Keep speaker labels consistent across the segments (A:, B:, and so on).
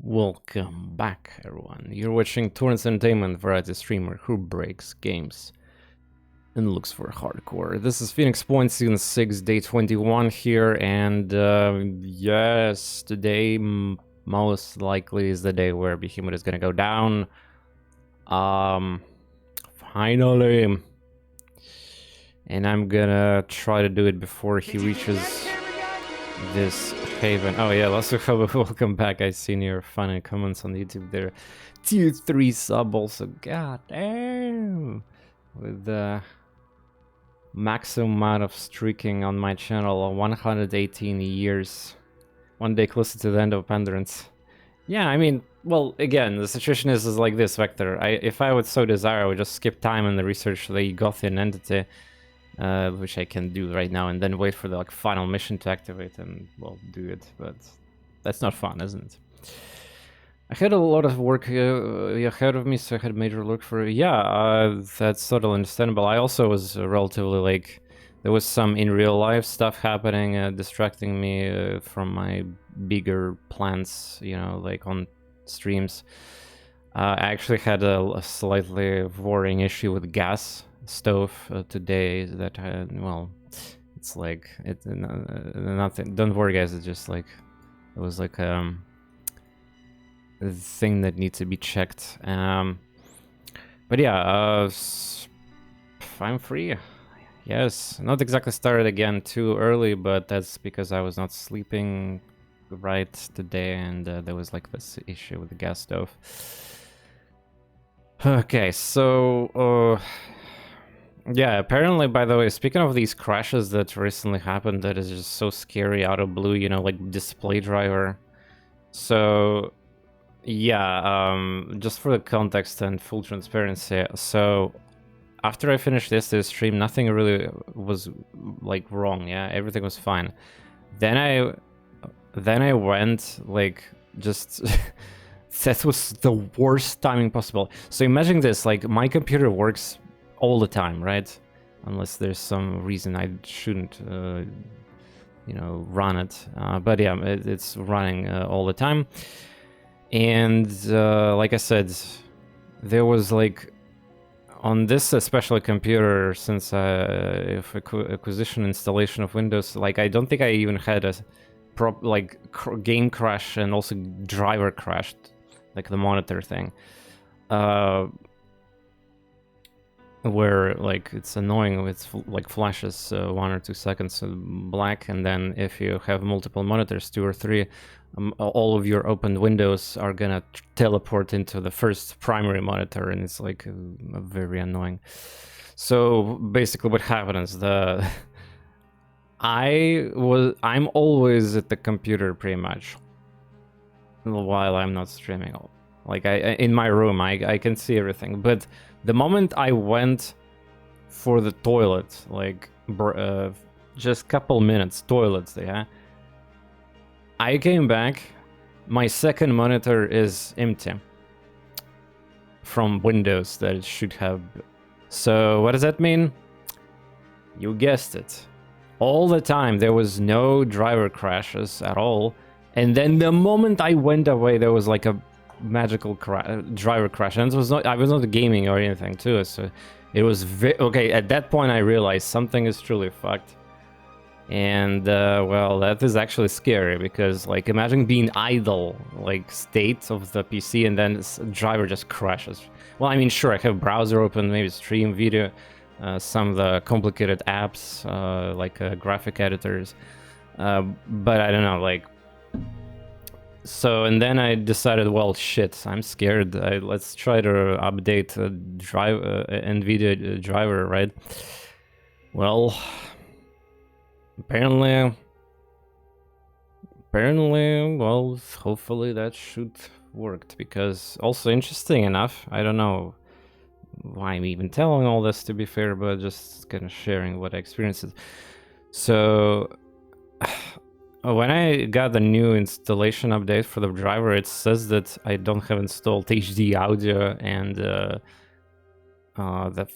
A: Welcome back, everyone. You're watching TorNis Entertainment variety streamer who breaks games and looks for hardcore. This is Phoenix Point Season 6, Day 21 here, and yes, today most likely is the day where Behemoth is gonna go down. Finally. And I'm gonna try to do it before he reaches this haven. Oh yeah, also welcome back. I seen your funny comments on YouTube there. Tier 3 sub also, god damn. With the maximum amount of streaking on my channel, 118 years. One day closer to the end of Pendurance. Yeah, I mean, well, again, the situation is like this, Vector. If I would so desire, I would just skip time and the research the Gothian entity. Which I can do right now, and then wait for the final mission to activate and, well, do it, but that's not fun, isn't it? I had a lot of work ahead of me, so I had major work for... Yeah, that's totally understandable. I also was relatively, like... There was some in real life stuff happening, distracting me from my bigger plans, you know, like on streams. I actually had a slightly worrying issue with gas stove today that well, it's like nothing. Don't worry, guys. It's just like it was like a thing that needs to be checked. But yeah, I'm free. Yes, not exactly started again too early, but that's because I was not sleeping right today, and there was like this issue with the gas stove. Okay, so yeah, apparently, by the way, speaking of these crashes that recently happened, that is just so scary out of blue, you know, like display driver. So, yeah, just for the context and full transparency, so after I finished this stream, nothing really was like wrong, yeah, everything was fine. Then I went like just that was the worst timing possible. So imagine this, like my computer works all the time, right? Unless there's some reason I shouldn't, you know, run it. But yeah, it's running all the time. And like I said, there was like on this especially computer, since if acquisition installation of Windows, like I don't think I even had a game crash and also driver crashed, like the monitor thing. Where like it's annoying, it's like flashes 1 or 2 seconds black, and then if you have multiple monitors, 2 or 3, all of your opened windows are gonna teleport into the first primary monitor, and it's like very annoying. So basically what happens, I'm always at the computer pretty much while I'm not streaming. Like in my room, I can see everything, but the moment I went for the toilet, like just couple minutes, toilets, yeah, I came back, my second monitor is empty from Windows that it should have. So what does that mean? You guessed it. All the time there was no driver crashes at all, and then the moment I went away, there was like a magical driver crash, and it was not, I was not gaming or anything too, so it was okay. At that point I realized something is truly fucked, and well, that is actually scary, because like imagine being idle like state of the PC and then driver just crashes. Well, I mean, sure, I have browser open, maybe stream video, some of the complicated apps like graphic editors, but I don't know, like. So, and then I decided, well, shit, I'm scared. Let's try to update NVIDIA driver, right? Well, apparently, well, hopefully that should work, because also interesting enough, I don't know why I'm even telling all this, to be fair, but just kind of sharing what I experienced. So when I got the new installation update for the driver, it says that I don't have installed HD audio and the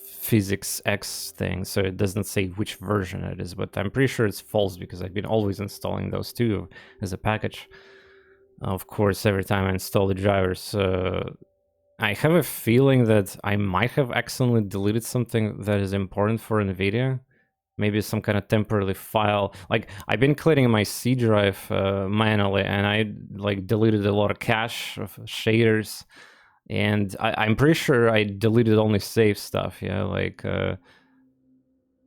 A: Physics X thing, so it doesn't say which version it is, but I'm pretty sure it's false because I've been always installing those two as a package. of course, every time I install the drivers. I have a feeling that I might have accidentally deleted something that is important for NVIDIA. Maybe some kind of temporary file. Like, I've been cleaning my C drive manually, and I like deleted a lot of cache of shaders. And I'm pretty sure I deleted only safe stuff, yeah, like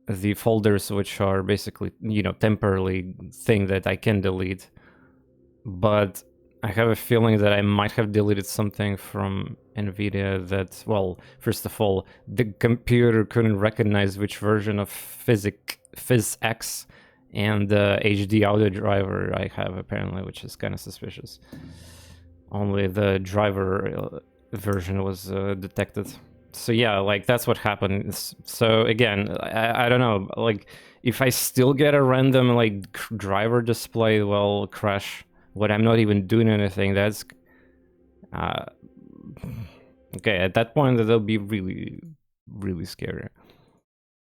A: the folders which are basically, you know, temporarily thing that I can delete. But I have a feeling that I might have deleted something from NVIDIA that, well, first of all, the computer couldn't recognize which version of PhysX and HD audio driver I have, apparently, which is kind of suspicious. Only the driver version was detected. So yeah, like, that's what happened. So again, I don't know, like, if I still get a random, like, driver display, well, crash, when I'm not even doing anything, that's okay, at that point that'll be really, really scary.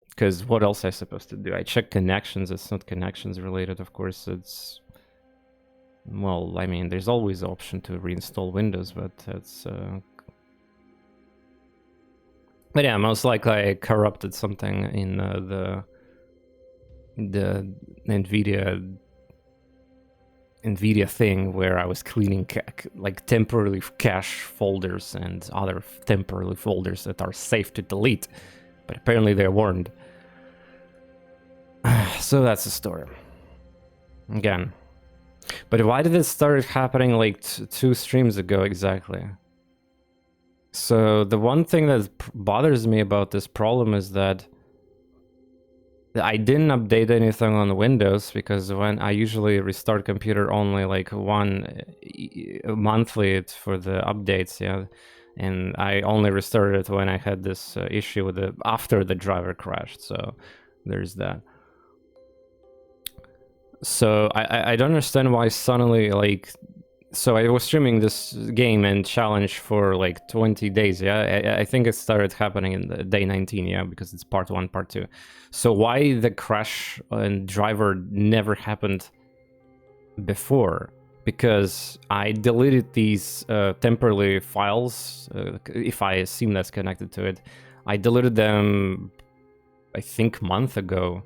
A: Because what else am I supposed to do? I check connections. It's not connections related, of course. It's, well, I mean, there's always the option to reinstall Windows, but that's but yeah, most likely I corrupted something in the NVIDIA thing where I was cleaning like temporarily cache folders and other temporary folders that are safe to delete, but apparently they weren't. So that's the story. Again. But why did it start happening like 2 streams ago exactly? So the one thing that bothers me about this problem is that I didn't update anything on Windows, because when I usually restart computer only like monthly for the updates, yeah, and I only restarted it when I had this issue with after the driver crashed. So there's that. So I don't understand why suddenly, like, so I was streaming this game and challenge for like 20 days, yeah? I think it started happening in the day 19, yeah, because it's part 1, part 2. So why the crash and driver never happened before? Because I deleted these temporary files, if I assume that's connected to it. I deleted them, I think, a month ago,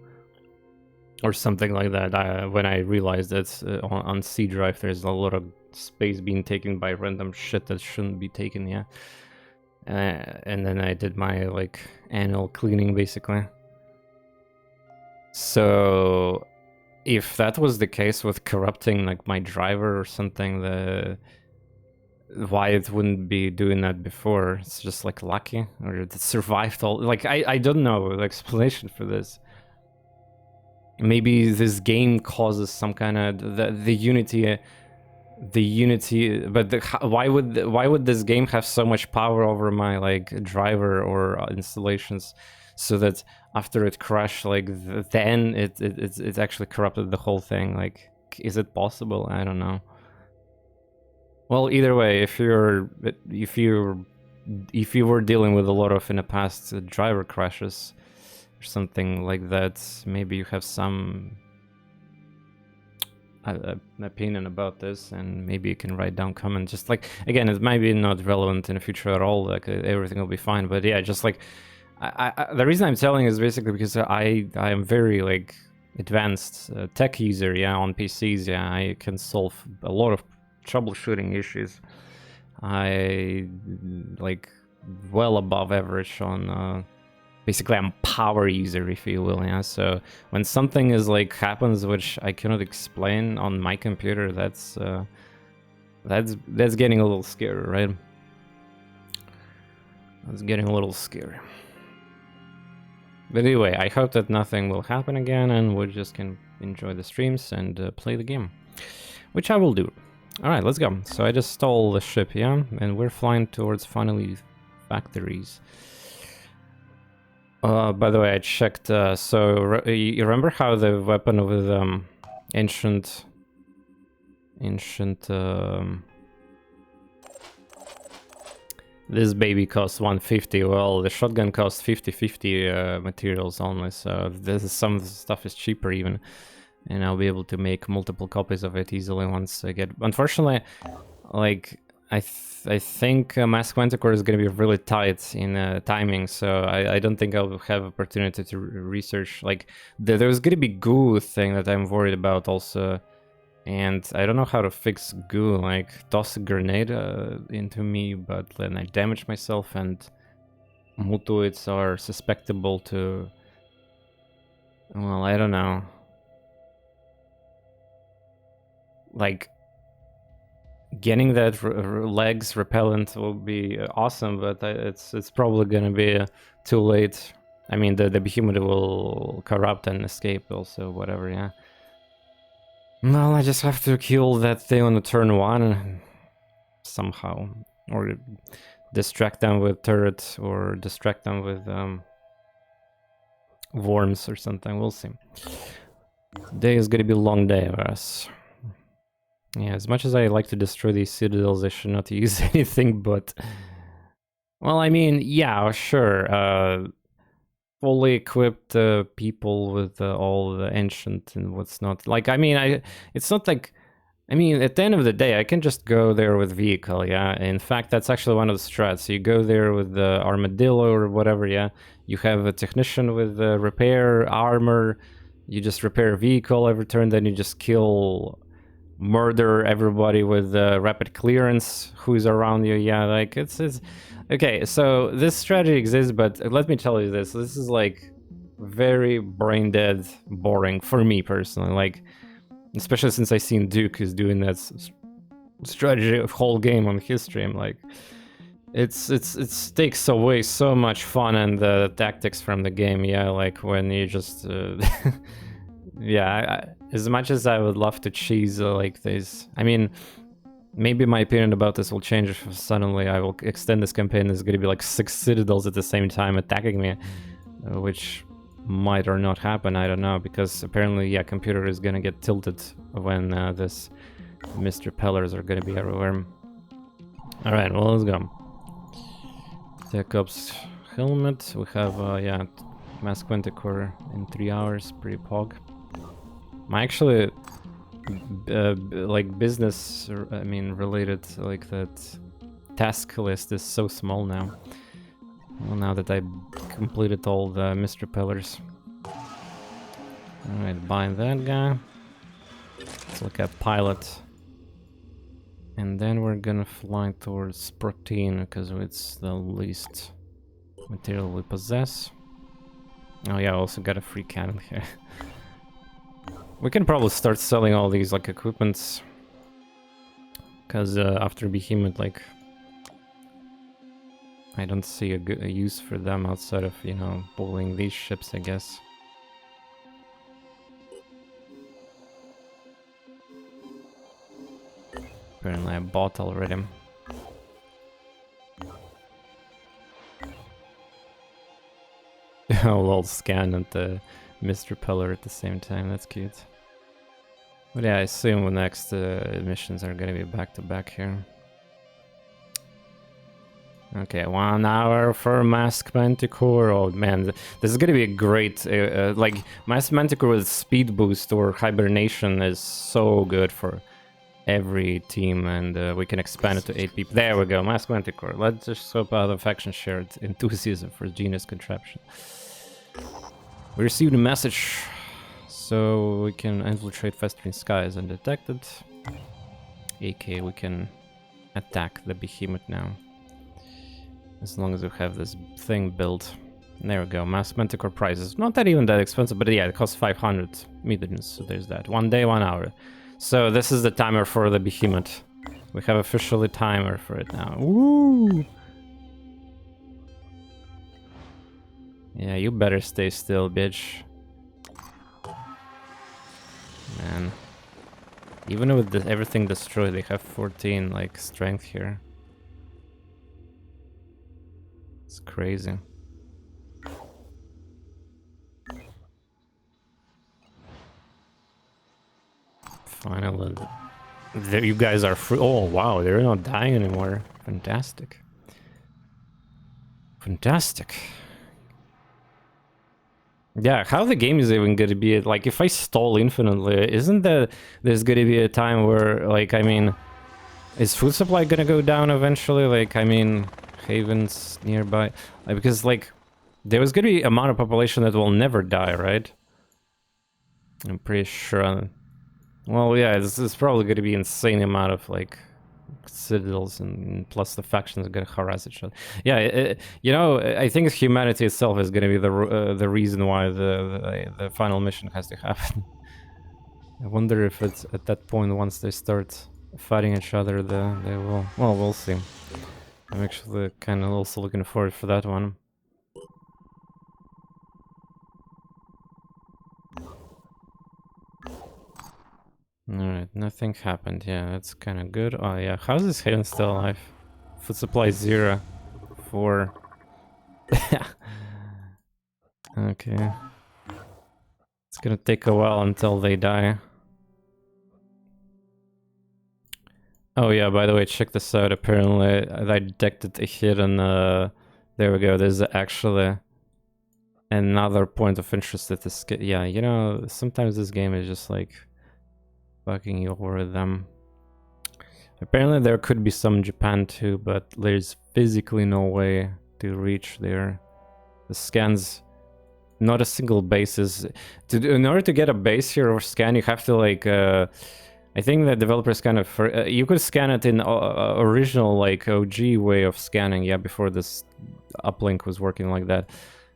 A: or something like that, when I realized that on C drive there's a lot of space being taken by random shit that shouldn't be taken, yeah. And then I did my, like, annual cleaning, basically. So if that was the case with corrupting, like, my driver or something, why it wouldn't be doing that before? It's just, like, lucky, or it survived all, like, I don't know the explanation for this. Maybe this game causes some kind of the unity, but why would this game have so much power over my, like, driver or installations, so that after it crashed, like, then it actually corrupted the whole thing? Like, is it possible? I don't know. Well, either way, if you were dealing with a lot of, in the past, driver crashes or something like that, maybe you have some opinion about this, and maybe you can write down comments. Just, like, again, it might be not relevant in the future at all, like, everything will be fine, but yeah, just, like, the reason I'm telling is basically because I am very, like, advanced tech user, yeah, on PCs, yeah. I can solve a lot of troubleshooting issues. I, like, well above average on basically, I'm a power user, if you will, yeah. So when something is, like, happens which I cannot explain on my computer, that's getting a little scary, right? That's getting a little scary. But anyway, I hope that nothing will happen again, and we just can enjoy the streams and play the game, which I will do. All right, let's go. So I just stole the ship, yeah, and we're flying towards finally factories. By the way, I checked, so you remember how the weapon with ancient this baby costs 150, well, the shotgun costs 50 materials only, so this is, some stuff is cheaper even. and I'll be able to make multiple copies of it easily once I get... Unfortunately, like, I think Mask Manticore is going to be really tight in timing, so I don't think I'll have opportunity to research. Like, there's going to be goo thing that I'm worried about also, and I don't know how to fix goo. Like, toss a grenade into me, but then I damage myself, and mutoids are susceptible to... Well, I don't know. Like, getting that legs repellent will be awesome, but it's probably gonna be too late. I mean, the behemoth will corrupt and escape also, whatever, yeah. Well, I just have to kill that thing on the turn 1 somehow, or distract them with turrets, or distract them with worms or something. We'll see. Today is gonna be a long day for us. Yeah, as much as I like to destroy these citadels, I should not use anything but... Well, I mean, yeah, sure. Fully equipped people with all the ancient and what's not. Like, I mean, it's not like... I mean, at the end of the day, I can just go there with vehicle, yeah? In fact, that's actually one of the strats. You go there with the armadillo or whatever, yeah? You have a technician with repair, armor, you just repair a vehicle every turn, then you just kill... murder everybody with rapid clearance who's around you. Yeah, like it's okay. So this strategy exists, but let me tell you this is like very brain dead, boring for me personally, like especially since I seen Duke is doing that strategy of whole game on his stream. Like it takes away so much fun and the tactics from the game. Yeah, like when you just yeah, as much as I would love to cheese like this, I mean, maybe my opinion about this will change if suddenly I will extend this campaign. There's gonna be like 6 citadels at the same time attacking me, which might or not happen, I don't know, because apparently, yeah, computer is gonna get tilted when this Mr. Pellers are gonna be everywhere. Alright, well, let's go. Tech Ops helmet, we have, yeah, Mask Manticore in 3 hours, pretty pog. I actually, like business, I mean, related, like that task list is so small now. Well, now that I completed all the Mr. Pillars. Alright, buy that guy. Let's look at pilot. And then we're gonna fly towards protein, because it's the least material we possess. Oh yeah, I also got a free cannon here. We can probably start selling all these like equipments, because after Behemoth, like, I don't see a use for them outside of, you know, pulling these ships, I guess. Apparently I bought already. I'll scan and Mr. Pillar at the same time, that's cute. But yeah, I assume the next missions are gonna be back to back here. Okay, 1 hour for Mask Manticore. Oh man, this is gonna be a great, like, Mask Manticore with speed boost or hibernation is so good for every team, and we can expand it to 8 people. There we go, Mask Manticore. Let's just swap out the faction shared enthusiasm for genius contraption. We received a message, so we can infiltrate Festering Skies undetected. AK, we can attack the Behemoth now. As long as we have this thing built. There we go, Mask Manticore prices. Not that even that expensive, but yeah, it costs 500 millions, so there's that. 1 day, 1 hour. So this is the timer for the Behemoth. We have officially timer for it now. Woo! Yeah, you better stay still, bitch. Man. Even with everything destroyed, they have 14, like, strength here. It's crazy. Finally. There, you guys are free. Oh, wow, they're not dying anymore. Fantastic. Fantastic. Yeah, how the game is even gonna be, like, if I stall infinitely, isn't there's gonna be a time where, like, I mean, is food supply gonna go down eventually? Like, I mean, havens nearby, like, because, like, there was gonna be amount of population that will never die, right? I'm pretty sure. Well, yeah, this is probably gonna be insane amount of, like, citadels, and plus the factions are gonna harass each other. Yeah, you know, I think humanity itself is gonna be the reason why the final mission has to happen. I wonder if it's at that point, once they start fighting each other, they will. Well, we'll see. I'm actually kind of also looking forward for that one. Alright, nothing happened. Yeah, that's kind of good. Oh yeah, how's this haven still alive? Food supply 0. 4. Okay. It's gonna take a while until they die. Oh yeah, by the way, check this out. Apparently, I detected a hidden, there we go. There's actually another point of interest that this... Yeah, you know, sometimes this game is just like fucking you over them. Apparently there could be some in Japan too, but there's physically no way to reach there. The scans, not a single base is... in order to get a base here or scan, you have to, like, I think the developers kind of... you could scan it in original, like, OG way of scanning, yeah, before this uplink was working like that.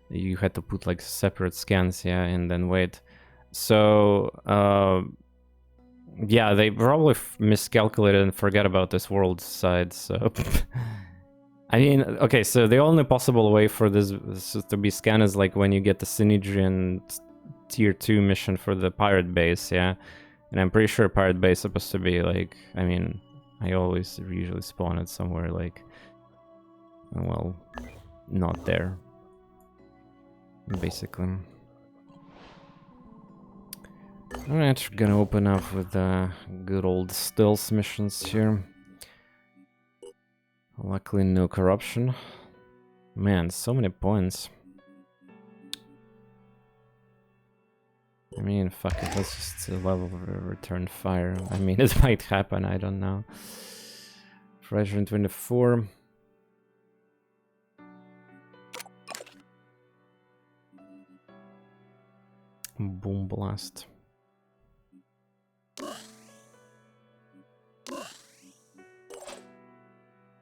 A: You had to put, like, separate scans, yeah, and then wait. So, yeah, they probably miscalculated and forgot about this world side, so... I mean, okay, so the only possible way for this to be scanned is, like, when you get the Synedrian tier 2 mission for the pirate base, yeah? And I'm pretty sure pirate base is supposed to be, like... I mean, I always usually spawn it somewhere, like... well, not there. Basically. Alright, we're gonna open up with the good old stealth missions here. Luckily no corruption. Man, so many points. I mean, fuck it, let's just level return fire. I mean, it might happen, I don't know. Treasure in 24. Boom blast.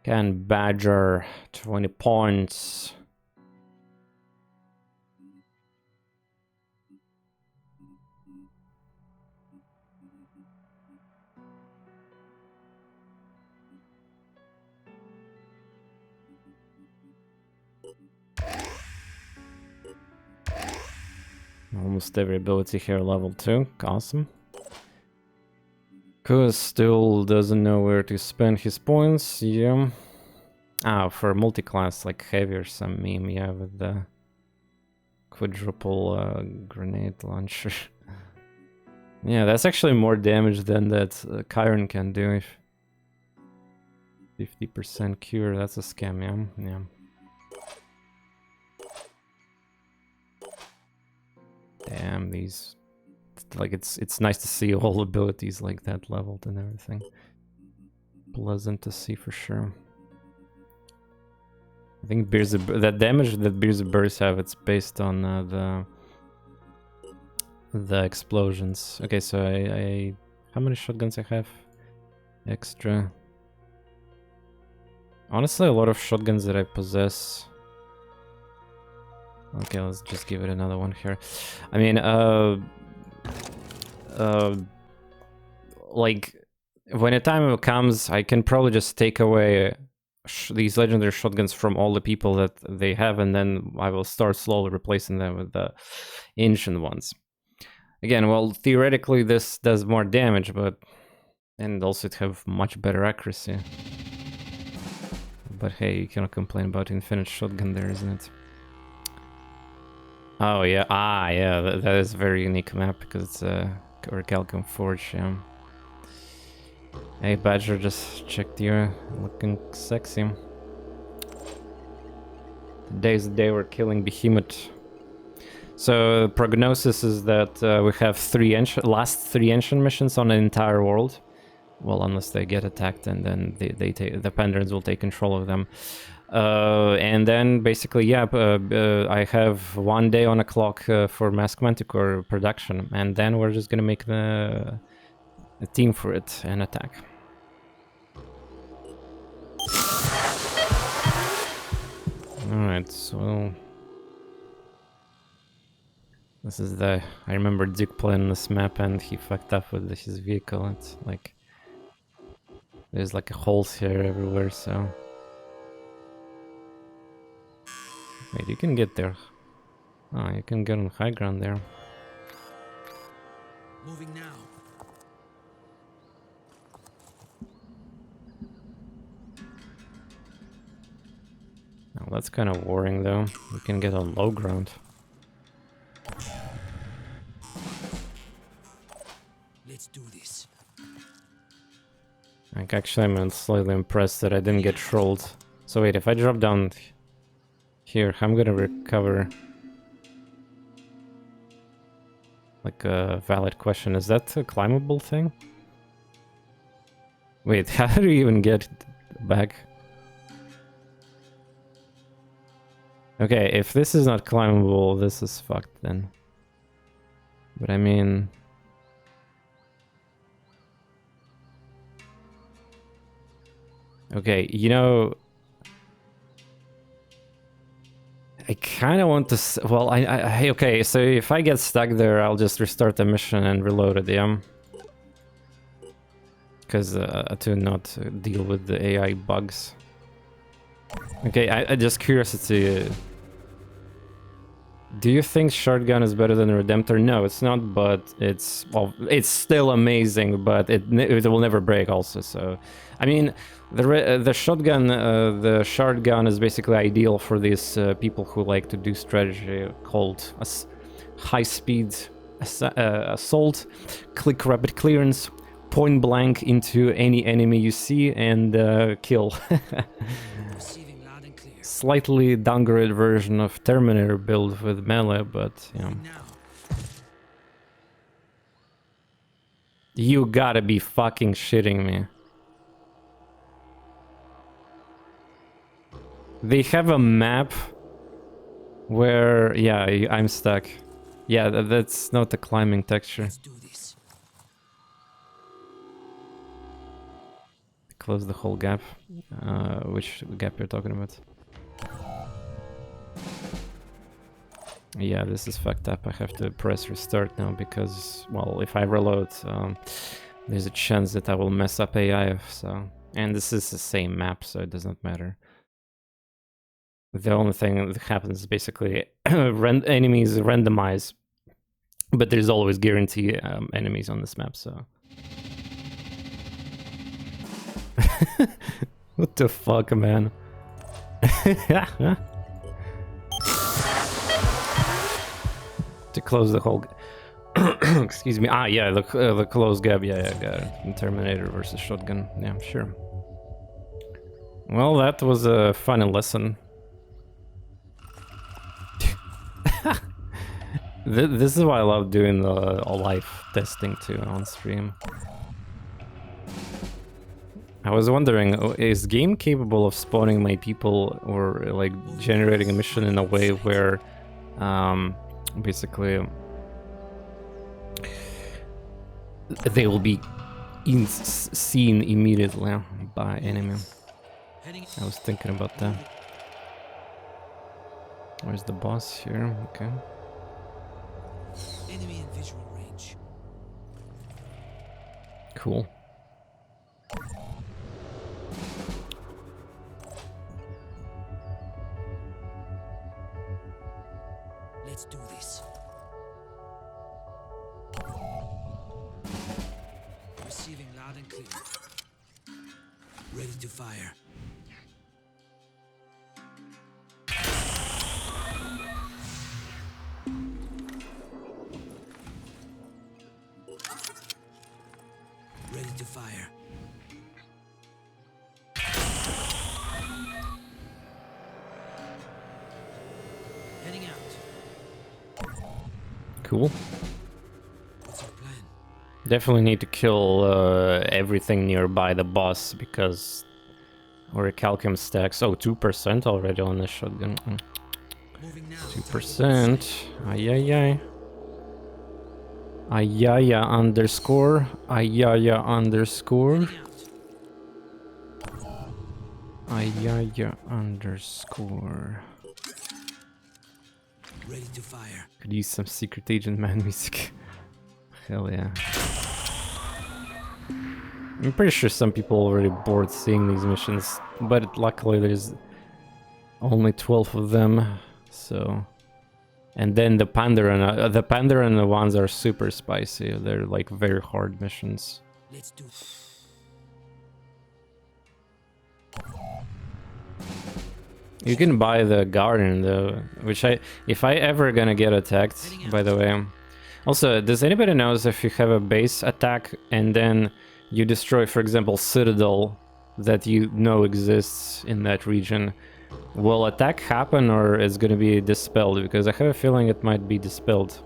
A: Can badger 20 points. Almost every ability here level 2. Awesome. Cuz still doesn't know where to spend his points. Yeah. Ah, for multi-class, like heavy or some meme, yeah, with the quadruple grenade launcher. Yeah, that's actually more damage than that Chiron can do. 50% cure, that's a scam, yeah. Yeah. Damn, these... like, it's nice to see all abilities like that leveled and everything. Pleasant to see for sure. I think that damage that Beers of Bursts have, it's based on the explosions. Okay, so I how many shotguns I have? Extra. Honestly, a lot of shotguns that I possess. Okay, let's just give it another one here. I mean, like, when a time comes, I can probably just take away these legendary shotguns from all the people that they have, and then I will start slowly replacing them with the ancient ones. Again, well, theoretically this does more damage, but... and also it have much better accuracy. But hey, you cannot complain about infinite shotgun there, isn't it? Oh yeah, yeah, that is a very unique map because it's a Orichalcum Forge, yeah. Hey Badger, just checked you, looking sexy. Today's the day we're killing Behemoth. So prognosis is that we have last three ancient missions on the entire world. Well, unless they get attacked, and then the Pandrons will take control of them. And then basically, yeah, I have 1 day on a clock for Mask Manticore production, and then we're just gonna make the team for it and attack. Alright, so this is I remember Duke playing this map and he fucked up with his vehicle. It's like there's like holes here everywhere, so wait, you can get there. Oh, you can get on high ground there.
B: Moving now.
A: Oh, that's kind of worrying though. You can get on low ground.
B: Let's do this.
A: Like, actually, I'm slightly impressed that I didn't get trolled. So wait, if I drop down here, I'm gonna recover. Like a valid question, is that a climbable thing? Wait, how do you even get back? Okay, if this is not climbable, this is fucked then. But I mean... Okay, you know... I kind of want to... Well, okay, so if I get stuck there, I'll just restart the mission and reload it, yeah? Because to not deal with the AI bugs. Okay, I just curiosity... Do you think shotgun is better than Redemptor? No, it's not, but it's... Well, it's still amazing, but it will never break also, so... I mean, the shotgun is basically ideal for these people who like to do strategy called high-speed assault, click rapid clearance, point blank into any enemy you see, and kill. Slightly downgraded version of Terminator build with melee, but yeah. You gotta be fucking shitting me. They have a map where, yeah, I'm stuck. Yeah, that's not the climbing texture.
B: Let's do this.
A: Close the whole gap. Which gap you're talking about? Yeah, this is fucked up. I have to press restart now because, well, if I reload, there's a chance that I will mess up AI, so... And this is the same map, so it does not matter. The only thing that happens is basically enemies randomize, but there's always guarantee enemies on this map, so... What the fuck, man? To close the whole... Excuse me. Ah, yeah, the closed gap. Yeah, got it. Terminator versus shotgun. Yeah, sure. Well, that was a funny lesson. This is why I love doing the live testing too on stream. I was wondering, is game capable of spawning my people or like generating a mission in a way where basically they will be seen immediately by enemy? I was thinking about that. Where's the boss here? Okay.
B: Enemy in visual range.
A: Cool.
B: Let's do this. Receiving loud and clear. Ready to fire. Ready to fire. Heading out.
A: Cool.
B: What's our plan?
A: Definitely need to kill everything nearby the boss because our calcum stacks. Oh, 2% already on the shotgun.
B: Moving now.
A: 2%. Ay. Ayaya underscore. Ayaya underscore.
B: Heading out.
A: Ayaya underscore.
B: Ready to fire.
A: Could use some Secret Agent Man music. Hell yeah. I'm pretty sure some people already bored seeing these missions, but luckily there's only 12 of them, so... And then the Pandaren ones are super spicy. They're like very hard missions.
B: Let's do.
A: You can buy the Guardian though, which if I ever gonna get attacked, by the way. Also, does anybody knows if you have a base attack and then you destroy, for example, Citadel that you know exists in that region, will attack happen or is gonna be dispelled? Because I have a feeling it might be dispelled.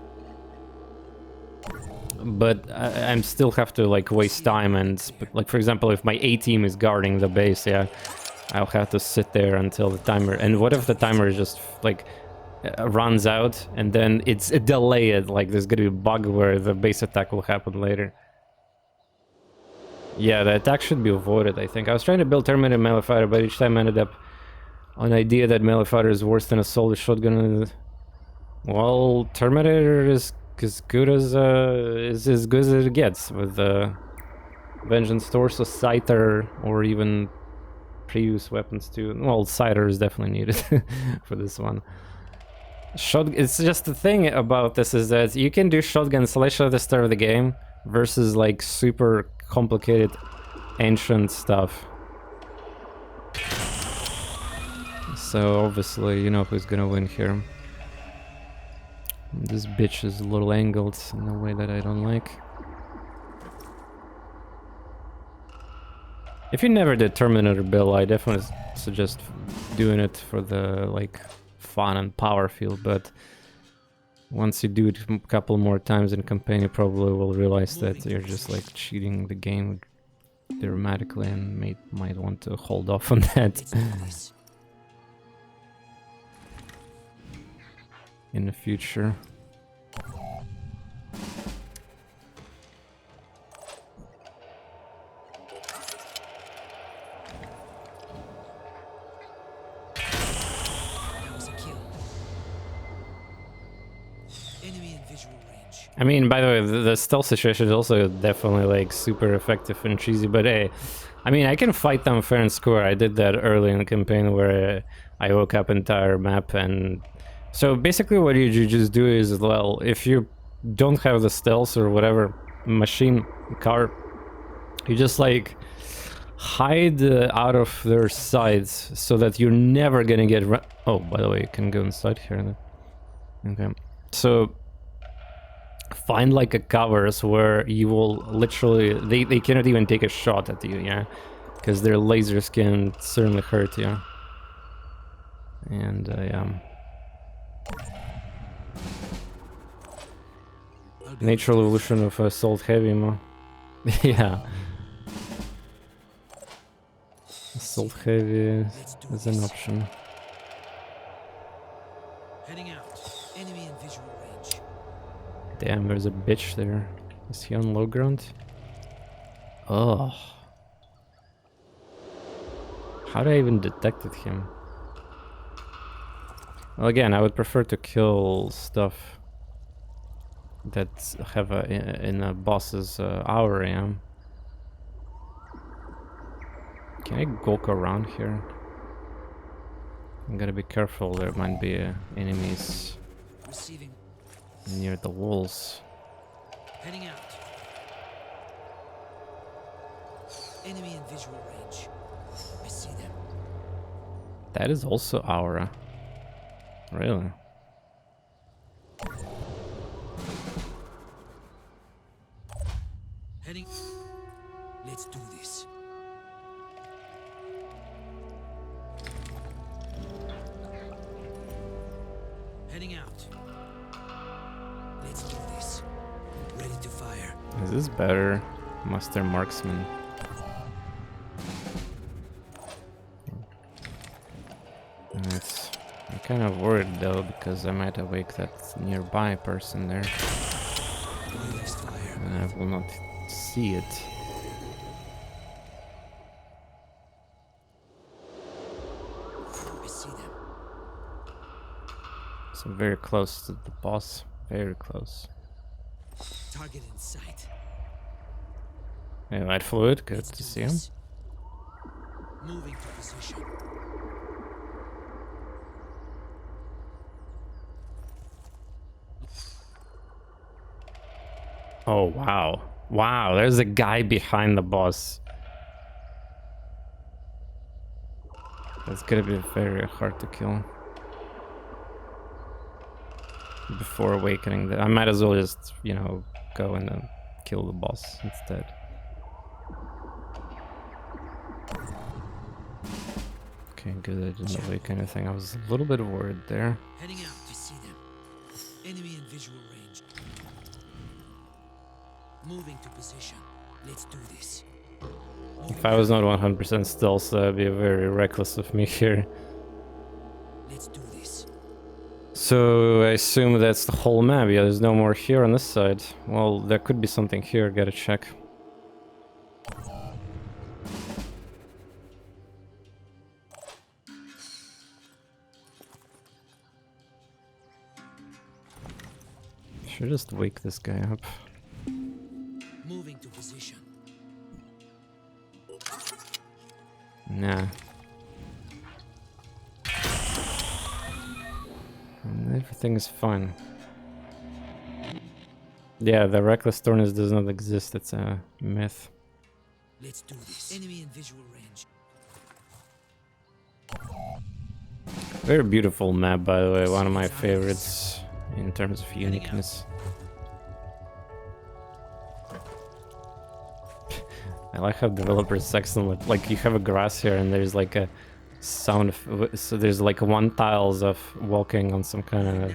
A: But I still have to like waste time and like, for example, if my A team is guarding the base, yeah, I'll have to sit there until the timer. And what if the timer just like runs out and then it's delayed? Like there's gonna be a bug where the base attack will happen later. Yeah, the attack should be avoided, I think. I was trying to build Terminator melee fighter, but each time I ended up on the idea that melee fighter is worse than assault with shotgun. Well, Terminator is as good as it gets with Vengeance Torso, Scyther, or even previous weapons too. Well, Scyther is definitely needed for this one. It's just the thing about this is that you can do shotgun slash at the start of the game versus like super complicated ancient stuff. So obviously you know who's gonna win here. This bitch is a little angled in a way that I don't like. If you never did Terminator build, I definitely suggest doing it for the like fun and power feel, but once you do it a couple more times in campaign, you probably will realize that you're just like cheating the game dramatically and might want to hold off on that in the future. I mean, by the way, the stealth situation is also definitely like super effective and cheesy, but hey, I mean, I can fight them fair and square. I did that early in the campaign where I woke up entire map, and so basically what you just do is, well, if you don't have the stealth or whatever machine car, you just like hide out of their sides so that you're never gonna get oh, by the way, you can go inside here. Okay, so find like a covers where you will literally they cannot even take a shot at you, yeah, because their lasers can certainly hurt you. And yeah, natural evolution of assault heavy mo. Yeah, assault heavy is an option.
B: Heading out. Enemy in visual range.
A: Damn, there's a bitch there. Is he on low ground? Oh. How did I even detected him? Well, again, I would prefer to kill stuff that have in a boss's aura, yeah. Can I gawk around here? I'm gotta be careful, there might be enemies near the walls.
B: Heading out. Enemy in visual range. I see them.
A: That is also aura. Really?
B: Heading. Let's do this. Heading out. Let's do
A: Is this better? Master Marksman. I'm kind of worried though, because I might awake that nearby person there. And I will not see it.
B: I see them.
A: So very close to the boss. Very close.
B: Target in sight.
A: Hey, light fluid. Good
B: Let's
A: to
B: do
A: see him.
B: this. Moving to position.
A: Oh, wow. Wow, there's a guy behind the boss. That's gonna be very hard to kill. Before awakening, I might as well just, you know, go and then kill the boss instead. Okay, good, I didn't awake anything. I was a little bit worried there.
B: Heading out to see them. Enemy in visual range. Moving to position. Let's do this.
A: If I was not 100% stealth, that'd be very reckless of me here.
B: Let's do this.
A: So I assume that's the whole map. Yeah, there's no more here on this side. Well, there could be something here. Gotta check. Should just wake this guy up.
B: Moving to position.
A: Nah. Everything is fine. Yeah, the reckless TorNis does not exist. It's a myth.
B: Let's do this. Enemy in visual range.
A: Very beautiful map, by the way. One of my favorites in terms of uniqueness. I like how developers excellent. Like you have a grass here, and there's like a sound. So there's like one tiles of walking on some kind of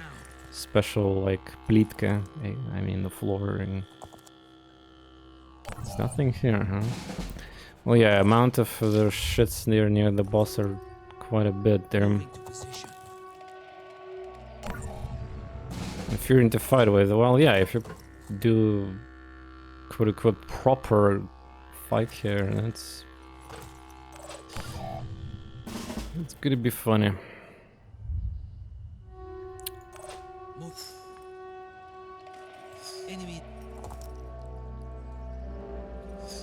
A: special like plitka. I mean the flooring. There's nothing here, huh? Well, yeah, amount of the shits near the boss are quite a bit there.
B: Moving to position.
A: If you're into fight with, well, yeah, if you do quote-unquote proper fight here, it's gonna be funny.
B: Move. Enemy.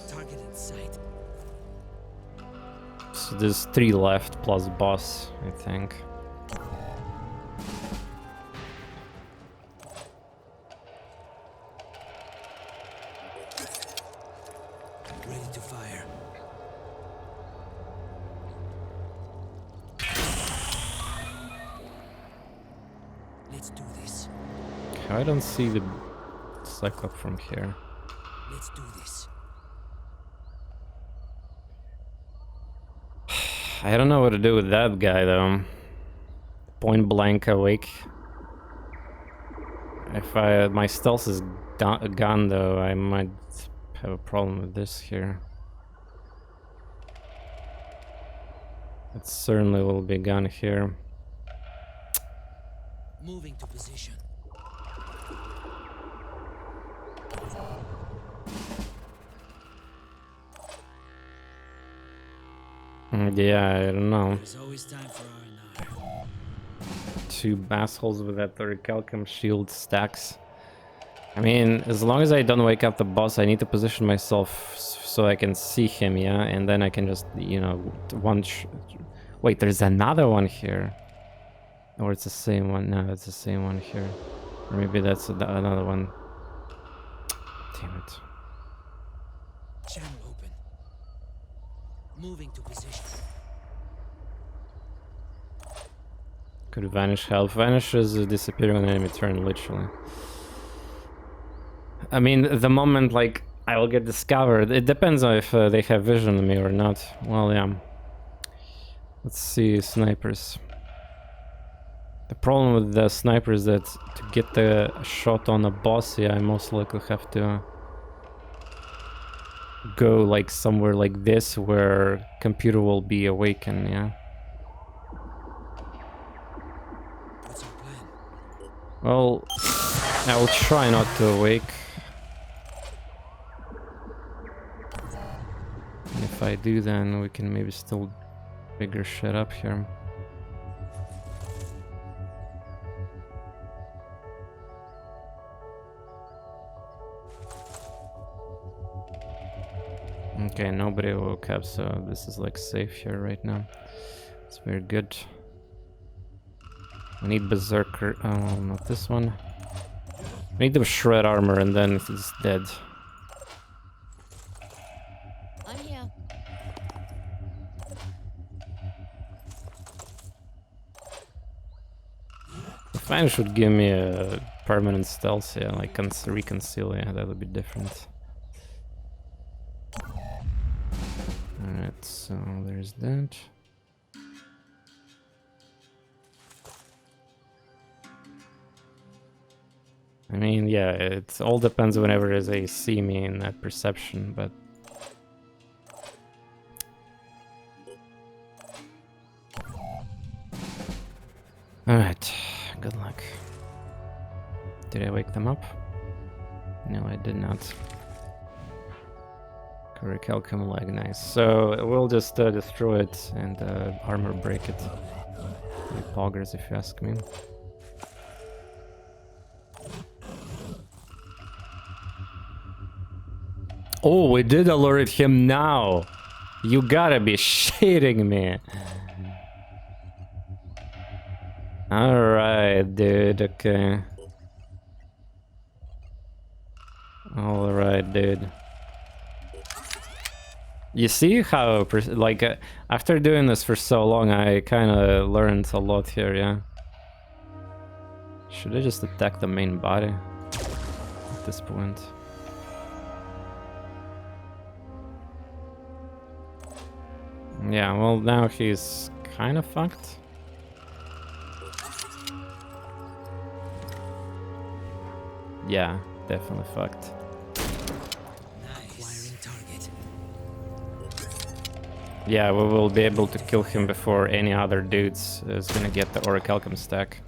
B: Target in sight.
A: So there's 3 left plus boss, I think.
B: Ready to fire. Let's do this.
A: I don't see the Cyclops from here.
B: Let's do this.
A: I don't know what to do with that guy though. Point blank awake. If my stealth is gone though, I might have a problem with this here. It certainly will be gone here.
B: Moving to position.
A: Yeah, I don't know.
B: There's always time for R&R.
A: 2 assholes with that Recalcum shield stacks. I mean, as long as I don't wake up the boss, I need to position myself so I can see him, yeah? And then I can just, you know, wait, there's another one here. Or it's the same one. No, it's the same one here. Or maybe that's another one. Damn it.
B: Channel open. Moving to position.
A: Could vanish health. Vanishes disappearing on enemy turn, literally. I mean, the moment, like, I will get discovered, it depends on if they have vision on me or not. Well, yeah. Let's see, snipers. The problem with the sniper is that to get the shot on a boss, yeah, I most likely have to go like somewhere like this where computer will be awakened, yeah.
B: What's our plan?
A: Well, I will try not to awake. And if I do, then we can maybe still figure shit up here. Okay, nobody woke up, so this is like safe here right now. It's very good. I need Berserker. Oh, not this one. I need the Shred Armor and then it's dead.
C: I'm here.
A: The fan should give me a permanent stealth, yeah, like Reconcile, yeah, that would be different. Alright, so there's that. I mean, yeah, it all depends whenever they see me in that perception, but... Alright, good luck. Did I wake them up? No, I did not. Curricalcum leg, nice. So we'll just destroy it and armor break it. Like poggers, if you ask me. Oh, we did alert him now! You gotta be shitting me! Alright, dude, okay. Alright, dude. You see how, like, after doing this for so long, I kinda learned a lot here, yeah? Should I just attack the main body at this point? Yeah, well, now he's kinda fucked. Yeah, definitely fucked.
B: Nice. Acquiring target.
A: Yeah, we will be able to kill him before any other dudes is gonna get the Orichalcum stack.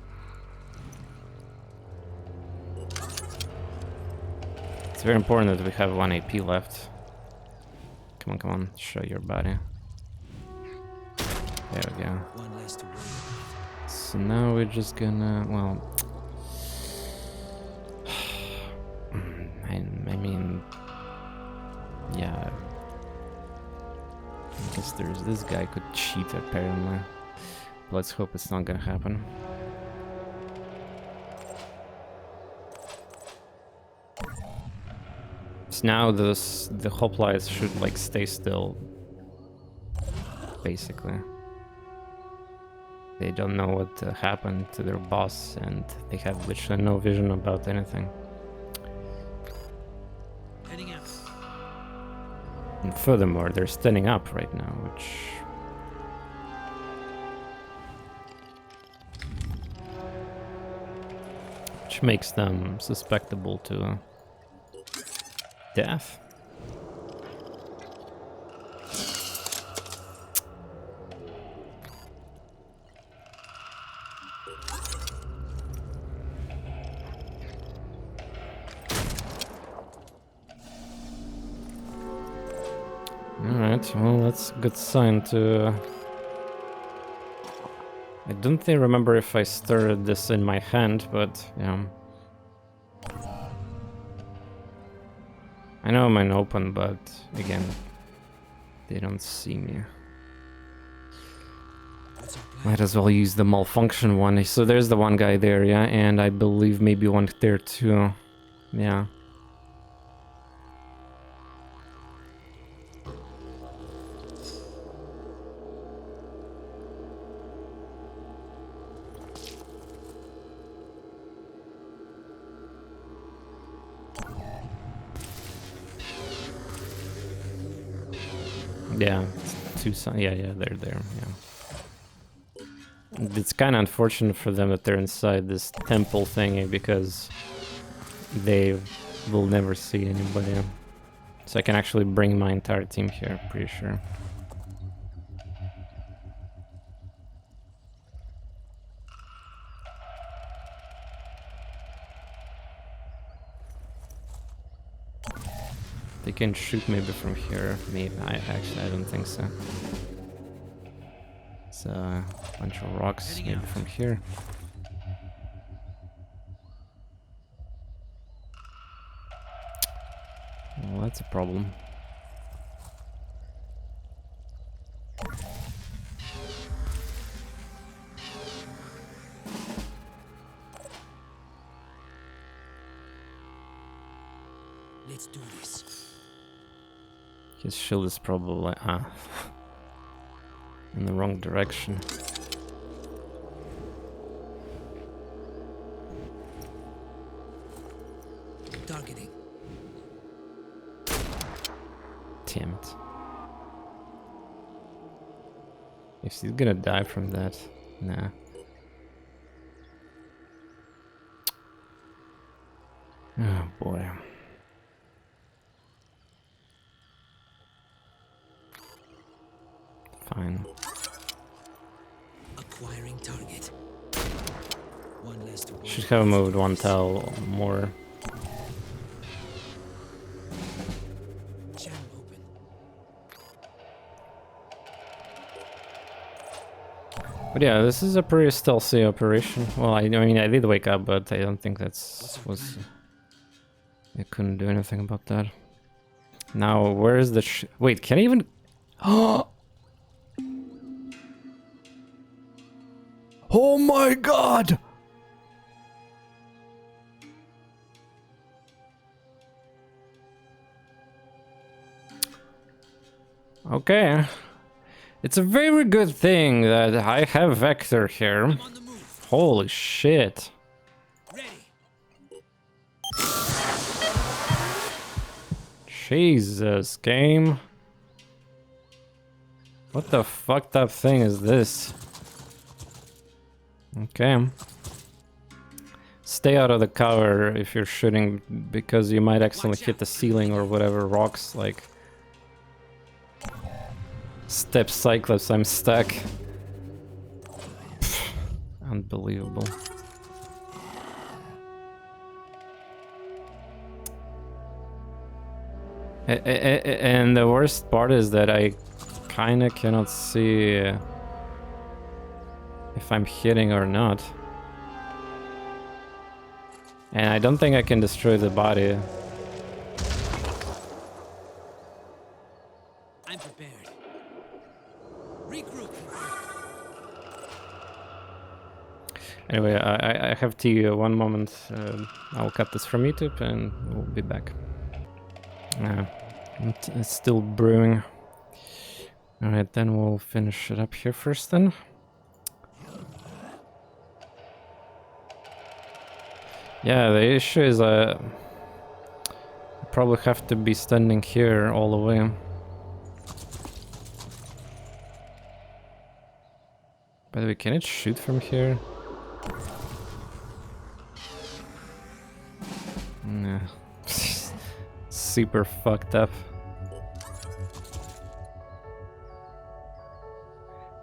A: It's very important that we have 1 AP left. Come on, show your body. There we go.
B: One less to worry about.
A: So now we're just gonna, well... I mean... Yeah... I guess there's this guy could cheat apparently. Let's hope it's not gonna happen. So now the hoplites should like stay still. Basically. They don't know what happened to their boss and they have literally no vision about anything.
B: Heading out.
A: And furthermore, they're standing up right now, which makes them susceptible to death. Alright, well that's a good sign to... I don't think remember if I stirred this in my hand, but yeah. I know I'm in open, but again, they don't see me.
B: What's our plan?
A: Might as well use the malfunction one. So there's the one guy there, yeah, and I believe maybe one there too. Yeah. Yeah, two sides. Yeah, they're there. Yeah, it's kind of unfortunate for them that they're inside this temple thingy because they will never see anybody. So I can actually bring my entire team here, pretty sure. They can shoot maybe from here. Maybe. I don't think so. It's a bunch of rocks, maybe from here. Well, that's a problem.
B: Let's do this.
A: His shield is probably in the wrong direction.
B: Targeting.
A: Damn it. If he's gonna die from that, nah. Oh boy. Fine.
B: Acquiring target. One less to
A: Should have moved one tile more.
B: Channel open.
A: But yeah, this is a pretty stealthy operation. Well, I mean, I did wake up, but I don't think was. I couldn't do anything about that. Now, where is the wait? Can I even? Oh my god! Okay. It's a very good thing that I have Vector here.
B: I'm on the move.
A: Holy shit.
B: Ready.
A: Jesus, game. What the fucked up thing is this? Okay. Stay out of the cover if you're shooting, because you might accidentally hit the ceiling or whatever rocks, like... Step Cyclops, I'm stuck. Pfft, unbelievable. And the worst part is that I kinda cannot see if I'm hitting or not. And I don't think I can destroy the body.
B: I'm prepared. Regroup.
A: Anyway, I have tea. One moment. I'll cut this from YouTube and we'll be back. It's still brewing. Alright, then we'll finish it up here first then. Yeah, the issue is I probably have to be standing here all the way. By the way, can it shoot from here? Nah. Super fucked up.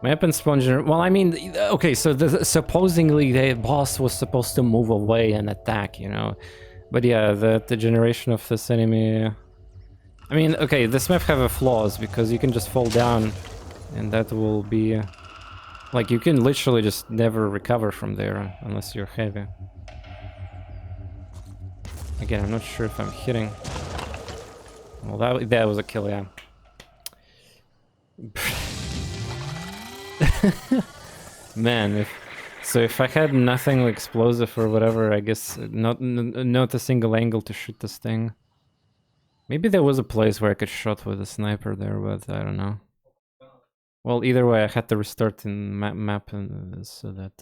A: Weapon sponge. Well, I mean, okay, so supposedly the boss was supposed to move away and attack, you know. But yeah, the generation of this enemy. I mean, okay, this map have flaws because you can just fall down, and that will be like you can literally just never recover from there unless you're heavy. Again, I'm not sure if I'm hitting. Well, that was a kill, yeah. Man, if I had nothing explosive or whatever, I guess not a single angle to shoot this thing. Maybe there was a place where I could shot with a sniper there, but I don't know. Well, either way, I had to restart in map and so that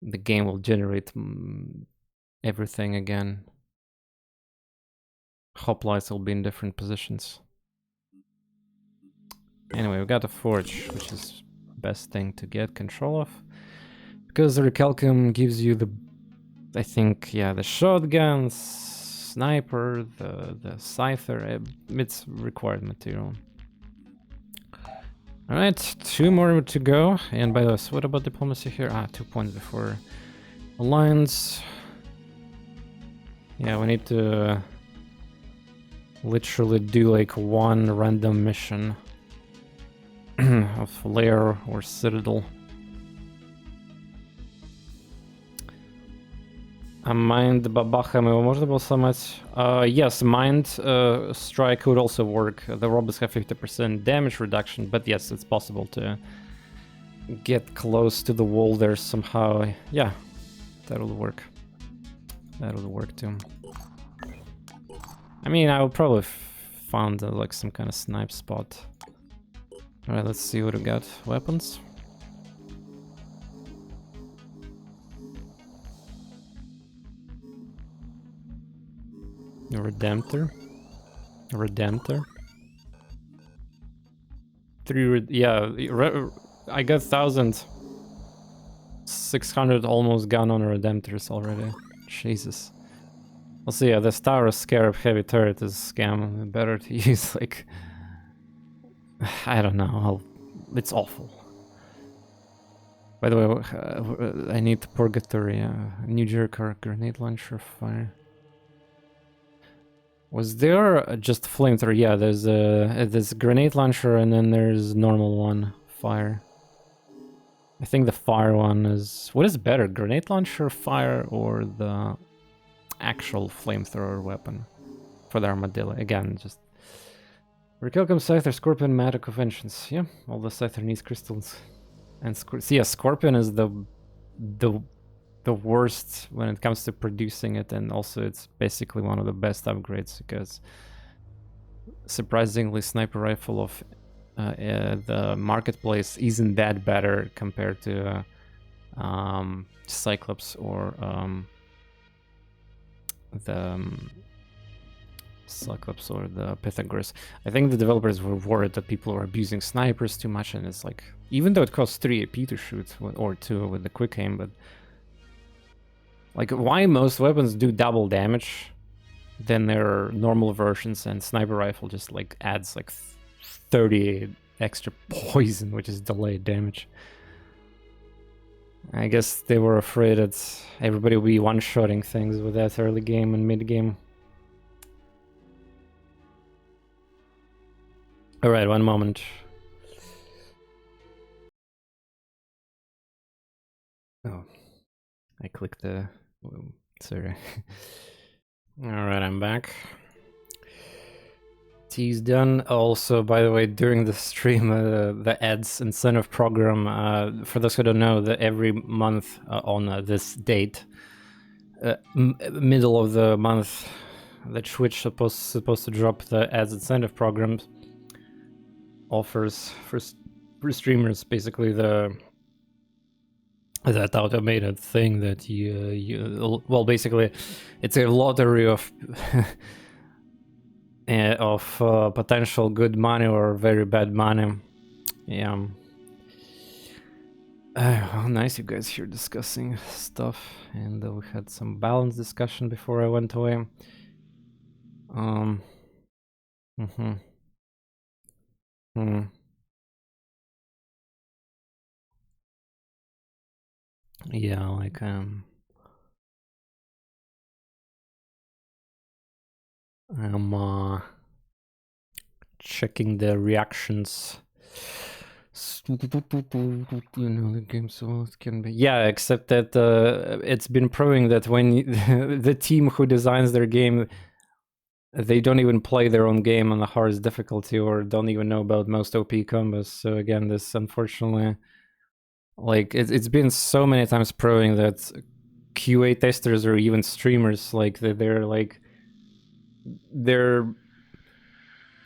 A: the game will generate everything again. Hoplites will be in different positions. Anyway, we got a forge, which is best thing to get control of, because the recalcum gives you the, I think, yeah, the shotguns, sniper, the scyther. It's required material. Alright, 2 more to go. And by the way, so what about diplomacy here? 2 points before alliance. Yeah, we need to literally do like one random mission of lair or citadel. А Mind Babachem, его можно было сломать? Yes, Mind Strike would also work. The robots have 50% damage reduction, but yes, it's possible to get close to the wall there somehow. Yeah, that'll work. That'll work too. I mean, I would probably found like some kind of snipe spot. Alright, let's see what we got. Weapons. Redemptor. I got 1,600 almost gun on Redemptors already. Jesus. Also, yeah, the Tower Scarab heavy turret is scam. Better to use, like... I don't know, it's awful. By the way, I need Purgatory, New Jericho grenade launcher fire. Was there just flamethrower? Yeah, there's a grenade launcher and then there's normal one, fire. I think the fire one is... What is better, grenade launcher, fire, or the actual flamethrower weapon for the armadillo? Again, just... Recalcum, Scyther, Scorpion, Matter Conventions. Yeah, all the Scyther needs crystals. And Scorpion is the worst when it comes to producing it, and also it's basically one of the best upgrades because surprisingly sniper rifle of the marketplace isn't that better compared to Cyclops or the Cyclops or the Pythagoras. I think the developers were worried that people are abusing snipers too much, and it's like, even though it costs 3 AP to shoot or 2 with the quick aim, but like, why most weapons do double damage than their normal versions, and sniper rifle just like adds like 30 extra poison, which is delayed damage. I guess they were afraid that everybody will be one-shotting things with that early game and mid-game. Alright, one moment. Oh, I clicked the... Sorry. Alright, I'm back. Tea's done. Also, by the way, during the stream, the ads incentive program, for those who don't know, that every month on this date, middle of the month, the Twitch supposed to drop the ads incentive program offers for streamers, basically that automated thing that well, basically it's a lottery of potential good money or very bad money. Yeah. Well, nice you guys here discussing stuff, and we had some balanced discussion before I went away. Yeah, like I'm checking the reactions. You know, the game so it can be. Yeah, except that it's been proving that when the team who designs their game, they don't even play their own game on the hardest difficulty or don't even know about most OP combos. So again, this unfortunately, like it's been so many times proving that QA testers or even streamers, like they're like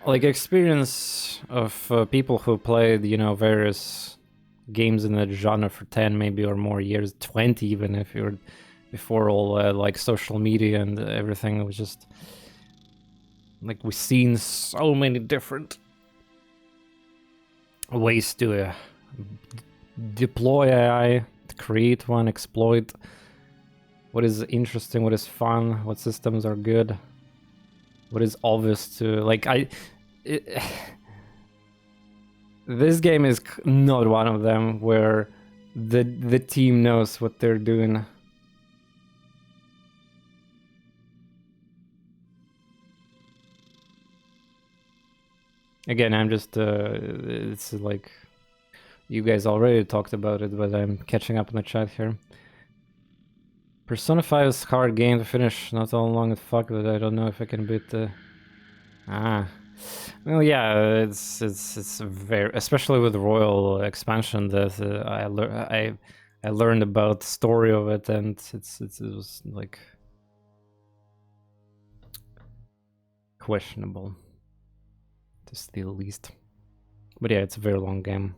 A: experience of people who played, you know, various games in the genre for 10 maybe or more years, 20 even if you're before all like social media and everything. It was just like we've seen so many different ways to deploy AI, to create one, exploit what is interesting, what is fun, what systems are good. what is obvious to like this game is not one of them where the team knows what they're doing. Again, I'm just it's like you guys already talked about it, but I'm catching up on the chat here. Persona 5 is hard game to finish, not all long as fuck, but I don't know if I can beat the... Well, yeah, it's very... Especially with Royal expansion that I learned about the story of it, and it was, like... questionable, to say the least. But yeah, it's a very long game.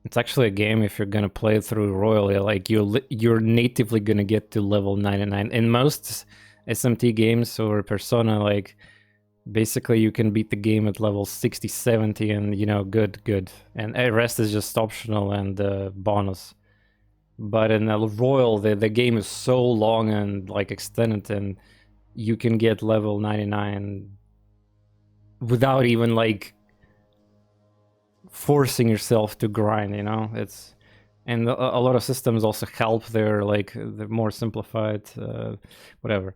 A: It's actually a game, if you're gonna play it through Royal, like you're natively gonna get to level 99. In most SMT games or Persona, like basically you can beat the game at level 60, 70 and, you know, good. And the rest is just optional and bonus. But in a Royal, the game is so long and like extended, and you can get level 99 without even like forcing yourself to grind, you know. It's and a lot of systems also help. They're like they're more simplified, whatever.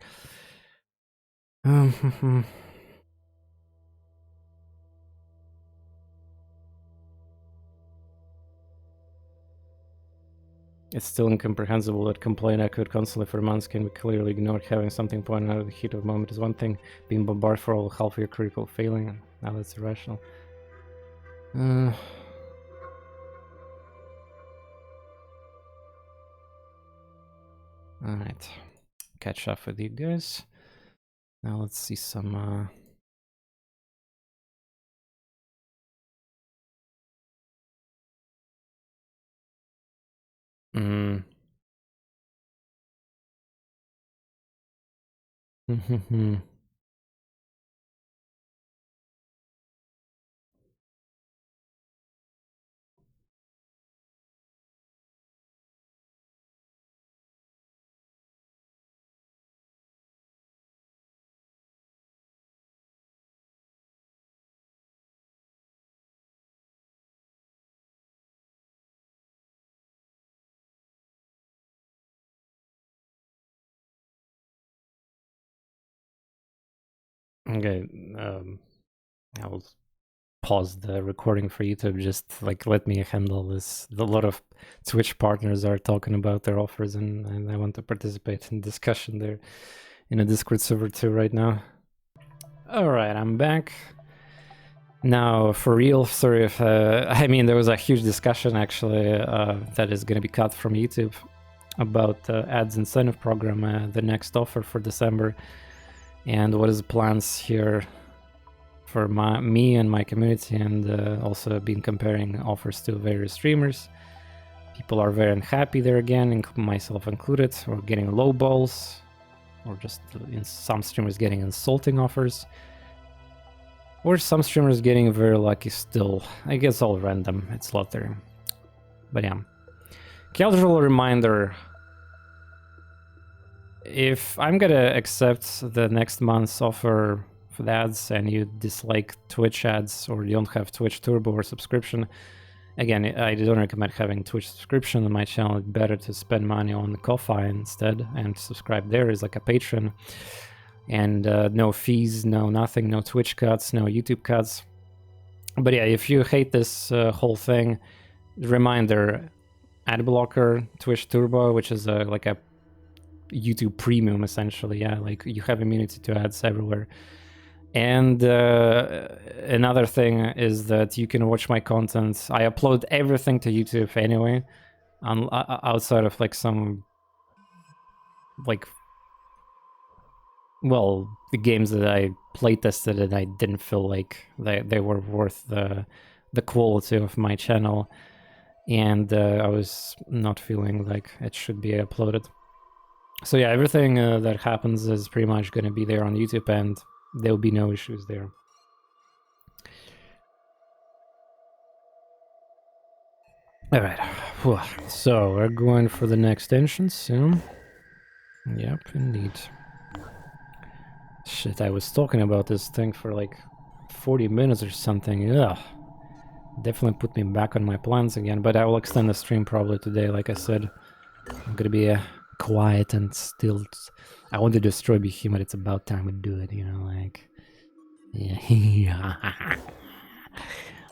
A: It's still incomprehensible that complaint echoed constantly for months can be clearly ignored. Having something pointed out at the heat of the moment is one thing. Being bombarded for all half of your critical failing, now that's irrational. Alright, catch up with you guys. Now let's see some Okay, I will pause the recording for YouTube. Just like let me handle this. A lot of Twitch partners are talking about their offers, and I want to participate in discussion there in a Discord server too right now. All right, I'm back. Now, for real, sorry if I mean there was a huge discussion actually that is going to be cut from YouTube about ads incentive program, the next offer for December. And what is the plans here for me and my community, and also been comparing offers to various streamers. People are very unhappy there again, myself included, or getting low balls, or just in some streamers getting insulting offers, or some streamers getting very lucky still. I guess all random, it's lottery. But yeah. Casual reminder, if I'm gonna accept the next month's offer for the ads and you dislike Twitch ads or you don't have Twitch Turbo or subscription, again, I don't recommend having Twitch subscription on my channel. It's better to spend money on Ko-Fi instead and subscribe there as like a patron. And no fees, no nothing, no Twitch cuts, no YouTube cuts. But yeah, if you hate this whole thing, reminder, ad blocker, Twitch Turbo, which is like a YouTube Premium essentially. Yeah, like you have immunity to ads everywhere. And another thing is that you can watch my content. I upload everything to YouTube anyway, outside of like some like, well, the games that I play tested and I didn't feel like they were worth the quality of my channel, and I was not feeling like it should be uploaded. So yeah, everything that happens is pretty much going to be there on YouTube, and there'll be no issues there. All right, so we're going for the next entrance soon. Yep, indeed. Shit, I was talking about this thing for like 40 minutes or something. Ugh. Definitely put me back on my plans again, but I will extend the stream probably today, like I said. I'm gonna be quiet and still. I want to destroy Behemoth, it's about time we do it, you know, like... Yeah.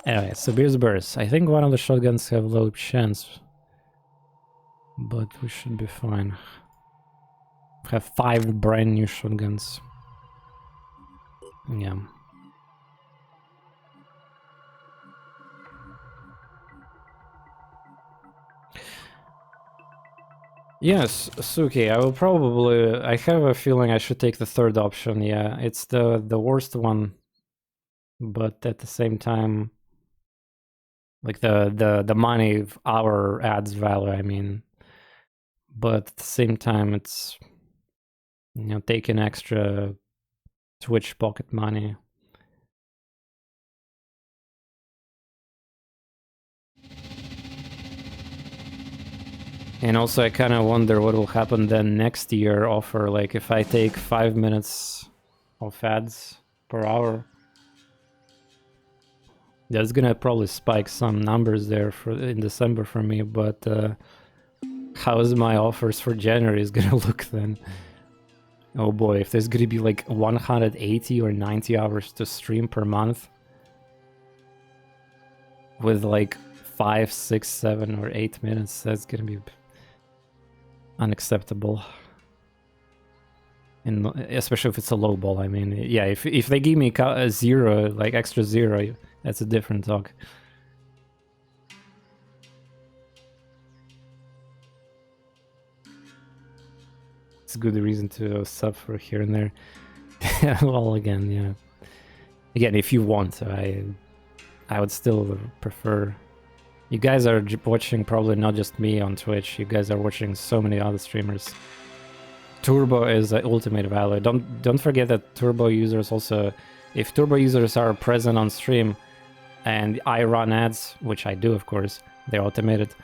A: Anyway, so Beer's Burst. I think one of the shotguns have low chance, but we should be fine. We have 5 brand new shotguns. Yeah. Yes, Suki, I will probably... I have a feeling I should take the third option, yeah. It's the worst one, but at the same time... Like the money of our ads value, I mean. But at the same time, it's... You know, taking extra Twitch pocket money. And also I kind of wonder what will happen then next year offer, like if I take 5 minutes of ads per hour. That's gonna probably spike some numbers there for in December for me, but how is my offers for January is gonna look then? Oh boy, if there's gonna be like 180 or 90 hours to stream per month with like 5, 6, 7 or 8 minutes, that's gonna be unacceptable. And especially if it's a low ball, I mean, yeah, if they give me a 0, like extra 0, that's a different talk. It's a good reason to suffer here and there. Well, again, yeah. Again, if you want, I would still prefer... You guys are watching probably not just me on Twitch, you guys are watching so many other streamers. Turbo is the ultimate value. Don't forget that Turbo users also... If Turbo users are present on stream and I run ads, which I do of course, they're automated,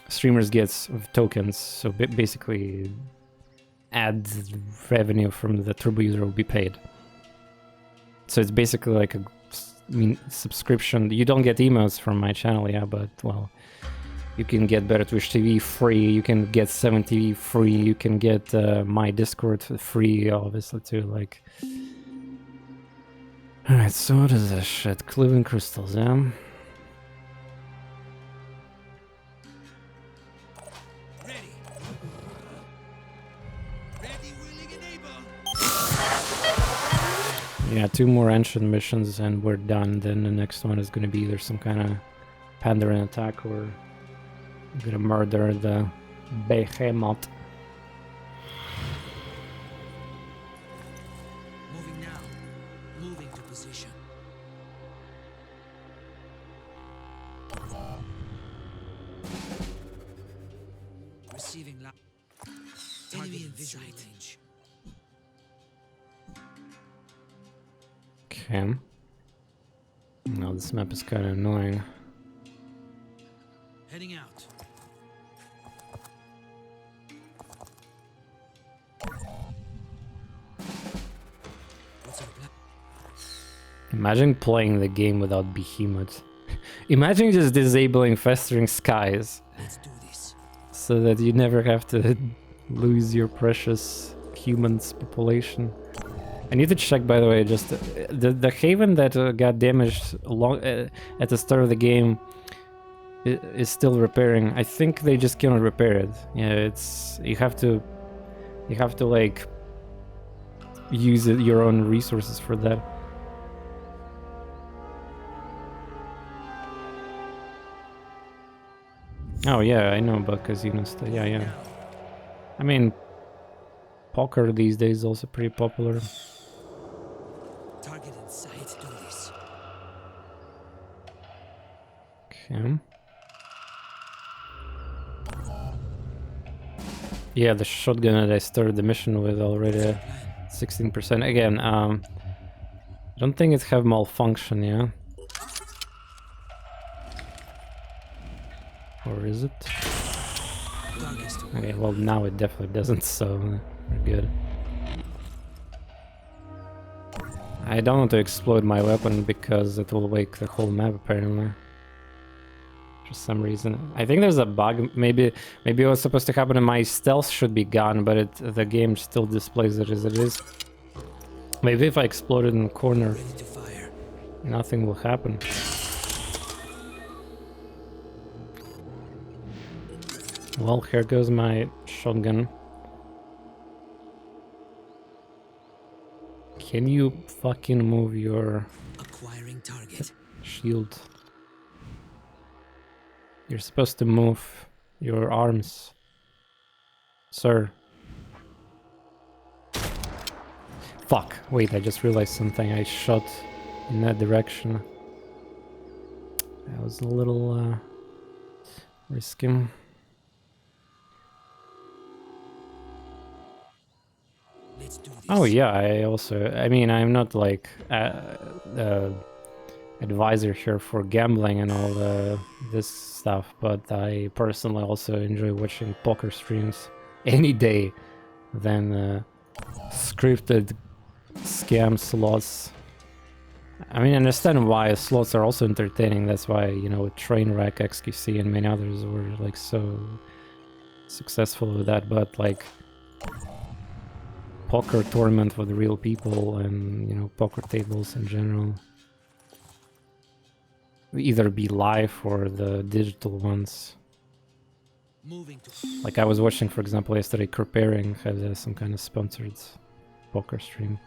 A: streamers get tokens, so basically ad revenue from the Turbo user will be paid. So it's basically like a subscription. You don't get emails from my channel, yeah, but well, you can get Better Twitch TV free, you can get 7 TV free, you can get my Discord free, obviously too, like... Alright, so what is this shit? Cleveland crystals, yeah? Yeah, 2 more ancient missions and we're done. Then the next one is gonna be either some kind of Pandaren attack or I'm gonna murder the Behemoth.
B: Moving now. Moving to position. Receiving enemy in visual range.
A: Okay. Now this map is kind of annoying.
B: Heading out. What's our plan?
A: Imagine playing the game without Behemoth. Imagine just disabling Festering Skies.
B: Let's do this.
A: So that you never have to lose your precious humans population. I need to check, by the way, just the Haven that got damaged at the start of the game is still repairing. I think they just cannot repair it. Yeah, it's you have to like use your own resources for that. Oh yeah, I know about casino stuff. Yeah, yeah. I mean, poker these days is also pretty popular.
B: Target in sight. Do this.
A: Okay. Yeah, the shotgun that I started the mission with already, 16%. Again, I don't think it have malfunction, yeah? Or is it? Okay, well now it definitely doesn't, so we're good. I don't want to explode my weapon because it will wake the whole map apparently. For some reason. I think there's a bug. Maybe what's supposed to happen, and my stealth should be gone, but the game still displays it as it is. Maybe if I explode it in the corner,
B: Ready to fire.
A: nothing will happen. Well, here goes my shotgun. Can you fucking move your
B: Acquiring target.
A: shield? You're supposed to move your arms, sir. Fuck, wait, I just realized something. I shot in that direction. That was a little risky.
B: Let's do this.
A: Oh yeah, I mean, I'm not like advisor here for gambling and all this stuff, but I personally also enjoy watching poker streams any day than scripted scam slots. I mean, I understand why slots are also entertaining. That's why, you know, Trainwreck, XQC, and many others were like so successful with that. But like poker tournament with real people, and you know, poker tables in general, either be live or the digital ones.
B: Moving to.
A: Like I was watching, for example, yesterday, Preparing had some kind of sponsored poker stream.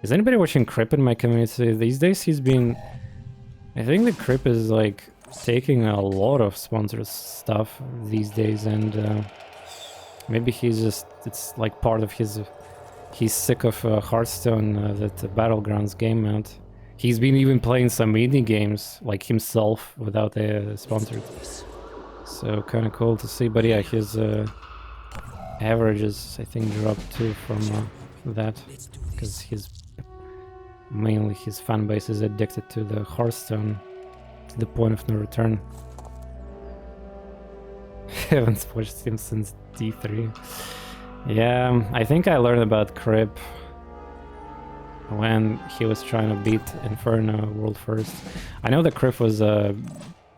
A: Is anybody watching Crip in my community? These days he's been... I think the Crip is like taking a lot of sponsored stuff these days, and maybe he's just... it's like part of his... He's sick of Hearthstone, that Battlegrounds game mode. He's been even playing some indie games, like himself, without a sponsored. So kind of cool to see, but yeah, his averages, I think, dropped too from that, because mainly his fan base is addicted to the Hearthstone to the point of no return. Haven't watched him since D3. Yeah, I think I learned about Crip when he was trying to beat Inferno world first. I know that Crip was a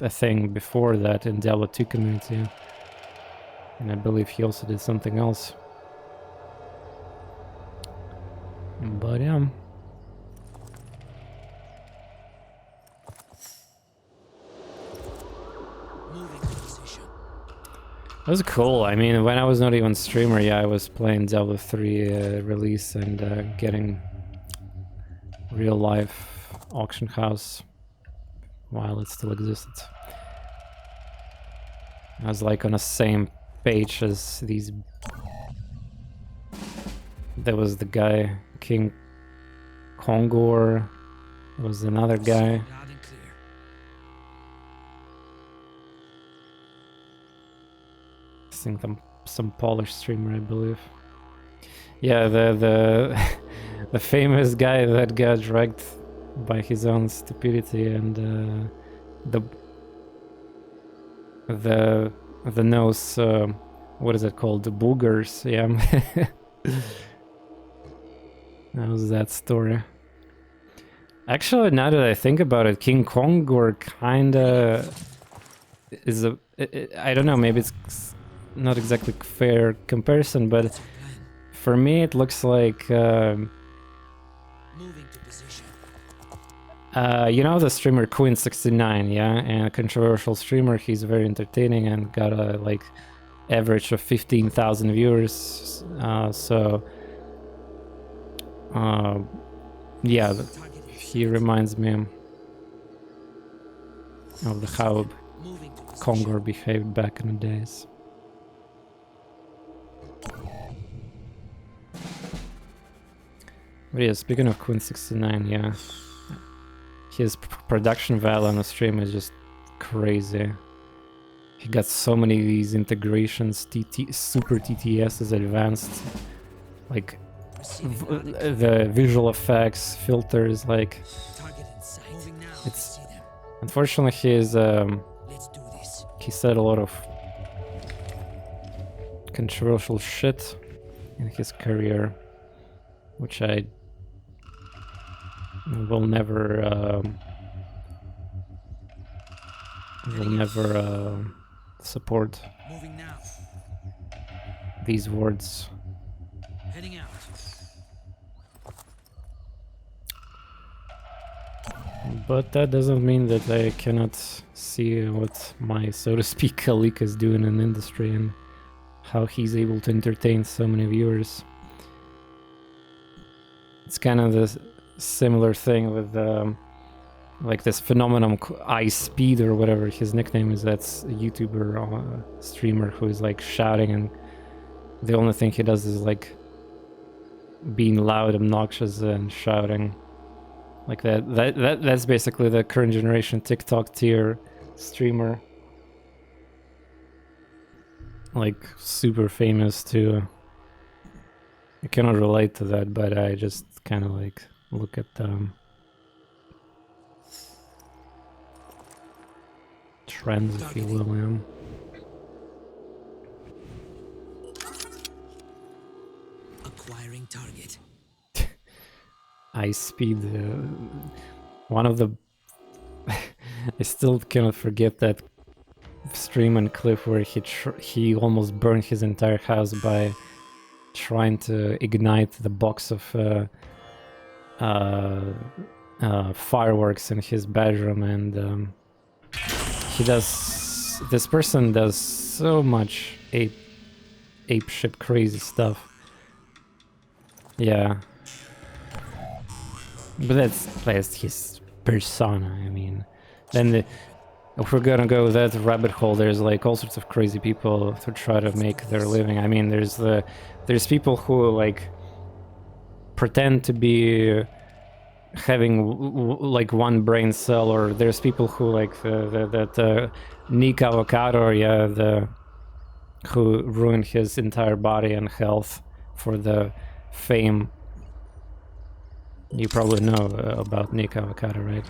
A: thing before that in Diablo 2 community, and I believe he also did something else. But yeah.
B: Moving to position.
A: That was cool. I mean, when I was not even streamer, yeah, I was playing Diablo 3 release and getting real life auction house while it still existed. I was like on the same page as these. There was the guy, King Kongor. There was another guy.
B: Loud and clear.
A: I think some Polish streamer, I believe. Yeah, the the famous guy that got dragged by his own stupidity, and the nose, what is it called? The boogers, yeah. That was that story. Actually, now that I think about it, King Kongor kinda is a... I don't know, maybe it's not exactly fair comparison, but for me it looks like...
B: Moving to position.
A: you know the streamer Queen69, yeah? And a controversial streamer, he's very entertaining and got a like average of 15,000 viewers, yeah, he reminds me of how
B: Moving to position.
A: Kongor behaved back in the days. But yeah, speaking of Queen69, yeah, his production value on the stream is just crazy. He got so many of these integrations, super TTS advanced, like the visual effects, filters, like
B: Target in sight. Moving now.
A: it's...
B: See them.
A: Unfortunately,
B: Let's do this.
A: he said a lot of controversial shit in his career, which I will never support
B: Moving now.
A: these words.
B: Heading out.
A: But that doesn't mean that I cannot see what my, so to speak, colleague is doing in the industry and how he's able to entertain so many viewers. It's kind of the similar thing with like this phenomenon Ice Speed or whatever his nickname is. That's a YouTuber or a streamer who is like shouting, and the only thing he does is like being loud, obnoxious, and shouting. Like that's basically the current generation TikTok tier streamer. Like super famous too. I cannot relate to that, but I just kind of like look at the trends, if you will. Yeah.
B: Acquiring target.
A: Ice Speed, one of the I still cannot forget that stream and clip where he almost burned his entire house by trying to ignite the box of fireworks in his bedroom, and this person does so much ape shit crazy stuff. Yeah. But that's his persona. I mean, then if we're gonna go that rabbit hole, there's like all sorts of crazy people who try to make their living. I mean, there's people who like pretend to be having like one brain cell, or there's people who like that Nick Avocado, yeah, who ruined his entire body and health for the fame. You probably know about Nick Avocado, right?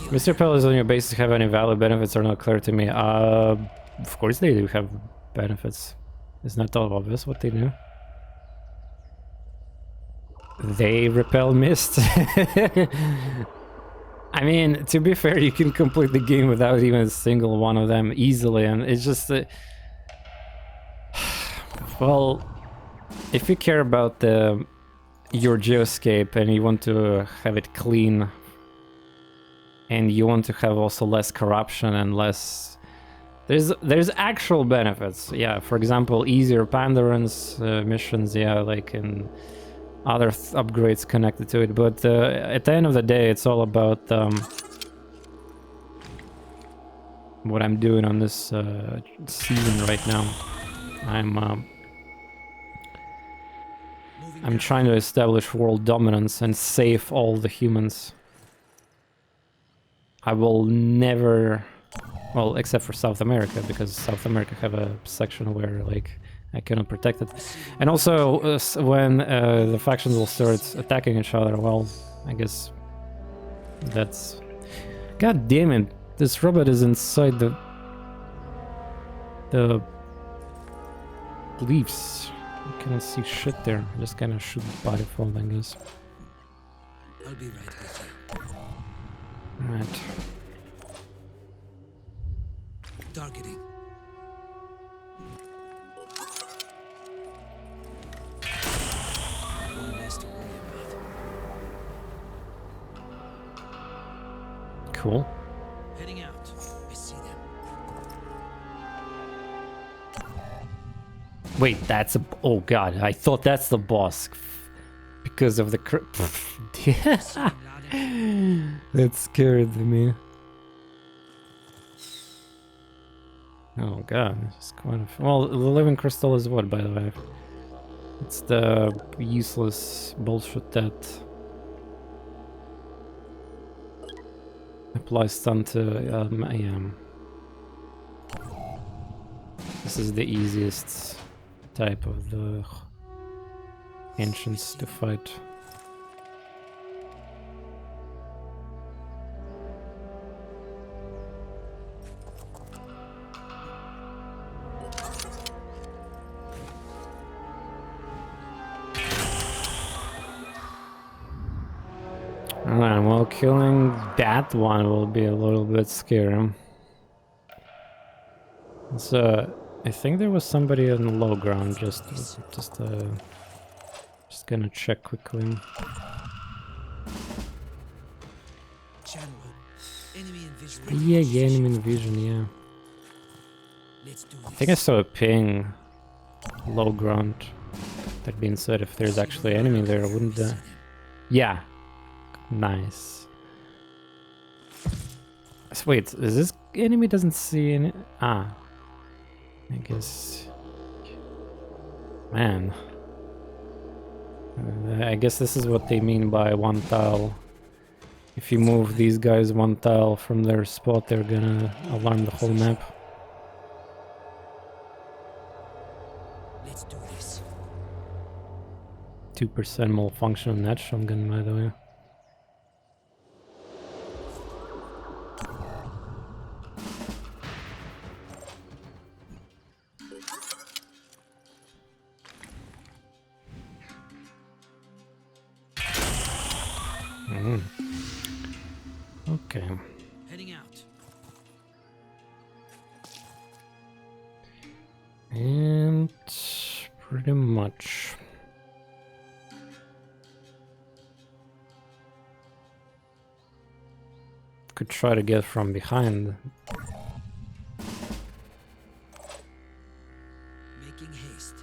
A: Mr. Pell, on your base have any valid benefits are not clear to me. Of course they do have benefits. It's not all obvious what they do. They repel mist. I mean, to be fair, you can complete the game without even a single one of them easily, and it's just... well, if you care about your geoscape and you want to have it clean, and you want to have also less corruption and less... There's actual benefits, yeah. For example, easier Pandorans missions, yeah, like in other upgrades connected to it. But at the end of the day, it's all about what I'm doing on this season right now. I'm trying to establish world dominance and save all the humans. I will never... well, except for South America, because South America have a section where, like, I cannot protect it. And also, when the factions will start attacking each other, well, I guess that's... God damn it! This robot is inside the leaves. I cannot see shit there. I just kind of shoot by default, I guess.
B: I'll be right with you.
A: Right.
B: Targeting. One less to worry about.
A: Cool.
B: Heading out. I see them.
A: Wait, that's a... oh god, I thought that's the boss. Because of the... that scared me. Oh god, it's quite a... well, the living crystal is what, by the way? It's the useless bullshit that applies stun to AM. This is the easiest type of the ancients to fight. Alright, well, killing that one will be a little bit scary. So, I think there was somebody on the low ground, just gonna check quickly.
B: Channel enemy in vision.
A: Yeah, enemy in vision, yeah.
B: Let's do
A: I think I saw a ping. Low ground. That being said, if there's actually enemy there, wouldn't there? Yeah. Nice. Wait, is this enemy doesn't see any? Ah. I guess... Man. I guess this is what they mean by one tile. If you move these guys one tile from their spot, they're gonna alarm the whole map.
B: Let's do this.
A: 2% malfunction on that shotgun, by the way. Okay.
B: Heading out.
A: And pretty much. Could try to get from behind.
B: Making haste.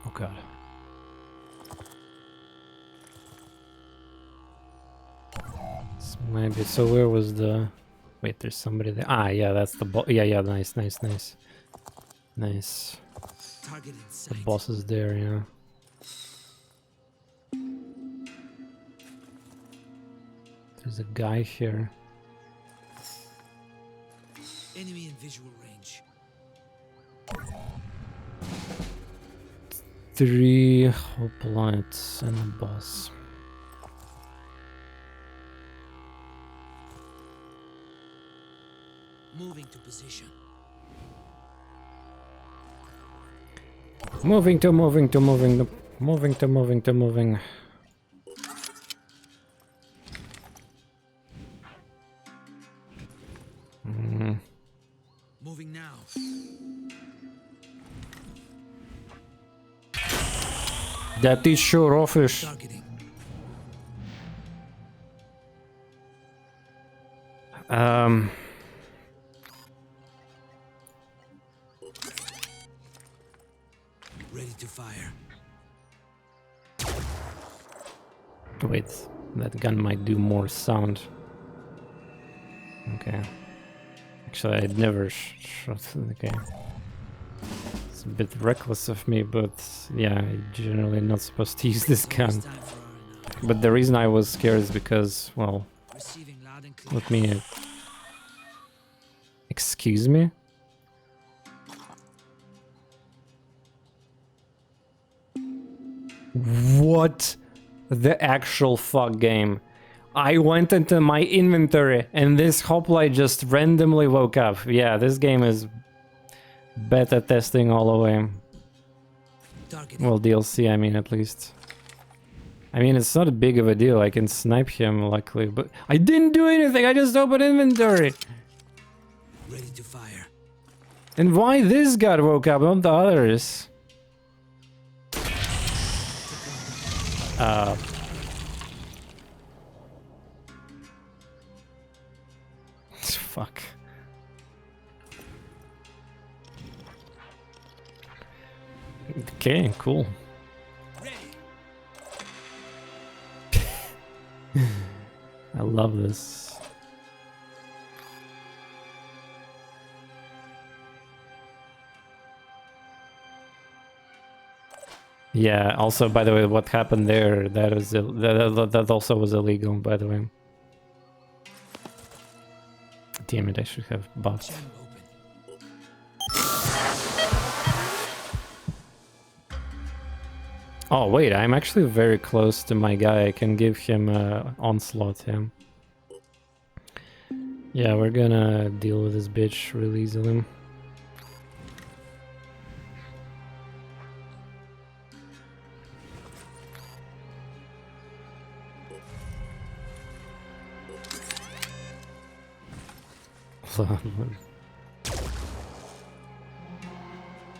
A: Oh god. Maybe, so where was the... Wait, there's somebody there. Ah, yeah, that's the boss. Yeah, nice. Nice.
B: Target in
A: The
B: sight.
A: boss is there, yeah. There's a guy here.
B: Enemy in visual range.
A: 3 hoplites and a boss.
B: Moving to position.
A: Moving.
B: Moving now.
A: That is sure offish.
B: Targeting. Ready to fire.
A: Wait, that gun might do more sound. Okay. Actually, I'd never shot. Okay. It's a bit reckless of me, but yeah, I'm generally not supposed to use this gun.
B: It's time for R&R.
A: But the reason I was scared is because, well,
B: Receiving loud and clear.
A: let me... Excuse me? What the actual fuck game? I went into my inventory and this hoplite just randomly woke up. Yeah, this game is beta testing all the way.
B: Targeting.
A: Well, DLC, I mean, at least. I mean, it's not a big of a deal. I can snipe him, luckily, but I didn't do anything. I just opened inventory.
B: Ready to fire.
A: And why this guy woke up, not the others? Fuck. Okay, cool.
B: Ready.
A: I love this. Yeah, also, by the way, what happened there, that was that also was illegal, by the way. Damn it, I should have buffed.
B: Channel open.
A: Oh, wait, I'm actually very close to my guy. I can give him onslaught, yeah. Yeah, we're gonna deal with this bitch real easily.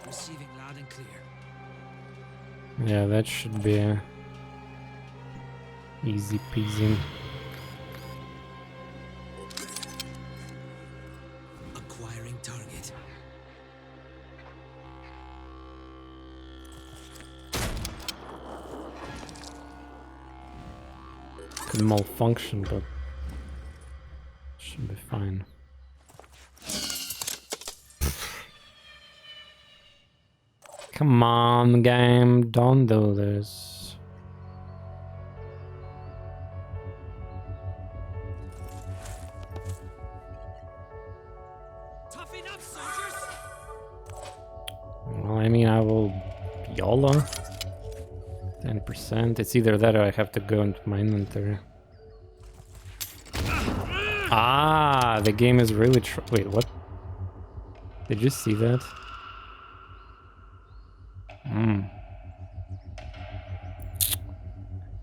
B: Receiving loud and clear.
A: Yeah, that should be easy peasy.
B: Acquiring target.
A: Could malfunction, but should be fine. Come on, game, don't do this.
B: Tough enough, soldiers.
A: Well, I mean, I will YOLO. 10%. It's either that or I have to go into my inventory. Ah, the game is really wait, what? Did you see that? Hmm.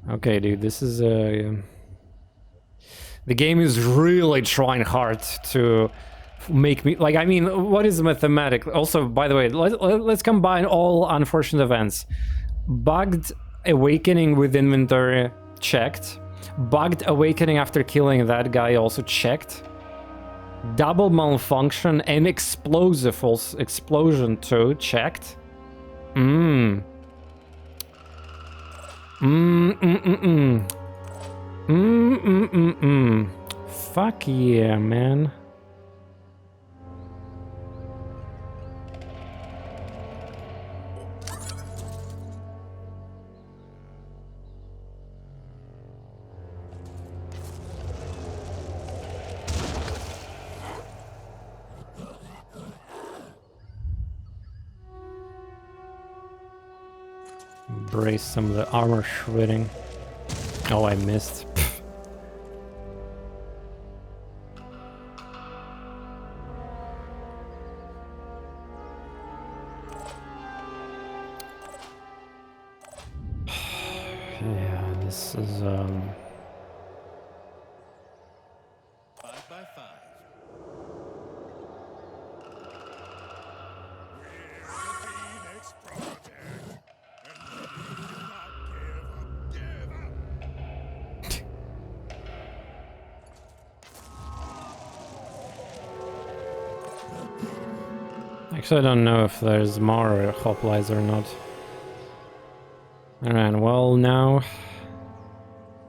A: Okay, dude, this is the game is really trying hard to make me like. I mean, what is mathematic? Also, by the way, let's combine all unfortunate events. Bugged awakening with inventory checked. Bugged awakening after killing that guy also checked. Double malfunction and explosive explosion too checked. Fuck yeah, man. Brace some of the armor shredding. Oh, I missed. Yeah, this is
D: 5 by 5. We're the Phoenix Project, and we do not give up.
A: Actually, I don't know if there's more hoplites or not. Alright, well now...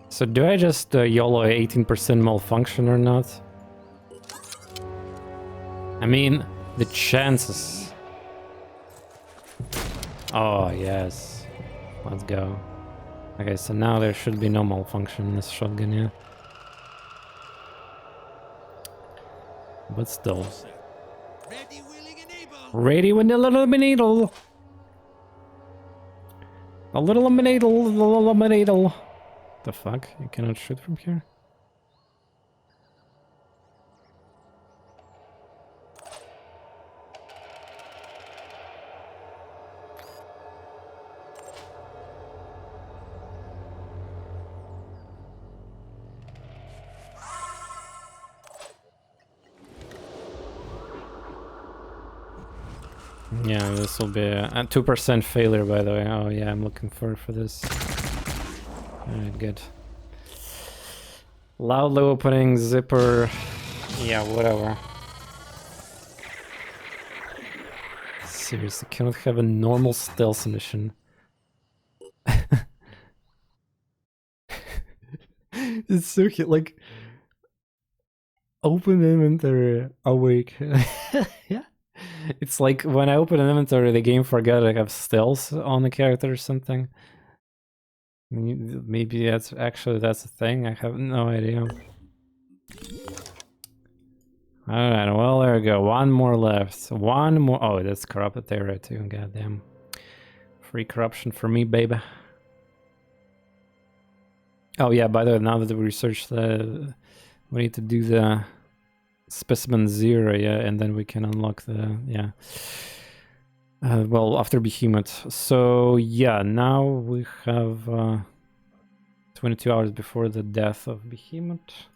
A: So do I just YOLO 18% malfunction or not? I mean, the chances... Oh, yes. Let's go. Okay, so now there should be no malfunction in this shotgun, yeah. But still.
B: Ready, willing, and able.
A: Ready with the little needle. A little needle. The fuck? You cannot shoot from here? Yeah, this will be a 2% failure, by the way. Oh yeah, I'm looking forward for this. Alright, good. Loudly opening, zipper... Yeah, whatever. Seriously, cannot have a normal stealth mission. It's so cute, like... Open inventory, awake. Yeah. It's like when I open an inventory, the game forgot I have stealth on the character or something. Maybe that's a thing. I have no idea. Alright, well, there we go. One more left. One more. Oh, that's corrupted area too. Goddamn. Free corruption for me, baby. Oh, yeah, by the way, now that we researched the. We need to do the specimen 0, yeah, and then we can unlock the. Yeah. Well, after Behemoth. So, yeah, now we have 22 hours before the death of Behemoth.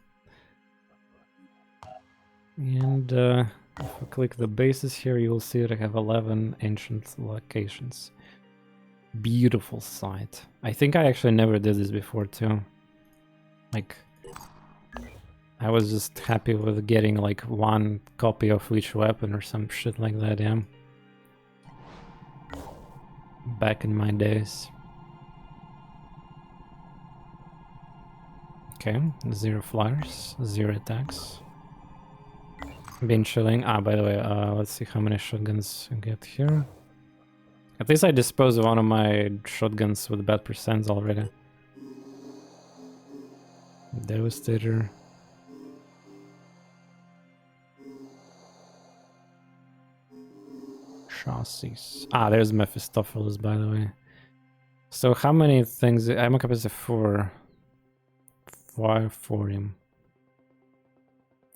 A: And if I click the bases here, you will see that I have 11 ancient locations. Beautiful site. I think I actually never did this before too. Like, I was just happy with getting like one copy of each weapon or some shit like that, yeah. Back in my days. Okay, 0 flyers, 0 attacks. Been chilling. Ah, by the way, let's see how many shotguns I get here. At least I disposed of one of my shotguns with bad percents already. Devastator. Chassis. Ah, there's Mephistopheles, by the way. So how many things? I'm capacity 4. 5 for him.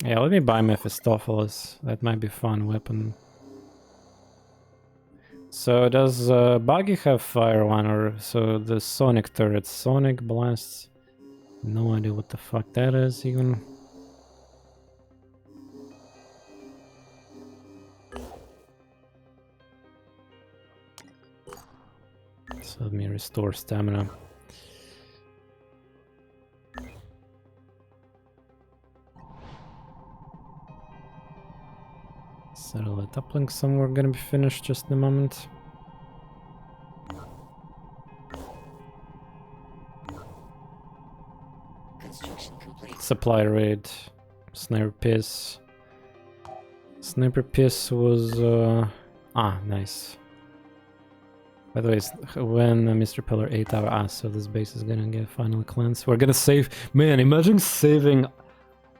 A: Yeah, let me buy Mephistopheles. That might be a fun weapon. So does Buggy have fire one, or so the sonic turret, sonic blasts? No idea what the fuck that is even. So let me restore stamina. Satellite uplink somewhere gonna be finished just in a moment.
C: Construction complete.
A: Supply raid, sniper piss. Sniper piss was nice. By the way, when Mr. Pillar 8 our ass, so this base is gonna get finally cleansed. We're gonna save. Man, imagine saving.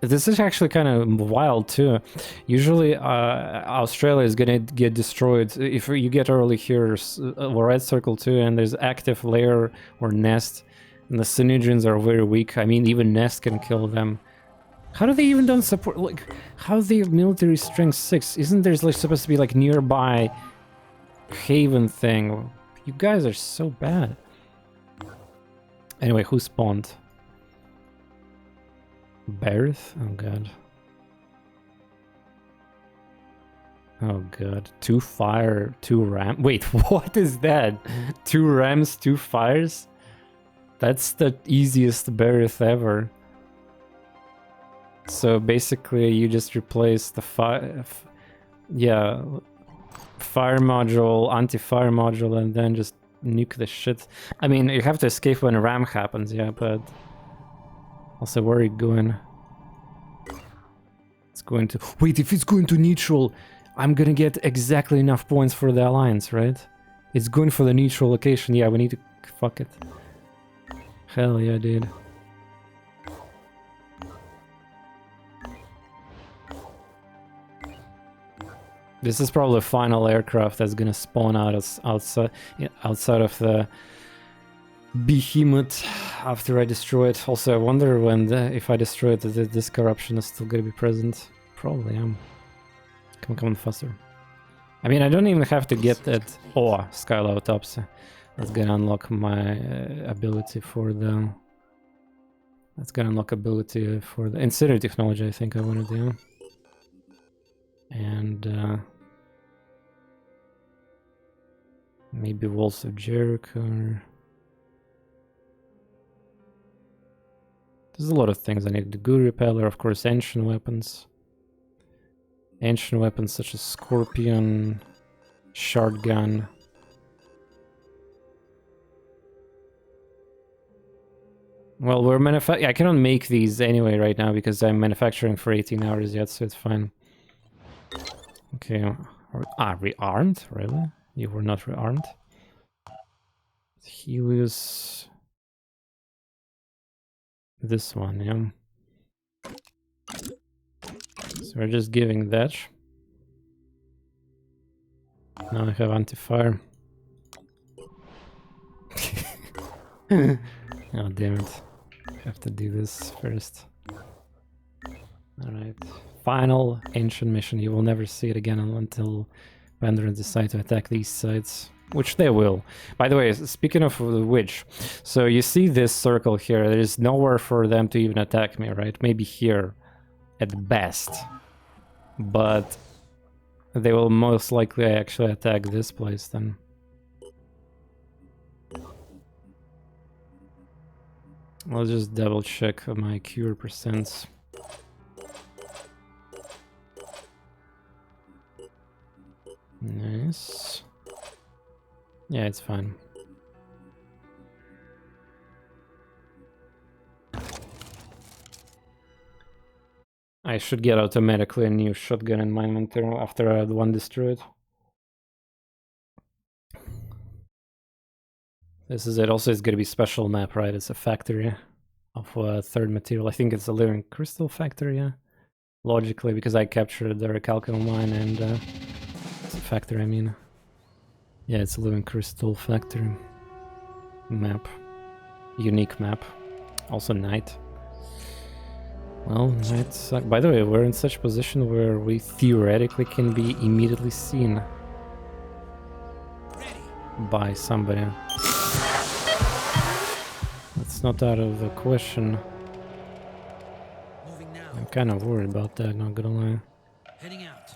A: This is actually kind of wild too. Usually, Australia is gonna get destroyed if you get early here. Red circle too, and there's active lair or nest, and the Synedrians are very weak. I mean, even nest can kill them. How do they even don't support? Like, how they have military strength 6? Isn't there like supposed to be like nearby haven thing? You guys are so bad. Anyway, who spawned? Behemoth? Oh god. Oh god. 2 fire, 2 ram. Wait, what is that? 2 rams, 2 fires? That's the easiest Behemoth ever. So basically you just replace the fire module, anti-fire module, and then just nuke the shit. I mean, you have to escape when a ram happens, yeah, but also where are you going? It's going to... Wait, if it's going to neutral, I'm gonna get exactly enough points for the alliance, right? It's going for the neutral location. Yeah, we need to... Fuck it. Hell yeah, dude. This is probably the final aircraft that's gonna spawn out outside of the Behemoth after I destroy it. Also, I wonder when if I destroy it, this corruption is still gonna be present. Probably am. Come on, faster. I mean, I don't even have to get that. Oh, Skylow tops. That's gonna unlock my ability for the. That's gonna unlock ability for the incendiary technology. I think I want to do. And maybe Walls of Jericho. There's a lot of things I need. The Goo Repeller, of course, ancient weapons. Ancient weapons such as Scorpion, Shotgun. Well, we're I cannot make these anyway right now because I'm manufacturing for 18 hours yet, so it's fine. Okay. Rearmed? Really? You were not rearmed? Helios. This one, yeah. So we're just giving that. Now I have anti-fire. Oh, damn it. I have to do this first. Alright. Final ancient mission. You will never see it again until Wanderers decide to attack these sites. Which they will. By the way, speaking of which, so you see this circle here. There is nowhere for them to even attack me, right? Maybe here, at best. But they will most likely actually attack this place then. I'll just double check my cure percents. Nice. Yeah, it's fine. I should get automatically a new shotgun in my inventory after I had one destroyed. This is it. Also, it's gonna be special map, right? It's a factory of a third material. I think it's a living crystal factory, yeah. Logically, because I captured the recalcitrant mine and it's a factory, I mean. Yeah, it's a living crystal factory map. Unique map. Also night. Well, night suck. By the way, we're in such position where we theoretically can be immediately seen by somebody. It's not out of the question.
B: Moving now.
A: I'm kind of worried about that, not gonna lie.
B: Heading out.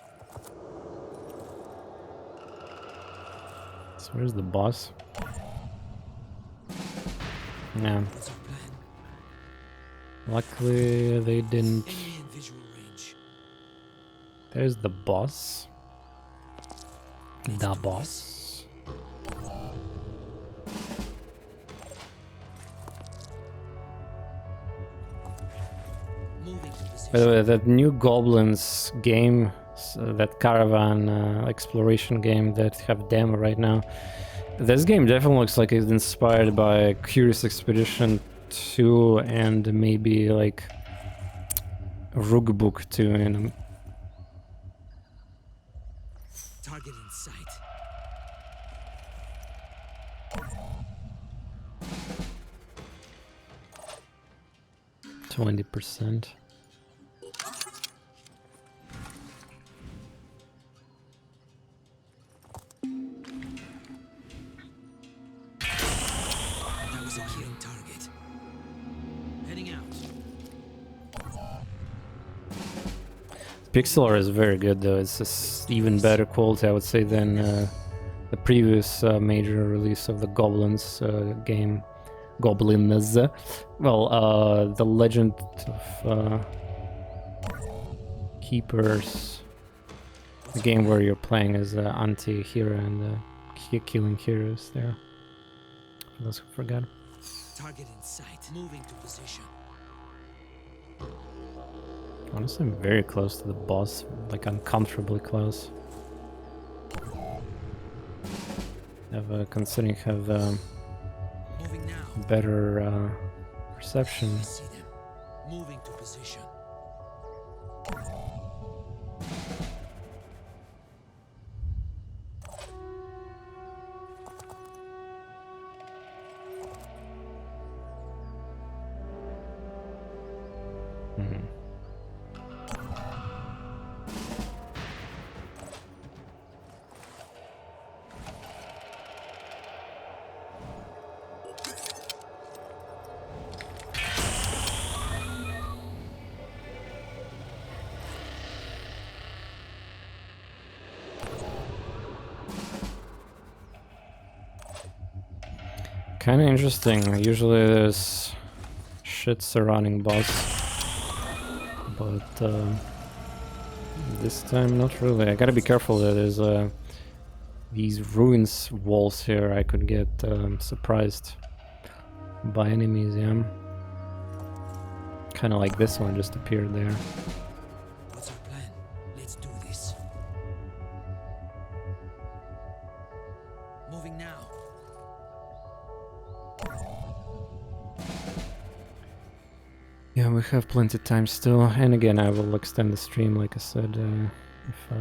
A: So where's the boss? Yeah.
B: What's our plan?
A: Luckily, they didn't.
B: Enemy in visual range.
A: There's the boss. The
B: do
A: boss.
B: Moving to position.
A: By the way, that new Goblins game, that caravan exploration game that have demo right now, this game definitely looks like it's inspired by Curious Expedition 2 and maybe like Rookbook 2 in
B: Target in sight.
A: 20%.
B: That was a killing target. Heading out.
A: Pixel art is very good though. It's just even better quality, I would say, than the previous major release of the Goblins game. Goblins. Well, the Legend of Keepers. The game where you're playing as an anti-hero and killing heroes there. For those who forgot.
B: Target in sight. Moving to position.
A: Honestly, I'm very close to the boss, like uncomfortably close. Considering I have
B: Moving now.
A: better perception.
B: I see them. Moving to position.
A: Mhm. Kind of interesting. Usually there's shit surrounding boss, but this time not really. I gotta be careful that there's these ruins walls here. I could get surprised by enemies. Yeah, kind of like this one just appeared there.
B: What's our plan? Let's do this. Moving now.
A: Yeah, we have plenty of time still, and again I will extend the stream like I said if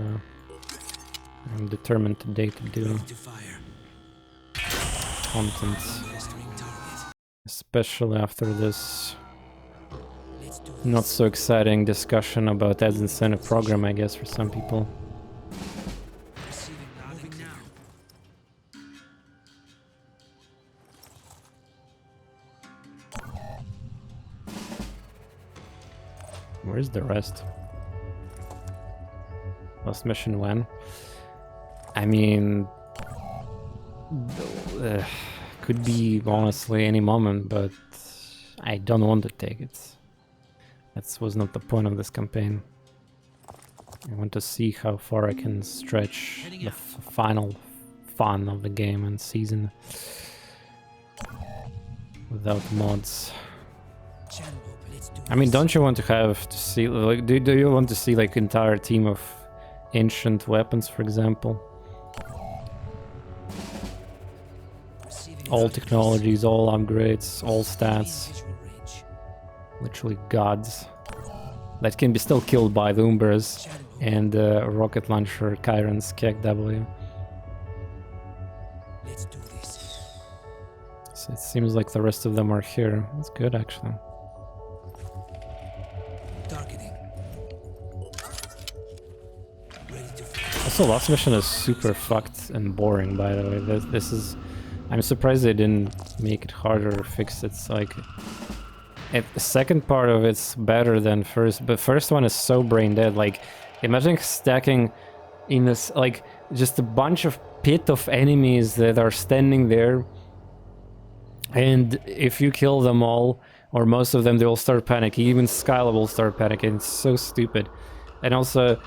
A: I'm determined today to do
B: Ready to fire.
A: content,
B: Clustering target.
A: especially after this
B: Let's do this.
A: not so exciting discussion about ads incentive program, I guess, for some people.
B: Receiving loud and clear.
A: Where's the rest? last mission when. I mean, could be honestly any moment, but I don't want to take it. That was not the point of this campaign. I want to see how far I can stretch the final fun of the game and season without mods. I mean, don't you want to have to see, like, do you want to see like entire team of ancient weapons, for example? All technologies, all upgrades, all stats. Literally gods. That can be still killed by the Umbers and rocket launcher Chiron's KW.
B: Let's do this.
A: So it seems like the rest of them are here. That's good, actually.
B: Targeting. Ready to fire.
A: Also, last mission is super fucked and boring, by the way. This is... I'm surprised they didn't make it harder or fix it. It's like... the second part of it's better than first, but first one is so brain dead. Like, imagine stacking in this, like, just a bunch of pit of enemies that are standing there, and if you kill them all, or most of them, they will start panicking. Even Skyla will start panicking. It's so stupid. And also,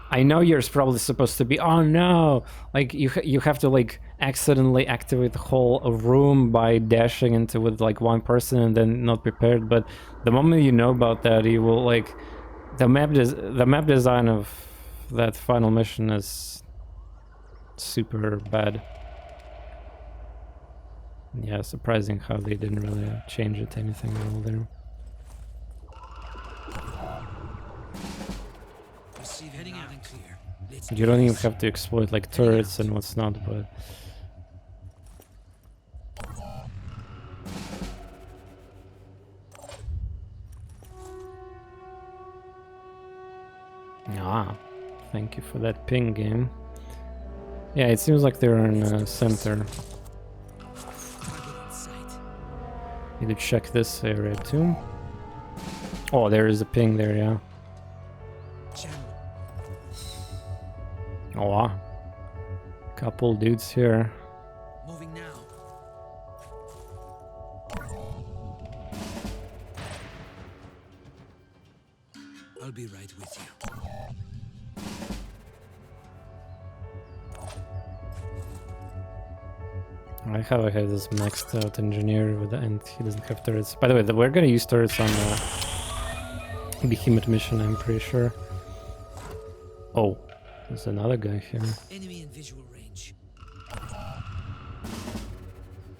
A: I know you're probably supposed to be, oh no, like you have to like accidentally activate the whole room by dashing into with like one person and then not prepared. But the moment you know about that, you will like the map design of that final mission is super bad. Yeah, surprising how they didn't really change it anything at all there.
B: Heading out and clear. Let's
A: You don't even have to exploit like turrets and what's not, but thank you for that ping game. Yeah, it seems like they're in the center. Need to check this area too. Oh, there is a ping there, yeah. Oh, wow. Couple dudes here.
B: Moving now. I'll be right with you.
A: I like how I have this maxed out engineer with the, and he doesn't have turrets. By the way, we're gonna use turrets on the Behemoth mission, I'm pretty sure. Oh, there's another guy here.
B: Enemy in visual range.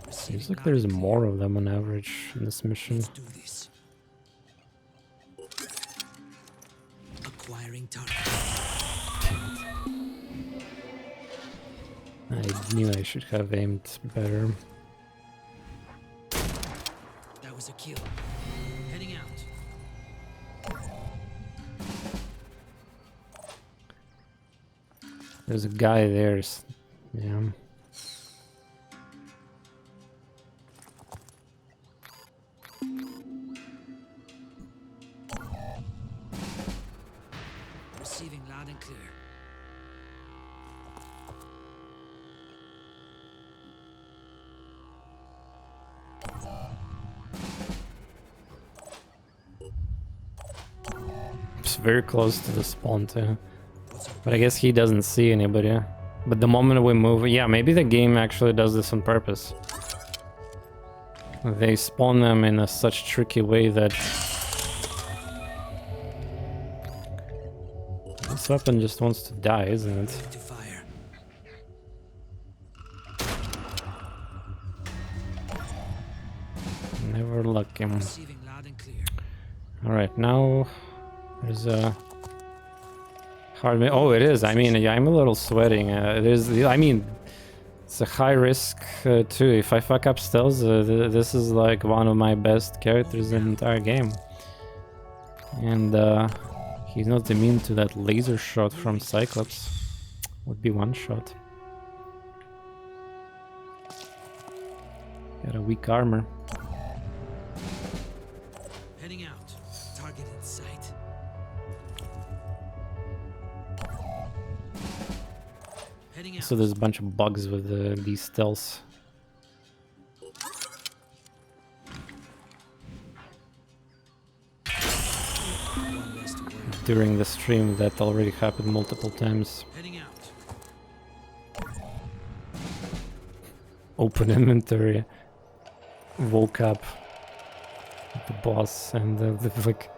A: Seems like there's more of them on average in this mission.
B: Let's do this. Acquiring target.
A: I knew I should have aimed better.
B: That was a kill. Heading out.
A: There's a guy there. Yeah.
B: Receiving loud and clear.
A: It's very close to the spawn too. But I guess he doesn't see anybody. But the moment we move... Yeah, maybe the game actually does this on purpose. They spawn them in a such tricky way that... This weapon just wants to die, isn't it?
B: To fire.
A: Never luck him.
B: Receiving loud and clear.
A: Alright, now... There's a... Hard... Oh, it is. I mean, yeah, I'm a little sweating. I mean, it's a high risk too. If I fuck up stealth, this is like one of my best characters in the entire game. And he's not immune to that laser shot from Cyclops. Would be one shot. Got a weak armor.
B: Heading out. Target in sight.
A: Also, there's a bunch of bugs with these stealths.
B: One less to worry about.
A: During the stream, that already happened multiple times.
B: Heading out.
A: Open inventory. Woke up. The boss and like.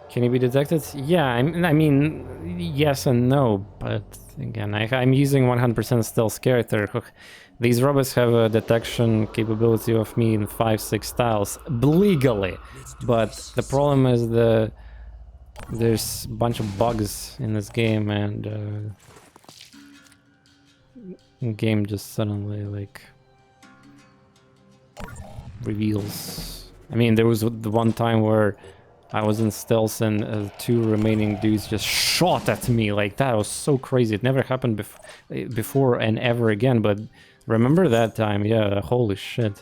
A: Can he be detected? Yeah, I mean, yes and no, but again, I'm using 100% stealth character. These robots have a detection capability of me in 5-6 styles legally, but the problem is there's a bunch of bugs in this game, and the game just suddenly like reveals. I mean, there was the one time where I was in stealth and 2 remaining dudes just shot at me like that. It was so crazy. It never happened before and ever again, but remember that time? Yeah, holy shit.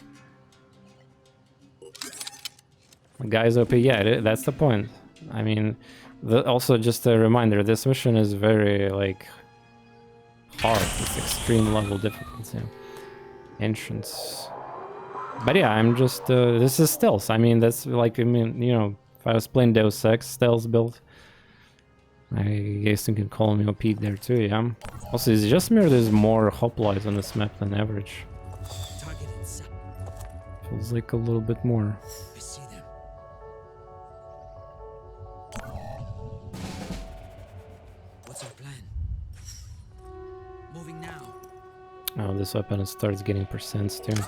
A: The guy's OP, yeah, that's the point. I mean, also just a reminder, this mission is very, like, hard. It's extreme level difficulty. Entrance. But yeah, I'm just, this is stealth. I mean, that's like, I mean, you know, if I was playing Deus Ex stealth build, I guess you can call me OP there too, yeah. Also, is it just me or there's more hoplites on this map than average?
B: Target in sight.
A: Feels like a little bit more.
B: I see them. What's our plan? Moving now.
A: Oh, this weapon starts getting percents too.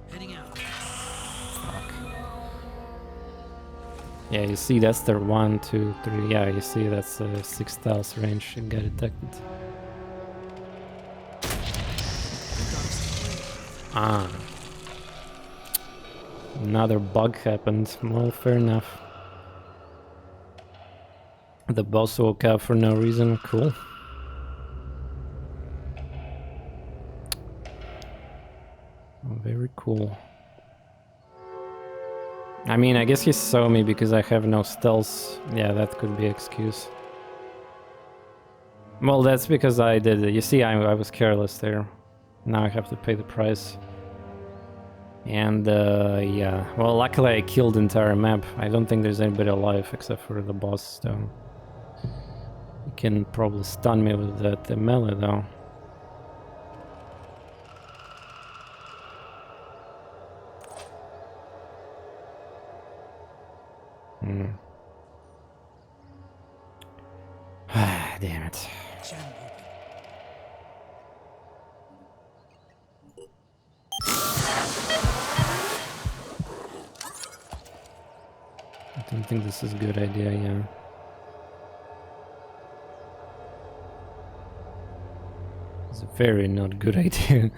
B: Heading out.
A: Fuck. Yeah, you see that's their 1, 2, 3. Yeah, you see that's 6,000 range. It got detected. Ah. Another bug happened. Well, fair enough. The boss woke up for no reason. Cool. Very cool. I mean, I guess he saw me because I have no stealth. Yeah, that could be excuse. Well, that's because I did it. You see, I was careless there. Now I have to pay the price. And, yeah. Well, luckily I killed the entire map. I don't think there's anybody alive except for the boss, though. You can probably stun me with that melee, though. Damn it.
B: Jam open.
A: I don't think this is a good idea, yeah. It's a very not good idea.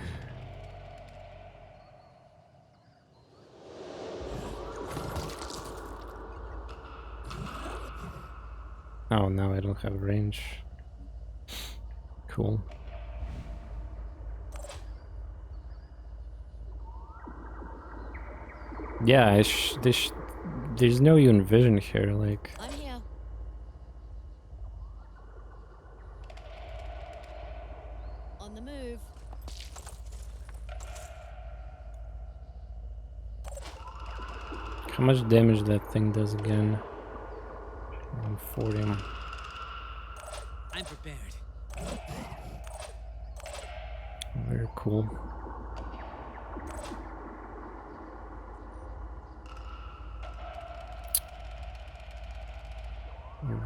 A: Oh, now I don't have range. Cool. Yeah, there's no even vision here, like...
C: I'm here. On the move.
A: How much damage that thing does again? 140.
B: I'm prepared.
A: Very cool.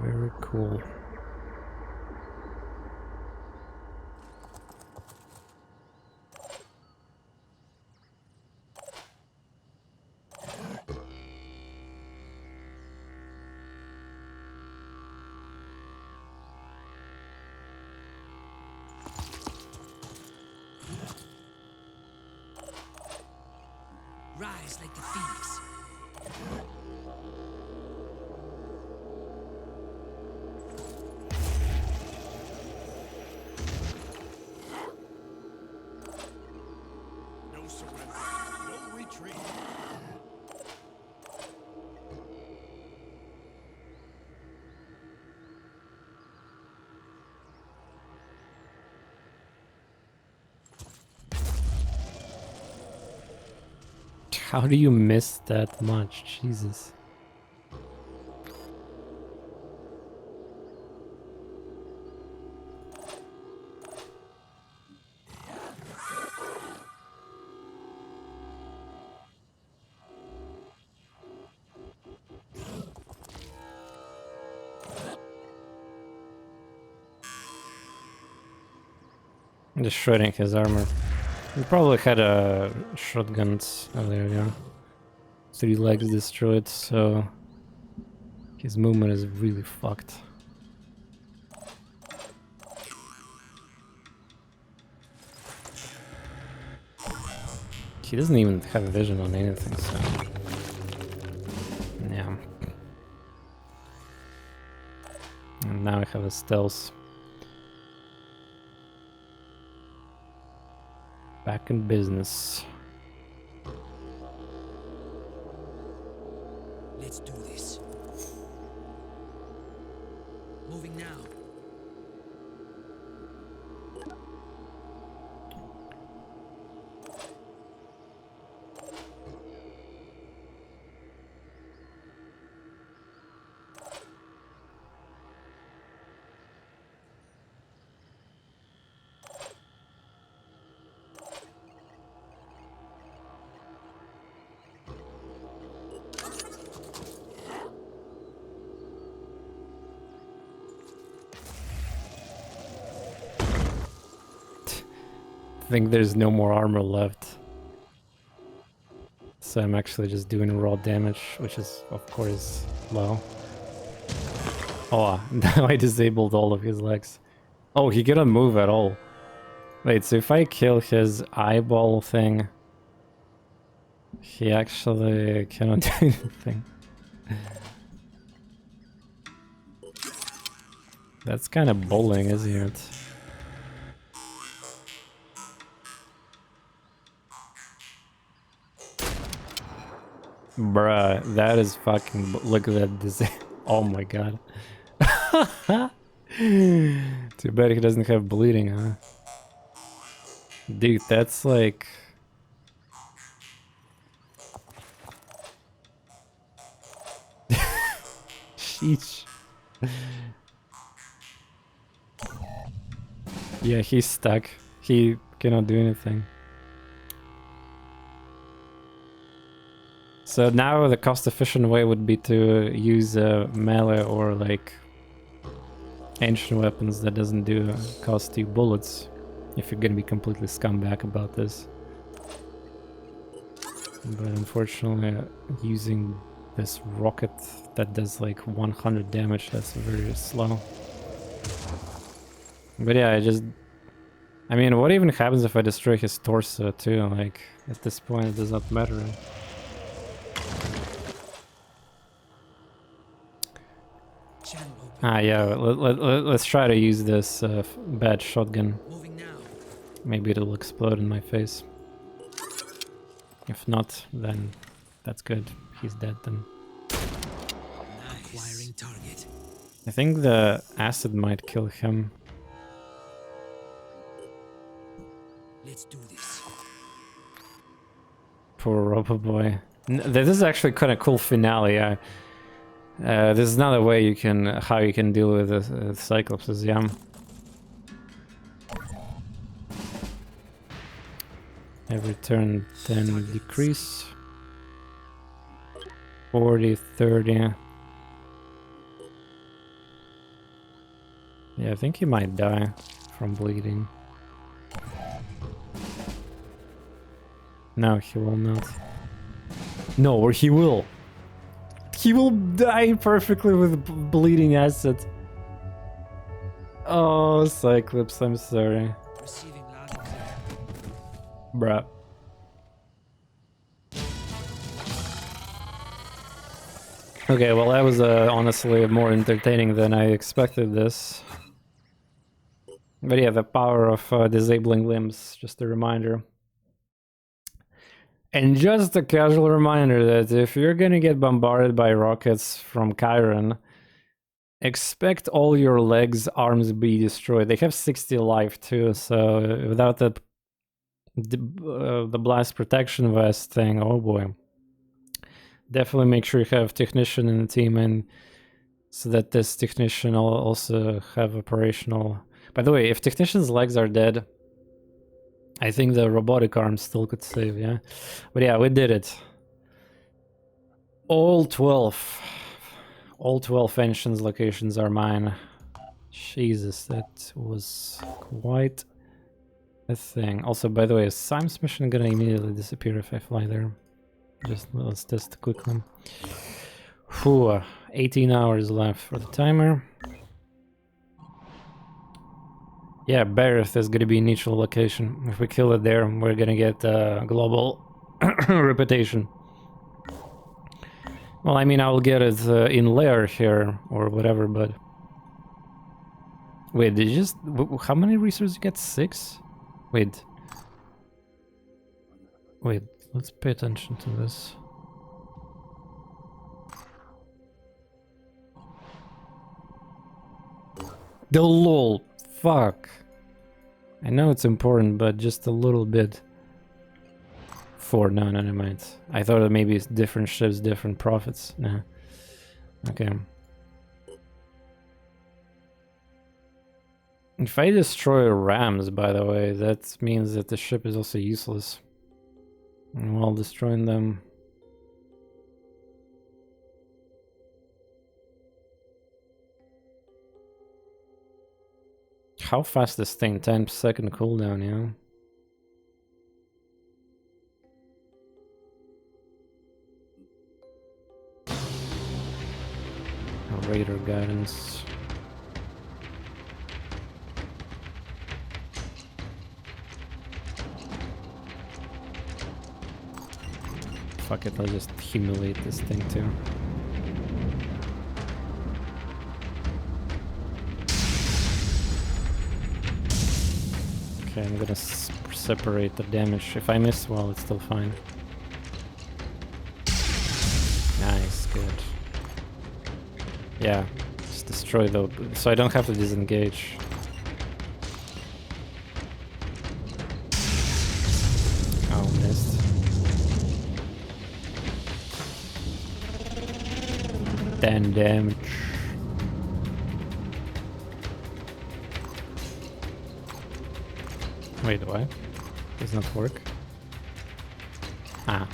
A: Very cool.
B: Rise like the phoenix.
D: No surrender. No retreat.
A: How do you miss that much? Jesus. Just shredding his armor. He probably had shotguns earlier, yeah. 3 legs destroyed, so his movement is really fucked. He doesn't even have vision on anything, so yeah. And now I have a stealth. Back in business.
B: Let's do this. Moving now.
A: I think there's no more armor left. So I'm actually just doing raw damage, which is, of course, low. Oh, now I disabled all of his legs. Oh, he cannot move at all. Wait, so if I kill his eyeball thing, he actually cannot do anything. That's kind of bullying, isn't it? Bruh, that is fucking... Look at that. Oh my god. Too bad he doesn't have bleeding, huh? Dude, that's like... Sheesh. Yeah, he's stuck. He cannot do anything. So now the cost-efficient way would be to use melee or like ancient weapons that doesn't cost you bullets, if you're gonna be completely scumbag about this. But unfortunately, using this rocket that does like 100 damage, that's very slow. But yeah, I mean, what even happens if I destroy his torso too? Like, at this point it does not matter. Ah, yeah, let's try to use this bad shotgun.
B: Moving now.
A: Maybe it'll explode in my face. If not, then that's good. He's dead then.
B: Nice. Acquiring target.
A: I think the acid might kill him.
B: Let's do this.
A: Poor Robo Boy. This is actually kind of cool finale. There's another way how you can deal with Cyclopses, yeah. Every turn 10 decrease. 40, 30. Yeah, I think he might die from bleeding. No, he will not. No, or he will. He will die perfectly with bleeding acid. Oh, Cyclops, I'm sorry.
B: Receiving loud and clear.
A: Bruh. Okay, well that was honestly more entertaining than I expected this. But yeah, the power of disabling limbs, just a reminder. And just a casual reminder that if you're gonna get bombarded by rockets from Chiron, expect all your legs, arms be destroyed. They have 60 life too, so without the blast protection vest thing, oh boy. definitely make sure you have technician in the team, and so that this technician will also have operational. By the way, if technician's legs are dead, I think the robotic arm still could save, yeah? But yeah, we did it. All 12 ancients locations are mine. Jesus, that was quite a thing. Also, by the way, is Simon's mission gonna immediately disappear if I fly there? Just let's test quickly. Whew, 18 hours left for the timer. Yeah, Behemoth is gonna be a neutral location. If we kill it there, we're gonna get global reputation. Well, I mean, I'll get it in layer here or whatever, but... Wait, did you just... How many resources you get? 6? Wait. Wait, let's pay attention to this. The lol. Fuck. I know it's important, but just a little bit. 4, no, never mind. I thought that maybe it's different ships, different profits. Nah. Okay. If I destroy rams, by the way, that means that the ship is also useless. And while destroying them... How fast this thing? 10-second cooldown, yeah? Raider guidance. Fuck it, I'll just humiliate this thing too. Okay, I'm gonna separate the damage. If I miss, well, it's still fine. Nice, good. Yeah, just destroy the... so I don't have to disengage. Oh, missed. 10 damage. Wait, what? Does not work? Ah.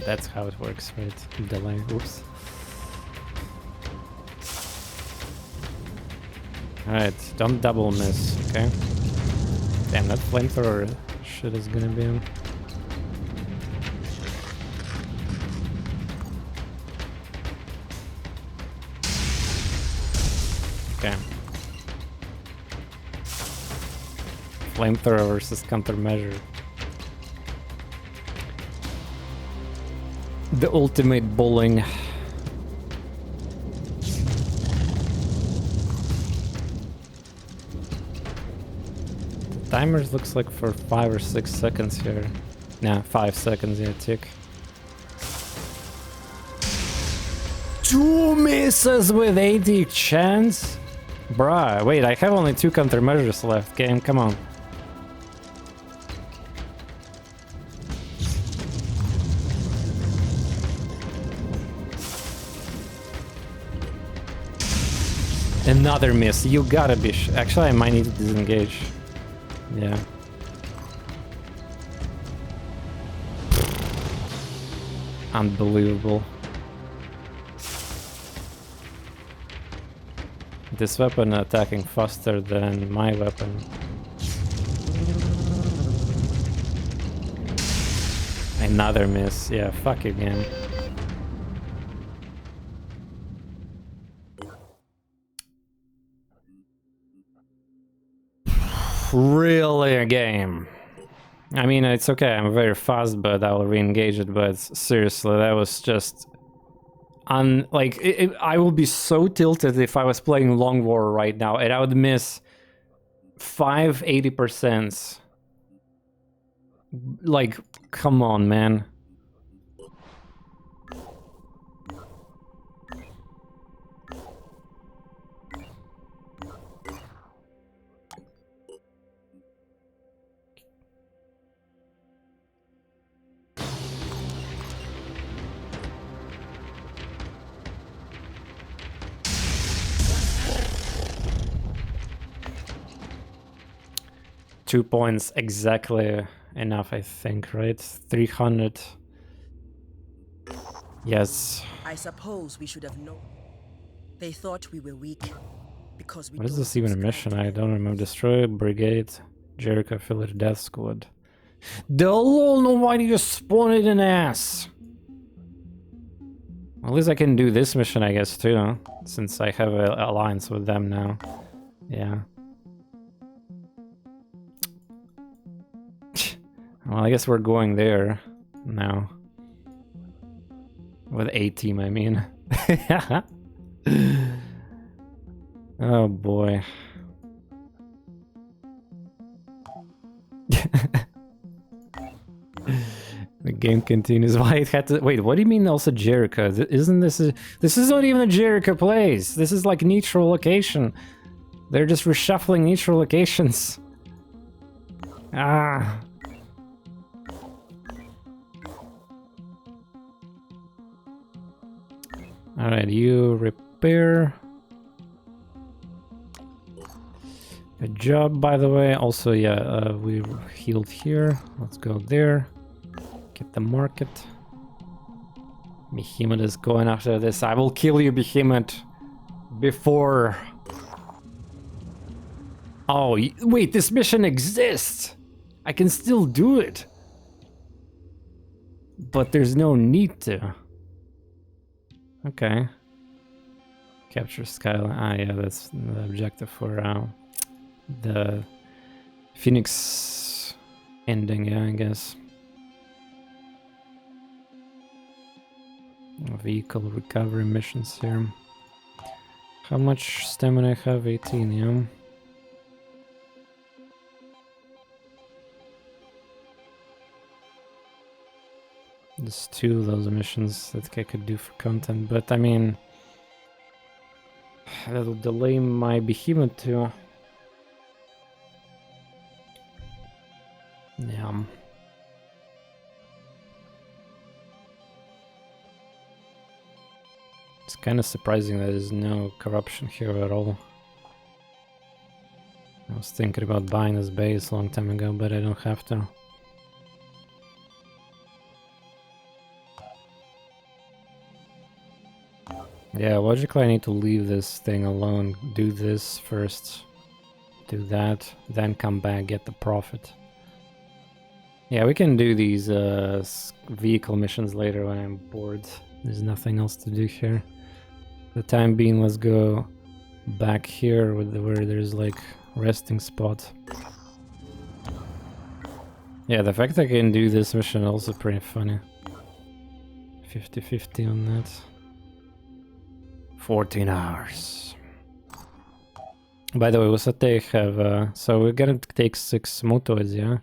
A: That's how it works, right? Delay. Oops. Alright, don't double miss, okay? Damn, that flamethrower shit is gonna be... Okay. Flamethrower versus countermeasure. The ultimate bowling. Timers looks like for 5 or 6 seconds here. Nah, 5 seconds, yeah, tick. 2 misses with 80 chance? Bruh, wait, I have only 2 countermeasures left, game, come on. Another miss, you gotta be actually, I might need to disengage. Yeah. Unbelievable. This weapon attacking faster than my weapon. Another miss. Yeah, fuck you, game. Really a game. I mean, it's okay, I'm very fast, but I'll re-engage it, but seriously, that was just... I would be so tilted if I was playing Long War right now, and I would miss 580%. Like, come on, man. 2 points exactly enough, I think, right? 300. Yes.
E: I suppose we should have known. They thought we were weak because we
A: What is
E: don't
A: this even a
E: subscribe
A: mission?
E: to
A: I
E: them.
A: don't remember. Destroy Brigade, Jericho Village Death Squad. The lol, no, why do you spawn it in ass? At least I can do this mission, I guess, too, since I have an alliance with them now. Yeah. Well, I guess we're going there now. With A team, I mean. Oh boy. The game continues. Why it had to wait? What do you mean? Also Jericho? Isn't this this is not even a Jericho place? This is like neutral location. They're just reshuffling neutral locations. Ah. All right, you repair. Good job, by the way. Also, yeah, we healed here. Let's go there. Get the market. Behemoth is going after this. I will kill you, Behemoth. Before... Oh, wait, this mission exists! I can still do it! But there's no need to. Okay. Capture Skyline. Ah, yeah, that's the objective for the Phoenix ending, yeah, I guess. Vehicle recovery missions here. How much stamina I have? 18, yeah. There's 2 of those missions that I could do for content, but I mean... That'll delay my Behemoth too. Yeah. It's kind of surprising that there's no corruption here at all. I was thinking about buying this base a long time ago, but I don't have to. Yeah, logically I need to leave this thing alone. Do this first. Do that. Then come back, get the profit. Yeah, we can do these vehicle missions later when I'm bored. There's nothing else to do here. For the time being, let's go back here with where there's like resting spot. Yeah, the fact I can do this mission also pretty funny. 50-50 on that. 14 hours. By the way, Usate have... so we're gonna take 6 motoids, yeah?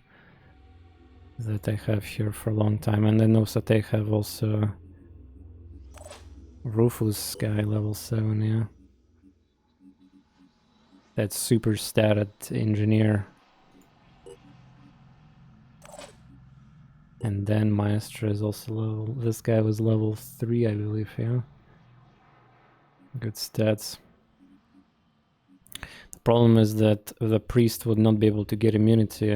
A: That I have here for a long time. And then Usate have also... Rufus guy, level 7, yeah. That's super stated engineer. And then Maestro is also level... This guy was level 3, I believe, yeah. Good stats. The problem is that the priest would not be able to get immunity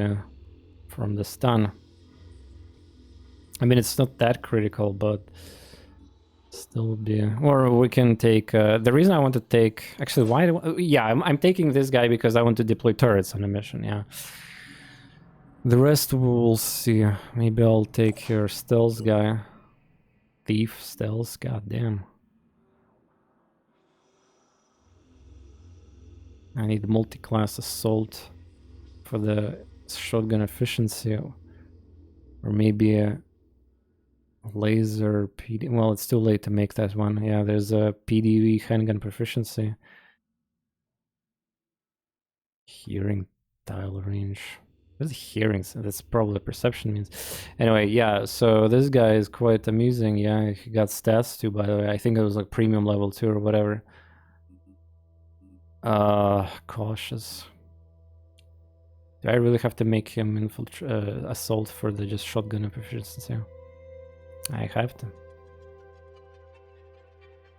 A: from the stun. I mean, it's not that critical, but still be... Or we can take... the reason I want to take... Actually, why do yeah, I'm taking this guy because I want to deploy turrets on a mission, yeah. The rest we'll see. Maybe I'll take your stealth guy. Thief, stealth, goddamn. I need multi-class assault for the shotgun efficiency. Or maybe a laser PD... Well, it's too late to make that one. Yeah, there's a PDV handgun proficiency. Hearing tile range. What is hearing? That's probably perception means. Anyway, yeah, so this guy is quite amusing. Yeah, he got stats too, by the way. I think it was like premium level 2 or whatever. Cautious. Do I really have to make him assault for the just shotgun proficiency? I have to.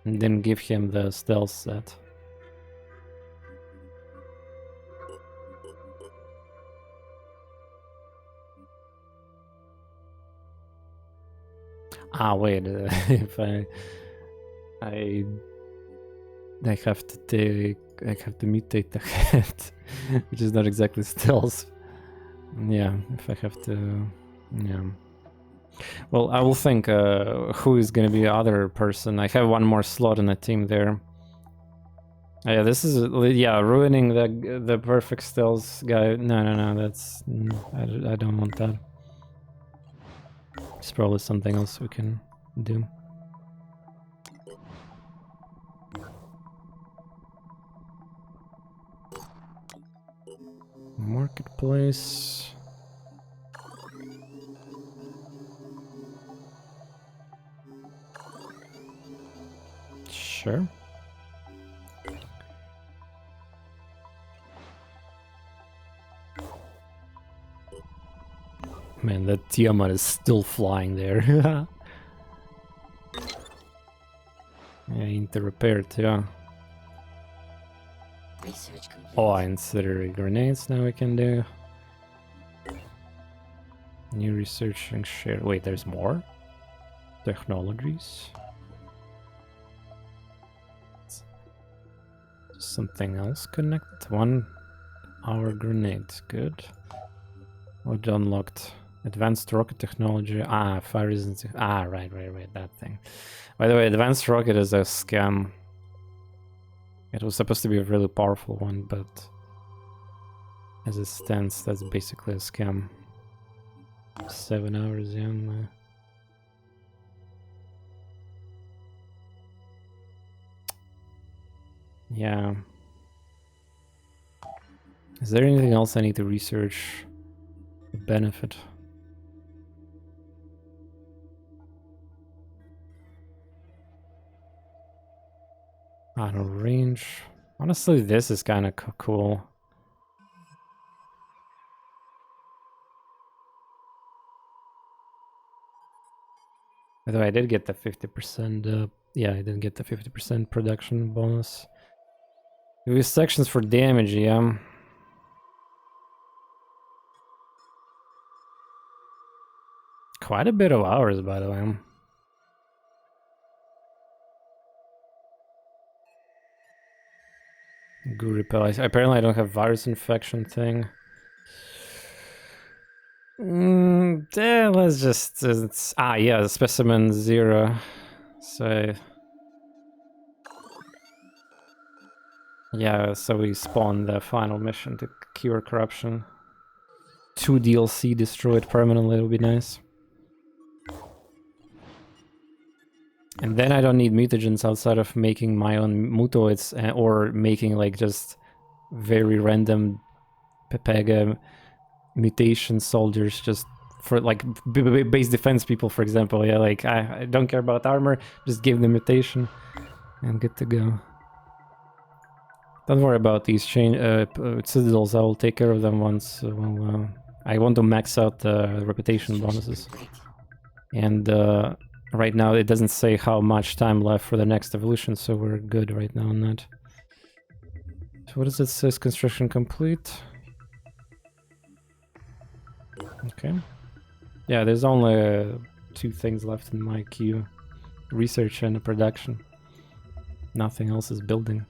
A: And then give him the stealth set. Ah, wait. If I have to take, I have to mutate the head, which is not exactly stealth. Yeah, if I have to, yeah. Well, I will think who is gonna be the other person. I have one more slot in the team there. Yeah, this is ruining the perfect stealth guy. No, that's I don't want that. It's probably something else we can do. Marketplace. Sure. Man, that Tiamat is still flying there. Yeah, I need to repair it, yeah.
E: Research complete.
A: Oh, ancillary grenades now we can do. New research and share. Wait, there's more? Technologies? Something else connected? 1 hour grenade, good. What unlocked? Advanced rocket technology. Ah, fire resistance. Ah, right, that thing. By the way, advanced rocket is a scam. It was supposed to be a really powerful one, but as it stands, that's basically a scam. 7 hours in. Yeah. Is there anything else I need to research? Benefit. Out of range. Honestly, this is kind of cool. By the way, I did get the 50%. Yeah, I did get the 50% production bonus. Use sections for damage, yeah. Quite a bit of hours, by the way. Goo repel. Apparently, I don't have virus infection thing. Yeah, let's just. Yeah, specimen 0. So. Yeah, so we spawn the final mission to cure corruption. 2 DLC destroyed permanently, it would be nice. And then I don't need mutagens outside of making my own mutoids or making like just very random Pepega mutation soldiers just for like base defense people, for example. Yeah, like I don't care about armor, just give them mutation and good to go. Don't worry about these citadels, I will take care of them once. I want to max out the reputation bonuses. And right now it doesn't say how much time left for the next evolution, so we're good right now on that. So what does it say? Construction complete. Okay. Yeah, there's only 2 things left in my queue. Research and production. Nothing else is building.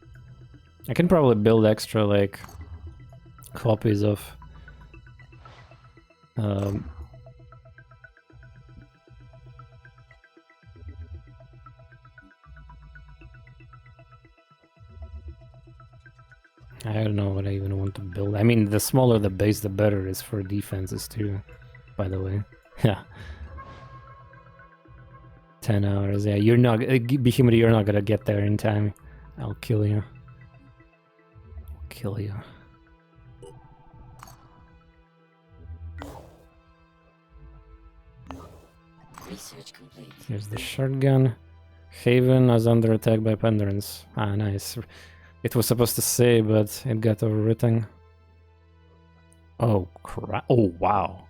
A: I can probably build extra, like, copies of... I don't know what I even want to build. I mean, the smaller the base, the better it is for defenses too, by the way. Yeah. 10 hours, yeah. You're not... Behemoth, you're not gonna get there in time. I'll kill you. Kill you.
E: Research complete.
A: Here's the shotgun. Haven is under attack by Penderance. Ah, nice. It was supposed to say, but it got overwritten. Oh, crap. Oh, wow.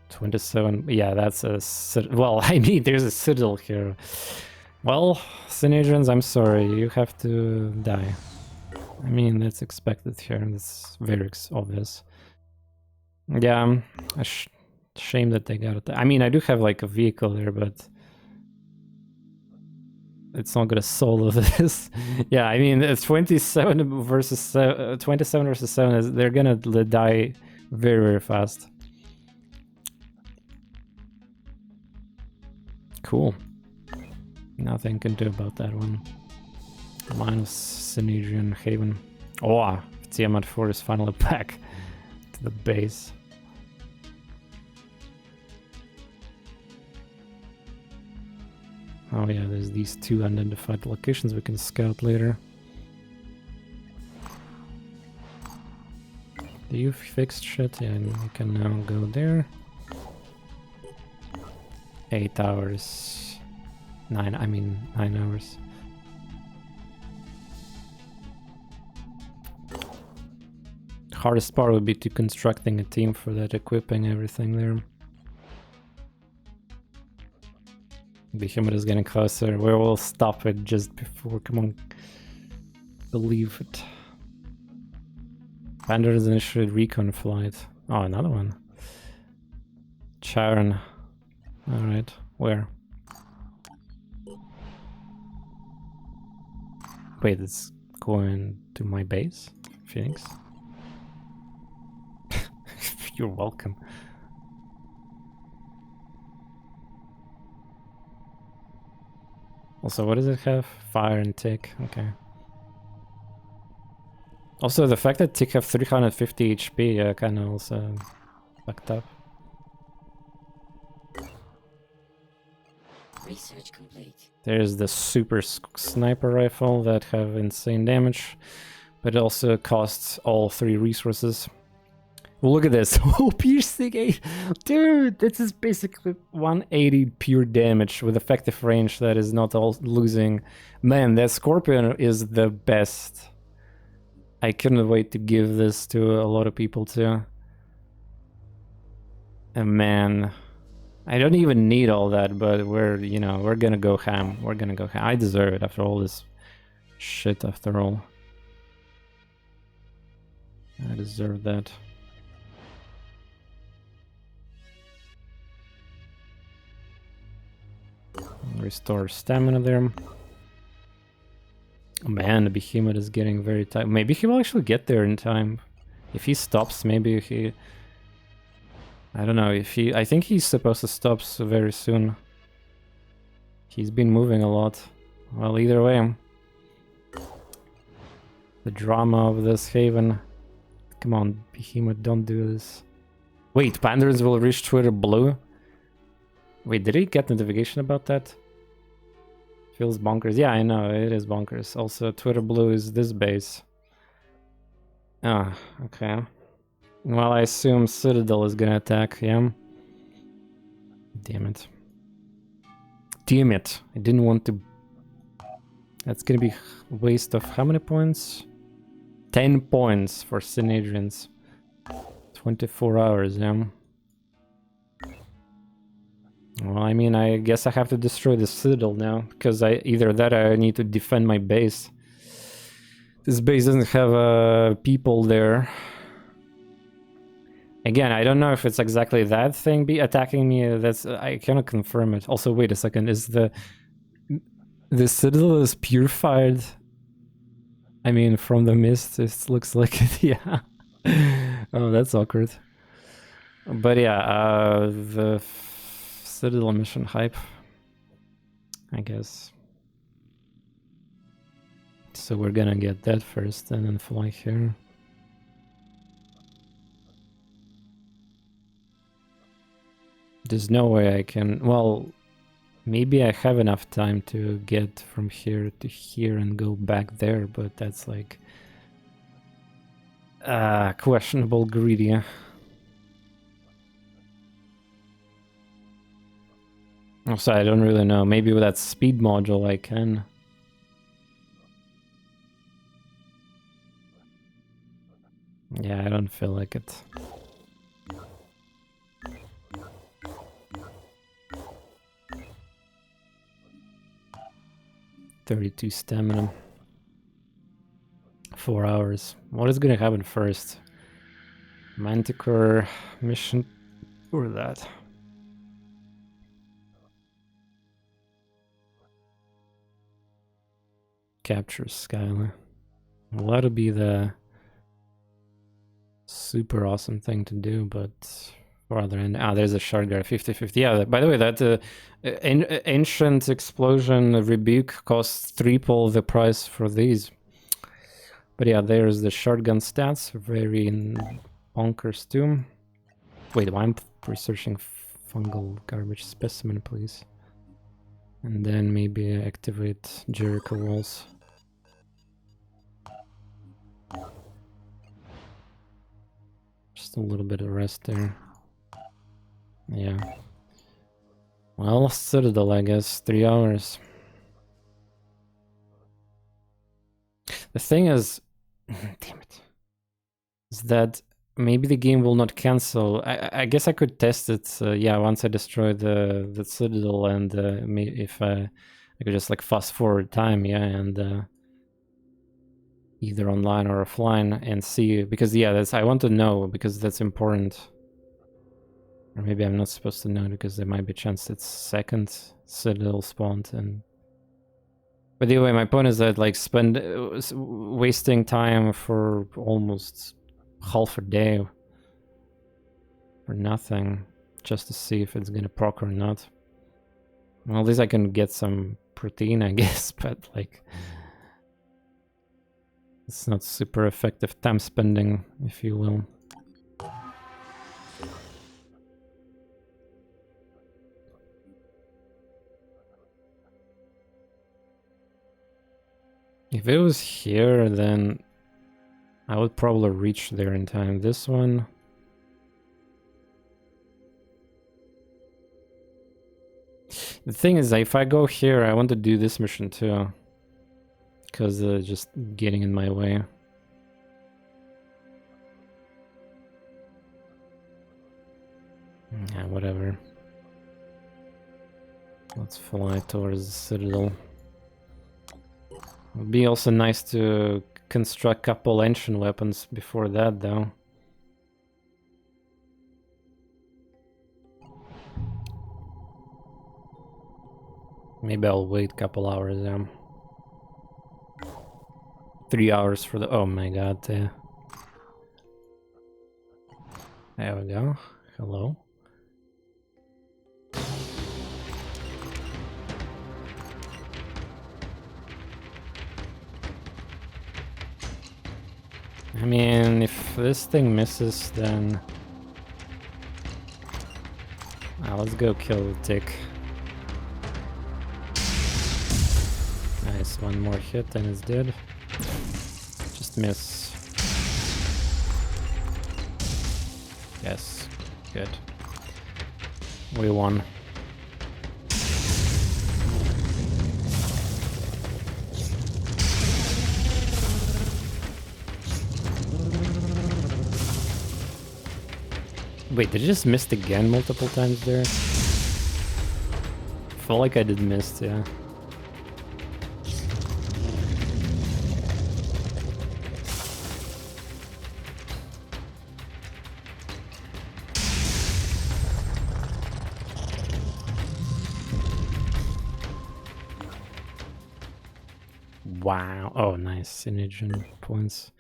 A: 27. Yeah, that's a... Well, I mean, there's a citadel here. Well, Synedrians, I'm sorry. You have to die. I mean, that's expected here. That's very obvious. Yeah, a shame that they got it. I mean, I do have, like, a vehicle there, but it's not gonna solo this. Yeah, I mean, it's 27 versus 27 versus 7 is they're gonna die very, very fast. Cool. Nothing can do about that one. Minus Synedrian Haven. Oh, Tiamat 4 is finally back to the base. Oh yeah, there's these 2 unidentified locations we can scout later. Do you fix shit? Yeah, we can now go there. 8 hours. 9 hours. Hardest part would be to constructing a team for that, equipping everything there. Behemoth is getting closer. We will stop it just before. Come on. Believe it. Pander's initiated recon flight. Oh, another one. Charon. Alright. Where? Wait, it's going to my base? Phoenix? You're welcome. Also, what does it have? Fire and Tick. Okay. Also, the fact that Tick have 350 HP kind of also fucked up.
F: Research complete.
A: There's the super sniper rifle that have insane damage, but it also costs all 3 resources. Well, look at this. Oh, piercing 8. Dude, this is basically 180 pure damage with effective range that is not all losing. Man, that Scorpion is the best. I couldn't wait to give this to a lot of people too. And man, I don't even need all that, but we're gonna go ham. We're gonna go ham. I deserve it after all this shit, after all. I deserve that. Restore stamina there. Oh man, the Behemoth is getting very tight. Maybe he will actually get there in time. If he stops, maybe he... I don't know, if he... I think he's supposed to stop very soon. He's been moving a lot. Well, either way. The drama of this haven. Come on, Behemoth, don't do this. Wait, Pandarins will reach Twitter blue? Wait, did he get notification about that? Feels bonkers. Yeah, I know, it is bonkers. Also, Twitter blue is this base. Ah, okay. Well, I assume Citadel is gonna attack, yeah? Damn it. Damn it. I didn't want to... That's gonna be a waste of how many points? 10 points for Synedrians. 24 hours, yeah? Well, I mean, I guess I have to destroy the Citadel now, because either that or I need to defend my base. This base doesn't have people there. Again, I don't know if it's exactly that thing attacking me. I cannot confirm it. Also, wait a second. Is the Citadel is purified? I mean, from the mist, it looks like it. Yeah. Oh, that's awkward. But yeah, the Citadel mission hype, I guess. So we're gonna get that first and then fly here. There's no way I can... Well, maybe I have enough time to get from here to here and go back there, but that's like... questionable greedy. Also, I don't really know. Maybe with that speed module I can. Yeah, I don't feel like it. $32 stamina. 4 hours. What is gonna happen first? Manticore mission or that? capture Skylar. Well, that'll be the super awesome thing to do, but for other end, there's a shard guard 50/50. Yeah, by the way, that ancient explosion rebuke costs triple the price for these. But yeah, there's the shotgun stats, very bonkers too. Wait, I'm researching fungal garbage specimen, please. And then maybe activate Jericho walls. Just a little bit of rest there. Yeah. Well, Citadel, I guess. 3 hours. The thing is... damn it. Is that maybe the game will not cancel. I guess I could test it, yeah, once I destroy the Citadel, and if I could just like fast forward time, yeah, and either online or offline and see, because yeah, that's, I want to know, because that's important. Or maybe I'm not supposed to know, because there might be a chance it's second Citadel spawned. And but anyway, my point is that like wasting time for almost half a day for nothing, just to see if it's gonna proc or not. Well, at least I can get some protein, I guess, but like it's not super effective time spending, if you will. If it was here, then I would probably reach there in time. This one... the thing is, if I go here, I want to do this mission too. Because just getting in my way. Yeah, whatever. Let's fly towards the Citadel. It would be also nice to construct a couple ancient weapons before that, though. Maybe I'll wait a couple hours, 3 hours for the... oh my god, there we go. Hello. I mean, if this thing misses, then... let's go kill the tick. Nice, one more hit and it's dead. Just miss. Yes, good. We won. Wait, did I just miss again multiple times there? I felt like I did miss, yeah. Wow. Oh, nice. Synergian points.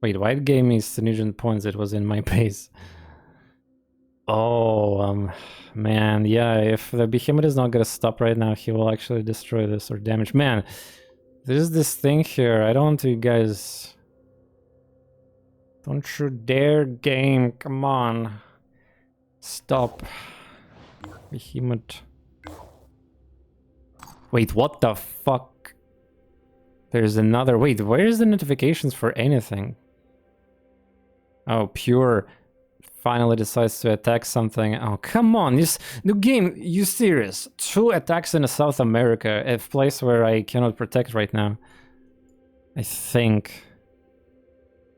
A: Wait, why it gave me Synergian points? It was in my base. Oh, man, yeah, if the Behemoth is not gonna stop right now, he will actually destroy this or damage. Man, there's this thing here. I don't want you guys... don't you dare, game. Come on. Stop. Behemoth. Wait, what the fuck? There's another... wait, where's the notifications for anything? Oh, pure... finally decides to attack something. Oh, come on, this new game, you serious? 2 attacks in South America, a place where I cannot protect right now. I think.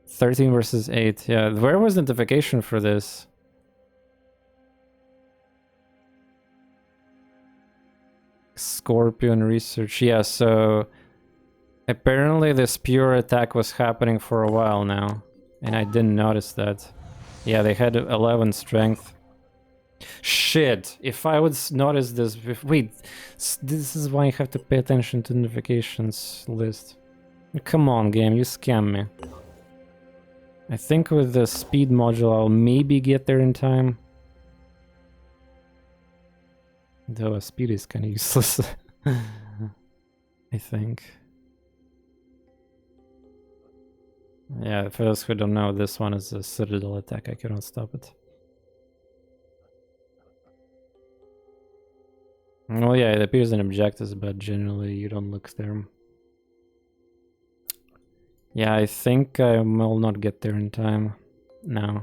A: 13 versus 8, yeah. Where was the notification for this? Scorpion research, yeah, so... apparently this pure attack was happening for a while now, and I didn't notice that. Yeah, they had 11 strength. Shit, if I would notice this... wait, this is why you have to pay attention to notifications list. Come on, game, you scam me. I think with the speed module I'll maybe get there in time. Though speed is kind of useless. I think. Yeah, for those who don't know, this one is a citadel attack. I cannot stop it. Well, yeah, it appears in objectives, but generally you don't look there. Yeah, I think I will not get there in time. No.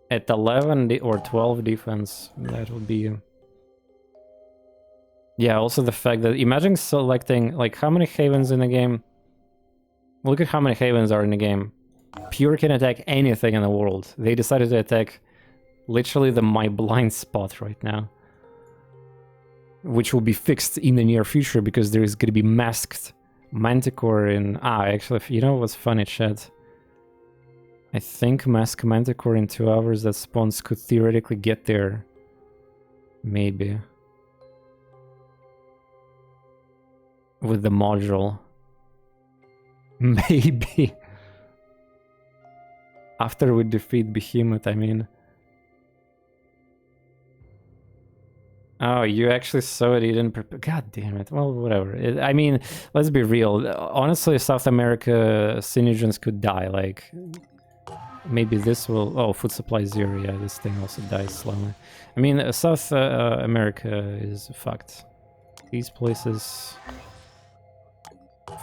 A: At 11 or 12 defense, that would be... Yeah, also the fact that... Imagine selecting, like, how many havens in the game? Look at how many havens are in the game. Pure can attack anything in the world. They decided to attack literally my blind spot right now. Which will be fixed in the near future because there is going to be masked Manticore in... actually, you know what's funny, chat? I think Mask Manticore in 2 hours that spawns could theoretically get there. Maybe. With the module. Maybe. After we defeat Behemoth, I mean. Oh, you actually saw it, you didn't prepare. God damn it. Well, whatever. I mean, let's be real. Honestly, South America Synergens could die. Like, maybe this will... Oh, food supply 0. Yeah, this thing also dies slowly. I mean, South America is fucked. These places...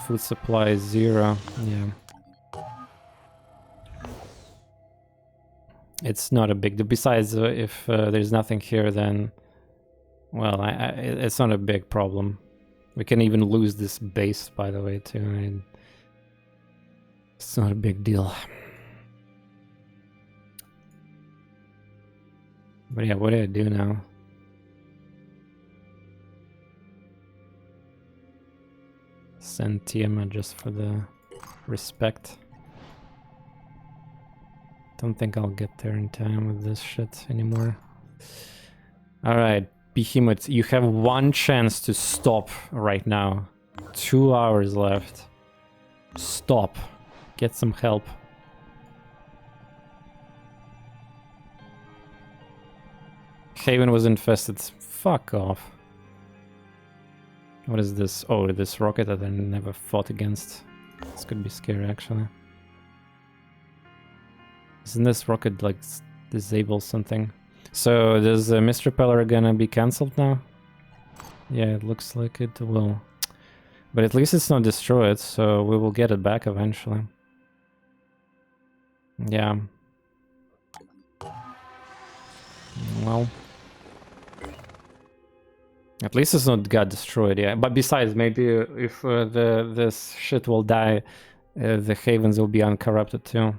A: Food supply 0. Yeah. It's not a big deal. Besides, if there's nothing here, then... Well, it's not a big problem. We can even lose this base, by the way, too. I mean, it's not a big deal. But yeah, what do I do now? Send Tiamat just for the respect. Don't think I'll get there in time with this shit anymore. Alright. Behemoth, you have one chance to stop right now. 2 hours left. Stop. Get some help. Haven was infested. Fuck off. What is this? Oh, this rocket that I never fought against. This could be scary, actually. Isn't this rocket, like, disable something? So, is the Mist Repeller gonna be cancelled now? Yeah, it looks like it will. But at least it's not destroyed, so we will get it back eventually. Yeah. Well. At least it's not got destroyed, yeah. But besides, maybe if this shit will die, the Havens will be uncorrupted too.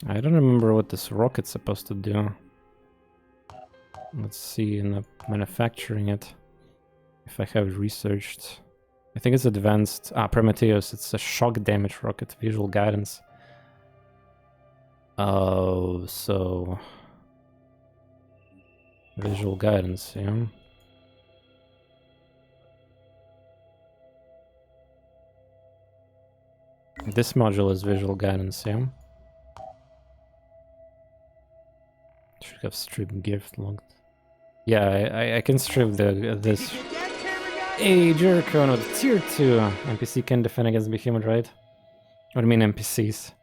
A: I don't remember what this rocket's supposed to do. Let's see in the manufacturing it. If I have researched. I think it's advanced. Prometheus, it's a shock damage rocket, visual guidance. Oh, so... Visual guidance, yeah. This module is visual guidance, yeah. Should have strip gift locked. Yeah, I can strip this. Hey, Jericho, no, the tier 2 NPC can defend against Behemoth, right? What do you mean NPCs?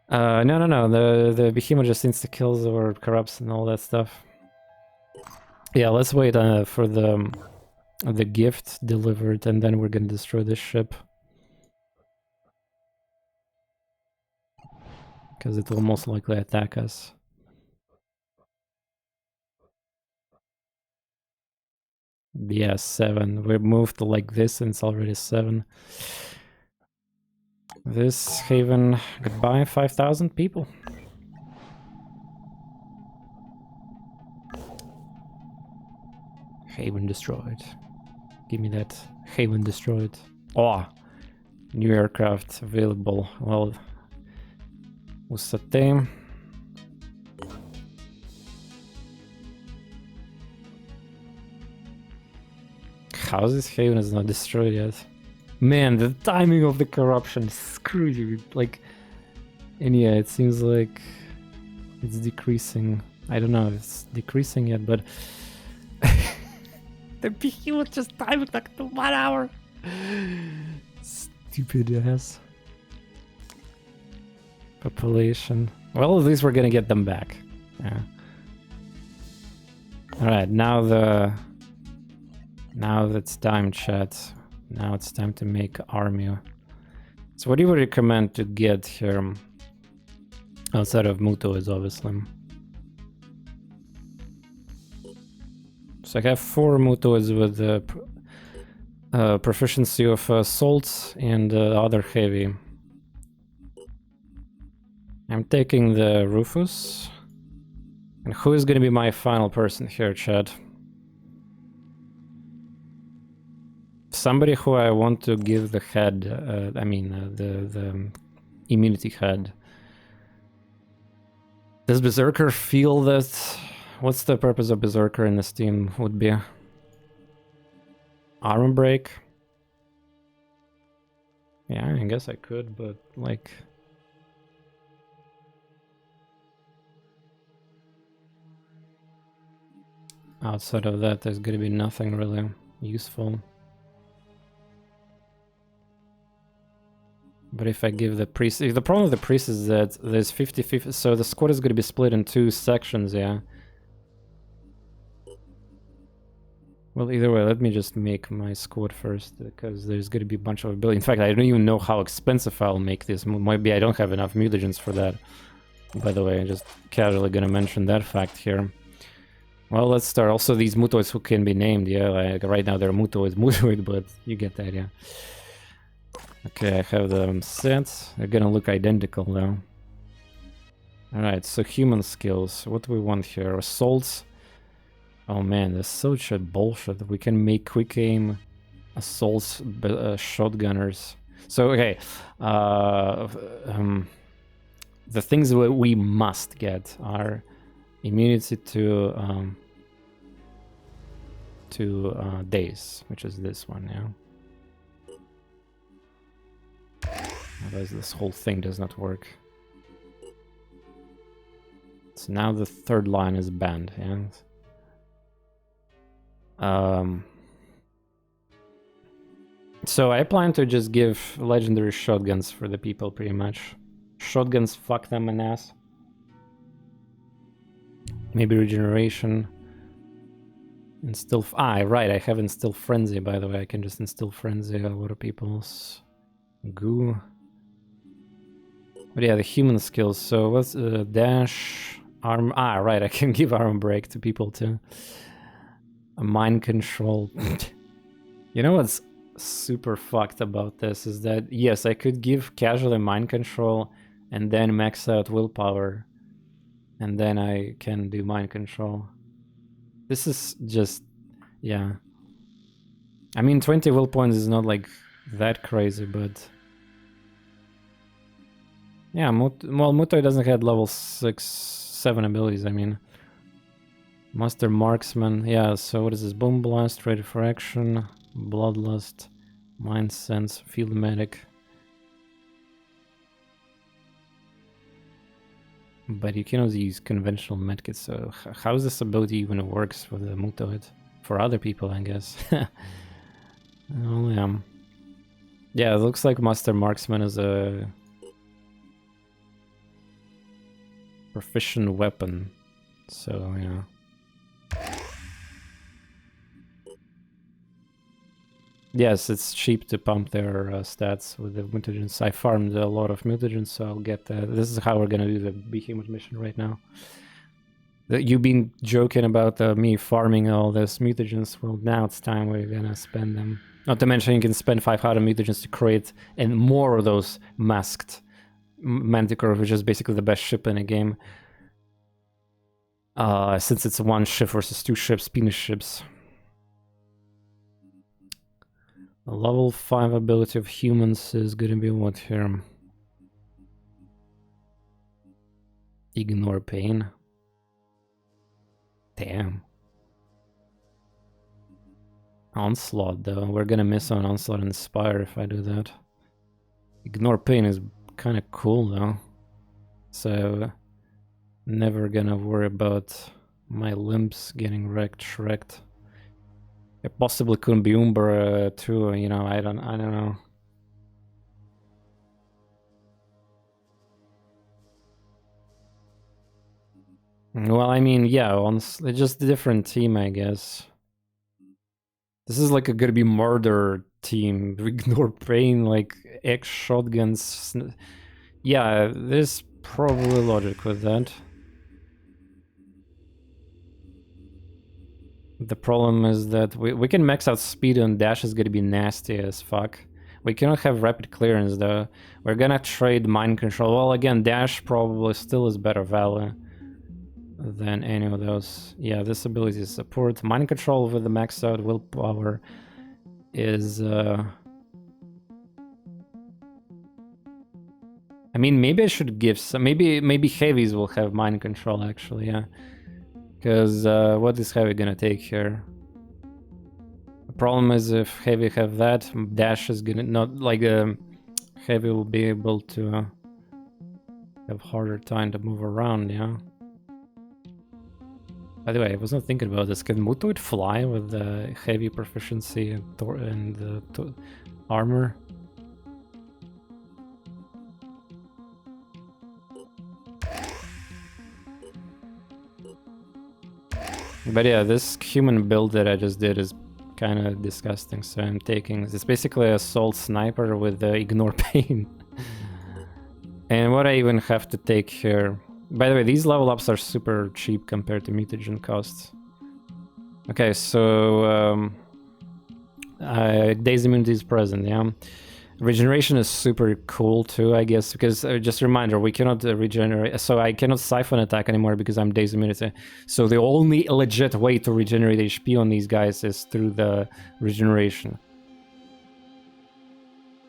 A: No. The Behemoth just insta-kills or corrupts and all that stuff. Yeah, let's wait for the gift delivered, and then we're gonna destroy this ship. Because it will most likely attack us. Yeah, 7. We moved like this and it's already 7. This Haven, goodbye, 5,000 people. Haven destroyed. Give me that. Haven destroyed. Oh, new aircraft available. Well, How is this haven is not destroyed yet? Man, the timing of the corruption screwed you. Like, and yeah, it seems like it's decreasing. I don't know if it's decreasing yet, but the Behemoth just timed like the 1 hour. Stupid ass. Population. Well, at least we're gonna get them back. Yeah. Alright, now it's time, chat. Now it's time to make army. So what do you recommend to get here? Outside of Mutoids, obviously. So I have 4 Mutoids with the proficiency of assault and other heavy. I'm taking the Rufus. And who is going to be my final person here, chat? Somebody who I want to give the head, the immunity head. Does Berserker feel that? What's the purpose of Berserker in this team? Would be armor break. Yeah, I guess I could, but like, outside of that, there's gonna be nothing really useful. But if I give the priest... The problem with the priest is that there's 50-50, so the squad is going to be split in 2 sections, yeah. Well, either way, let me just make my squad first, because there's going to be a bunch of ability. In fact, I don't even know how expensive I'll make this. Maybe I don't have enough mutagens for that. By the way, I'm just casually going to mention that fact here. Well, let's start. Also, these mutoids who can be named, yeah, like right now they're mutoid, but you get the idea. Okay, I have them set. They're gonna look identical though. Alright, so human skills. What do we want here? Assaults. Oh man, that's such a bullshit. We can make quick aim assaults, shotgunners. So, okay. The things that we must get are immunity to days, which is this one, yeah. Otherwise this whole thing does not work. So now the 3rd line is banned, yeah. So I plan to just give legendary shotguns for the people, pretty much. Shotguns, fuck them in ass. Maybe regeneration. Instill... right, I have Instill Frenzy, by the way. I can just Instill Frenzy a lot of people's... Goo. But yeah, the human skills. So what's dash, arm? Right, I can give arm break to people too. A mind control. You know what's super fucked about this is that yes, I could give casually mind control and then max out willpower, and then I can do mind control. This is just, yeah. I mean, 20 will points is not like that crazy, but yeah, well, Mutoi doesn't have level 6-7 abilities, I mean. Master Marksman, yeah, so what is this? Boom Blast, Ready for Action, Bloodlust, Mind Sense, Field Medic. But you cannot use conventional medkits, so how is this ability even works for the Mutoid? For other people, I guess. Oh, yeah. Yeah, it looks like Master Marksman is a proficient weapon, so yeah. Yes, it's cheap to pump their stats with the mutagens. I farmed a lot of mutagens, so I'll get that. This is how we're gonna do the Behemoth mission right now. You've been joking about me farming all this mutagens. Well, now it's time we're gonna spend them. Not to mention you can spend 500 mutagens to create and more of those masked Manticore, which is basically the best ship in the game. Since it's 1 ship versus 2 ships, penis ships. The level 5 ability of humans is gonna be what here? Ignore pain. Damn. Onslaught, though. We're gonna miss on Onslaught and Inspire if I do that. Ignore Pain is kind of cool, though. So, never gonna worry about my limbs getting wrecked. It possibly couldn't be Umbra, too, you know, I don't know. Well, I mean, yeah, it's just a different team, I guess. This is like gonna be murder team. Ignore Pain, like X shotguns. Yeah, there's probably logic with that. The problem is that we can max out speed and dash is gonna be nasty as fuck. We cannot have rapid clearance though. We're gonna trade mind control. Well, again, dash probably still is better value than any of those. Yeah, this ability is support. Mind control with the maxed out willpower is... I mean, maybe I should give some... Maybe heavies will have mind control, actually, yeah. Because what is heavy gonna take here? The problem is if heavy have that, dash is gonna... Not like... heavy will be able to have harder time to move around, yeah. By the way, I was not thinking about this. Can Mutoid fly with the heavy proficiency and armor? But yeah, this human build that I just did is kind of disgusting, so I'm taking... It's basically assault sniper with ignore pain. And what I even have to take here... By the way, these level ups are super cheap compared to mutagen costs. Okay, so... Daze immunity is present, yeah. Regeneration is super cool too, I guess, because just a reminder, we cannot regenerate, so I cannot siphon attack anymore because I'm Daze immunity. So the only legit way to regenerate HP on these guys is through the regeneration.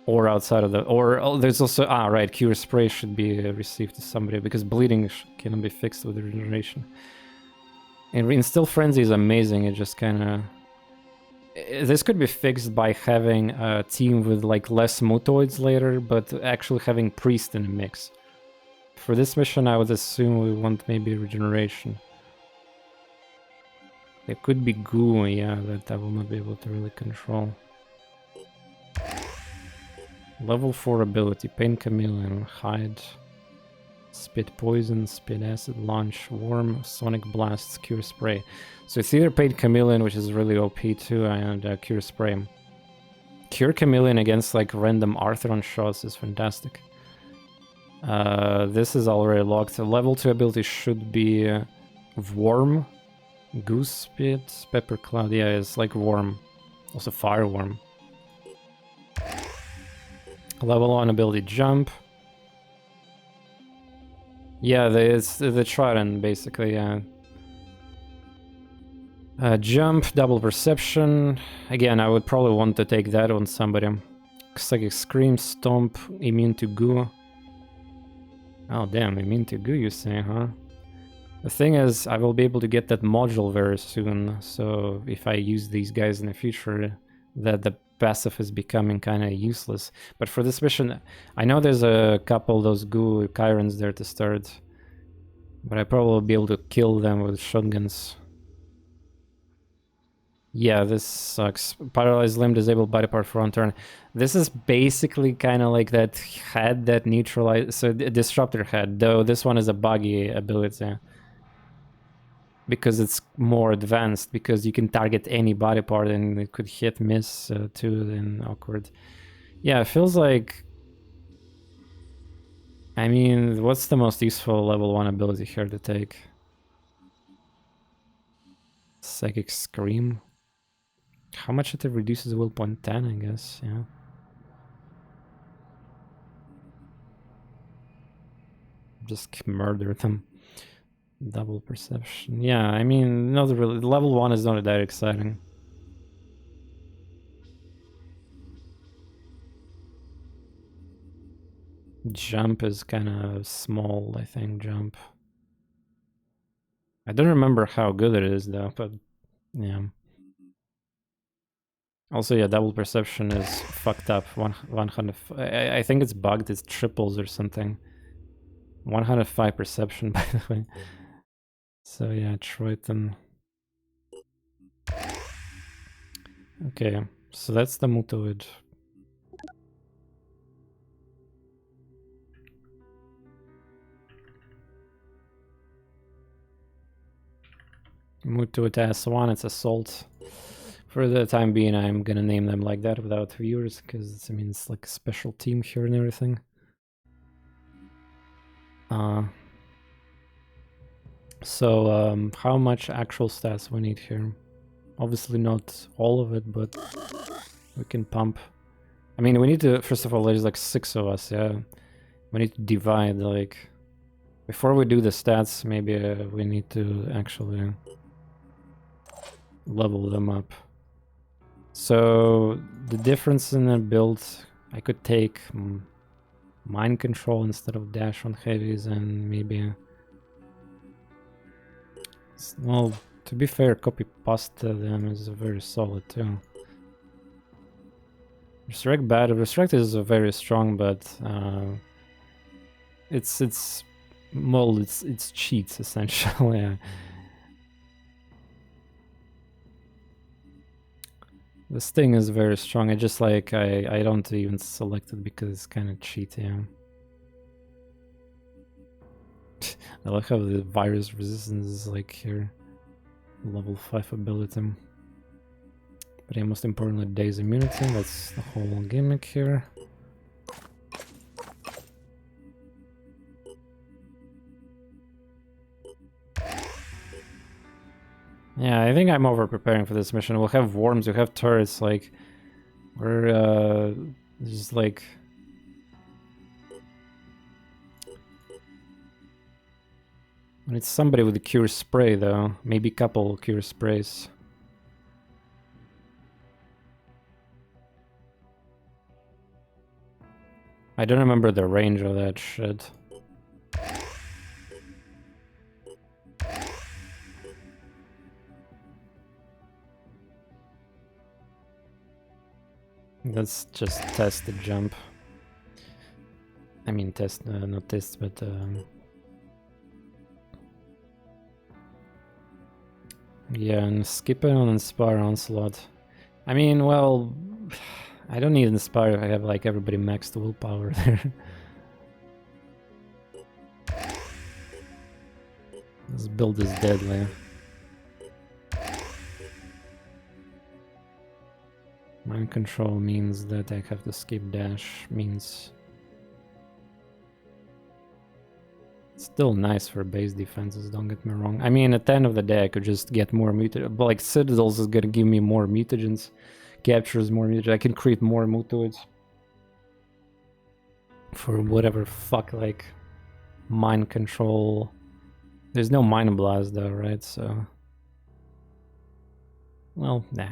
A: Or outside of the... Or there's also... Ah, right, Cure Spray should be received to somebody, because bleeding cannot be fixed with the regeneration. And Instill Frenzy is amazing, it just kind of... This could be fixed by having a team with like less mutoids later, but actually having priest in the mix. For this mission, I would assume we want maybe regeneration. There could be goo, yeah, that I will not be able to really control. Level 4 ability, Pain Chameleon, Hide, Spit Poison, Spit Acid, Launch, Worm, Sonic Blast, Cure Spray. So it's either Pain Chameleon, which is really OP too, and Cure Spray. Cure Chameleon against like random Arthron shots is fantastic. This is already locked. The level 2 ability should be Worm, Goose Spit, Pepper Cloud. Yeah, it's like Worm. Also Fire Worm. Level 1 ability Jump. Yeah, it's the Trident, basically, yeah. Jump, Double Perception. Again, I would probably want to take that on somebody. Psychic Scream, Stomp, Immune to Goo. Oh, damn, Immune to Goo, you say, huh? The thing is, I will be able to get that module very soon, so if I use these guys in the future, that the passive is becoming kind of useless. But for this mission, I know there's a couple of those goo Chirons there to start, but I probably will be able to kill them with shotguns. Yeah, this sucks. Paralyzed limb, disabled body part for one turn. This is basically kind of like that head that neutralizes, so disruptor head, though this one is a buggy ability. Because it's more advanced, because you can target any body part and it could hit, miss too, and awkward. Yeah, it feels like... I mean, what's the most useful level 1 ability here to take? Psychic Scream? How much it reduces will point? 10, I guess, yeah. Just murder them. Double Perception. Yeah, I mean, not really. Level 1 is not that exciting. Jump is kind of small, I think, Jump. I don't remember how good it is, though, but yeah. Also, yeah, double perception is fucked up. 100. I think it's bugged. It's triples or something. 105 perception, by the way. So yeah, Triton. Okay, so that's the Mutoid. Mutoid S1, it's Assault. For the time being, I'm gonna name them like that without viewers, because I mean, it's like a special team here and everything. So, how much actual stats we need here? Obviously not all of it, but we can pump. I mean, we need to, first of all, there's like 6 of us, yeah. We need to divide, like, before we do the stats, maybe we need to actually level them up. So, the difference in the build, I could take mind control instead of dash on heavies, and maybe... Well, to be fair, copy pasta them is very solid too. Resurrect bad. Resurrect is very strong, but it's well, it's cheats essentially. This thing is very strong. I just like I don't even select it because it's kind of cheaty. I like how the virus resistance is like here, level 5 ability. But yeah, most importantly, Days immunity. That's the whole gimmick here. Yeah, I think I'm over preparing for this mission. We'll have worms, we'll have turrets, like we're just like we need somebody with a cure spray though. Maybe a couple cure sprays. I don't remember the range of that shit. Let's just test the jump. I mean test, not test, but yeah, and skip it on Inspire Onslaught. I mean, well, I don't need Inspire if I have like everybody maxed willpower there. This build is deadly. Mind control means that I have to skip dash, means it's still nice for base defenses, don't get me wrong. I mean, at the end of the day, I could just get more mutagens, but like Citadels is gonna give me more mutagens, captures more mutagens, I can create more mutoids. For whatever fuck, like, mind control. There's no mind blast though, right? So, well, nah.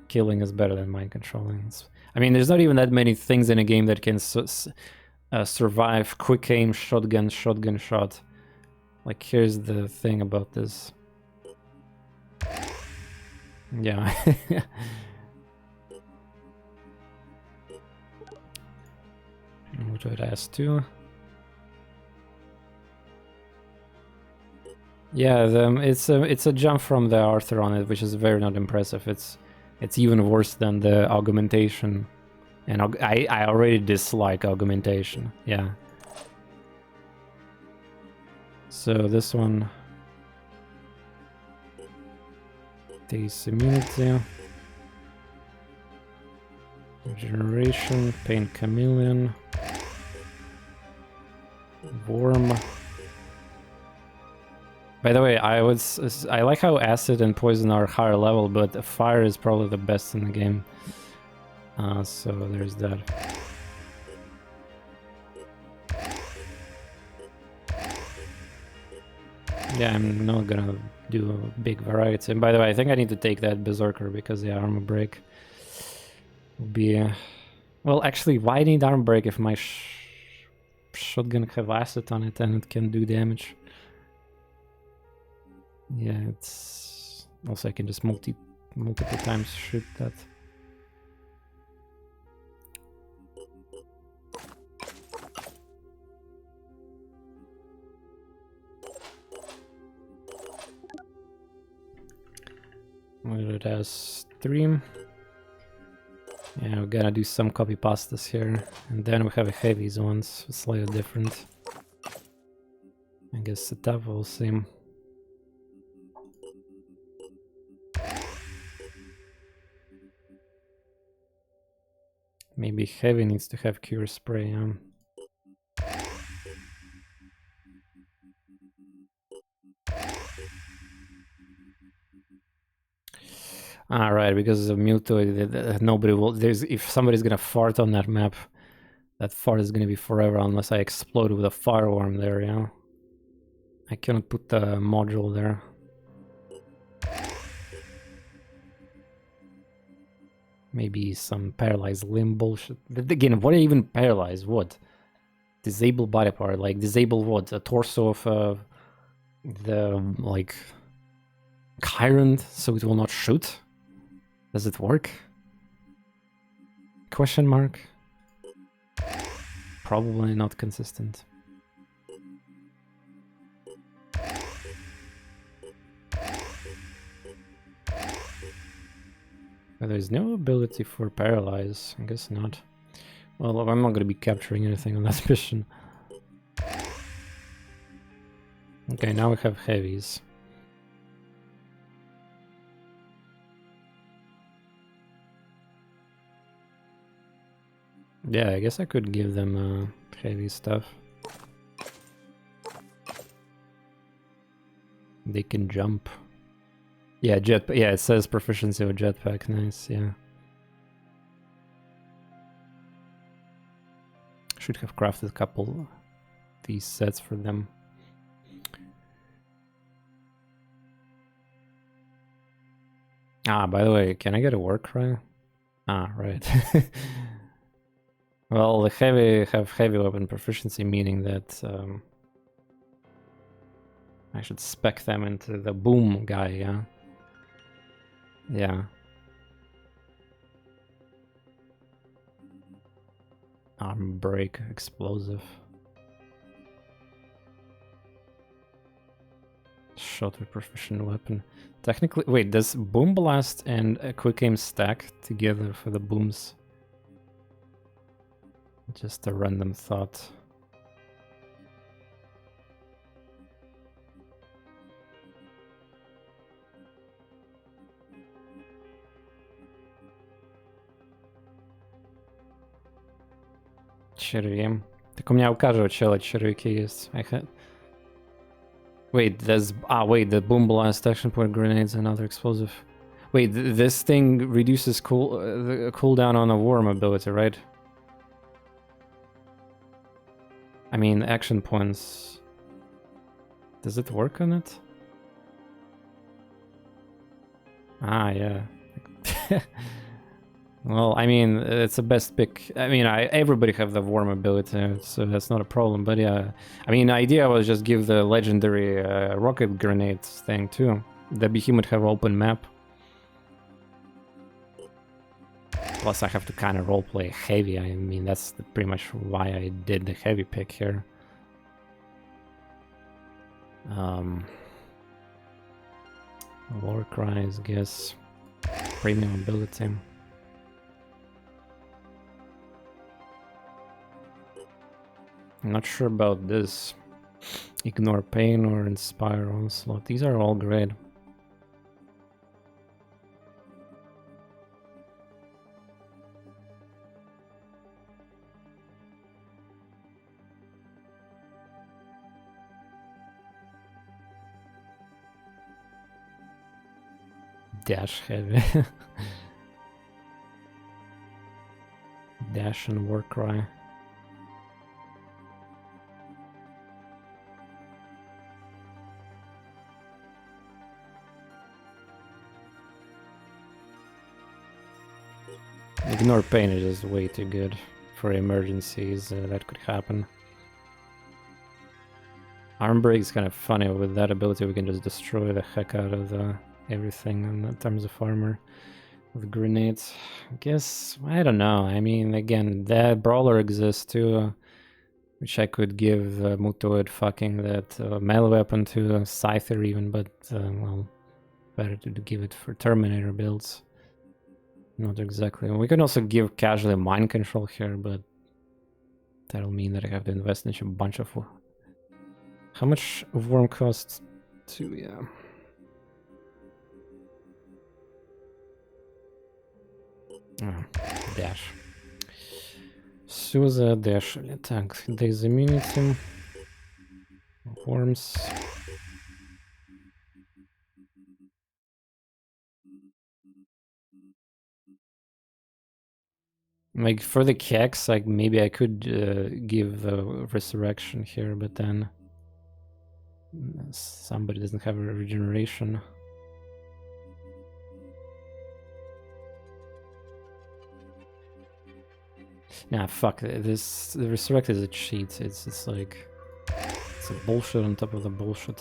A: Killing is better than mind controlling. I mean, there's not even that many things in a game that can survive quick aim, shotgun shot. Like, here's the thing about this. Yeah. What would I ask too? Yeah, it's a jump from the Arthur on it, which is very not impressive. It's even worse than the augmentation, and I already dislike augmentation. Yeah. So this one, takes immunity, regeneration, pain chameleon, worm. By the way, I like how acid and poison are higher level, but fire is probably the best in the game. So there's that. Yeah, I'm not gonna do a big variety. And by the way, I think I need to take that Berserker because the armor break will be... Well, actually, why need armor break if my shotgun have acid on it and it can do damage? Yeah, it's... Also, I can just multiple times shoot that. We'll do it as 3. Yeah, we're gonna do some copy pastas here, and then we have a heavies ones, slightly different. I guess setup will seem. Maybe heavy needs to have cure spray. Right, because of Muto, nobody will. If somebody's gonna fart on that map, that fart is gonna be forever unless I explode with a fireworm there. Yeah, I cannot put the module there. Maybe some paralyzed limb bullshit. Again, what even paralyzed? What? Disable body part, like disable what? A torso of the like Chiron, so it will not shoot? Does it work? Question mark? Probably not consistent. There's no ability for paralyze. I guess not. Well, I'm not gonna be capturing anything on that mission. Okay, now we have heavies. Yeah, I guess I could give them heavy stuff. They can jump. Yeah, yeah, it says proficiency with jetpack. Nice, yeah. Should have crafted a couple of these sets for them. By the way, can I get a work cry? Right. Well, the heavy have heavy weapon proficiency, meaning that I should spec them into the boom guy, yeah? Yeah. Arm break, explosive. Shot with proficient weapon. Technically, wait, does boom blast and a quick aim stack together for the booms? Just a random thought. Черви. Так у меня у каждого чела червяки есть. Wait, wait, the boom blast, action point grenades, and other explosive. Wait, this thing reduces the cooldown on a worm ability, right? I mean, action points. Does it work on it? Yeah. Well, I mean, it's the best pick. I mean, everybody have the worm ability, so that's not a problem. But yeah, I mean, the idea was just give the legendary rocket grenades thing too. The Behemoth have open map. Plus, I have to kind of roleplay heavy. I mean, that's pretty much why I did the heavy pick here. War cries, guess. Premium ability. I'm not sure about this. Ignore pain or inspire onslaught. These are all great. Dash heavy. Dash and war cry. Ignore pain is just way too good for emergencies. That could happen. Arm break is kind of funny. With that ability, we can just destroy the heck out of everything in terms of armor with grenades. I guess, I don't know. I mean, again, that brawler exists too, which I could give Mutoid fucking that melee weapon to Scyther even, but well, better to give it for Terminator builds. Not exactly. We can also give casually mind control here, but that'll mean that I have to invest in a bunch of... How much worm costs? 2, yeah. Oh, dash. Сюза дешевле. Так, days immunity. Worms. Like for the keks, like maybe I could give resurrection here, but then somebody doesn't have a regeneration. Nah, fuck this. The resurrect is a cheat. It's like it's a bullshit on top of the bullshit.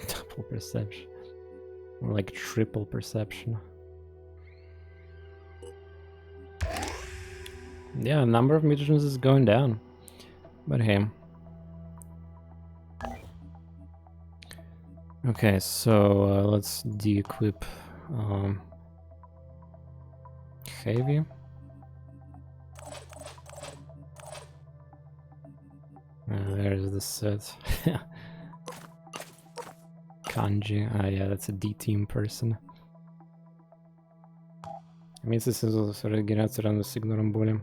A: Double perception, or like triple perception. Yeah, number of mutagens is going down, but hey. Okay, so let's de-equip heavy. There's the set. Kanji. Yeah, that's a D-team person. Имеется регенерация равно с игнором боли.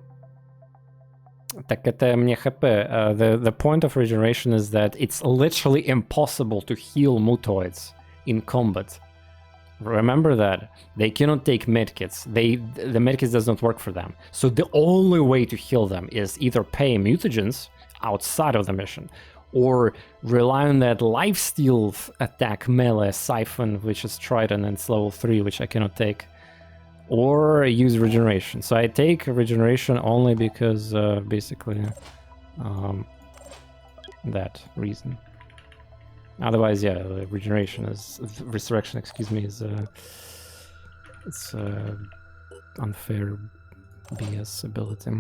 A: Так это мне хп. The point of regeneration is that it's literally impossible to heal mutoids in combat. Remember that. They cannot take medkits. The medkits does not work for them. So the only way to heal them is either pay mutagens outside of the mission, or rely on that lifesteal attack melee siphon, which is Trident and it's level 3, which I cannot take, or use regeneration. So I take regeneration only because basically that reason. Otherwise, yeah, regeneration is resurrection. Excuse me, is it's unfair BS ability.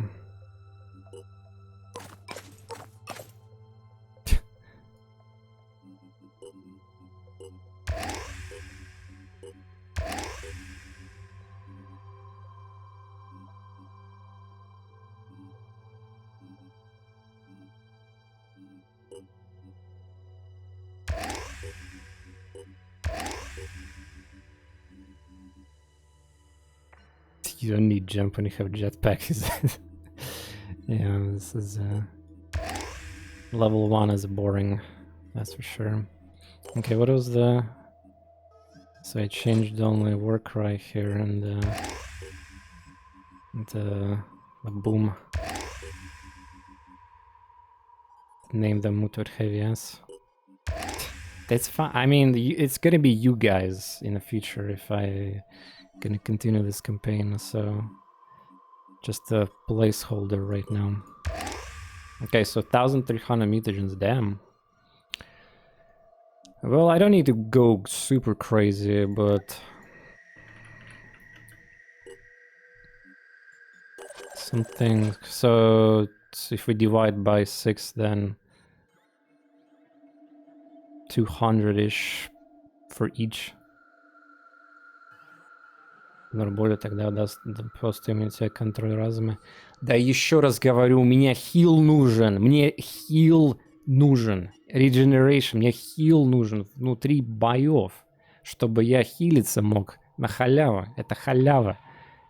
A: You don't need jump when you have jetpack. Yeah, this is level 1 is boring, that's for sure. Okay, what was the... So I changed only war cry here and the boom. Name them Mutor Heavy Ass. That's fine. I mean, it's gonna be you guys in the future if I gonna continue this campaign, so just a placeholder right now. Okay, so 1300 mutagens, damn. Well, I don't need to go super crazy, but something. So if we divide by 6, then 200-ish for each. Более тогда даст просто иммунитет, контроль разума. Да еще раз говорю, мне хил нужен. Мне хил нужен. Regeneration. Мне хил нужен внутри боев, чтобы я хилиться мог на халяву. Это халява.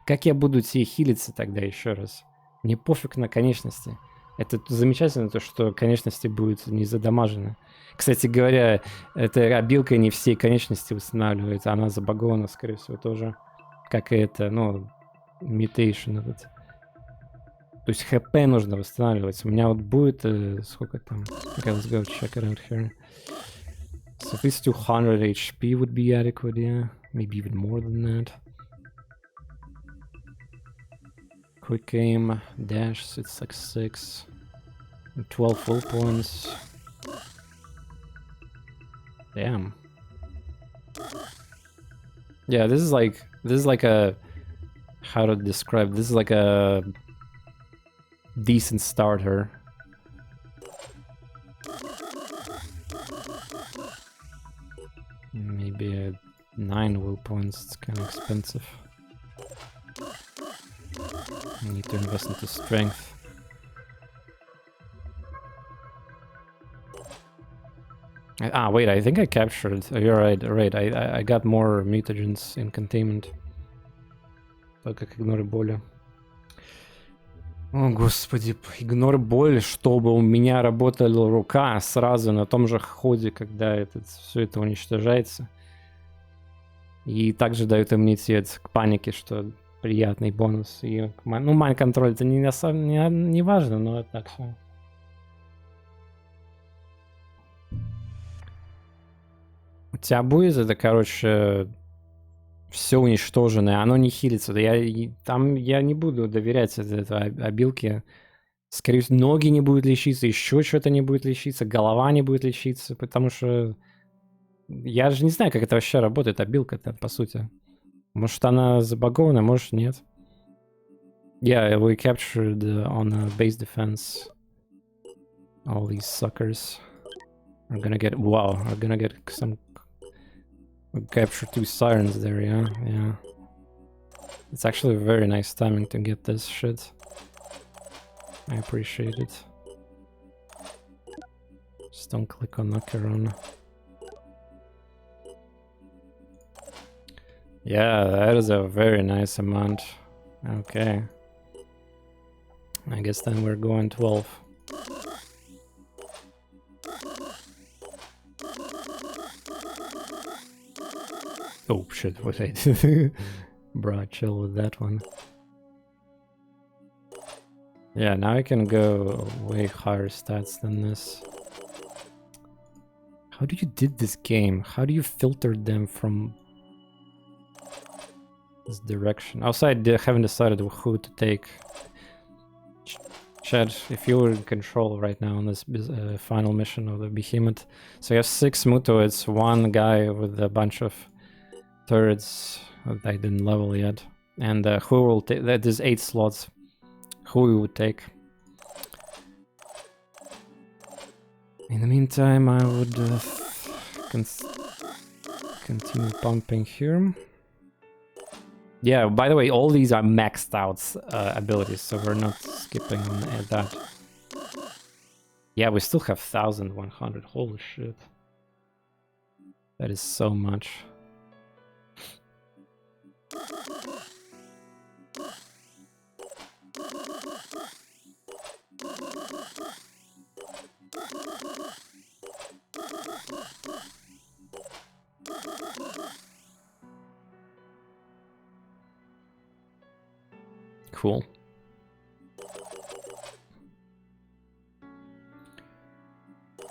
A: Как я буду тебе хилиться тогда еще раз? Мне пофиг на конечности. Это замечательно, то, что конечности будут не задамажены. Кстати говоря, эта обилка не все конечности восстанавливает. Она забагована, скорее всего, тоже. Как и это, ну, mutation этот. То есть хп нужно восстанавливать. У меня вот будет... сколько там? Okay, let's go check it out here. So at least 200 HP would be adequate, yeah. Maybe even more than that. Quick aim, dash, it's like 6. 12 full points. Damn. Yeah, this is like a... How to describe... This is like a... decent starter. Maybe a 9 will points, it's kind of expensive. I need to invest into strength. Wait, I think I captured. Oh, you're right. I got more mutagens in containment. Так как игнор боли. О, господи, игнор боли, чтобы у меня работала рука сразу на том же ходе, когда все это уничтожается. И также дает иммунитет к панике, что приятный бонус. И, ну, майн-контроль это не важно, но это так все. У тебя будет это, короче, все уничтоженное, оно не хилится. Я не буду доверять этой обилке. Скорее всего, ноги не будут лечиться, еще что-то не будет лечиться, голова не будет лечиться, потому что я же не знаю, как это вообще работает, обилка-то, по сути. Может, она забагована, может, нет. Yeah, we captured on base defense all these suckers. We're gonna get, wow, we're gonna get some... We captured 2 sirens there, yeah. It's actually very nice timing to get this shit. I appreciate it. Just don't click on Acheron. Yeah, that is a very nice amount. Okay. I guess then we're going 12. Oh shit, what I did. Bruh, chill with that one. Yeah, now I can go way higher stats than this. How do you did this game? How do you filter them from this direction? Also, I haven't decided who to take. Chad, if you were in control right now on this final mission of the Behemoth. So you have 6 mutoids, 1 guy with a bunch of turrets that I didn't level yet. And who will take... There's 8 slots. Who we would take? In the meantime, I would continue pumping here. Yeah, by the way, all these are maxed out abilities, so we're not skipping on that. Yeah, we still have 1100. Holy shit. That is so much. Cool.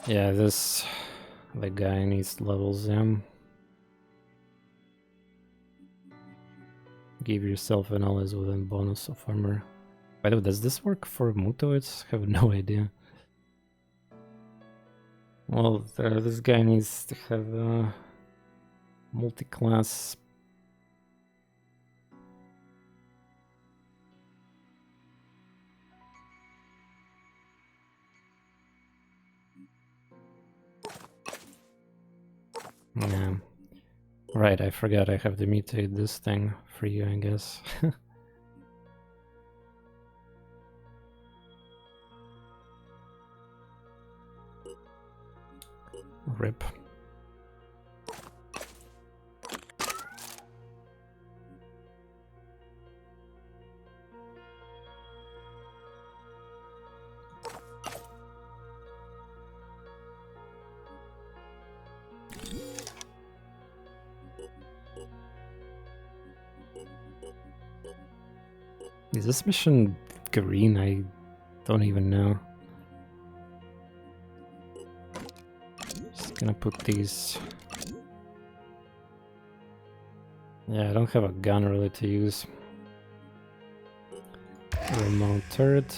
A: Yeah, the guy needs levels M. Give yourself an allies within bonus of armor. By the way, does this work for mutoids? I have no idea. Well, this guy needs to have a multi-class. Yeah. Right, I forgot I have to mutate this thing for you, I guess. Rip. Is this mission green? I don't even know. Just gonna put these... Yeah, I don't have a gun really to use. Remote turret.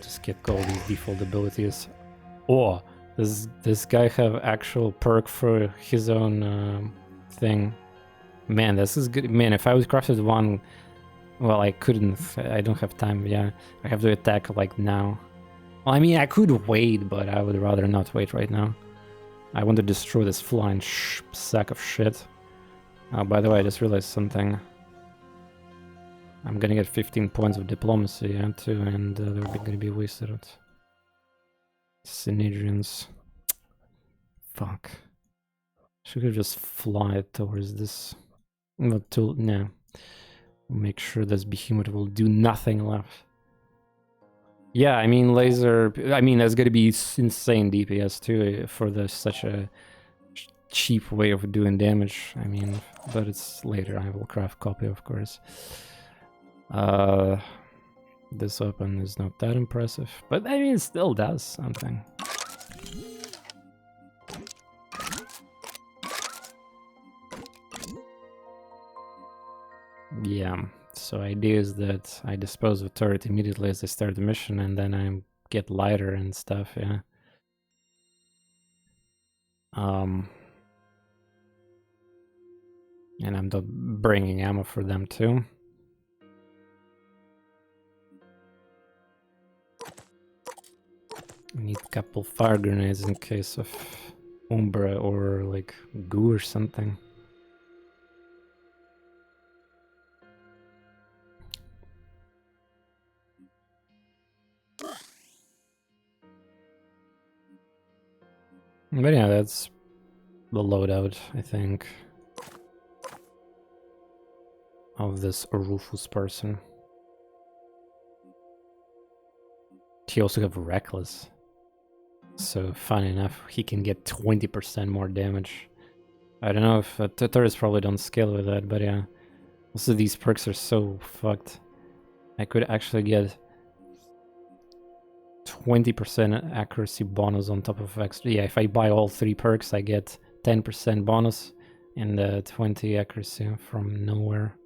A: Just get all these default abilities. Oh, does this guy have actual perk for his own thing? Man, this is good. Man, if I would crafted one Well, I couldn't. I don't have time. Yeah, I have to attack like now. Well, I mean, I could wait, but I would rather not wait right now. I want to destroy this flying sack of shit. Oh, by the way, I just realized something. I'm gonna get 15 points of diplomacy, yeah, too, and they're gonna be wasted on Synedrians. Fuck. Should have just fly towards this. Not to, no. Make sure this behemoth will do nothing left. Yeah, I mean, laser. I mean, that's gonna be insane DPS too for such a cheap way of doing damage. I mean, but it's later. I will craft copy, of course. This weapon is not that impressive, but I mean, it still does something. Yeah, so idea is that I dispose of turret immediately as I start the mission, and then I get lighter and stuff, yeah. And I'm bringing ammo for them too. I need a couple fire grenades in case of Umbra or like goo or something. But yeah, that's the loadout, I think, of this Rufus person. He also have Reckless. So, funny enough, he can get 20% more damage. I don't know if turrets probably don't scale with that, but yeah. Also, these perks are so fucked. I could actually get 20% accuracy bonus on top of extra. Yeah, if I buy all 3 perks, I get 10% bonus and 20 accuracy from nowhere.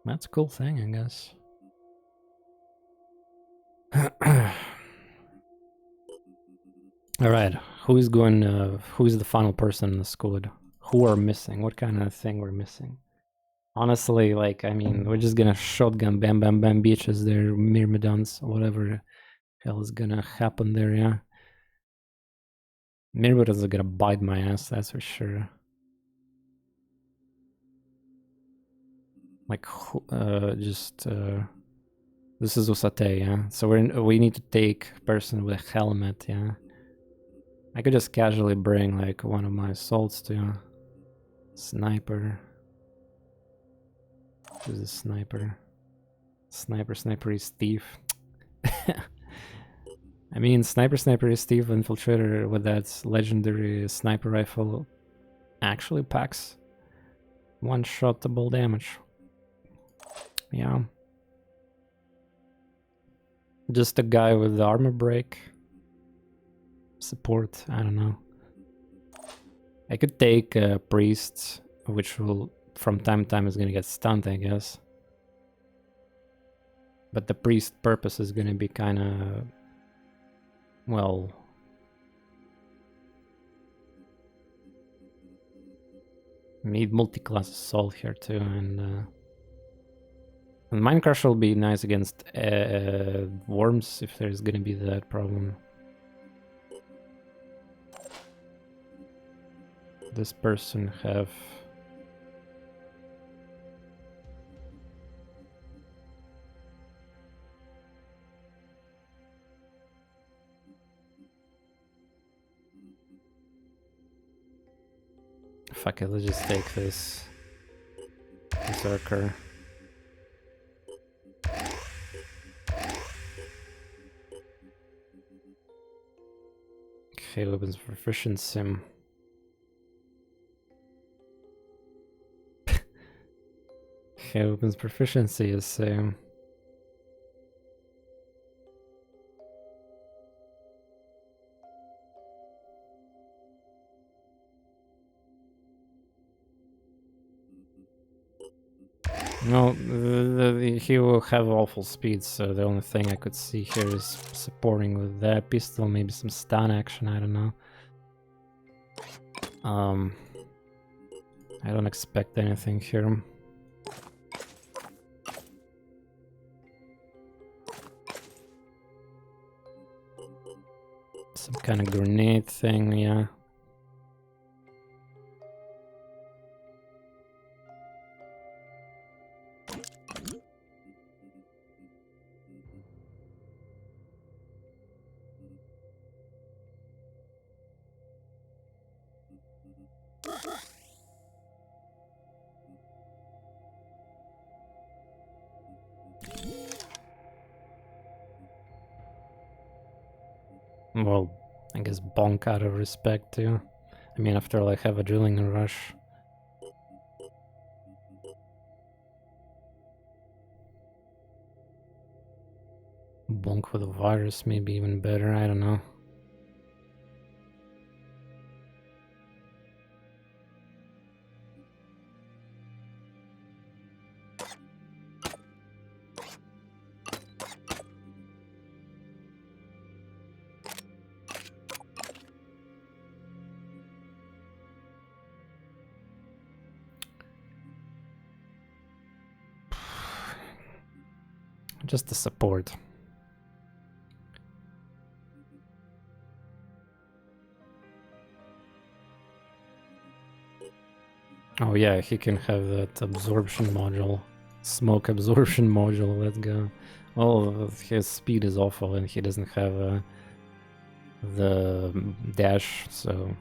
A: That's a cool thing, I guess. Alright, who's the final person in the squad? Who are missing? What kind of thing we're missing? Honestly, like, I mean, we're just gonna shotgun bam bam bam beaches there, myrmidons, whatever hell is gonna happen there, yeah. Myrmidons are gonna bite my ass, that's for sure. Like, this is Usate, yeah. So we need to take a person with a helmet, yeah. I could just casually bring like one of my assaults to sniper. Who's a sniper? Sniper is thief. I mean, sniper is thief. Infiltrator with that legendary sniper rifle actually packs one-shotable damage. Yeah. Just a guy with the armor break. Support, I don't know. I could take a priest, which will from time to time is gonna get stunned, I guess. But the priest purpose is gonna be kinda, well, need multi-class assault here too, and Minecraft will be nice against worms if there's gonna be that problem. This person have fuck it, let's just take this Berserker. Okay, weapons proficiency. Okay, weapons proficiency is same. No, he will have awful speed, so the only thing I could see here is supporting with that pistol, maybe some stun action, I don't know. I don't expect anything here. Some kind of grenade thing, yeah. Well, I guess bonk out of respect too. I mean, after like have a drilling rush. Bonk with a virus, maybe even better, I don't know. Just the support. Oh yeah, he can have that absorption module. Smoke absorption module, let's go. Well, his speed is awful and he doesn't have the dash, so...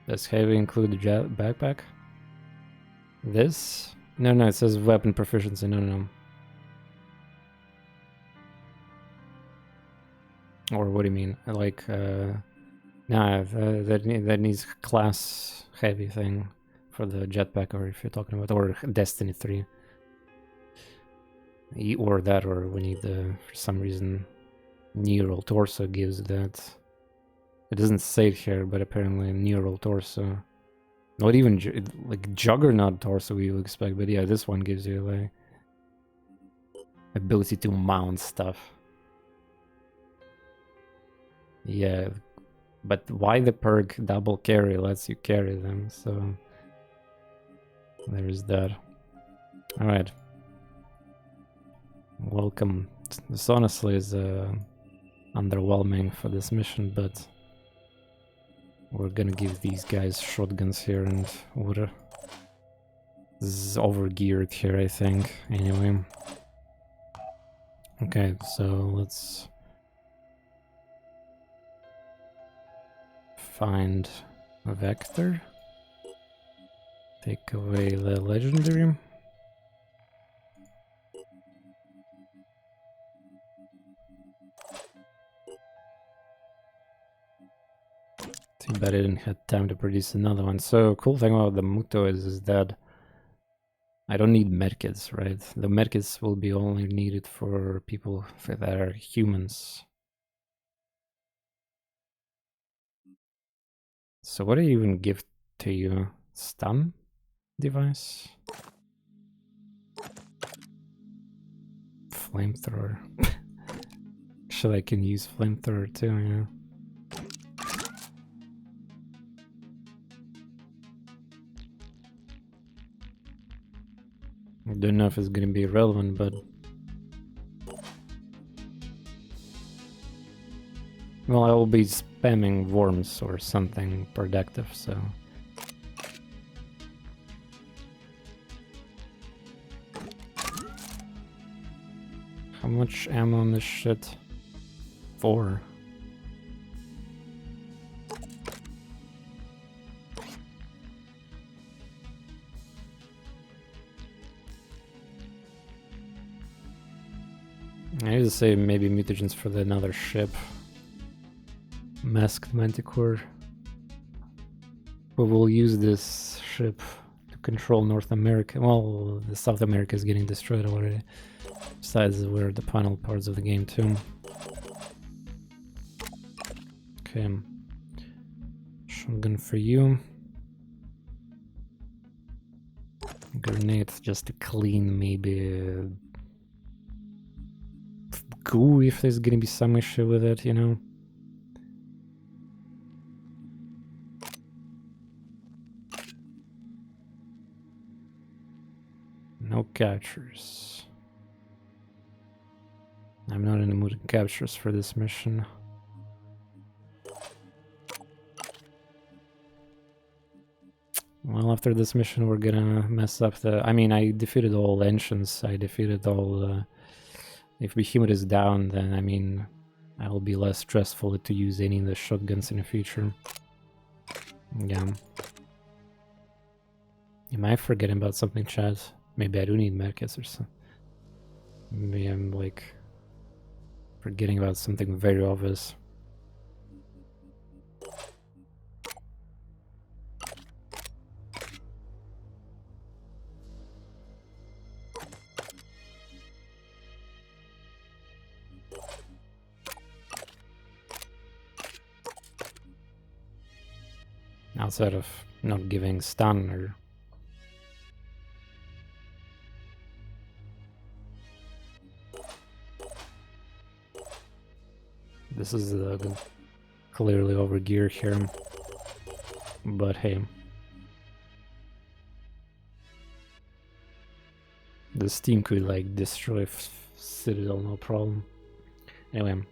A: Does heavy include the backpack? This? No, no, it says weapon proficiency, no, no. Or what do you mean? Like, nah, that needs class heavy thing for the jetpack, or if you're talking about, or Destiny 3. Or that, or we need the, for some reason, neural torso gives that. It doesn't say it here, but apparently neural torso. Not even like juggernaut torso you expect, but yeah, this one gives you like ability to mount stuff. Yeah, but why the perk double carry lets you carry them, so there's that. Alright. Welcome. This honestly is underwhelming for this mission, but we're gonna give these guys shotguns here and water. This is overgeared here, I think, anyway. Okay, so let's find a vector. Take away the legendary. Too bad I didn't have time to produce another one. So cool thing about the Muto is that I don't need medkits, right? The medkits will be only needed for people that are humans. So what do you even give to you? Stun device? Flamethrower. Actually, I can use flamethrower too, yeah. I don't know if it's gonna be relevant, but... Well, I will be spamming worms or something productive, so... How much ammo on this shit? 4. I need to say maybe mutagens for another ship. Masked Manticore. We will use this ship to control North America. Well, the South America is getting destroyed already. Besides, we're the final parts of the game too. Okay. Shotgun for you. Grenade just to clean maybe goo if there's gonna be some issue with it, you know. captures. I'm not in the mood of captures for this mission. Well, after this mission we're gonna mess up the... I mean, I defeated all ancients, I defeated all... if Behemoth is down, then, I mean, I will be less stressful to use any of the shotguns in the future. Yeah. Am I forgetting about something, Chad? Maybe I do need medkits or something. Maybe I'm, like, forgetting about something very obvious. Outside of not giving stun or... This is clearly over gear here, but hey. This team could like destroy Citadel, no problem. Anyway,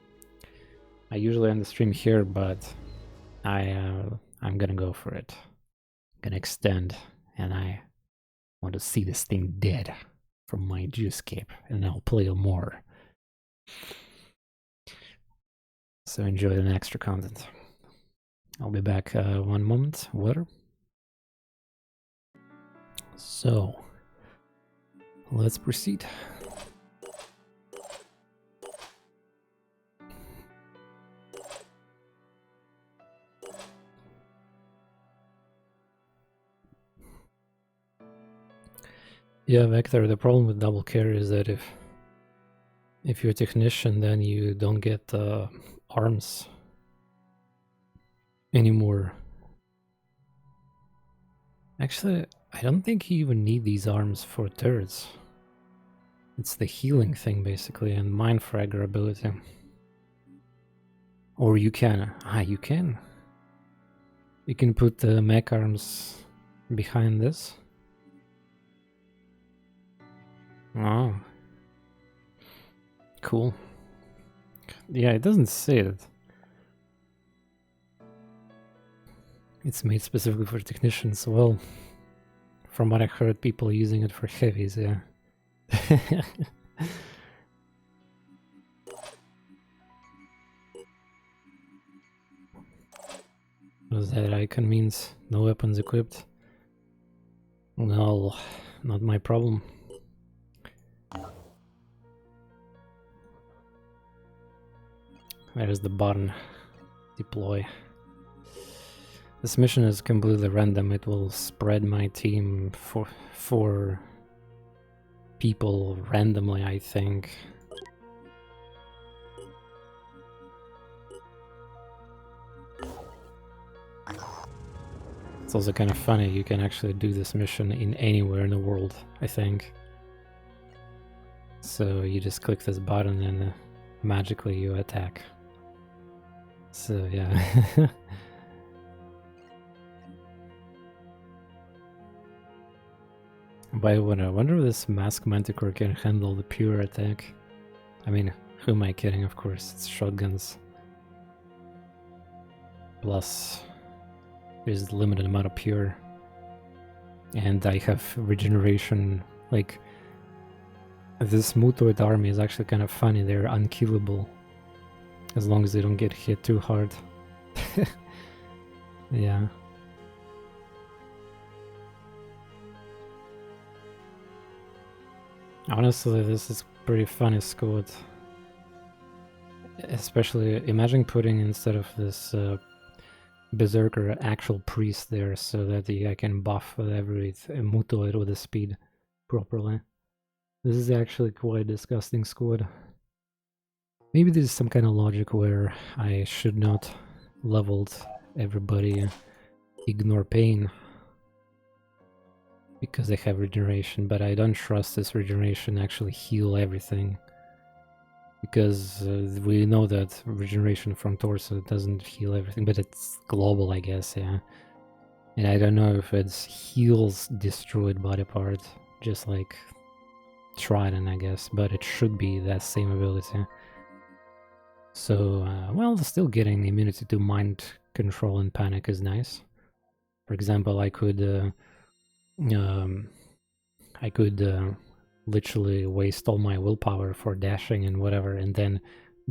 A: I usually end the stream here, but I'm gonna go for it. I'm gonna extend, and I want to see this thing dead from my Geoscape, and I'll play more. So enjoy the extra content. I'll be back one moment. Water. So let's proceed. Yeah, Vector, the problem with double carry is that if you're a technician, then you don't get arms anymore. Actually, I don't think you even need these arms for turrets. It's the healing thing, basically, and mind fragger ability. Or you can. You can. You can put the mech arms behind this. Oh. Cool. Yeah, it doesn't say it. It's made specifically for technicians. Well, from what I heard, people are using it for heavies, yeah. What does that icon means? No weapons equipped? Well, not my problem. There's the button. Deploy. This mission is completely random. It will spread my team for people randomly, I think. It's also kind of funny, you can actually do this mission in anywhere in the world, I think. So you just click this button and magically you attack. So yeah. By the way, I wonder if this Mask Manticore can handle the pure attack. I mean, who am I kidding, of course, it's shotguns. Plus, there's a limited amount of pure. And I have regeneration, like... This mutoid army is actually kind of funny, they're unkillable. As long as they don't get hit too hard. Yeah. Honestly, this is pretty funny squad. Especially, imagine putting instead of this berserker actual priest there, so that I can buff with every mutoid with the speed properly. This is actually quite a disgusting squad. Maybe there's some kind of logic where I should not leveled everybody ignore pain because they have regeneration, but I don't trust this regeneration actually heal everything, because we know that regeneration from torso doesn't heal everything, but it's global, I guess, yeah. And I don't know if it's heals destroyed body part, just like trident, I guess, but it should be that same ability. So, well, still getting immunity to mind control and panic is nice. For example, I could literally waste all my willpower for dashing and whatever, and then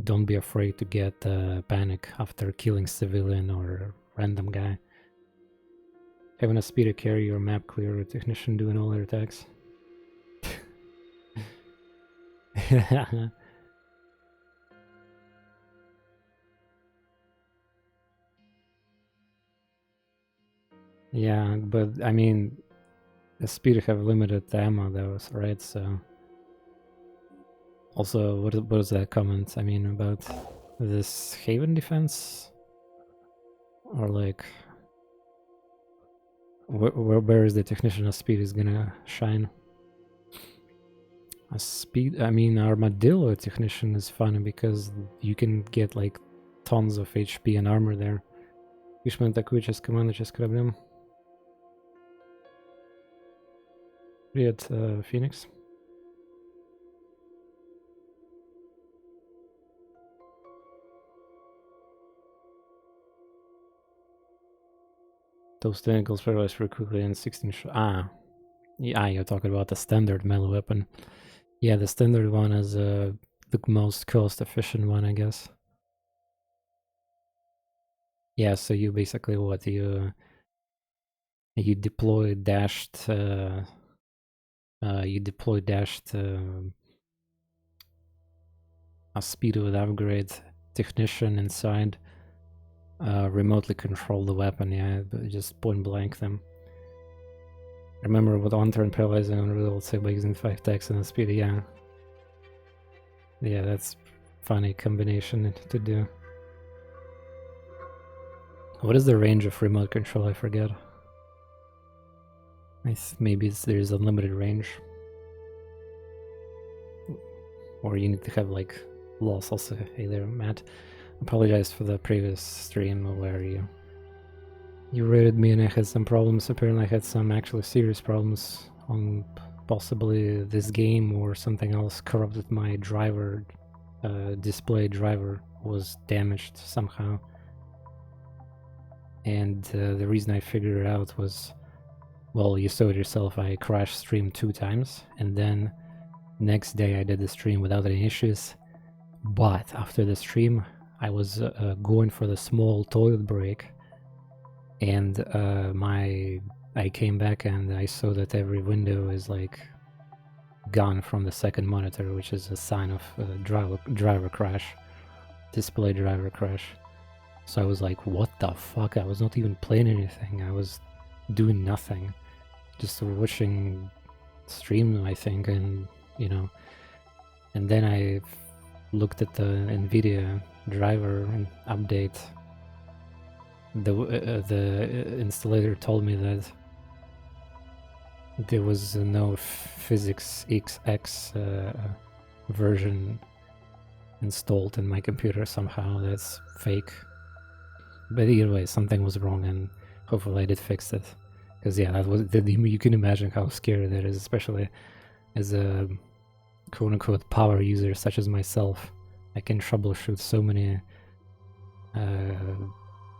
A: don't be afraid to get panic after killing civilian or random guy. Having a speed to carry your map clear, a technician doing all their attacks. Yeah, but I mean, the speed have limited ammo though, right? So also, what is that comment? I mean, about this Haven defense, or like, where is the technician of speed is gonna shine? A speed, I mean, armadillo technician is funny because you can get like tons of HP and armor there. Fishman атакует сейчас команда, сейчас кораблем. Привет, Phoenix. Those tentacles paralyze very quickly and 16 yeah, you're talking about the standard melee weapon. Yeah, the standard one is the most cost efficient one, I guess. Yeah, so you basically what you deploy dashed a speed with upgrade technician inside, remotely control the weapon. Yeah, just point blank them. Remember with on turn paralyzing on real say by using 5 attacks and speed. Yeah, that's funny combination to do. What is the range of remote control? I forget. Maybe there's unlimited range, or you need to have like loss. Also, hey there, Matt. Apologize for the previous stream where you rated me and I had some problems. Apparently, I had some actually serious problems on possibly this game or something else. Corrupted my driver, display driver was damaged somehow. And the reason I figured it out was, well, you saw it yourself, I crashed stream 2 times, and then next day I did the stream without any issues. But after the stream, I was going for the small toilet break, and I came back and I saw that every window is like gone from the second monitor, which is a sign of driver crash, display driver crash. So I was like, what the fuck? I was not even playing anything. I was doing nothing. Just watching stream, I think, and you know. And then I looked at the NVIDIA driver and update. The installer told me that there was no Physics XX version installed in my computer somehow. That's fake. But either way, something was wrong, and hopefully I did fix it. Because yeah, that was you can imagine how scary that is, especially as a quote-unquote power user such as myself. I can troubleshoot so many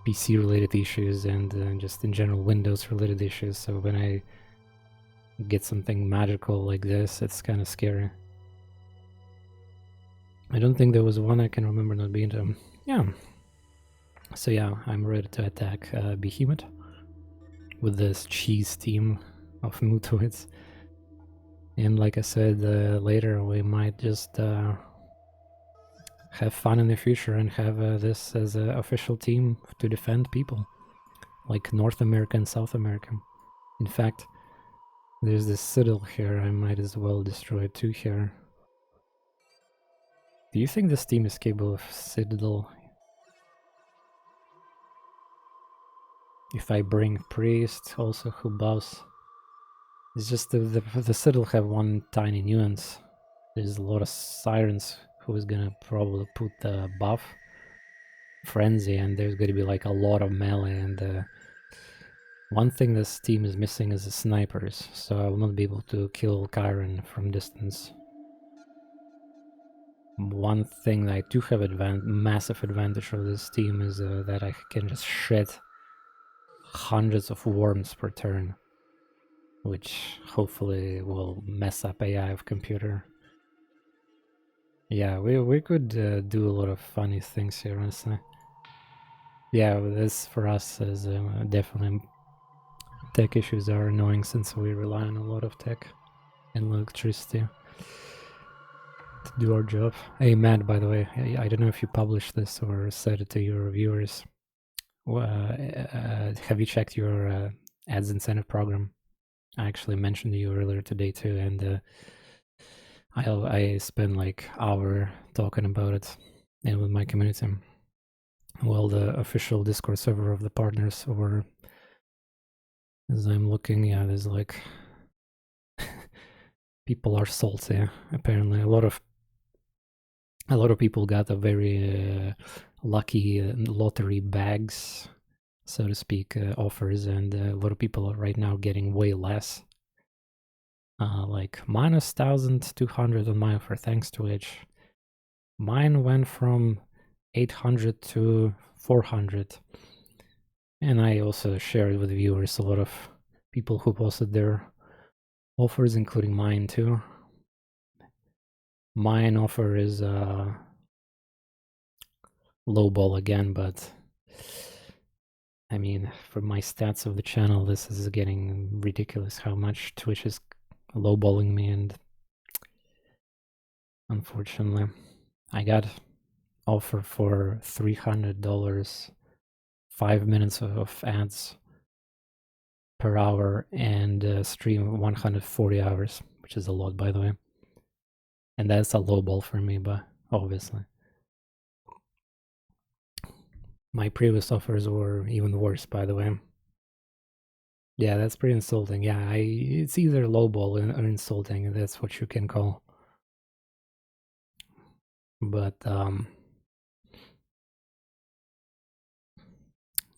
A: PC-related issues and just in general Windows-related issues. So when I get something magical like this, it's kind of scary. I don't think there was one I can remember not being to. Yeah. So yeah, I'm ready to attack Behemoth with this cheese team of mutoids. And like I said, later we might just have fun in the future and have this as an official team to defend people, like North America and South America. In fact, there's this citadel here, I might as well destroy it too here. Do you think this team is capable of citadel? If I bring priest, also who buffs, it's just the citadel have one tiny nuance. There's a lot of sirens who is gonna probably put the buff frenzy, and there's gonna be like a lot of melee. And one thing this team is missing is the snipers, so I will not be able to kill Chiron from distance One thing that I do have massive advantage of this team is that I can just shit hundreds of worms per turn, which hopefully will mess up AI of computer. Yeah, we could do a lot of funny things here, honestly. Yeah, this for us is definitely tech issues are annoying since we rely on a lot of tech and electricity to do our job. Hey Matt, by the way, I don't know if you published this or said it to your viewers. Have you checked your ads incentive program? I actually mentioned to you earlier today too, and I spent like hour talking about it and with my community. Well, the official Discord server of the partners, or as I'm looking, yeah, there's like people are salty. Apparently, a lot of people got a very lucky lottery bags, so to speak, offers, and a lot of people are right now getting way less. Like minus 1,200 on my offer, thanks to which mine went from 800 to 400. And I also shared with viewers a lot of people who posted their offers, including mine too. Mine offer is lowball again, but I mean, for my stats of the channel, this is getting ridiculous how much Twitch is lowballing me, and unfortunately, I got offer for $300, 5 minutes of ads per hour, and stream 140 hours, which is a lot, by the way. And that's a low ball for me, but obviously. My previous offers were even worse, by the way. Yeah, that's pretty insulting. Yeah, it's either lowball or insulting. That's what you can call. But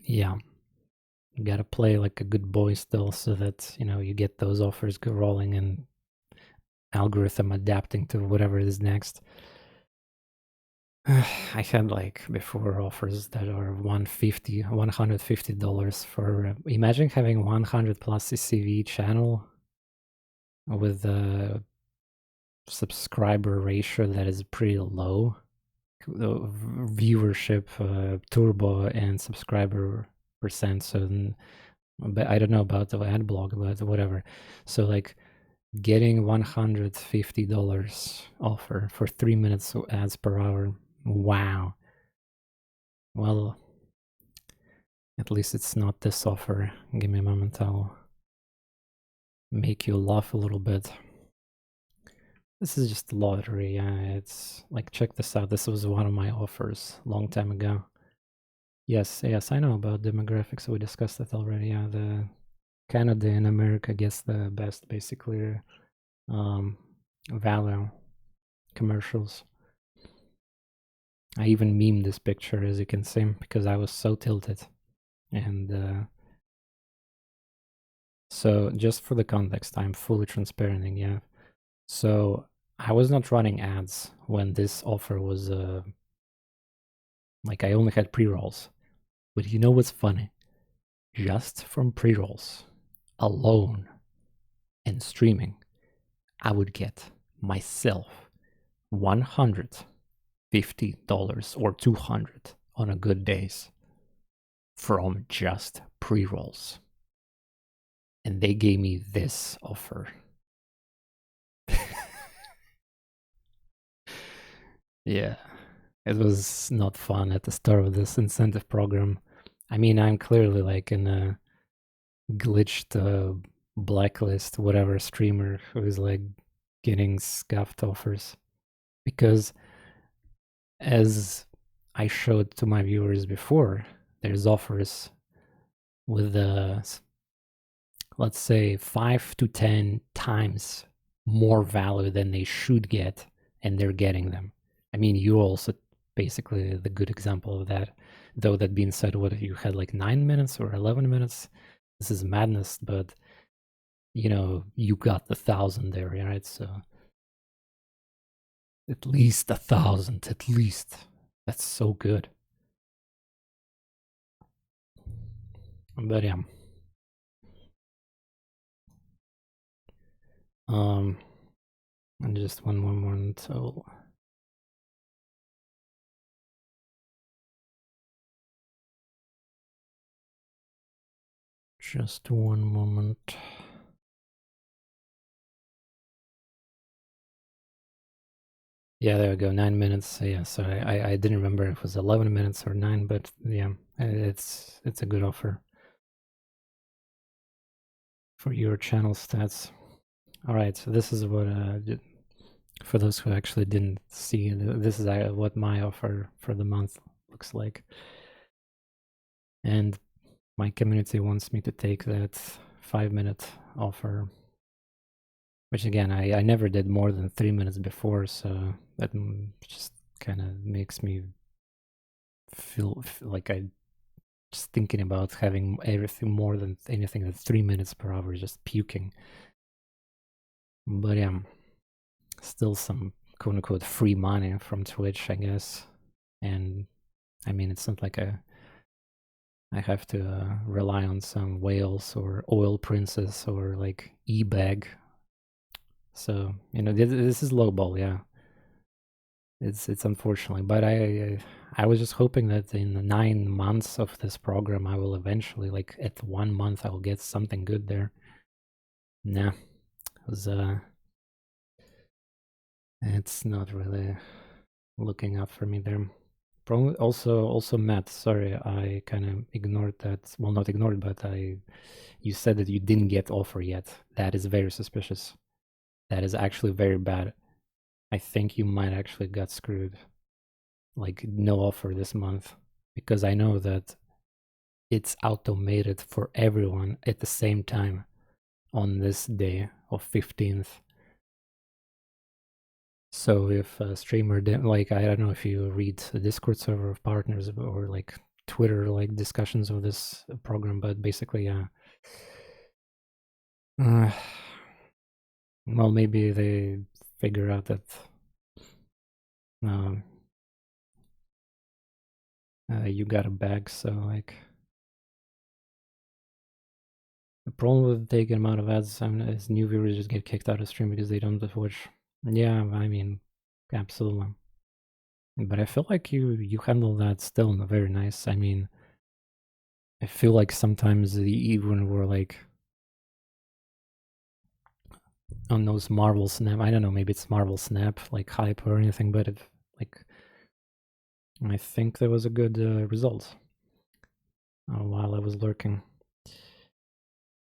A: yeah, you gotta play like a good boy still, so that you get those offers rolling and algorithm adapting to whatever is next. I had like before offers that are $150 for imagine having 100 plus CCV channel with a subscriber ratio that is pretty low, viewership, turbo, and subscriber percent. So but I don't know about the ad blog, but whatever. So like getting $150 offer for 3 minutes ads per hour. Wow. Well, at least it's not this offer. Give me a moment, I'll make you laugh a little bit. This is just lottery, yeah, it's like, check this out. This was one of my offers a long time ago. Yes, I know about demographics, we discussed that already. Yeah, the Canada and America gets the best, basically, value commercials. I even memed this picture, as you can see, because I was so tilted. And so just for the context, I'm fully transparent, yeah. So I was not running ads when this offer was like, I only had pre-rolls. But you know what's funny? Just from pre-rolls alone and streaming, I would get myself $150 or $200 on a good days from just pre-rolls. And they gave me this offer. Yeah, it was not fun at the start of this incentive program. I mean, I'm clearly like in a glitched blacklist, whatever streamer who is like getting scuffed offers. Because as I showed to my viewers before, there's offers with let's say 5 to 10 times more value than they should get, and they're getting them. I mean, you also basically the good example of that. Though that being said, what you had like 9 minutes or 11 minutes, this is madness, but you got the 1,000 there, right? So At least 1,000, at least. That's so good. But yeah. And just one more until. Just one moment. Yeah, there we go. 9 minutes. Yeah, so I didn't remember if it was 11 minutes or 9, but yeah, it's a good offer for your channel stats. All right, so this is what for those who actually didn't see, this is what my offer for the month looks like, and my community wants me to take that 5-minute offer, which again I never did more than 3 minutes before, so that just kind of makes me feel like I just thinking about having everything more than anything that's 3 minutes per hour, just puking. But yeah, still some quote unquote free money from Twitch, I guess. And I mean, it's not like I have to rely on some whales or oil princess or like e-bag. So, you know, this is lowball, yeah. It's unfortunately, but I was just hoping that in the 9 months of this program, I will eventually, like at 1 month, I will get something good there. Nah, it was it's not really looking up for me there. Probably also Matt, sorry, I kind of ignored that. Well, not ignored, but you said that you didn't get offer yet. That is very suspicious. That is actually very bad. I think you might actually got screwed. Like no offer this month, because I know that it's automated for everyone at the same time on this day of 15th. So if a streamer didn't, like, I don't know if you read the Discord server of partners or like Twitter like discussions of this program, but basically well, maybe they figure out that you got a bag, so like the problem with taking them out of ads is new viewers just get kicked out of stream because they don't watch. Yeah, I mean, absolutely. But I feel like you handle that still very nice. I mean, I feel like sometimes even we're like on those Marvel Snap. I don't know, maybe it's Marvel Snap like hype or anything, but like I think there was a good result while I was lurking.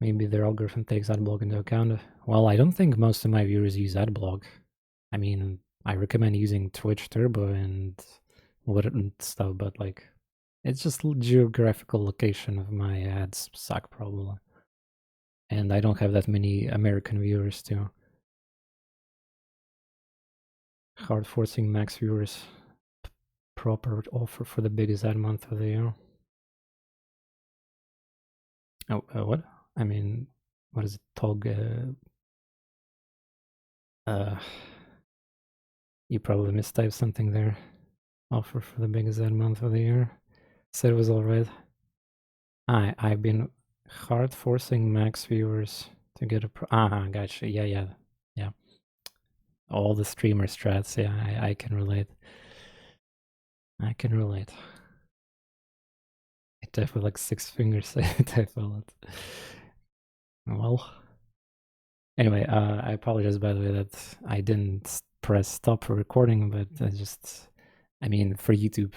A: Maybe their algorithm takes AdBlock into account. Well, I don't think most of my viewers use AdBlock. I mean, I recommend using Twitch Turbo and what stuff, but like, it's just geographical location of my ads suck probably. And I don't have that many American viewers too. Hard forcing max viewers. Proper offer for the biggest ad month of the year. Oh, what? I mean, what is it? Tog? You probably mistyped something there. Offer for the biggest ad month of the year. Said it was alright. I've been hard forcing max viewers to get a gotcha. Yeah. All the streamer strats, yeah, I can relate. I type with like 6 fingers. I type a lot. Well, anyway, I apologize by the way that I didn't press stop for recording, but I mean, for YouTube,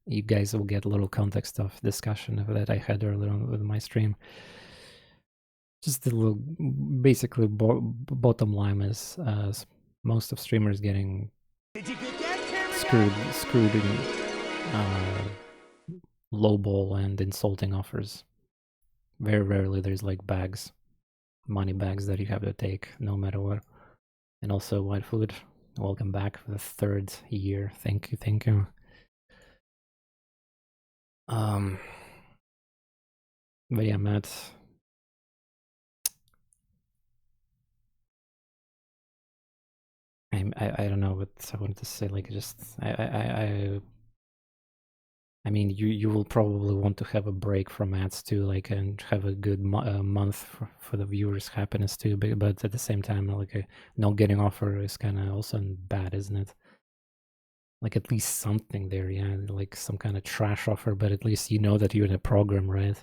A: you guys will get a little context of discussion of that I had earlier on with my stream. Just a little, basically, bottom line is most of streamers getting screwed in lowball and insulting offers. Very rarely there's like bags, money bags that you have to take no matter what. And also White Food, welcome back for the 3rd year. Thank you. But yeah, Matt. I don't know what I wanted to say. Like, just I mean, you will probably want to have a break from ads too, like, and have a good month for the viewers' happiness too. But at the same time, like, not getting offer is kind of also bad, isn't it? Like, at least something there, yeah, like some kind of trash offer, but at least you know that you're in a program, right?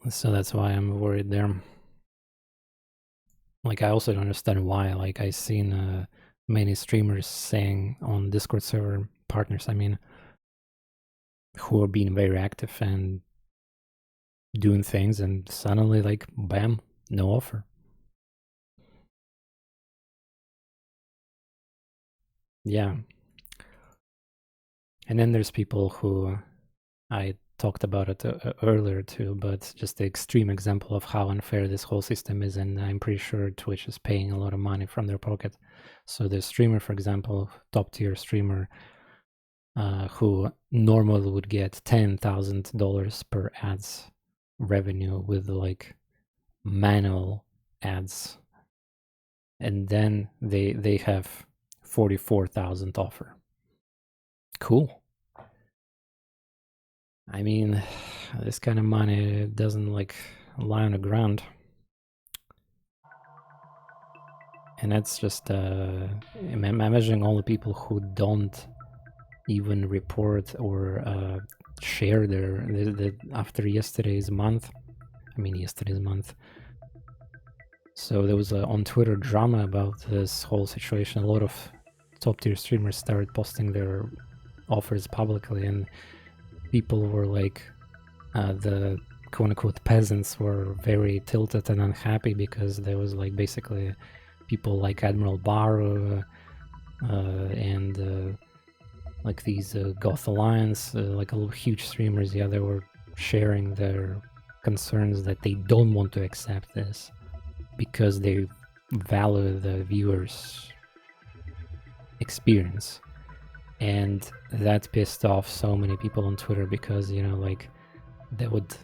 A: So that's why I'm worried there. Like, I also don't understand why. Like, I seen many streamers saying on Discord server partners, I mean, who are being very active and doing things, and suddenly, like, bam, no offer. Yeah. And then there's people who I talked about it earlier too, but just the extreme example of how unfair this whole system is, and I'm pretty sure Twitch is paying a lot of money from their pocket. So the streamer, for example, top tier streamer, who normally would get $10,000 per ads revenue with like manual ads, and then they have 44,000 offer. Cool. I mean, this kind of money doesn't like lie on the ground. And that's just imagining all the people who don't even report or share their after yesterday's month. So there was on Twitter drama about this whole situation. A lot of top tier streamers started posting their offers publicly, and people were like, the quote-unquote peasants were very tilted and unhappy because there was like basically people like Admiral Baru and like these Goth Alliance, like a huge streamers, yeah, they were sharing their concerns that they don't want to accept this because they value the viewers' experience. And that pissed off so many people on Twitter because, you know, like, that would,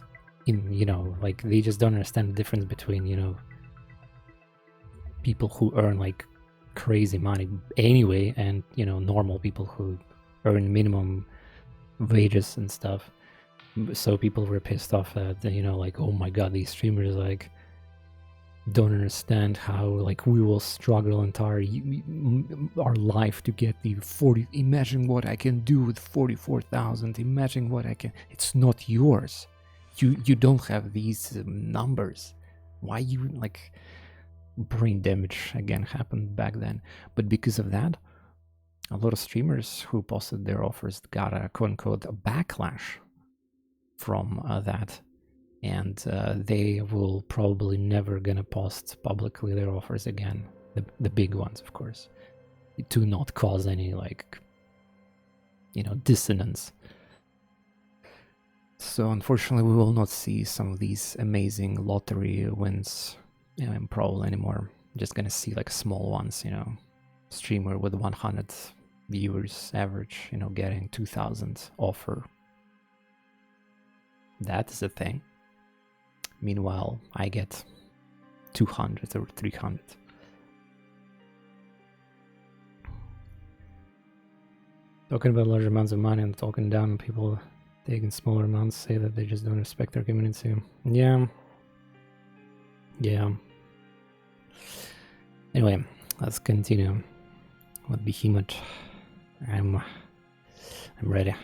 A: you know, like, they just don't understand the difference between, you know, people who earn like crazy money anyway and, you know, normal people who earn minimum wages and stuff. So people were pissed off that, you know, like, oh my god, these streamers like don't understand how like we will struggle entire our life to get the 40. Imagine what I can do with 44,000. Imagine what I can. It's not yours. You don't have these numbers. Why you like? Brain damage again happened back then, but because of that, a lot of streamers who posted their offers got a quote-unquote a backlash from that, and they will probably never gonna post publicly their offers again, the big ones, of course, to not cause any like, you know, dissonance. So unfortunately we will not see some of these amazing lottery wins, you know, in Pro anymore. Just gonna see like small ones, you know, streamer with 100 viewers average, you know, getting 2,000 offer. That is a thing. Meanwhile, I get 200 or 300. Talking about large amounts of money and talking down on people taking smaller amounts, say that they just don't respect their community. Yeah. Anyway, let's continue with Behemoth. I'm ready.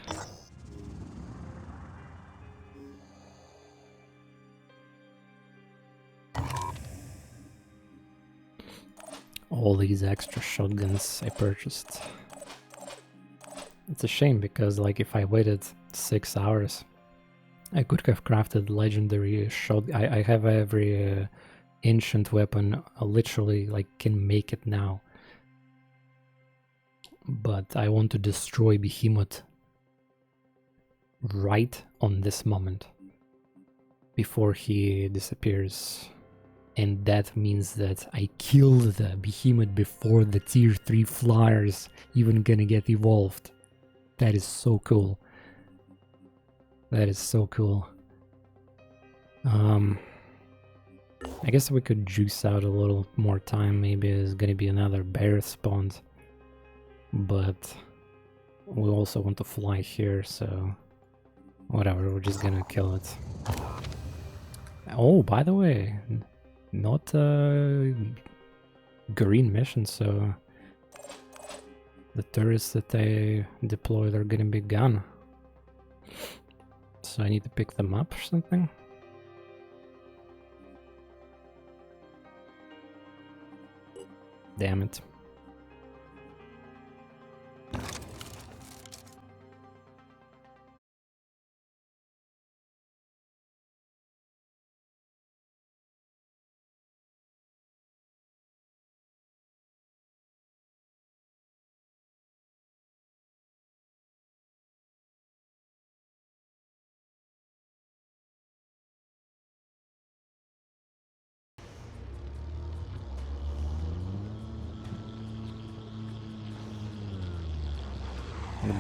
A: All these extra shotguns I purchased. It's a shame because, like, if I waited 6 hours, I could have crafted legendary shot. I have every ancient weapon, literally, like, can make it now. But I want to destroy Behemoth right on this moment before he disappears. And that means that I killed the Behemoth before the tier 3 flyers even gonna get evolved. That is so cool. That is so cool. I guess we could juice out a little more time. Maybe there's gonna be another bear spawned. But we also want to fly here, so whatever, we're just gonna kill it. Oh, by the way, not a green mission, so the turrets that they deployed are gonna be gone. So I need to pick them up or something. Damn it.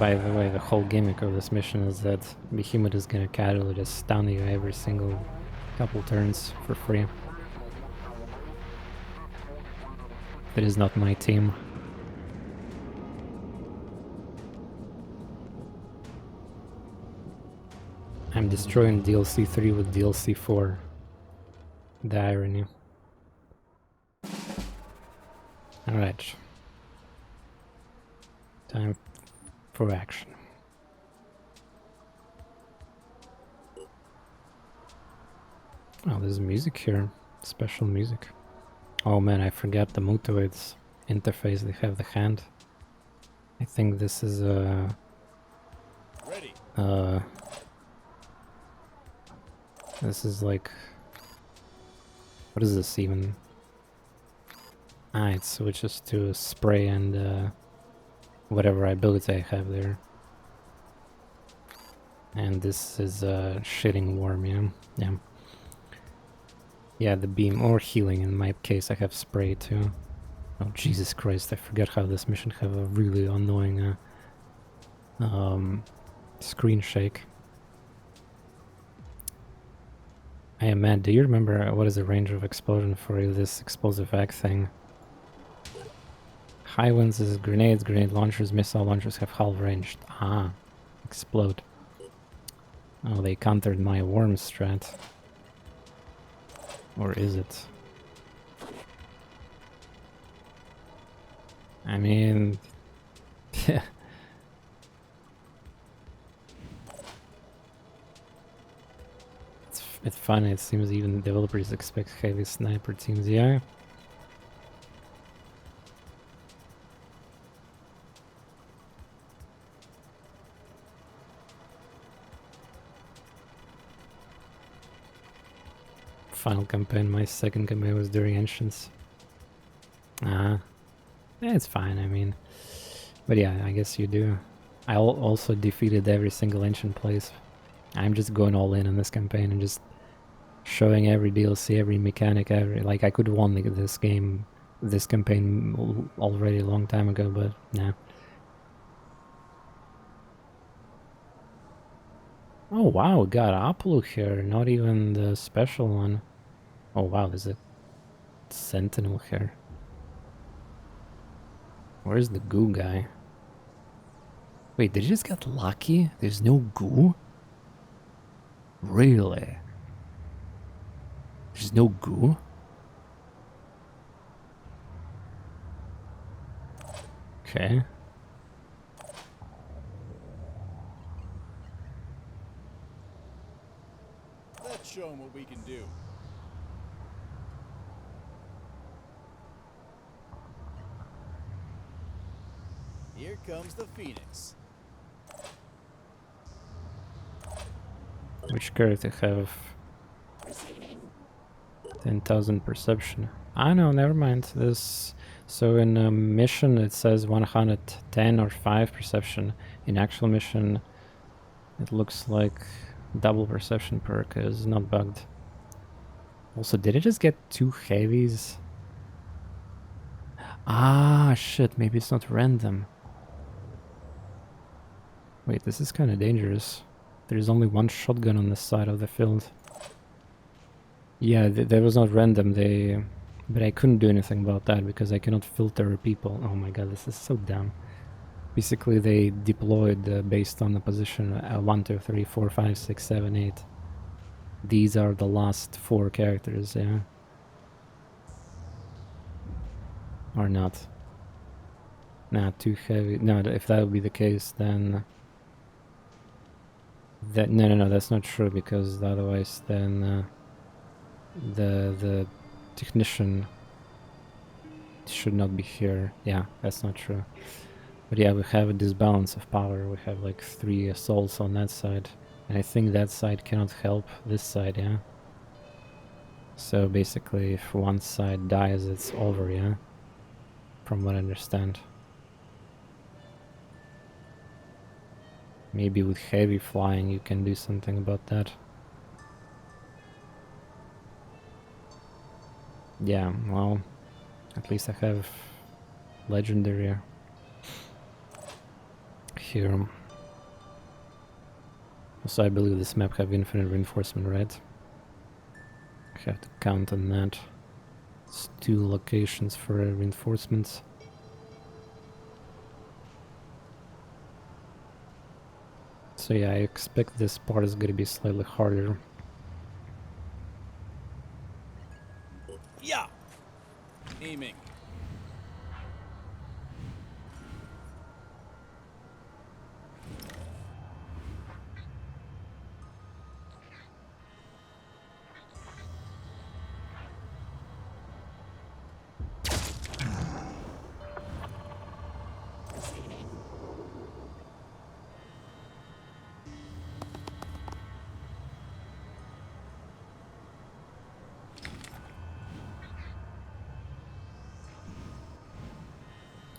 A: By the way, the whole gimmick of this mission is that Behemoth is gonna casually just stun you every single couple turns for free. That is not my team. I'm destroying DLC 3 with DLC 4. The irony. Alright. Time for action. Oh, there's music here. Special music. Oh man, I forgot the Mutoids interface. They have the hand. I think this is
D: Ready.
A: This is like... What is this even? Ah, it switches to spray and whatever ability I have there. And this is shitting worm, yeah? Yeah. Yeah, the beam or healing. In my case, I have spray too. Oh, Jesus Christ, I forgot how this mission have a really annoying screen shake. Hey, Matt, do you remember what is the range of explosion for this explosive egg thing? High winds is grenades, grenade launchers, missile launchers have half range. Ah, explode. Oh, they countered my worm strat. Or is it? I mean... It's funny, it seems even developers expect heavy sniper teams, yeah? Final campaign, my second campaign was during Ancients. Yeah, it's fine, I mean. But yeah, I guess you do. I also defeated every single Ancient place. I'm just going all in on this campaign and just showing every DLC, every mechanic, like I could have won this game, this campaign already a long time ago, but nah. Oh wow, we got Apollo here, not even the special one. Oh wow, there's a Sentinel here. Where's the goo guy? Wait, did you just get lucky? There's no goo? Really? There's no goo? Okay.
D: Let's show them what we can do. Here comes the Phoenix.
A: Which character have 10,000 perception? Ah no, never mind. This so in a mission it says 110 or 5 perception. In actual mission it looks like double perception perk is not bugged. Also, did I just get 2 heavies? Ah shit, maybe it's not random. Wait, this is kind of dangerous. There's only one shotgun on this side of the field. Yeah, that was not random. But I couldn't do anything about that because I cannot filter people. Oh my god, this is so dumb. Basically, they deployed based on the position 1, 2, 3, 4, 5, 6, 7, 8. These are the last 4 characters, yeah. Or not. Nah, too heavy. No, if that would be the case, then that no, that's not true because otherwise, then the technician should not be here. Yeah, that's not true. But yeah, we have a disbalance of power. We have like 3 assaults on that side, and I think that side cannot help this side. Yeah. So basically, if one side dies, it's over. Yeah. From what I understand. Maybe with heavy flying you can do something about that. Yeah, well, at least I have legendary here. Also, I believe this map have infinite reinforcement, right? I have to count on that. It's 2 locations for reinforcements. So yeah, I expect this part is gonna be slightly harder.
D: Yeah. Aiming.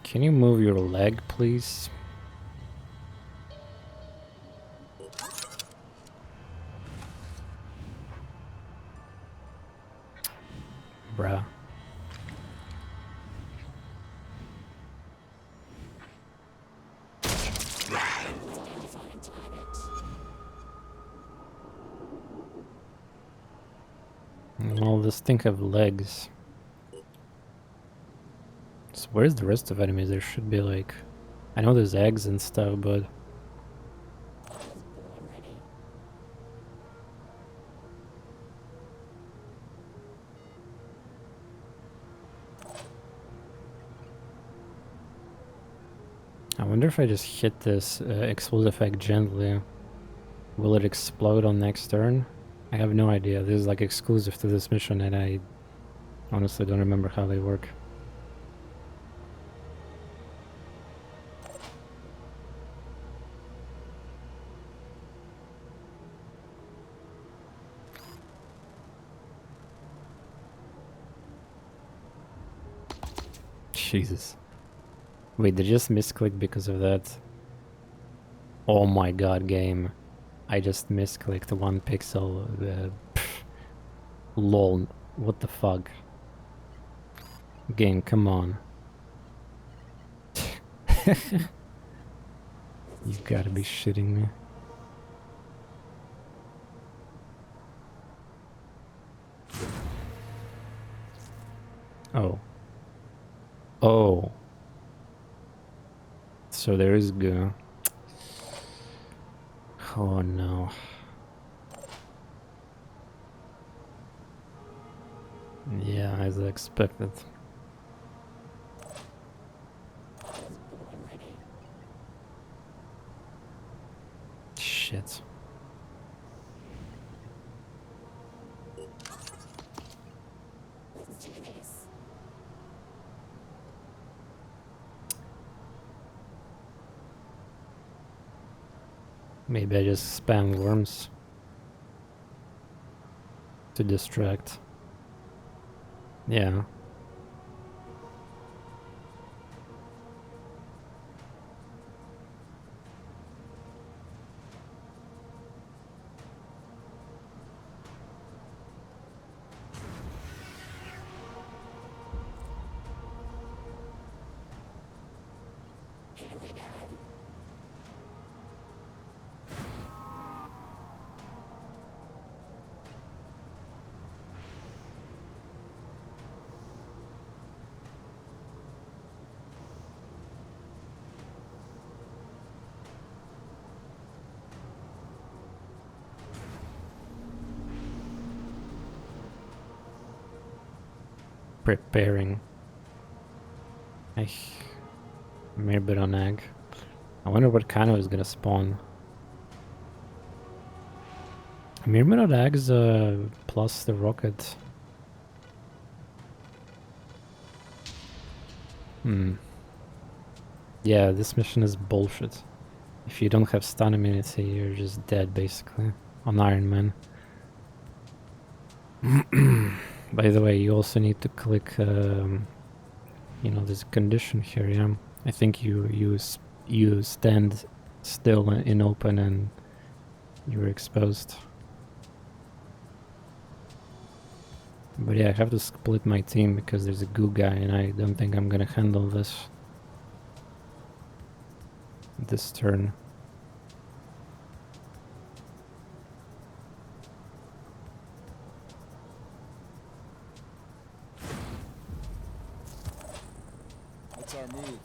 A: Can you move your leg, please? Bruh. Well, this thing have legs. So where's the rest of enemies? There should be like... I know there's eggs and stuff, but... I wonder if I just hit this explosive egg gently. Will it explode on next turn? I have no idea. This is like exclusive to this mission and I honestly don't remember how they work. Jesus. Wait, they just misclicked because of that. Oh my god, game. I just misclicked 1 pixel. Lol. What the fuck? Game, come on. You gotta be shitting me. Oh. Oh. So there is go. Oh no. Yeah, as I expected. Shit. Maybe I just spam worms to distract. Yeah. preparing. Maybe on egg. I wonder what kind of is gonna spawn. Myrmidon eggs plus the rocket. Yeah, this mission is bullshit. If you don't have stun immunity, you're just dead basically on Ironman. By the way, you also need to click, you know, there's a condition here. Yeah, I think you stand still in open and you're exposed. But yeah, I have to split my team because there's a goo guy and I don't think I'm gonna handle this turn.
D: What's our move?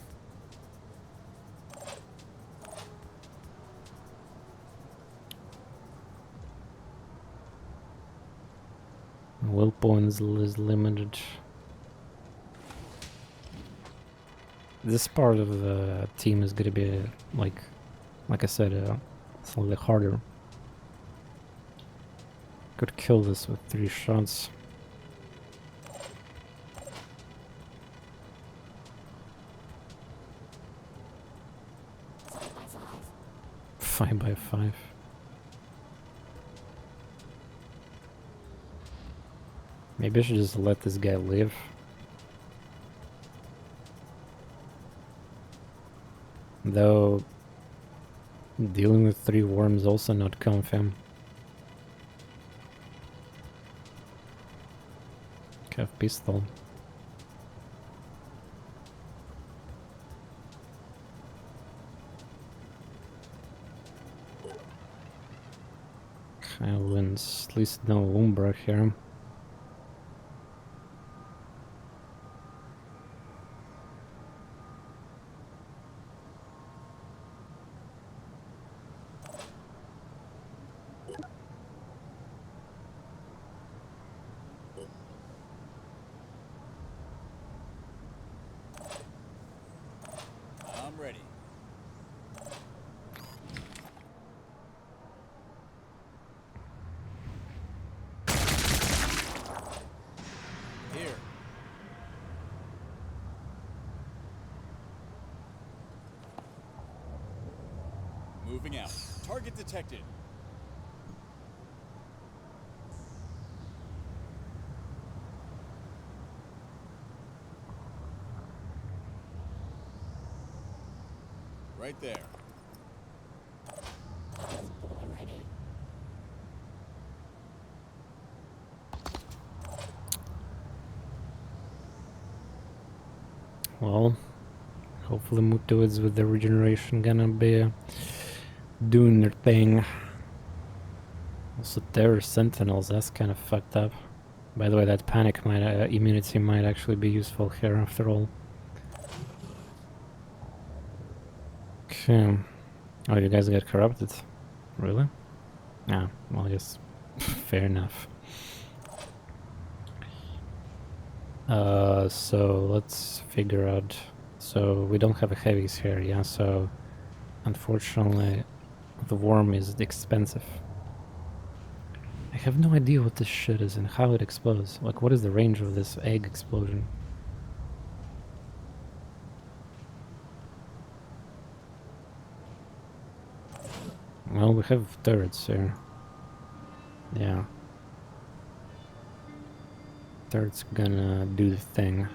A: Will points is limited. This part of the team is gonna be like I said, slightly harder. Could kill this with 3 shots. Five by 5. Maybe I should just let this guy live. Though dealing with 3 worms also not comfy. Have pistol. Kyle wins. At least no Umbra here.
D: I'm ready. Here. Moving out. Target detected. Right there.
A: Well, hopefully Mutoids with the regeneration gonna be doing their thing. Also, Terror Sentinels, that's kind of fucked up. By the way, that panic might, immunity might actually be useful here after all. Okay. Oh, you guys got corrupted? Really? Yeah, well, I guess fair enough. So let's figure out. So we don't have a heavies here, yeah, so unfortunately the worm is expensive. I have no idea what this shit is and how it explodes. Like, what is the range of this egg explosion? Well, we have turrets here. Yeah. Turret's gonna do the thing.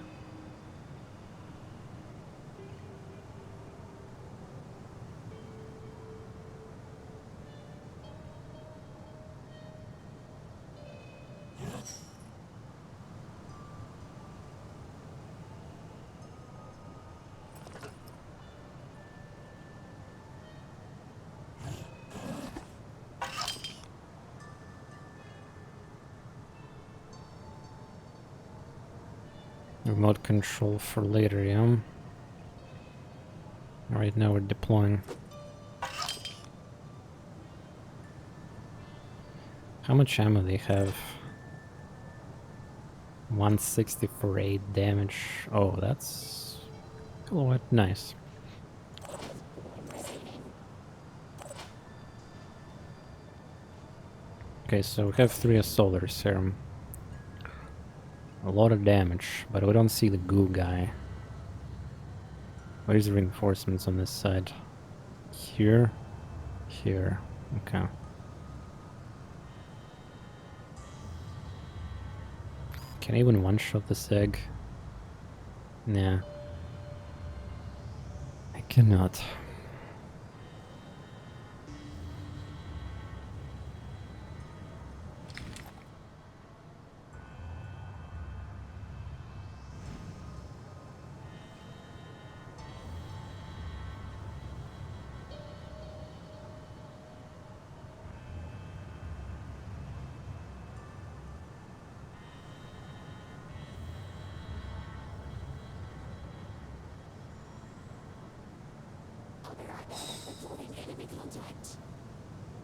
A: Remote control for later, yeah? Right now we're deploying. How much ammo they have? 160 for 8 damage. Oh, that's a lot nice. Okay, so we have 3 assaulters here. A lot of damage, but we don't see the goo guy. Where's the reinforcements on this side? Here? Here. Okay. Can I even one-shot this egg? Nah. I cannot.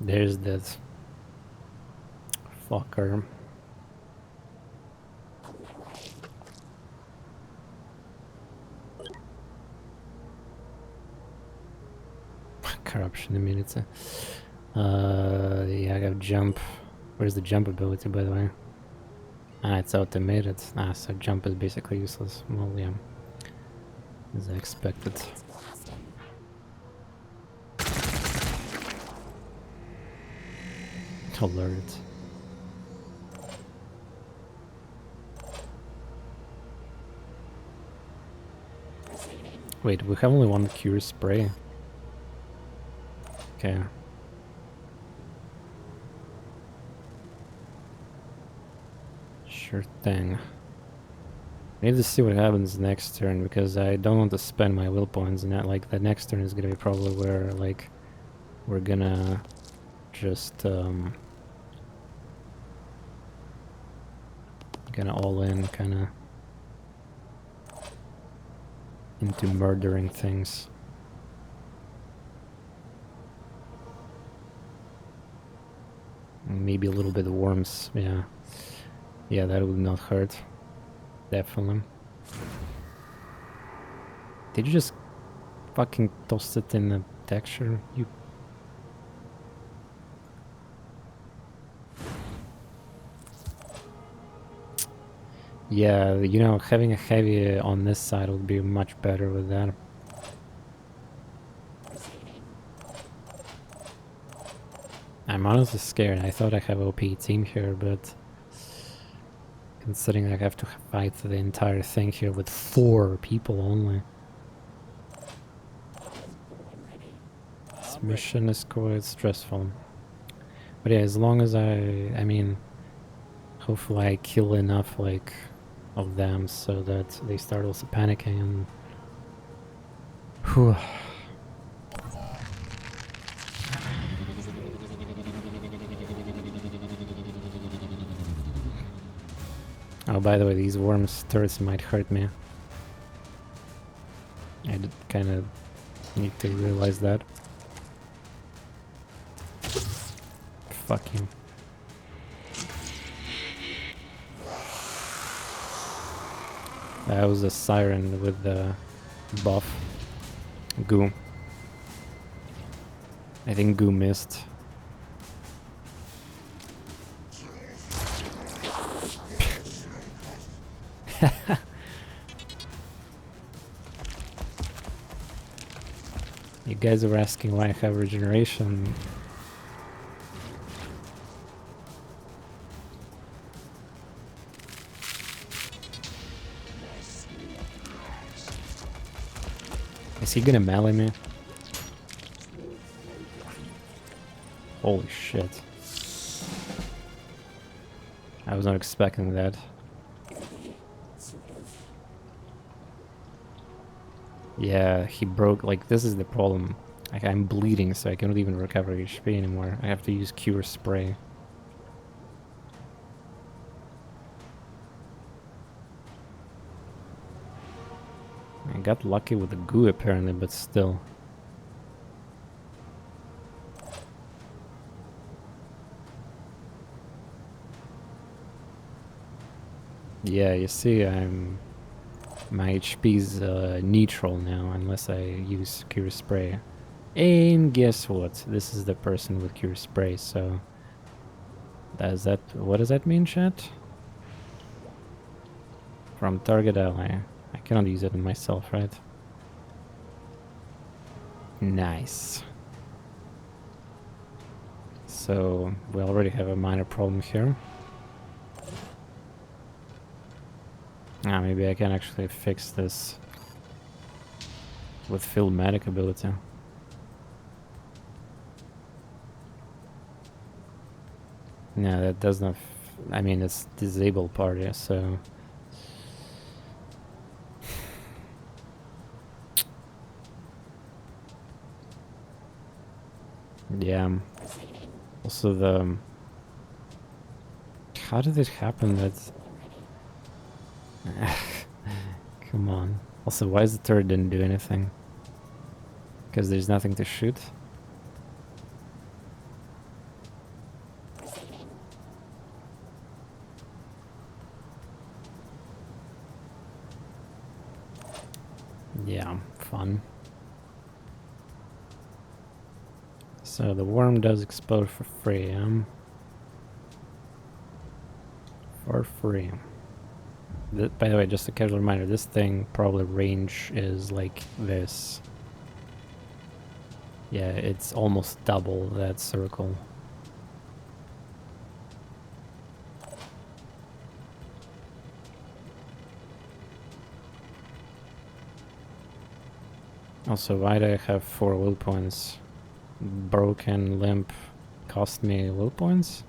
A: There's that fucker. Corruption immunity. Yeah, I got jump. Where's the jump ability, by the way? Ah, it's automated. Ah, so jump is basically useless. Well, yeah. As I expected. Alert. Wait, we have only one cure spray. Okay. Sure thing. I need to see what happens next turn, because I don't want to spend my will points, and that, like, the next turn is gonna be probably where, like, we're gonna just gonna all in kinda into murdering things. Maybe a little bit of worms, yeah. Yeah, that would not hurt. Definitely. Did you just fucking toss it in the texture? You... Yeah, you know, having a heavy on this side would be much better with that. I'm honestly scared. I thought I have OP team here, but considering I have to fight the entire thing here with 4 people only. This mission is quite stressful. But yeah, as long as I mean, hopefully I kill enough, like, of them so that they start also panicking and... Whew. Oh, by the way, these worms turrets might hurt me. I did kind of need to realize that. Fuck you. That was a siren with the buff. Goo. I think Goo missed. You guys were asking why I have regeneration. Is he gonna melee me? Holy shit. I was not expecting that. Yeah, he broke, like, this is the problem. Like, I'm bleeding, so I cannot even recover HP anymore. I have to use cure spray. I got lucky with the goo apparently, but still. Yeah, you see, my HP's neutral now, unless I use Cure Spray. And guess what? This is the person with Cure Spray, so... What does that mean, chat? From target ally. I cannot use it on myself, right? Nice. So, we already have a minor problem here. Ah, maybe I can actually fix this with field medic ability. No, that does not... I mean, it's disabled party, so... Yeah. Also the... How did it happen that... Come on. Also, why is the turret didn't do anything? Because there's nothing to shoot? Yeah, fun. So the worm does explode for free, for free. By the way, just a casual reminder, this thing probably range is like this. Yeah, it's almost double that circle. Also, why do I have 4 will points? Broken limp cost me will points?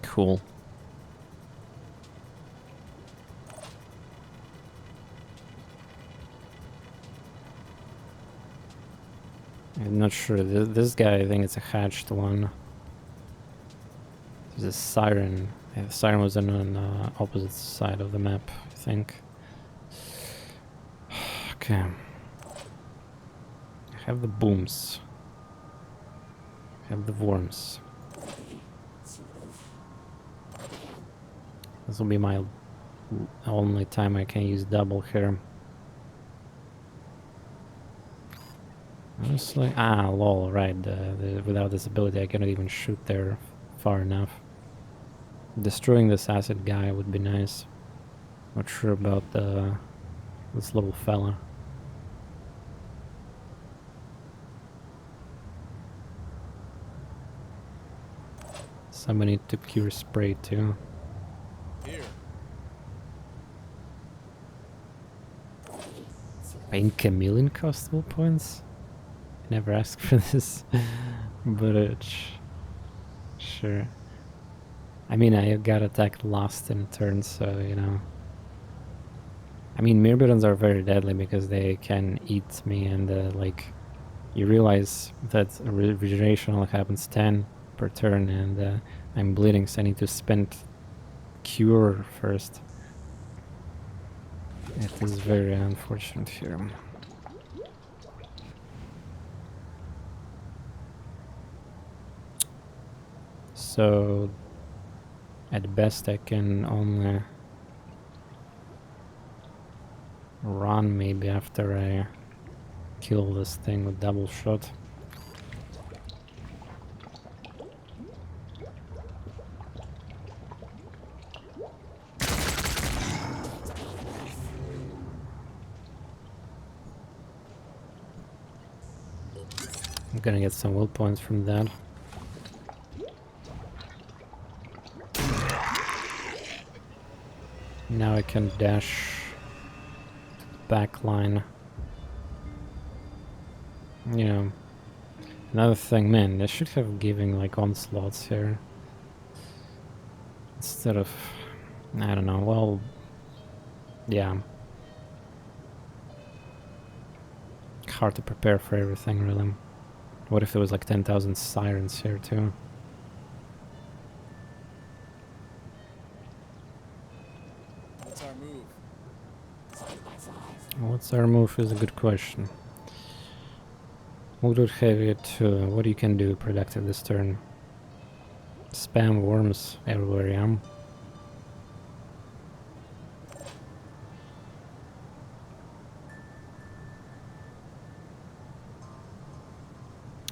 A: Cool. I'm not sure. This guy, I think it's a hatched one. There's a siren. Yeah, the siren was on the opposite side of the map, I think. Okay. I have the booms. I have the worms. This will be my only time I can use double here. Honestly, lol, right. Without this ability, I cannot even shoot there far enough. Destroying this acid guy would be nice. Not sure about this little fella. Somebody to cure spray too.
D: Here.
A: Paying chameleon cost will points? I never asked for this, but sure. I mean, I got attacked last in turn, so you know. I mean, Myrmidons are very deadly because they can eat me, and like, you realize that regeneration only happens 10 per turn, and I'm bleeding, so I need to spend cure first. It is very unfortunate here. So, at best I can only run maybe after I kill this thing with double shot. I'm gonna get some will points from that. Now I can dash back line. You know, another thing, man, they should have given like onslaughts here. Instead of, I don't know, well, yeah. Hard to prepare for everything, really. What if there was like 10,000 sirens here too?
D: What's our move?
A: What's our move is a good question. Would have it to what you can do productive this turn. Spam worms everywhere I am.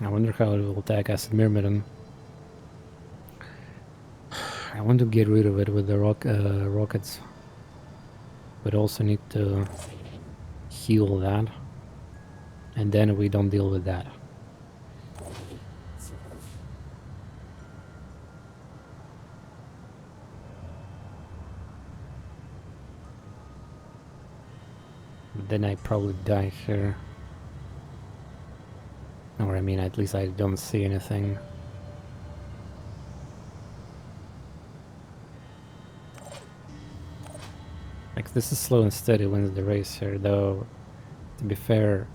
A: I wonder how it will attack Acid Myrmidon. I want to get rid of it with the rockets, but also need to heal that, and then we don't deal with that. But then I probably die here. Or I mean, at least I don't see anything. Like, this is slow and steady wins the race here, though, to be fair,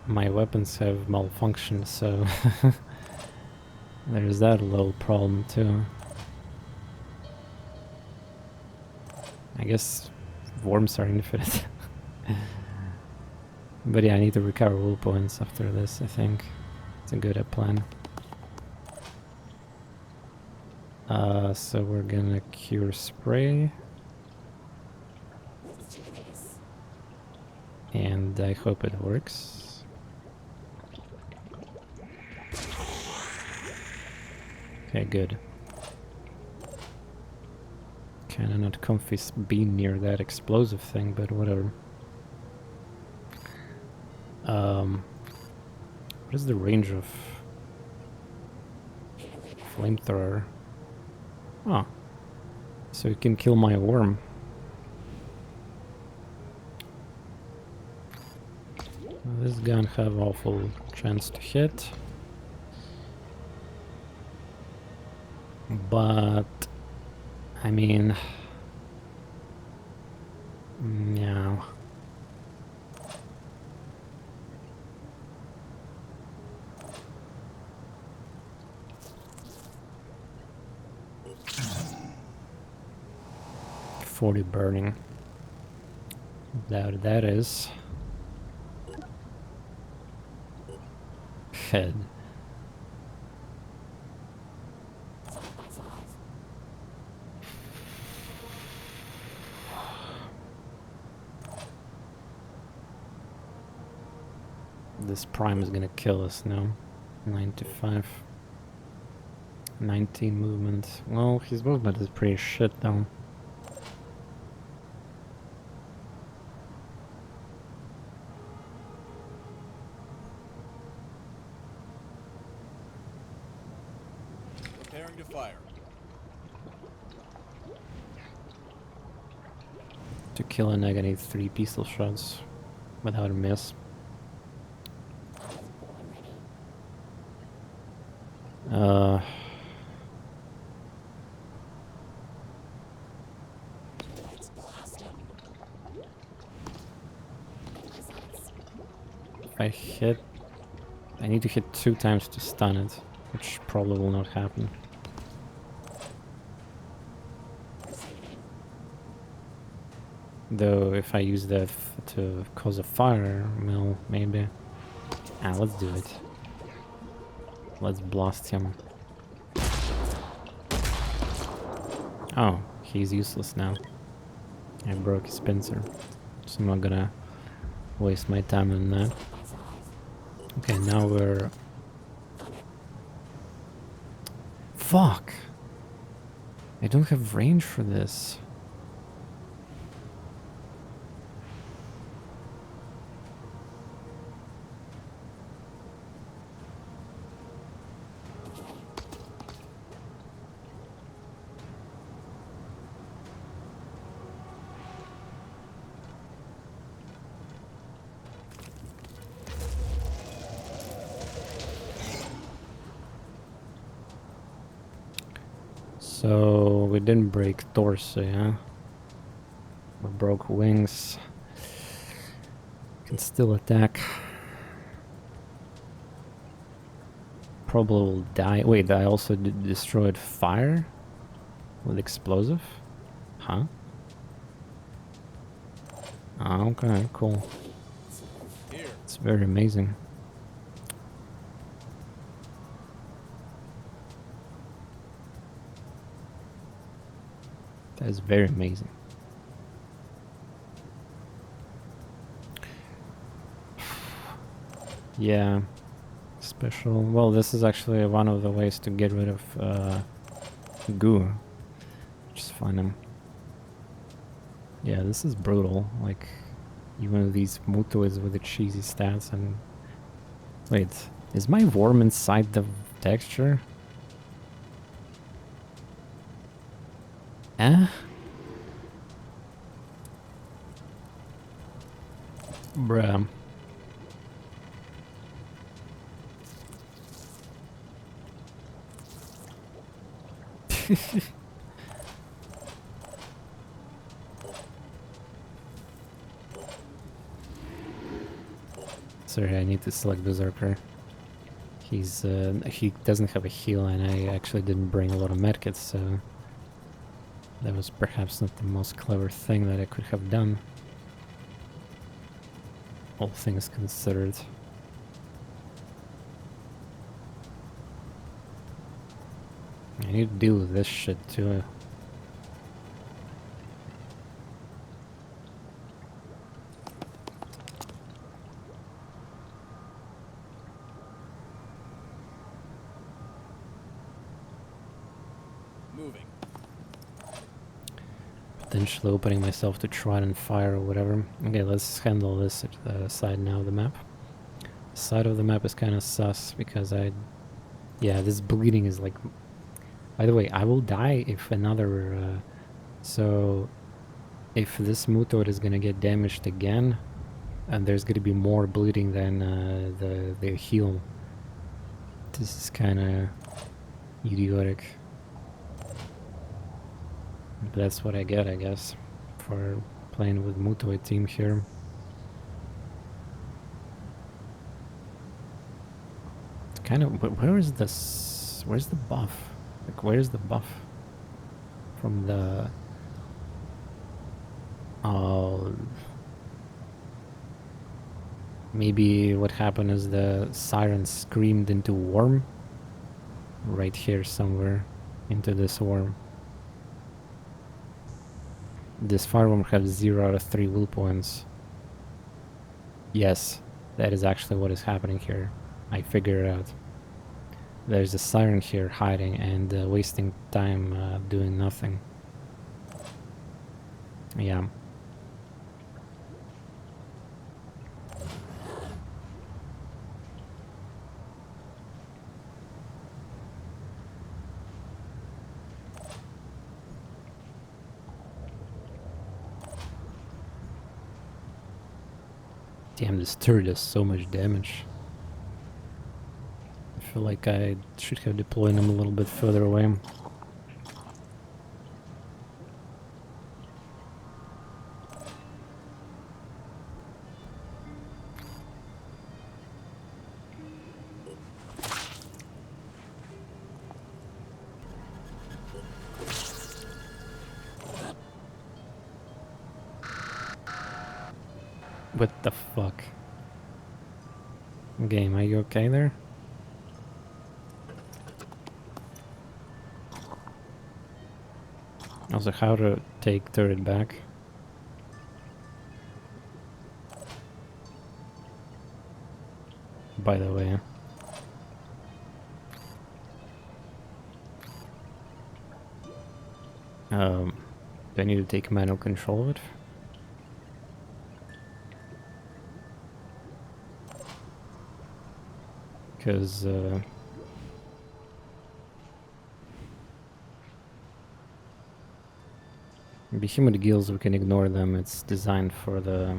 A: my weapons have malfunctioned, so there's that little problem too. I guess worms are infinite. But yeah, I need to recover will points after this, I think. It's a good plan. So we're gonna cure spray. And I hope it works. Okay, good. Kinda not comfy being near that explosive thing, but whatever. What is the range of flamethrower? Oh, so you can kill my worm. This gun have awful chance to hit, but I mean, yeah. .40 burning. That is. Head. This prime is gonna kill us now. 95. 19 movement. Well, his movement is pretty shit though.
D: Preparing to fire.
A: To kill an egg I need 3 pistol shots without a miss. If I hit, I need to hit 2 times to stun it, which probably will not happen. Though if I use that to cause a fire, well, maybe. Ah, let's do it. Let's blast him. Oh, he's useless now. I broke his pincer, so I'm not gonna waste my time on that. Okay, now we're... Fuck! I don't have range for this. So we didn't break torso, yeah? We broke wings. Can still attack. Probably will die. Wait, I also destroyed fire with explosive? Huh? Oh, okay, cool.
D: Here.
A: It's very amazing. That is very amazing. Yeah. Special. Well, this is actually one of the ways to get rid of goo. Just find them. Yeah, this is brutal. Like, even these mutoids with the cheesy stats and... Wait, is my worm inside the texture? Eh? Bruh. Sorry, I need to select Berserker. He doesn't have a heal, and I actually didn't bring a lot of medkits, so that was perhaps not the most clever thing that I could have done, all things considered. I need to deal with this shit too.
D: Moving.
A: Potentially opening myself to Trident Fire or whatever. Okay, let's handle this at the side now of the map. The side of the map is kind of sus because yeah, this bleeding is like... By the way, I will die if another... so, if this mutoid is gonna get damaged again, and there's gonna be more bleeding than the heal. This is kind of idiotic. But that's what I get, I guess, for playing with mutoid team here. It's kind of... Where is this? Where's the buff? Like, where's the buff? From the... Oh... Maybe what happened is the siren screamed into worm. Right here somewhere. Into this worm. This fireworm has 0 out of 3 will points. Yes, that is actually what is happening here. I figured it out. There's a siren here hiding and wasting time doing nothing. Yeah. Damn, this turret does so much damage. I feel like I should have deployed them a little bit further away. What the fuck? Game, are you okay there? Also, how to take turret back? By the way. Do I need to take manual control of it? Because Behemoth gills, we can ignore them. It's designed for the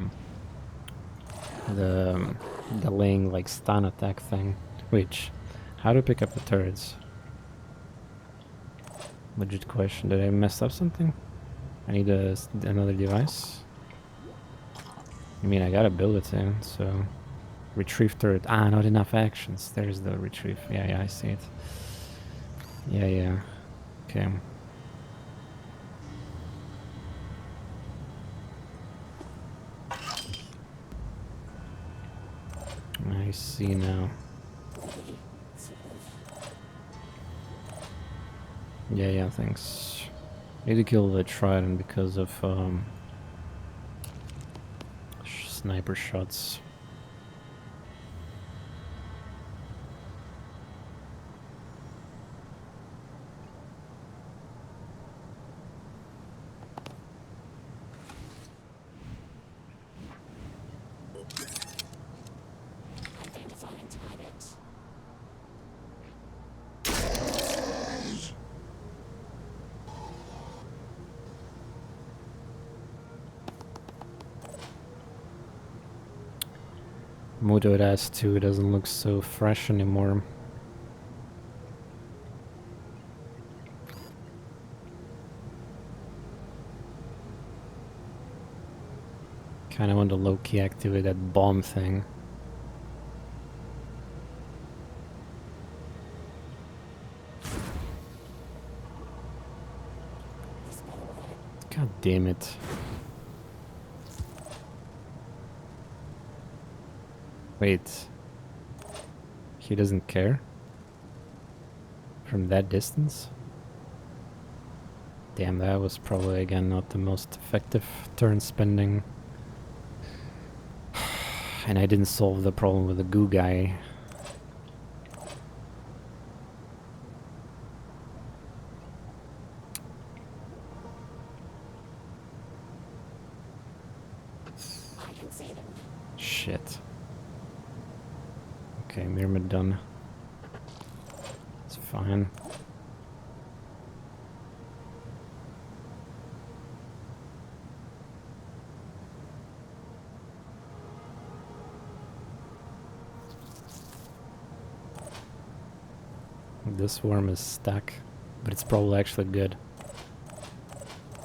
A: delaying like stun attack thing. Which, how to pick up the turrets? Legit question. Did I mess up something? I need another device. I mean, I gotta build it in, so retrieve turret. Ah, not enough actions. There's the retrieve. Yeah, yeah, I see it. Yeah, yeah. Okay. see now. Yeah, thanks. Need to kill the trident because of sniper shots. Moto S2 doesn't look so fresh anymore. Kinda want to low-key activate that bomb thing. God damn it. Wait. He doesn't care? From that distance? Damn, that was probably again not the most effective turn spending. And I didn't solve the problem with the goo guy. Shit. Okay, Myrmid done. It's fine. This worm is stuck, but it's probably actually good.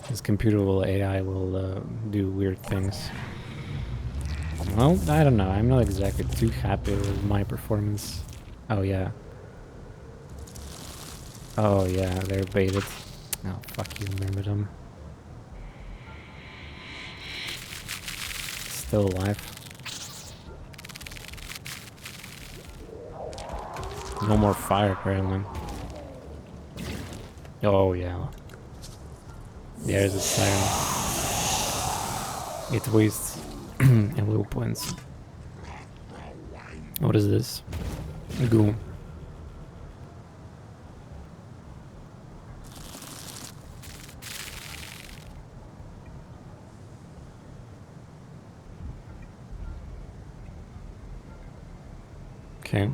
A: This computable AI will do weird things. Well, I don't know. I'm not exactly too happy with my performance. Oh yeah. Oh yeah, they're baited. Oh, fuck you, Myrmidon. Still alive. No more fire, apparently. Oh yeah. There's a siren. It wastes and will points. What is this? Goo. Okay.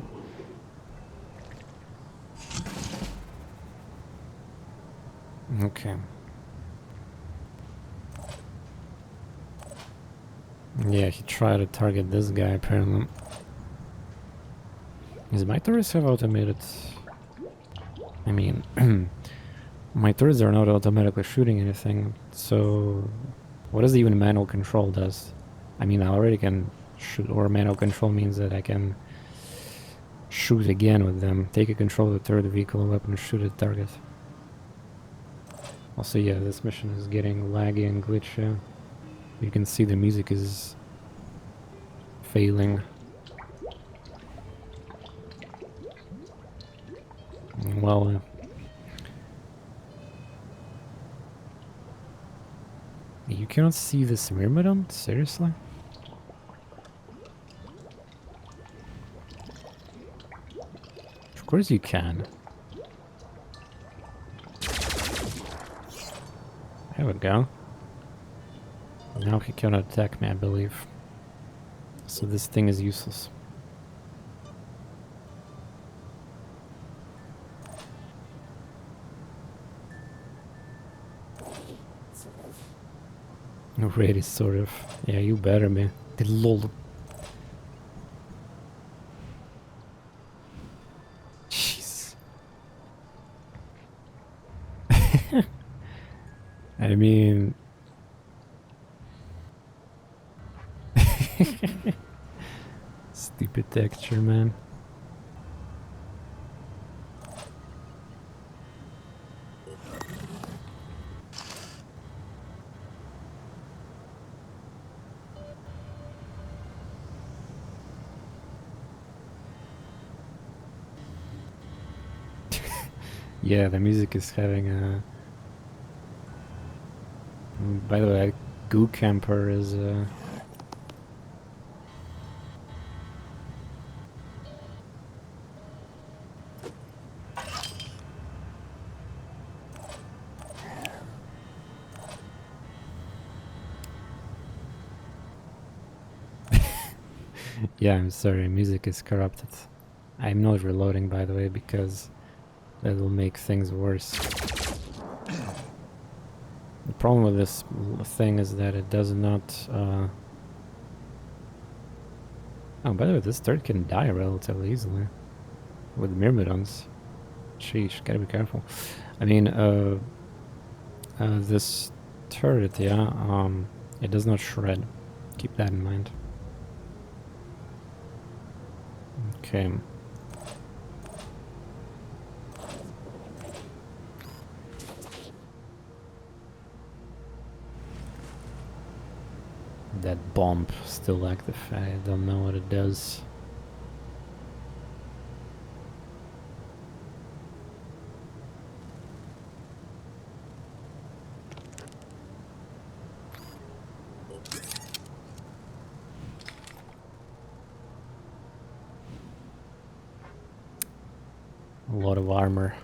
A: Okay. Yeah, he tried to target this guy, apparently. Does my turrets have automated? I mean, my turrets are not automatically shooting anything, so what does even manual control does? I mean, I already can shoot, or manual control means that I can shoot again with them. Take a control of the third vehicle weapon and shoot at target. Also, yeah, this mission is getting laggy and glitchy. You can see the music is failing. Well, you cannot see this Myrmidon? Seriously? Of course you can. There we go. Now he cannot attack me, I believe. So this thing is useless. Already, sort of. Yeah, you better, man. The lol. Jeez. I mean... Stupid texture, man. Yeah, the music is having a... By the way, Goo Camper is... Yeah, I'm sorry, music is corrupted. I'm not reloading, by the way, because that will make things worse. The problem with this thing is that it does not... Oh, by the way, this turret can die relatively easily. With myrmidons. Sheesh, gotta be careful. I mean, this turret, yeah, it does not shred. Keep that in mind. Okay. That bomb still active. I don't know what it does. A lot of armor.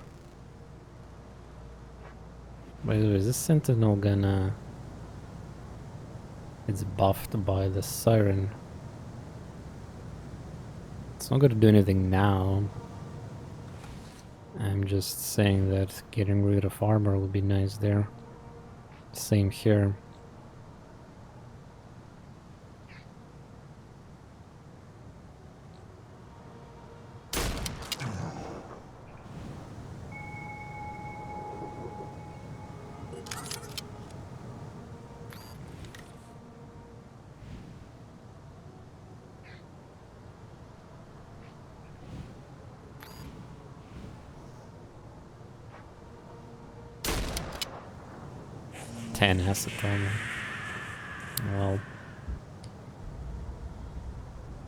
A: By the way, is this sentinel gonna... It's buffed by the siren. It's not gonna do anything now. I'm just saying that getting rid of armor would be nice there. Same here. Acid armor. Well,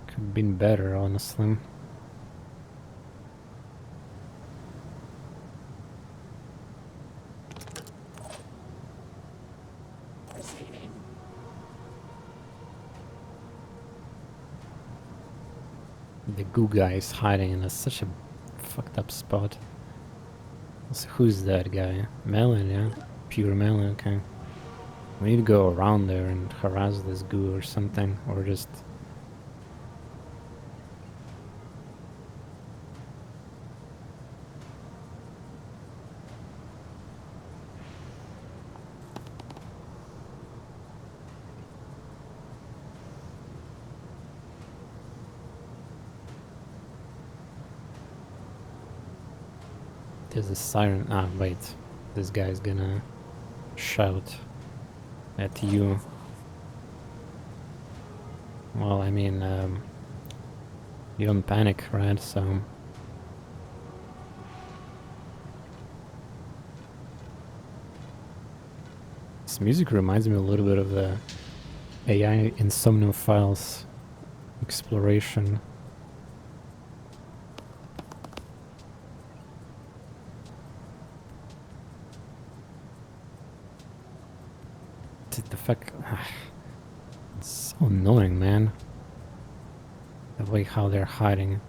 A: could have been better, honestly. The goo guy is hiding in such a fucked up spot. So who's that guy? Melon, yeah? Pure melon, okay. We need to go around there and harass this goo or something, or just... There's a siren. Ah, wait. This guy's gonna shout at you. Well, I mean, you don't panic, right? So... This music reminds me a little bit of the AI Insomnium Files exploration. The fact... It's so annoying, man. The way how they're hiding.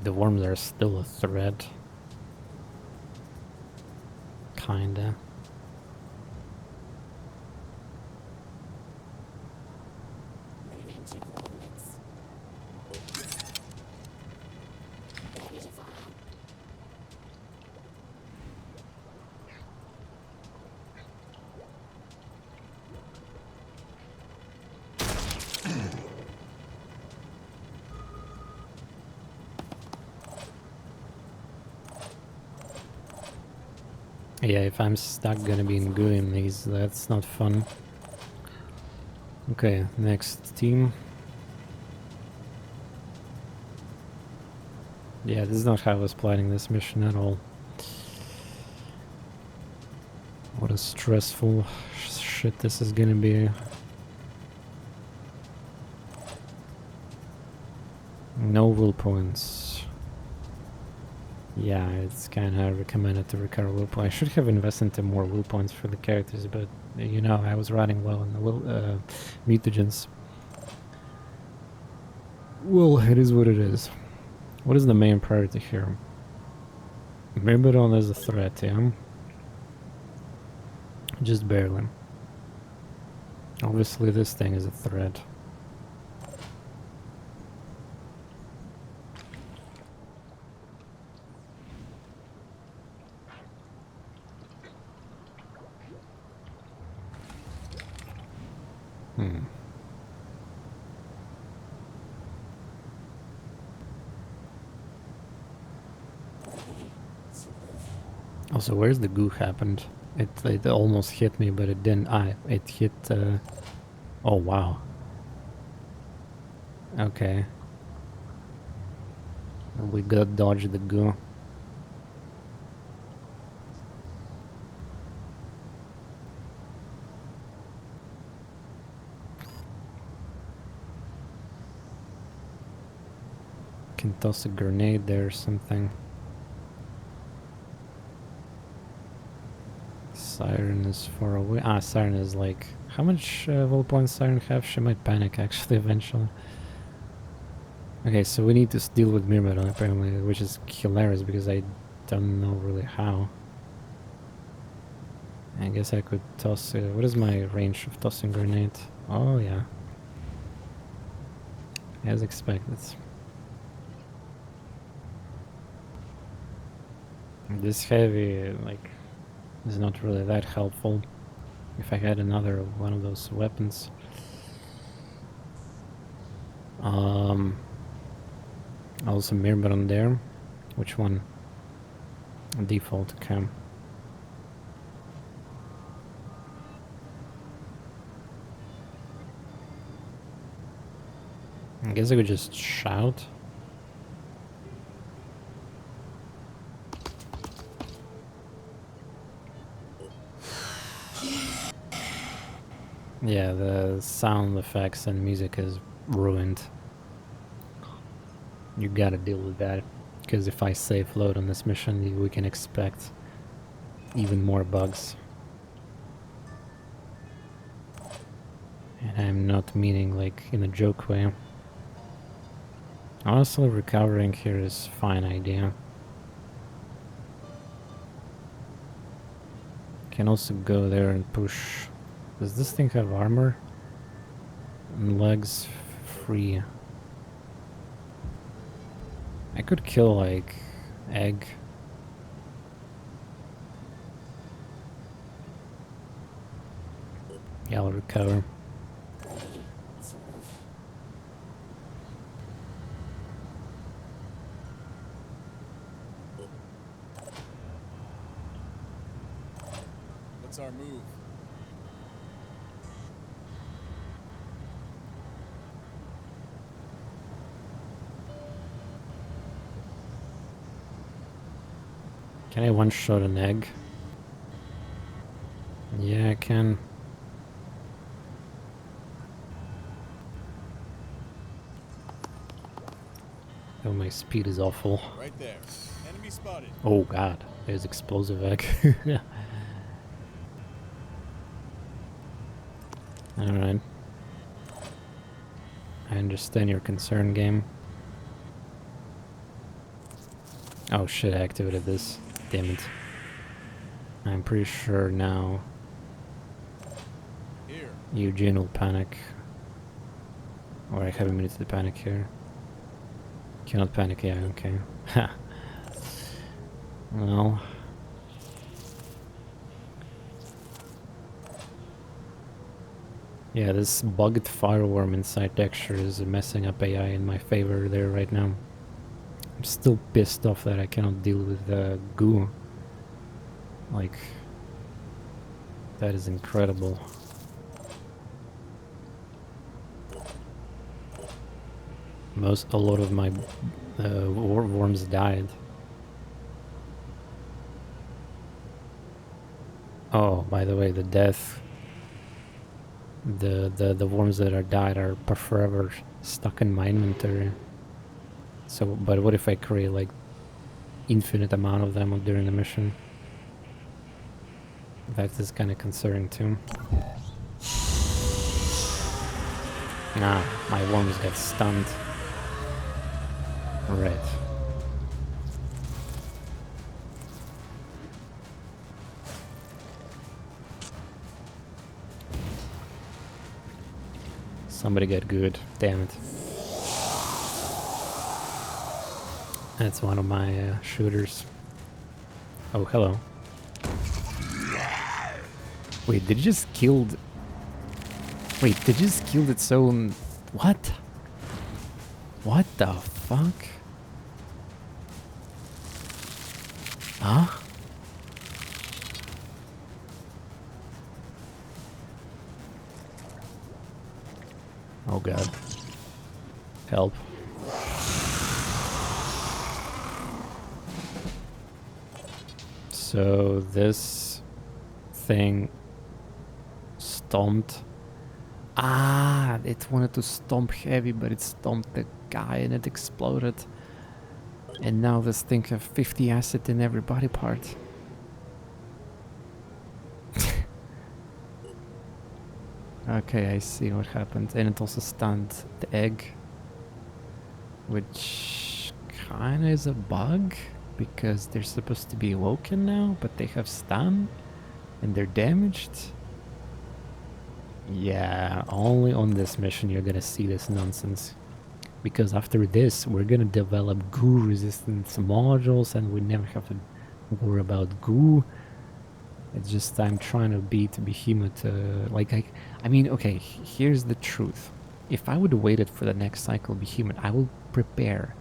A: The worms are still a threat. Kinda. Yeah, if I'm stuck gonna be in goo in these, that's not fun. Okay, next team. Yeah, this is not how I was planning this mission at all. What a stressful shit this is gonna be. No will points. Yeah, it's kinda recommended to recover will points. I should have invested into more will points for the characters, but you know, I was running low on the will mutagens. Well, it is what it is. What is the main priority here? Myrmidon is a threat, yeah? Just barely. Obviously this thing is a threat. Also, where's the goo happened? It almost hit me, but it didn't. It hit. Oh wow. Okay. We got dodged the goo. Can toss a grenade there or something. Siren is far away. Ah, Siren is like... How much will points Siren have? She might panic actually eventually. Okay, so we need to deal with Myrmidon apparently, which is hilarious because I don't know really how. I guess I could toss... what is my range of tossing grenade? Oh yeah. As expected. This heavy, like, is not really that helpful. If I had another one of those weapons. Also Myrmidon there. Which one? Default cam. I guess I could just shout. Yeah, the sound effects and music is ruined. You gotta deal with that, because if I save load on this mission, we can expect even more bugs. And I'm not meaning like in a joke way. Honestly, recovering here is a fine idea. Can also go there and push. Does this thing have armor? And legs free. I could kill like egg. Yeah, I'll recover.
D: What's our move?
A: Can I one-shot an egg? Yeah, I can. Oh, my speed is awful.
D: Right there. Enemy spotted.
A: Oh god, there's explosive egg. Alright. I understand your concern, game. Oh shit, I activated this. Damn it. I'm pretty sure now
D: Here.
A: Eugene will panic. Or I have a minute to panic here. Cannot panic, yeah, okay. Ha! Well... Yeah, this bugged fireworm inside texture is messing up AI in my favor there right now. I'm still pissed off that I cannot deal with the goo. Like, That is incredible. A lot of my worms died. Oh, by the way, the worms that are died are forever stuck in my inventory. So, but what if I create like infinite amount of them during the mission? That is kind of concerning too. Nah, my worms got stunned. Right. Somebody got good. Damn it. That's one of my shooters. Oh, hello. Wait, did you just killed... Wait, did you just killed its own... What? What the fuck? Huh? Oh god. Help. So this thing stomped. Ah, it wanted to stomp heavy, but it stomped the guy and it exploded. And now this thing have 50 acid in every body part. Okay, I see what happened. And it also stunned the egg. Which kinda is a bug, because they're supposed to be awoken now, but they have stun and they're damaged. Yeah, only on this mission you're gonna see this nonsense. Because after this, we're gonna develop goo resistance modules and we never have to worry about goo. It's just I'm trying to beat Behemoth. I mean, okay, here's the truth. If I would have waited for the next cycle Behemoth, I will prepare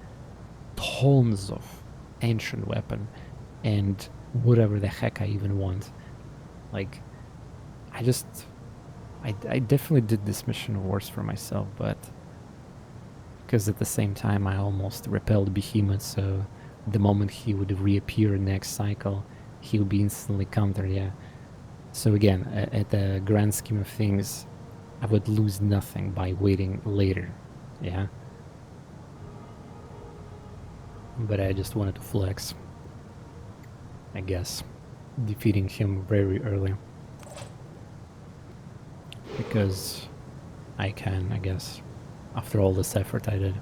A: tons of ancient weapon and whatever the heck I even want. Like, I definitely did this mission worse for myself, but because at the same time I almost repelled Behemoth, so the moment he would reappear next cycle, he would be instantly countered, yeah. So again, at the grand scheme of things, I would lose nothing by waiting later, yeah. But I just wanted to flex, I guess, defeating him very early. Because I can, I guess, after all this effort I did.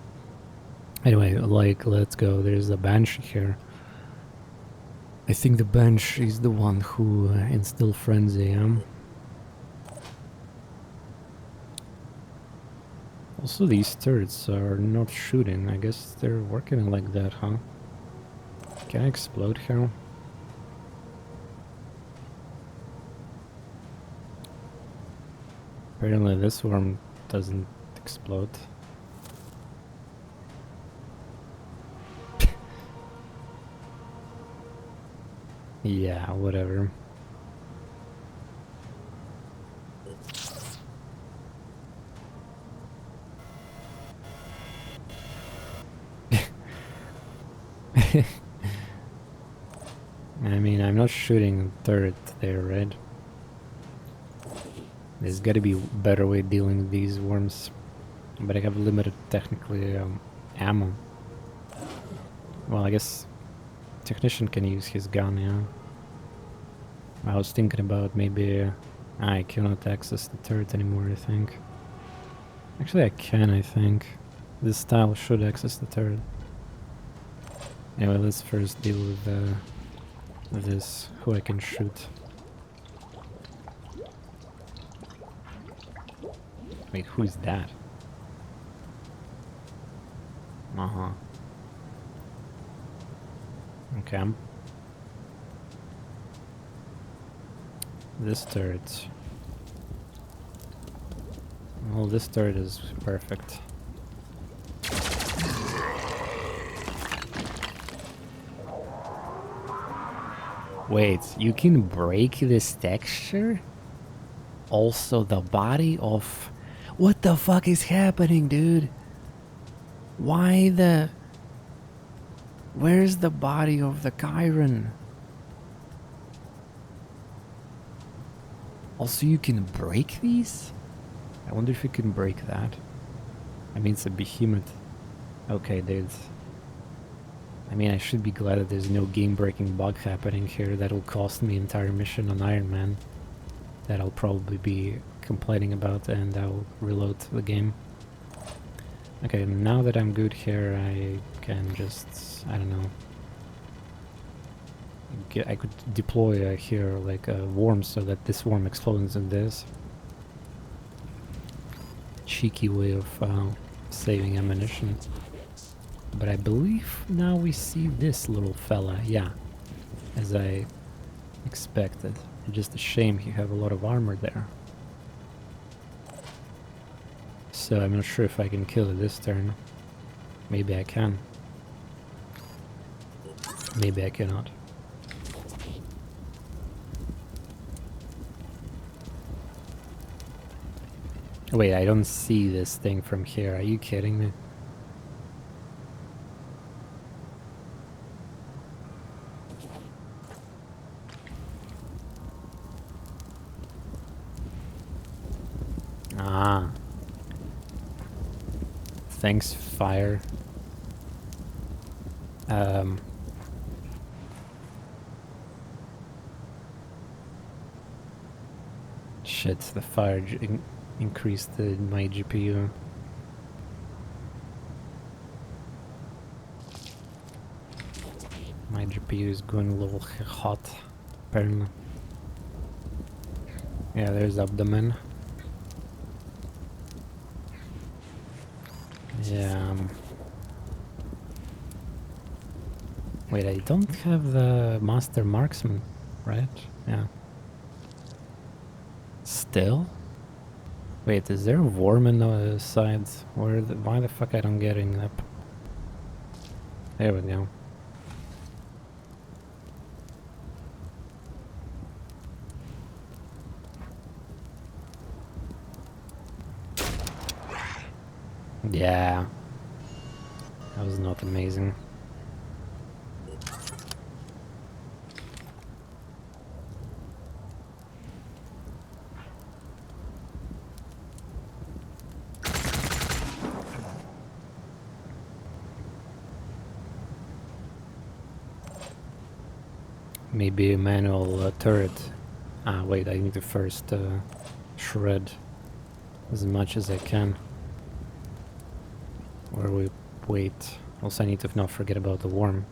A: Anyway, like, let's go. There's a Banshee here. I think the Banshee is the one who instilled frenzy, yeah? Also, these turrets are not shooting. I guess they're working like that, huh? Can I explode here? Apparently this worm doesn't explode. Yeah, whatever. I mean, I'm not shooting turret there, right? There's gotta be a better way of dealing with these worms. But I have limited, technically, ammo. Well, I guess Technician can use his gun, yeah. I was thinking about maybe... I cannot access the turret anymore, I think. Actually, I can, I think. This style should access the turret. Anyway, let's first deal with this, who I can shoot. Wait, who is that? Uh-huh. Okay. This turret. Well, this turret is perfect. Wait, you can break this texture? Also the body of... What the fuck is happening, dude? Why the... Where's the body of the Chiron? Also, you can break these? I wonder if you can break that. I mean, it's a behemoth. Okay, dude. I mean, I should be glad that there's no game-breaking bug happening here that'll cost me entire mission on Ironman. That I'll probably be complaining about, and I'll reload the game. Okay, now that I'm good here, I can just... I don't know. I could deploy here like a worm so that this worm explodes in this. Cheeky way of saving ammunition. But I believe now we see this little fella, yeah, as I expected. Just a shame he have a lot of armor there. So I'm not sure if I can kill it this turn. Maybe I can. Maybe I cannot. Wait, I don't see this thing from here. Are you kidding me? Ah. Thanks, fire. Shit, the fire increased my GPU. My GPU is going a little hot, apparently. Yeah, there's abdomen. Yeah. Wait, I don't have the master marksman, right? Yeah. Still? Wait, is there a worm in the sides? Why the fuck I don't getting up? There we go. Yeah. That was not amazing. Maybe a manual turret. Ah, wait, I need to first shred as much as I can. Or we wait. Also, I need to not forget about the worm.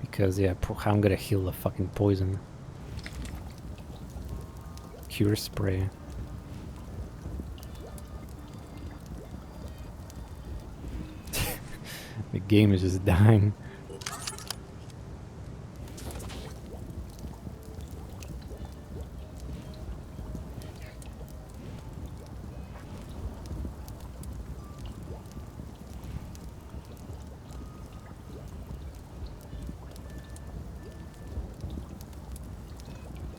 A: Because, yeah, how I'm gonna heal the fucking poison. Cure spray. The game is just dying.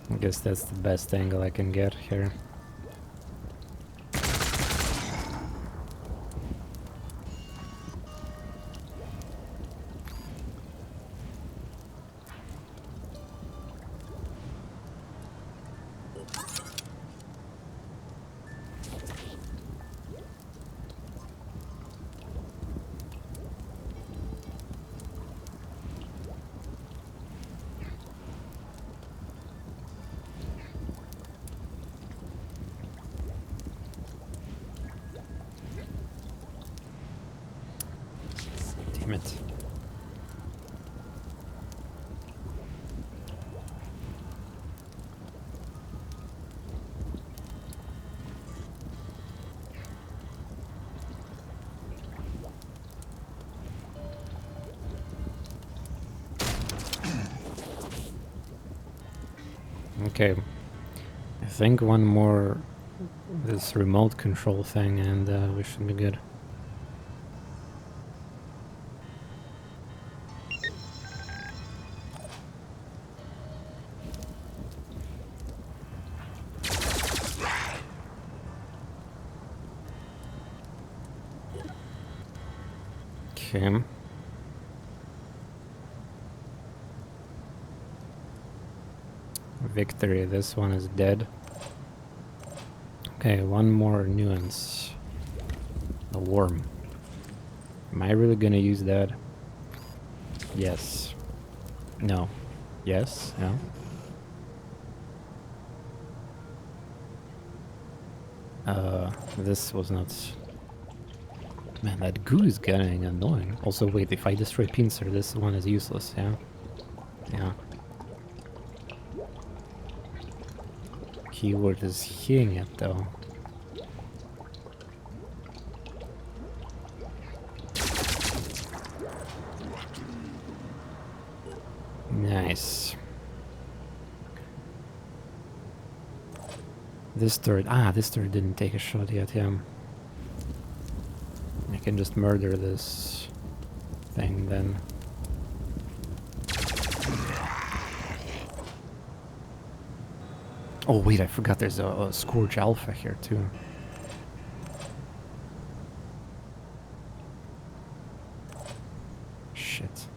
A: I guess that's the best angle I can get here. Damn it. Okay, I think one more this remote control thing and we should be good. Okay. Victory, this one is dead. Okay, one more nuance. A worm. Am I really gonna use that? Yes. No. Yes? No? This was not... Man, that goo is getting annoying. Also, wait, if I destroy pincer, this one is useless, yeah? Yeah. Keyword is hearing it, though. Nice. This turret... Ah, this turret didn't take a shot yet, yeah. I can just murder this thing, then. Oh, wait, I forgot there's a Scourge Alpha here, too. Shit.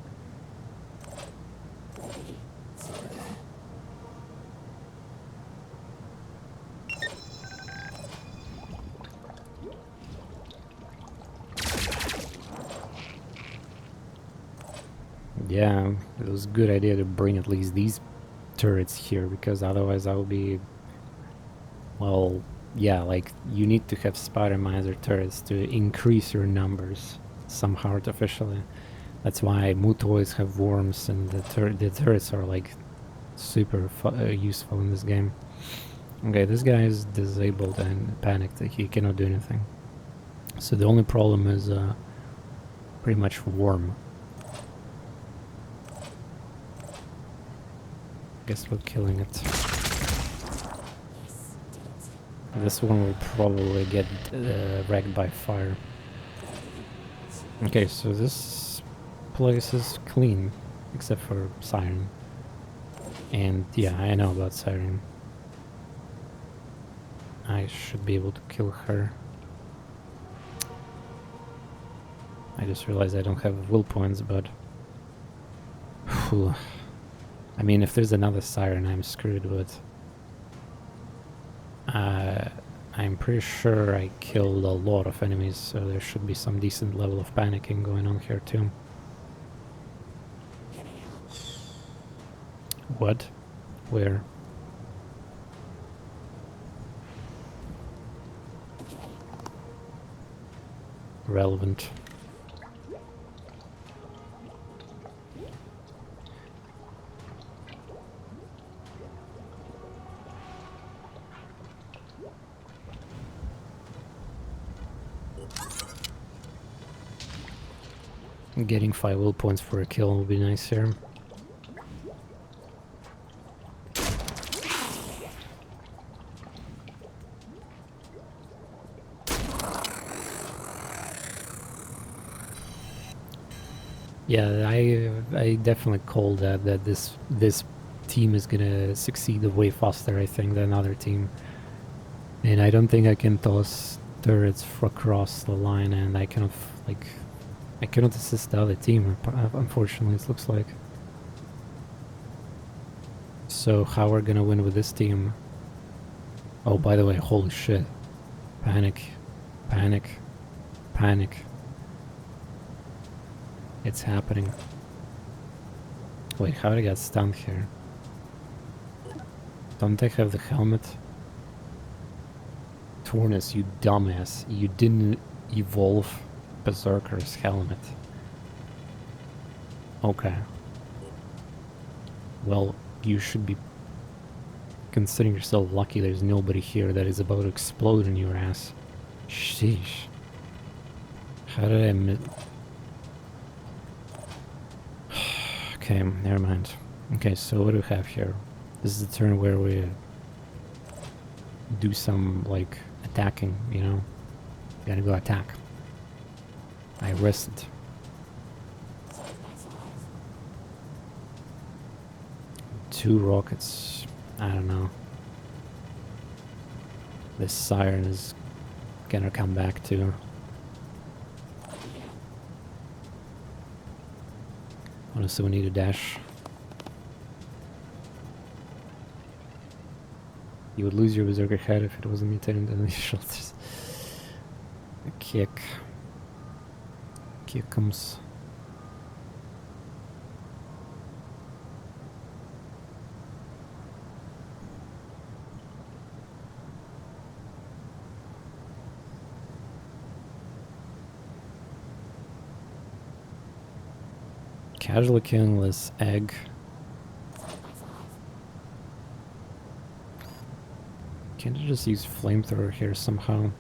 A: Yeah, it was a good idea to bring at least these turrets here, because otherwise I will be... Well, yeah, like, you need to have spider mines or turrets to increase your numbers somehow artificially. That's why mutoids have worms, and the turrets are, like, super useful in this game. Okay, this guy is disabled and panicked. He cannot do anything. So the only problem is pretty much worm. Guess we're killing it. This one will probably get wrecked by fire. Okay, so this place is clean, except for Siren. And yeah, I know about Siren. I should be able to kill her. I just realized I don't have will points, but... Whew. I mean, if there's another Siren, I'm screwed, but... I'm pretty sure I killed a lot of enemies, so there should be some decent level of panicking going on here too. What? Where? Relevant. Getting 5 will points for a kill will be nice here. Yeah, I definitely called that this team is gonna succeed way faster, I think, than other team. And I don't think I can toss turrets across the line, and I cannot I cannot assist the other team, unfortunately, it looks like. So how we're gonna win with this team? Oh, by the way, holy shit. Panic. Panic. Panic. It's happening. Wait, how did I get stunned here? Don't I have the helmet? TorNis, you dumbass. You didn't evolve Berserker's helmet. Okay. Well, you should be considering yourself lucky there's nobody here that is about to explode in your ass. Sheesh. How did I miss... Okay, never mind. Okay, so what do we have here? This is the turn where we do some, like, attacking, you know? Gotta go attack. I rested. Two rockets. I don't know. This Siren is gonna come back too. Honestly, we need a dash. You would lose your berserker head if it wasn't mutated in the shoulders. A kick. Kick comes. Casually killing this egg. Can't I just use flamethrower here somehow?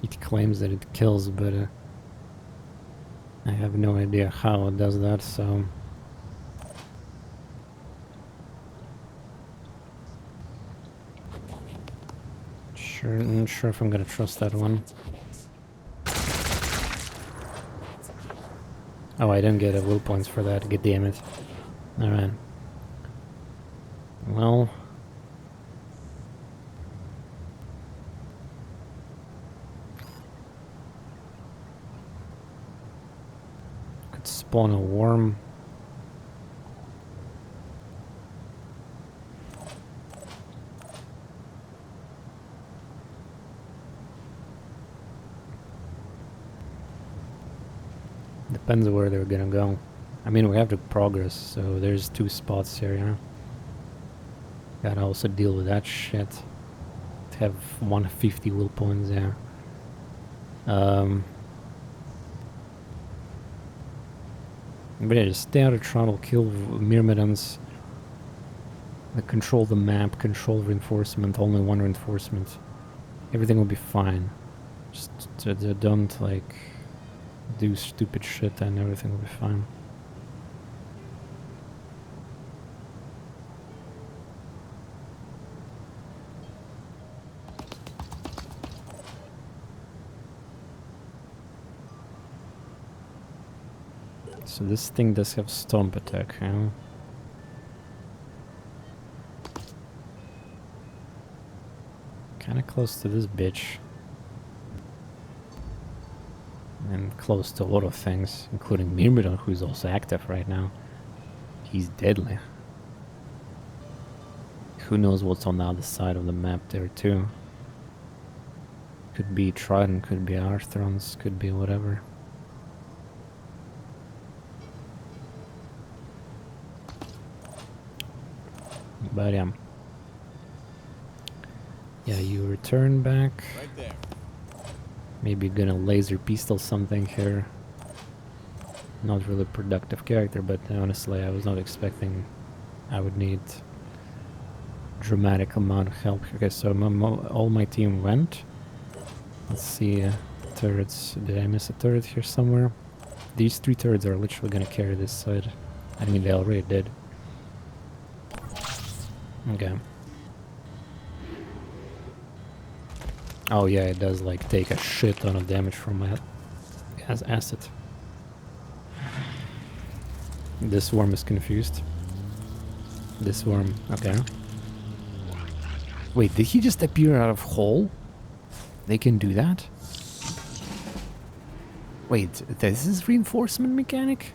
A: It claims that it kills, but I have no idea how it does that, so... Not sure if I'm gonna trust that one. Oh, I didn't get a will points for that, god damn it. Alright. Well... Could spawn a worm. Depends where they're gonna go. I mean, we have to progress, so there's 2 spots here, you know? Gotta also deal with that shit. To have 150 will points there. But yeah, just stay out of trouble, kill myrmidons. Control the map, control reinforcement, only 1 reinforcement. Everything will be fine. Just don't, like... do stupid shit and everything will be fine. So this thing does have stomp attack, huh? Kinda close to this bitch. And close to a lot of things, including Myrmidon, who's also active right now. He's deadly. Who knows what's on the other side of the map there too. Could be Trident, could be Arthrons, could be whatever. But yeah. Yeah, you return back.
D: Right there.
A: Maybe gonna laser pistol something here. Not really productive character, but honestly I was not expecting I would need dramatic amount of help. Okay, so all my team went. Let's see, turrets. Did I miss a turret here somewhere? These 3 turrets are literally gonna carry this side. I mean, they already did. Okay. Oh yeah, it does like take a shit ton of damage from my asset. This worm is confused. This worm, okay. Wait, did he just appear out of hole? They can do that? Wait, this is reinforcement mechanic?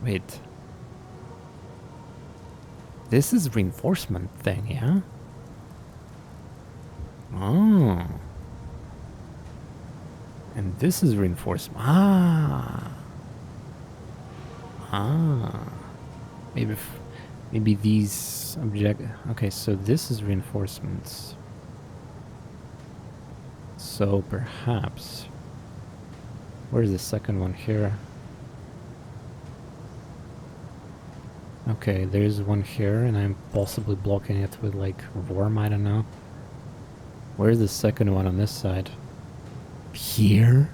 A: Wait. This is reinforcement thing, yeah? Oh. And this is reinforcement. Ah. Maybe these object... Okay, so this is reinforcements. So perhaps... Where's the second one here? Okay, there's one here, and I'm possibly blocking it with like worm, I don't know. Where's the second one on this side? Here?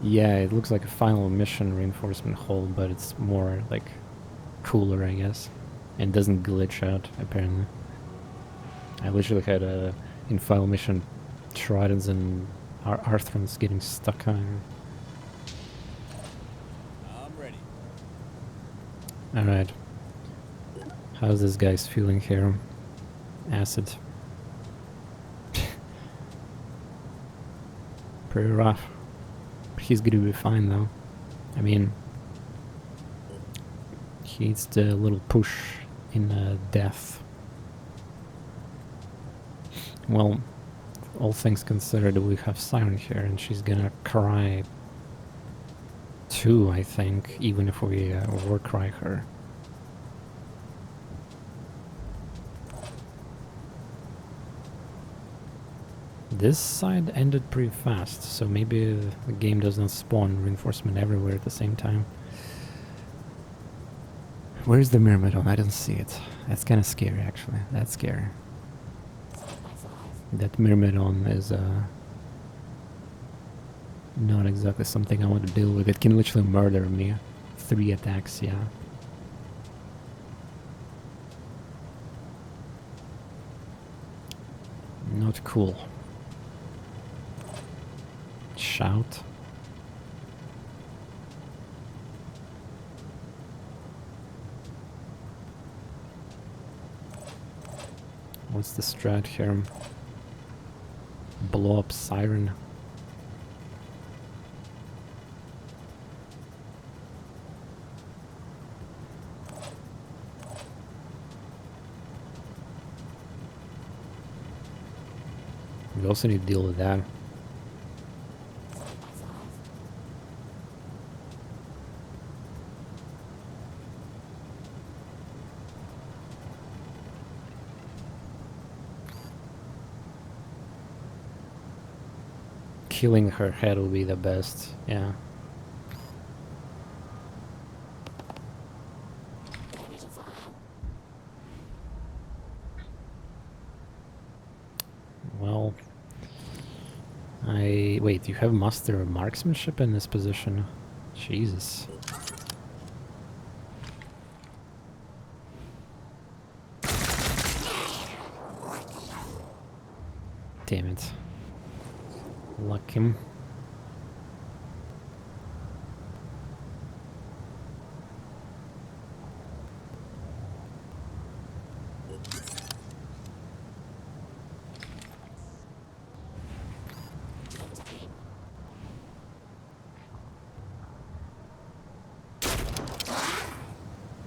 A: Yeah, it looks like a final mission reinforcement hole, but it's more like cooler, I guess. And doesn't glitch out, apparently. I literally had in final mission Tridents and Arthron's getting stuck on.
D: I'm ready.
A: Alright. How's this guy's feeling here? Acid. Pretty rough. He's gonna be fine though. I mean, he needs the little push in death. Well, all things considered, we have Siren here, and she's gonna cry too, I think, even if we war cry her. This side ended pretty fast, so maybe the game does not spawn reinforcement everywhere at the same time. Where's the Myrmidon? I don't see it. That's kind of scary, actually. That's scary. That Myrmidon is not exactly something I want to deal with. It can literally murder me. 3 attacks, yeah. Not cool. Shout. What's the strat here? Blow up Siren. We also need to deal with that. Killing her head will be the best, yeah. Well, wait, you have Master of Marksmanship in this position? Jesus. Damn it. Luck him.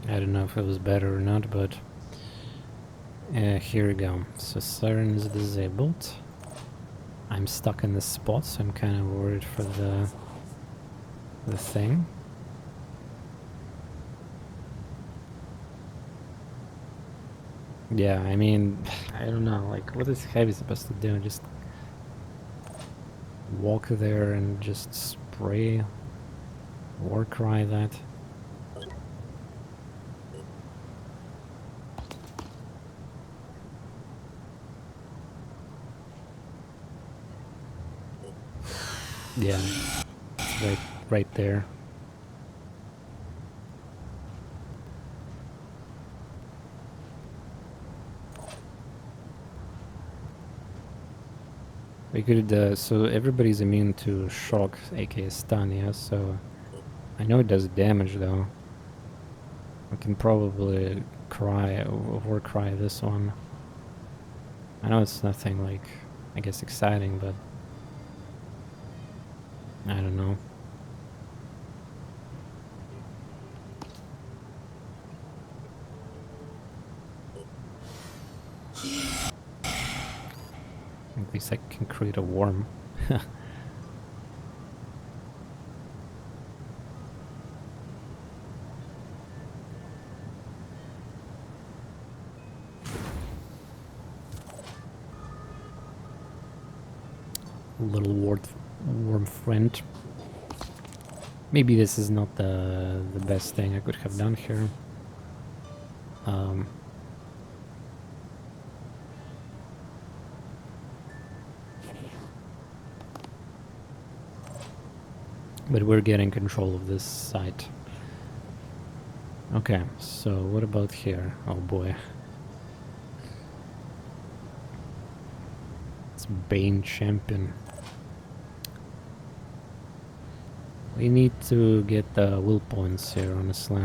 A: I don't know if it was better or not, but here we go. So Siren is disabled. I'm stuck in this spot, so I'm kind of worried for the thing. Yeah, I mean, I don't know, like, what is Heavy supposed to do? Just walk there and just spray, war cry that? Yeah, right there. We could, so everybody's immune to shock, aka stun, yeah, so I know it does damage though. I can probably war cry this one. I know it's nothing like, I guess, exciting, but I don't know. At least I can create a worm. Little worm friend. Maybe this is not the best thing I could have done here. But we're getting control of this site. Okay, so what about here? Oh boy. It's Bane Champion. We need to get the will points here, honestly.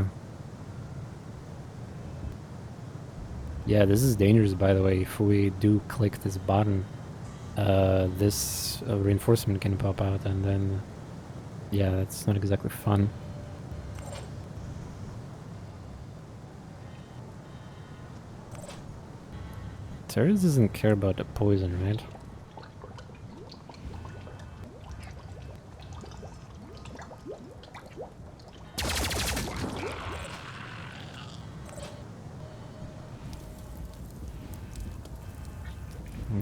A: Yeah, this is dangerous, by the way. If we do click this button, this reinforcement can pop out, and then... yeah, that's not exactly fun. Terrorist doesn't care about the poison, right?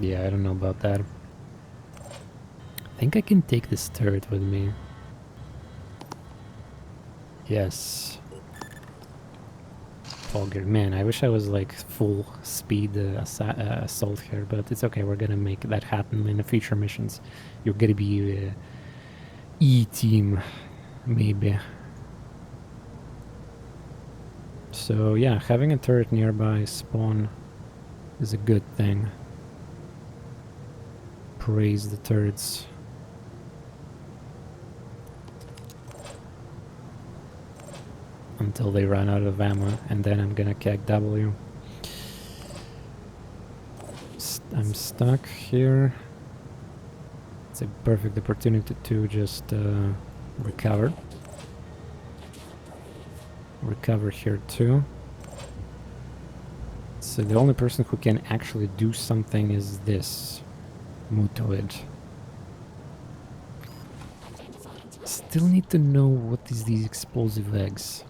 A: Yeah, I don't know about that. I think I can take this turret with me. Yes. Fogger. Man, I wish I was like full speed assault here, but it's okay. We're gonna make that happen in the future missions. You're gonna be E-team, maybe. So yeah, having a turret nearby spawn is a good thing. Praise the turrets. Until they run out of ammo, and then I'm gonna kick W. I'm stuck here. It's a perfect opportunity to just recover. Recover here too. So the only person who can actually do something is this Mutoid. Still need to know what is these explosive eggs.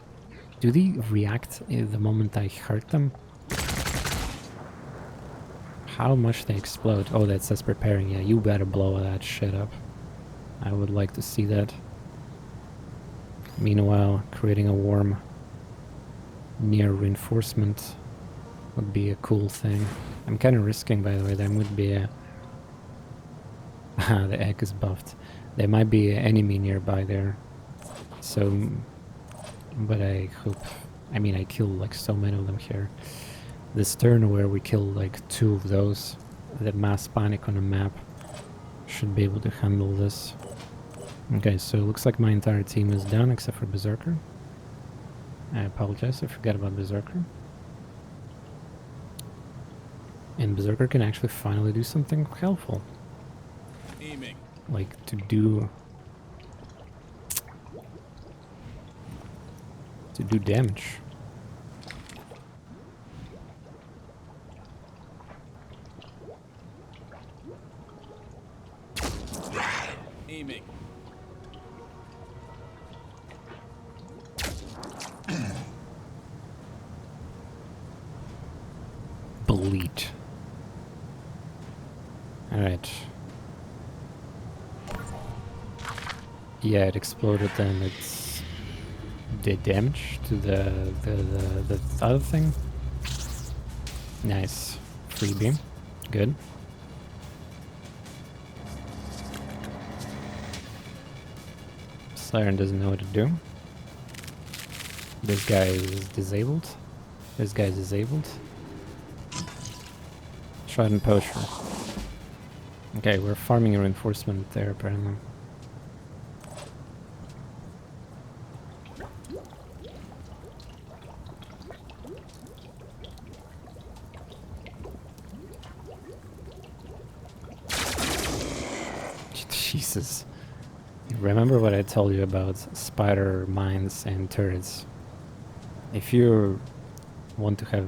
A: Do they react the moment I hurt them? How much they explode? Oh, that says preparing. Yeah, you better blow that shit up. I would like to see that. Meanwhile, creating a worm near reinforcement would be a cool thing. I'm kind of risking, by the way. There would be a... the egg is buffed. There might be an enemy nearby there. So... but I hope... I mean, I killed like so many of them here. This turn where we killed like 2 of those, that mass panic on a map, should be able to handle this. Okay, so it looks like my entire team is done except for Berserker. I apologize, I forgot about Berserker. And Berserker can actually finally do something helpful.
D: Aiming.
A: Like to do damage.
D: Aiming.
A: Bleat. Alright. Yeah, it exploded and it's did damage to the other thing. Nice. Freebie. Good. Siren doesn't know what to do. This guy is disabled. This guy is disabled. Trident Poacher. Okay, we're farming a reinforcement there apparently. Jesus. Remember what I told you about spider mines and turrets. If you want to have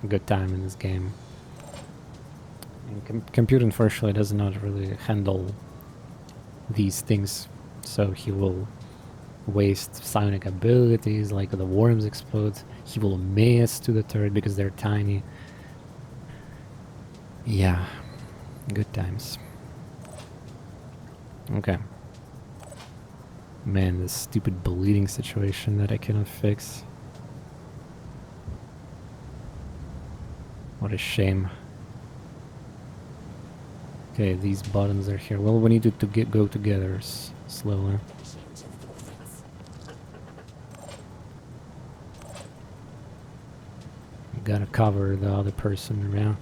A: a good time in this game, and computer unfortunately does not really handle these things, so he will waste psionic abilities, like the worms explode, he will miss to the turret because they're tiny. Yeah, good times. Okay. Man, this stupid bleeding situation that I cannot fix. What a shame. Okay, these buttons are here. Well, we need to go together slowly. You gotta cover the other person around.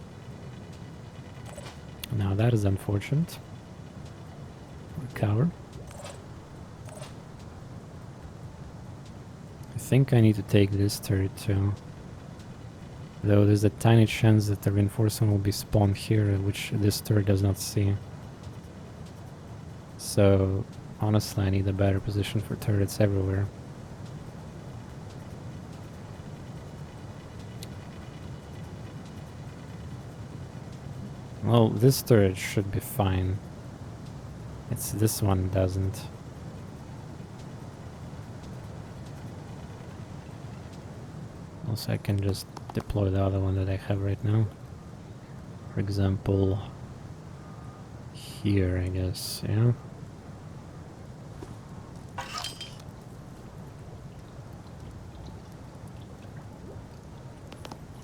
A: Now that is unfortunate. Recover. think I need to take this turret too. Though there's a tiny chance that the reinforcement will be spawned here, which this turret does not see. So, honestly, I need a better position for turrets everywhere. Well, this turret should be fine. It's this one doesn't. Also, I can just deploy the other one that I have right now. For example, here, I guess, yeah.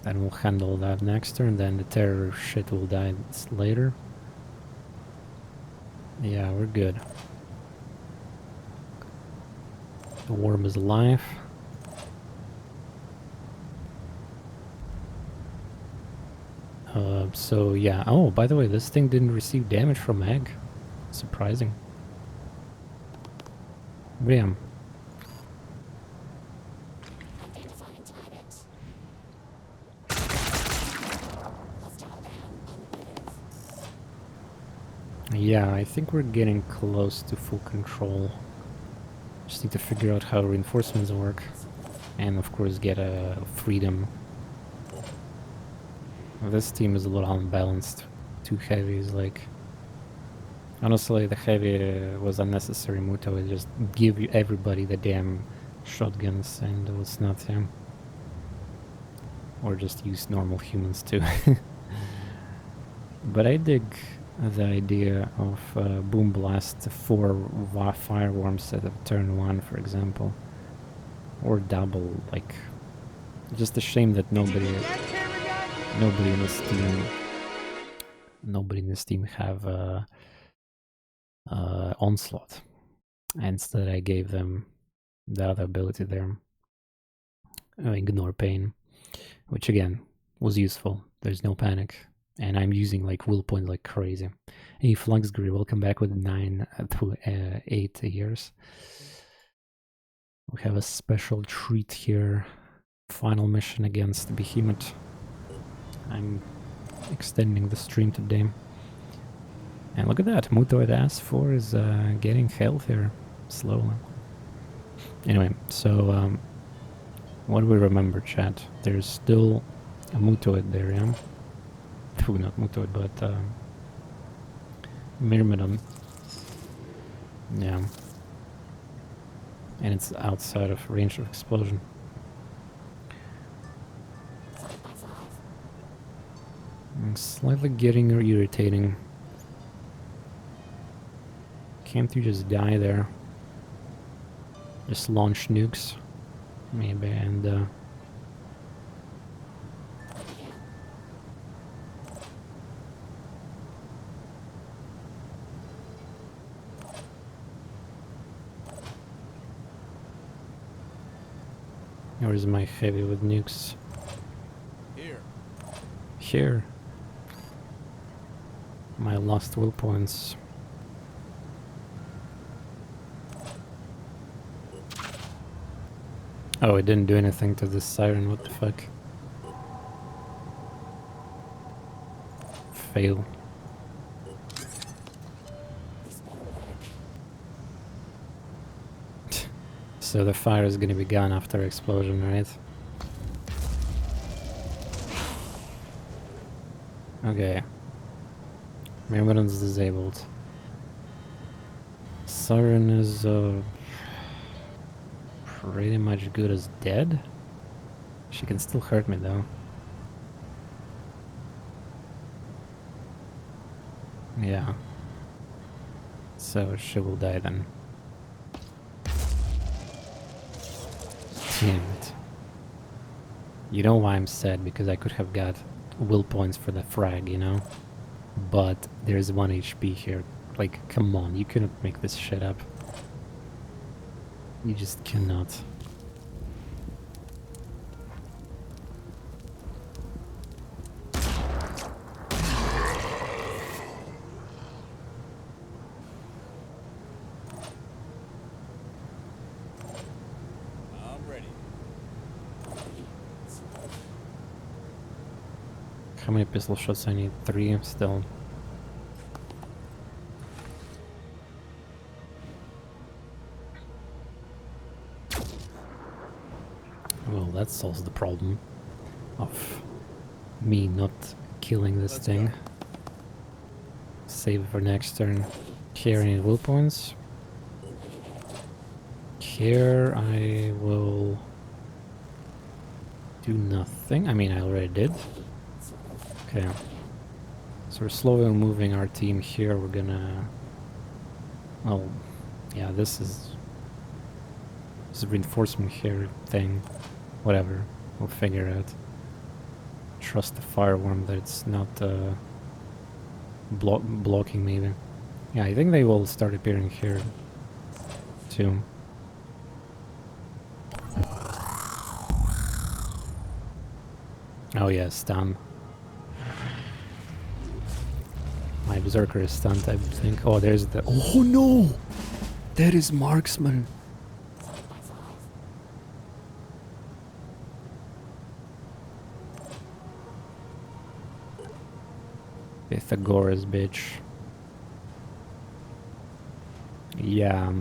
A: Then we'll handle that next turn, then the terror shit will die later. Yeah, we're good. The worm is alive. So yeah, oh, by the way, this thing didn't receive damage from egg. Surprising. Bam. Yeah, I think we're getting close to full control. Just need to figure out how reinforcements work. And of course get a freedom. This team is a little unbalanced. Two heavies, like... Honestly, the heavy was unnecessary Muto. It just give you everybody the damn shotguns and let's not him. Or just use normal humans too. But I dig the idea of Boom Blast 4 fireworms at turn 1, for example. Or double, like... Just a shame that nobody in this team... Nobody in this team have Onslaught. And instead I gave them the other ability there. Ignore Pain. Which again, was useful. There's no panic. And I'm using like will point like crazy. Hey Fluxgrid, welcome back with 9 to 8 years. We have a special treat here. Final mission against Behemoth. I'm extending the stream today. And look at that, Muto at As4 is getting healthier slowly. Anyway, so what do we remember, chat? There's still a Mutoid there, yeah? Not Mutoid, but Myrmidon. Yeah. And it's outside of range of explosion. It's slightly getting irritating. Can't you just die there? Just launch nukes, maybe, and where's my heavy with nukes?
D: Here.
A: Here. My lost will points. Oh, it didn't do anything to this siren, what the fuck? Fail. So the fire is gonna be gone after explosion, right? Okay. Myrmidon's disabled. Siren is pretty much good as dead. She can still hurt me though. Yeah. So she will die then. Damn it. You know why I'm sad? Because I could have got will points for the frag, you know? But there's 1 HP here. Like, come on, you cannot make this shit up. You just cannot.
D: I'm ready.
A: How many pistol shots I need? 3 still. Well, that solves the problem of me not killing this thing. Save for next turn. Here I need will points. Here I will do nothing. I mean, I already did. Okay. So we're slowly moving our team here. We're gonna... Oh, yeah, this is a reinforcement here thing. Whatever. We'll figure it out. Trust the fireworm that it's not blocking maybe. Yeah, I think they will start appearing here too. Oh yeah, stun. My berserker is stunned, I think. Oh, there's the... Oh no! That is marksman. Pythagoras, bitch. Yeah.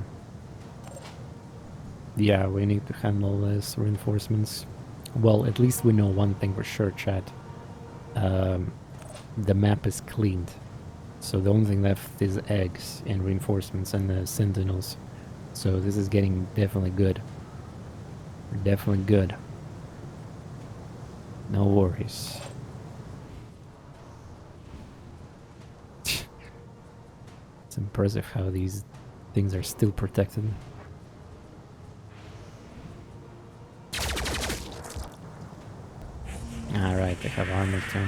A: Yeah, we need to handle this reinforcements. Well, at least we know one thing for sure, chat. The map is cleaned. So the only thing left is eggs and reinforcements and the sentinels. So this is getting definitely good. Definitely good. No worries. It's impressive how these things are still protected. Alright, they have armor too.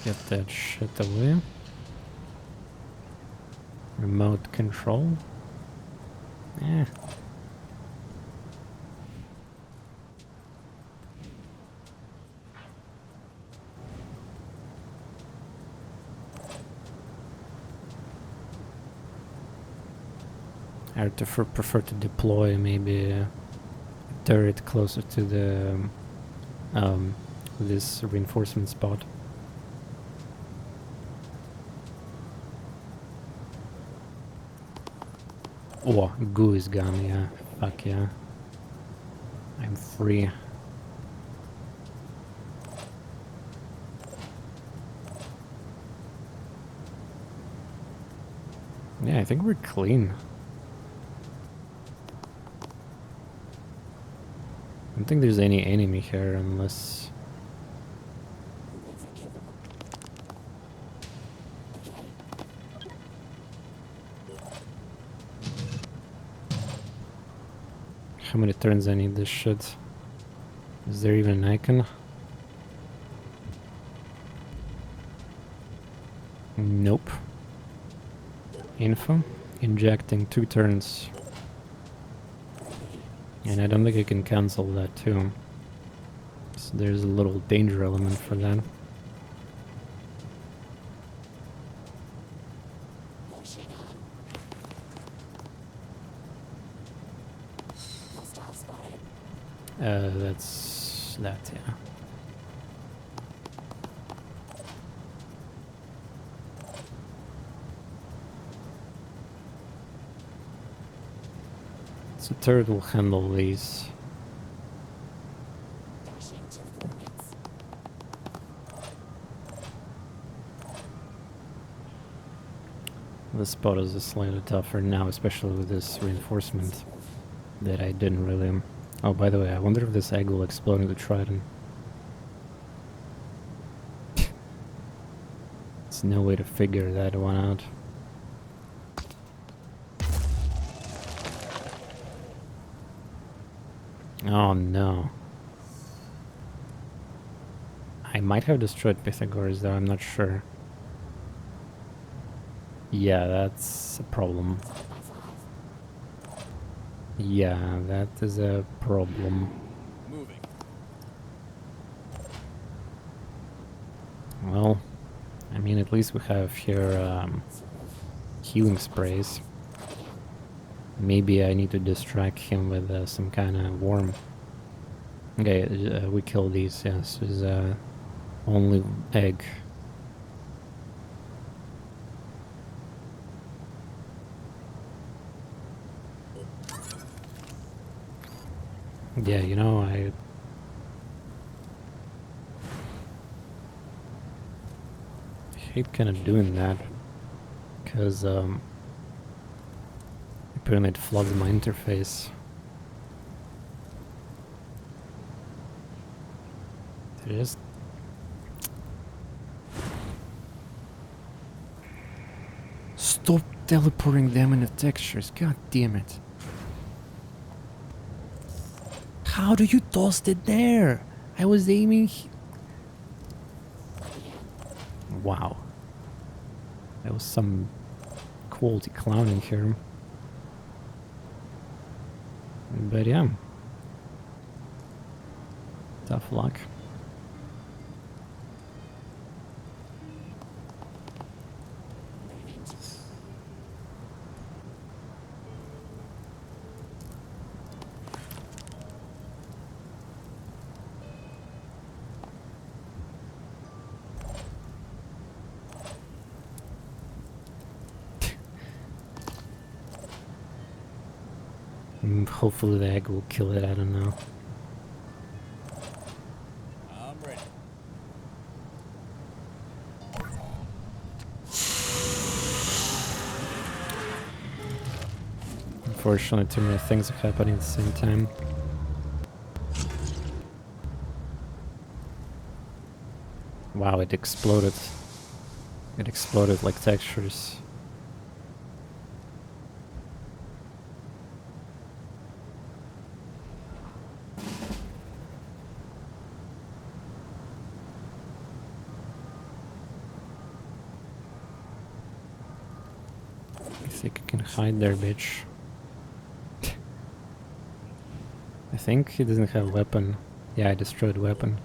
A: Get that shit away. Remote control. Eh. I would prefer to deploy maybe a turret closer to the this reinforcement spot. Oh, goo is gone, yeah. Fuck yeah. I'm free. Yeah, I think we're clean. I don't think there's any enemy here unless... How many turns I need this shit? Is there even an icon? Nope. Info. Injecting 2 turns. And I don't think I can cancel that too. So there's a little danger element for that. That's that, yeah. So turret will handle these. The spot is slightly tougher now, especially with this reinforcement that I didn't really... Oh, by the way, I wonder if this egg will explode into Trident. There's no way to figure that one out. Oh no. I might have destroyed Pythagoras though, I'm not sure. Yeah, that's a problem. Yeah, that is a problem.
D: Moving.
A: Well, I mean, at least we have here healing sprays. Maybe I need to distract him with some kind of worm. Okay, we kill these. Yes, this is only egg. Yeah, you know, I hate kind of doing that because apparently it floods my interface. It is. Stop teleporting them in the textures, god damn it. How do you toss it there? I was aiming. Wow. That was some quality clowning here. But yeah. Tough luck. Hopefully the egg will kill it, I don't know.
D: I'm ready.
A: Unfortunately, too many things are happening at the same time. Wow, it exploded. It exploded like textures. I think I can hide there, bitch. I think he doesn't have a weapon. Yeah, I destroyed weapon.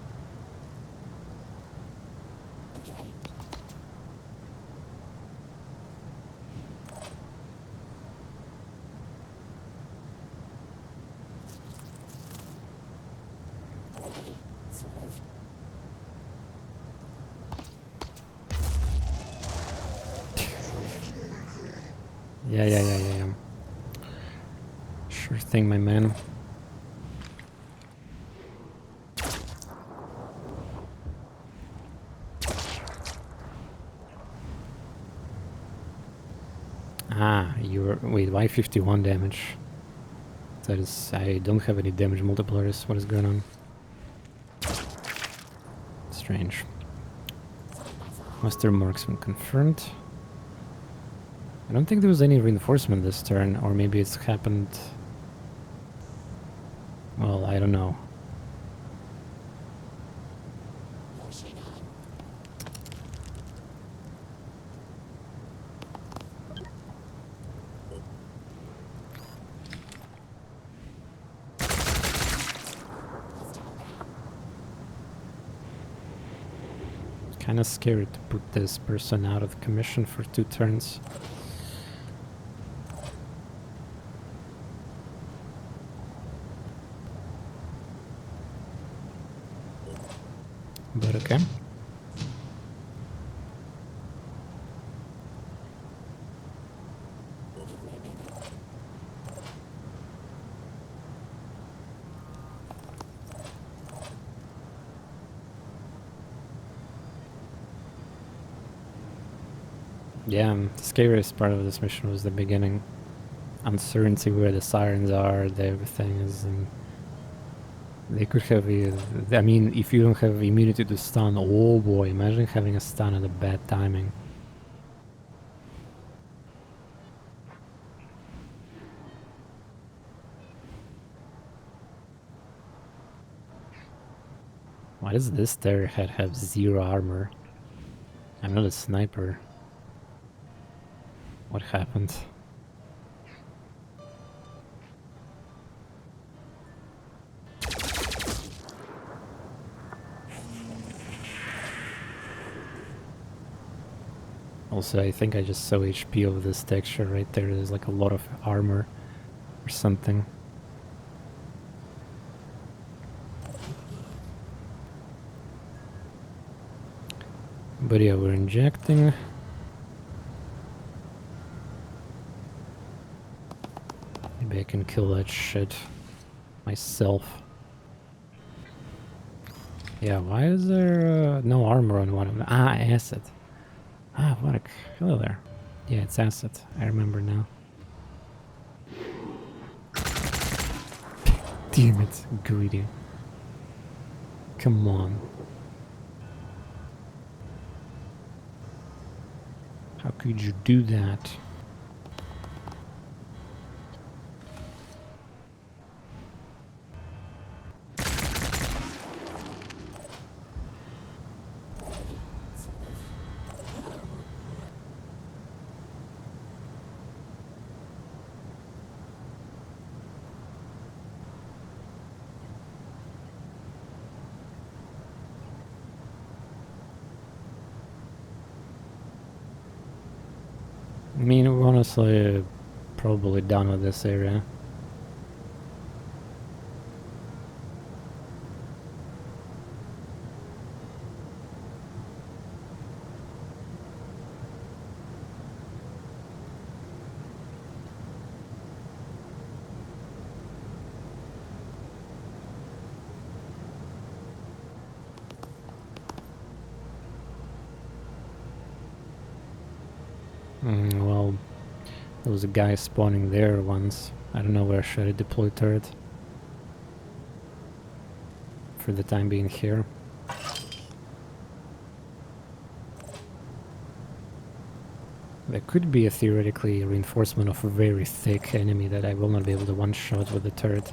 A: Yeah. Sure thing, my man. Ah, you're... Wait, why 51 damage? That is... I don't have any damage multipliers. What is going on? Strange. Master Marksman confirmed. I don't think there was any reinforcement this turn, or maybe it's happened... Well, I don't know. Kinda scary to put this person out of commission for 2 turns. But okay. Yeah, the scariest part of this mission was the beginning. Uncertainty where the sirens are, everything is... They could have... I mean, if you don't have immunity to stun, oh boy, imagine having a stun at a bad timing. Why does this Terrorhead have 0 armor? I'm not a sniper. What happened? Also, I think I just saw HP of this texture right there. There's like a lot of armor or something. But yeah, we're injecting. Maybe I can kill that shit myself. Yeah, why is there no armor on one of them? Ah, acid. Ah, what a... Hello there. Yeah, it's acid. I remember now. Damn it, greedy. Come on. How could you do that? I mean, honestly, probably done with this area. Well, there was a guy spawning there once. I don't know where should I deploy turret. For the time being here. There could be a theoretically reinforcement of a very thick enemy that I will not be able to one-shot with the turret.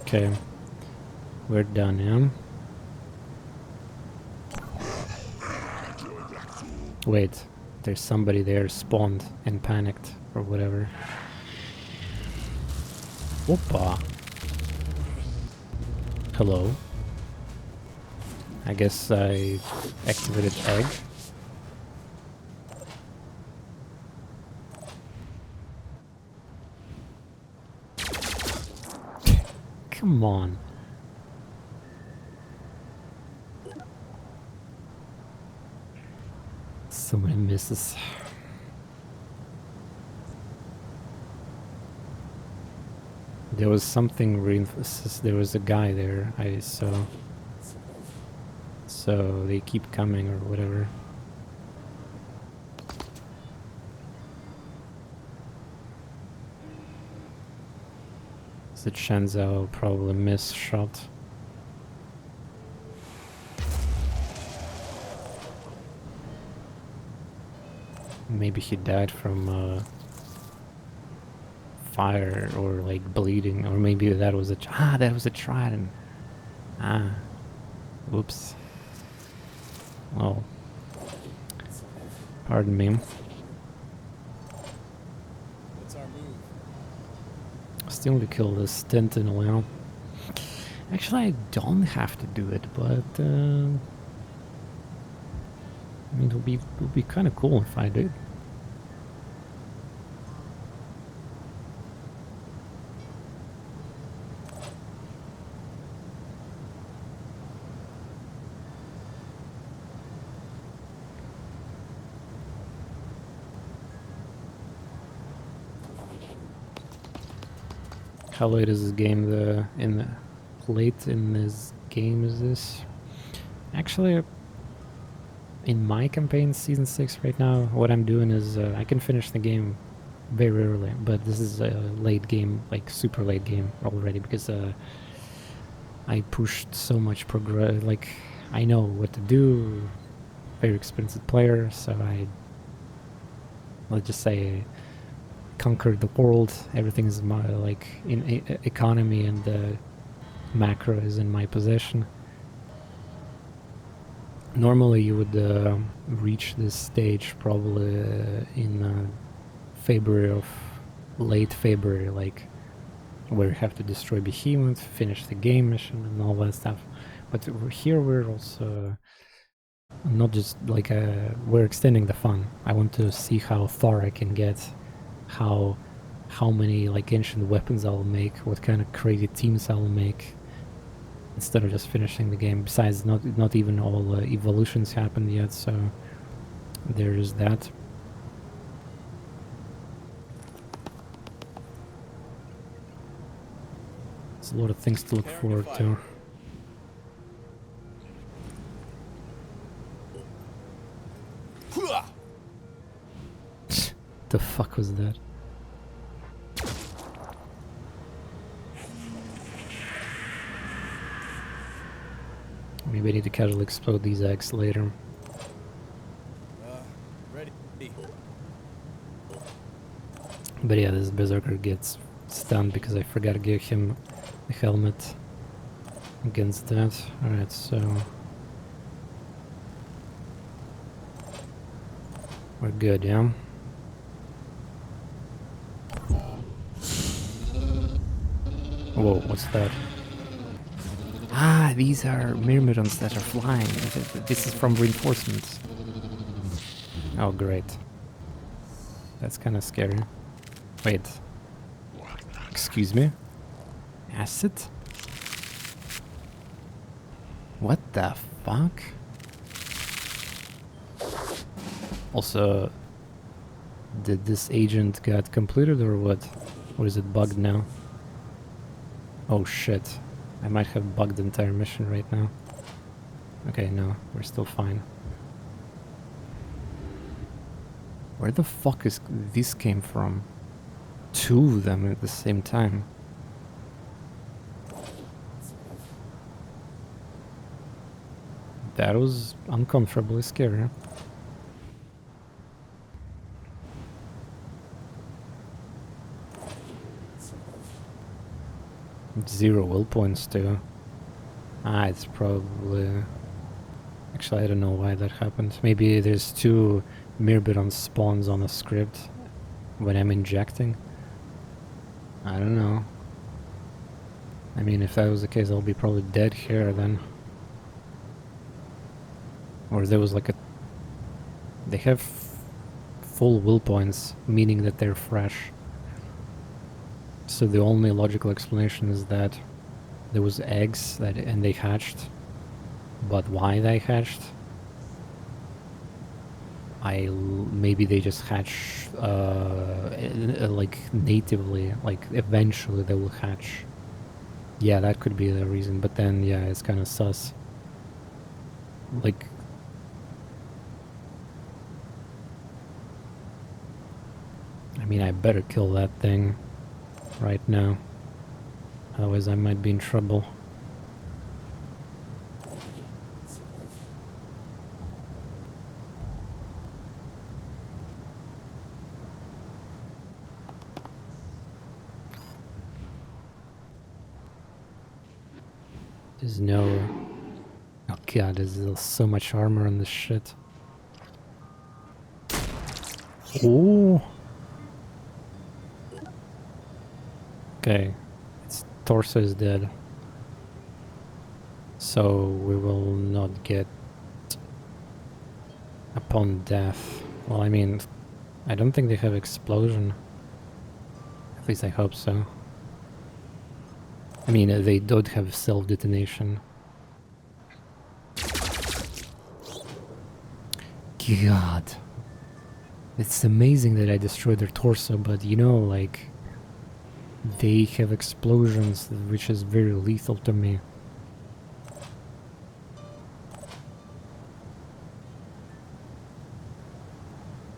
A: Okay, we're done, yeah? Wait, there's somebody there spawned and panicked or whatever. Whoopa! Hello? I guess I activated egg. Come on. So many misses. There was something there was a guy there I saw. So they keep coming or whatever. The chance I'll probably miss shot. Maybe he died from fire or like bleeding, or maybe that was that was a trident. Ah, whoops. Well, pardon me.
D: What's our move?
A: Still to kill this sentinel now. Actually, I don't have to do it, but I mean, it would be kind of cool if I did. How late is this game? Late in this game is this? Actually, in my campaign, season 6 right now, what I'm doing is I can finish the game very early, but this is a late game, like super late game already, because I pushed so much progress. Like, I know what to do. Very expensive player, so let's just say, conquered the world. Everything is like in economy, and the macro is in my possession. Normally you would reach this stage probably in February of late February, like where you have to destroy Behemoth, finish the game mission, and all that stuff. But here we're also not just like we're extending the fun. I want to see how far I can get, how many like ancient weapons I'll make, what kind of crazy teams I'll make, instead of just finishing the game. Besides, not even all evolutions happened yet, so there is that. There's a lot of things to look forward to. The fuck was that? Maybe I need to casually explode these eggs later.
D: Ready.
A: But yeah, this berserker gets stunned because I forgot to give him a helmet against that. Alright, so we're good, yeah? Whoa, what's that? Ah, these are myrmidons that are flying. This is from reinforcements. Oh, great. That's kind of scary. Wait. Excuse me? Acid? What the fuck? Also, did this agent get completed or what? Or is it bugged now? Oh shit. I might have bugged the entire mission right now. Okay, no, we're still fine. Where the fuck is this came from? Two of them at the same time. That was uncomfortably scary. Zero will points too. Ah, it's probably... Actually, I don't know why that happened. Maybe there's two Myrmidon spawns on a script when I'm injecting. I don't know. I mean, if that was the case, I'll be probably dead here then. Or there was like a... They have full will points, meaning that they're fresh. So the only logical explanation is that there was eggs that and they hatched. But why they hatched? Maybe they just hatch like natively, like eventually they will hatch. Yeah, that could be the reason, but then yeah, it's kind of sus. Like, I mean, I better kill that thing right now, otherwise I might be in trouble. There's no... Oh god, there's so much armor on this shit. Oh! Okay, its torso is dead. So we will not get upon death. Well, I mean, I don't think they have explosion. At least I hope so. I mean, they don't have self-detonation. God. It's amazing that I destroyed their torso, but you know, like... They have explosions, which is very lethal to me.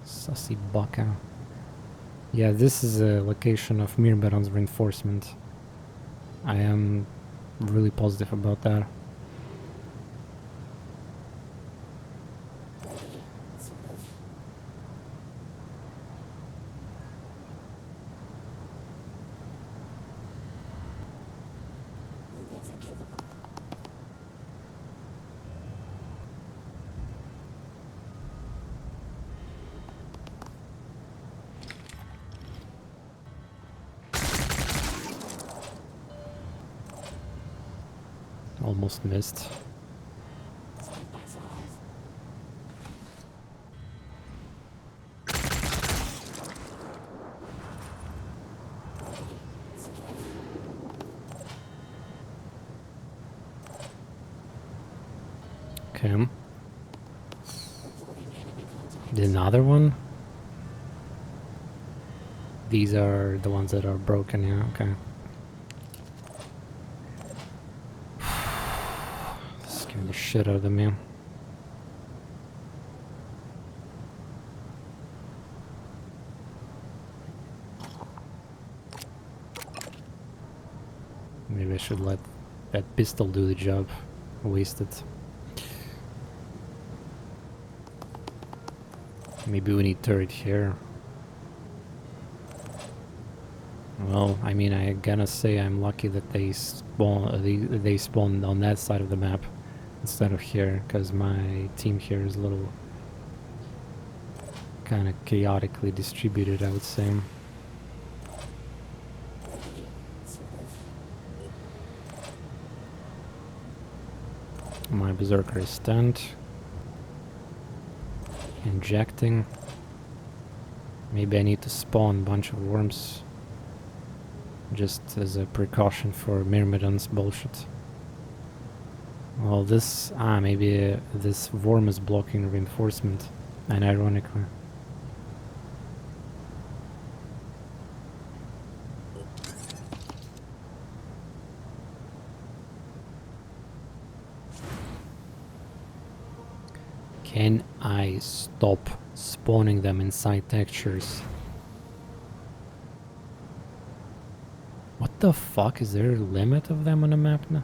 A: Sussy baka. Yeah, this is a location of Myrmidon's reinforcement. I am really positive about that. almost missed. Okay. Another one? These are the ones that are broken, yeah, okay. Scared the shit out of me. Maybe I should let that pistol do the job. Wasted. Maybe we need turret here. Well, I mean, I gotta say I'm lucky that they spawned on that side of the map instead of here, because my team here is a little kind of chaotically distributed, I would say. My berserker is stunned. Injecting. Maybe I need to spawn a bunch of worms just as a precaution for Myrmidon's bullshit. Well, this... maybe this worm is blocking reinforcement, and ironically. Can I stop spawning them inside textures? What the fuck? Is there a limit of them on the map now?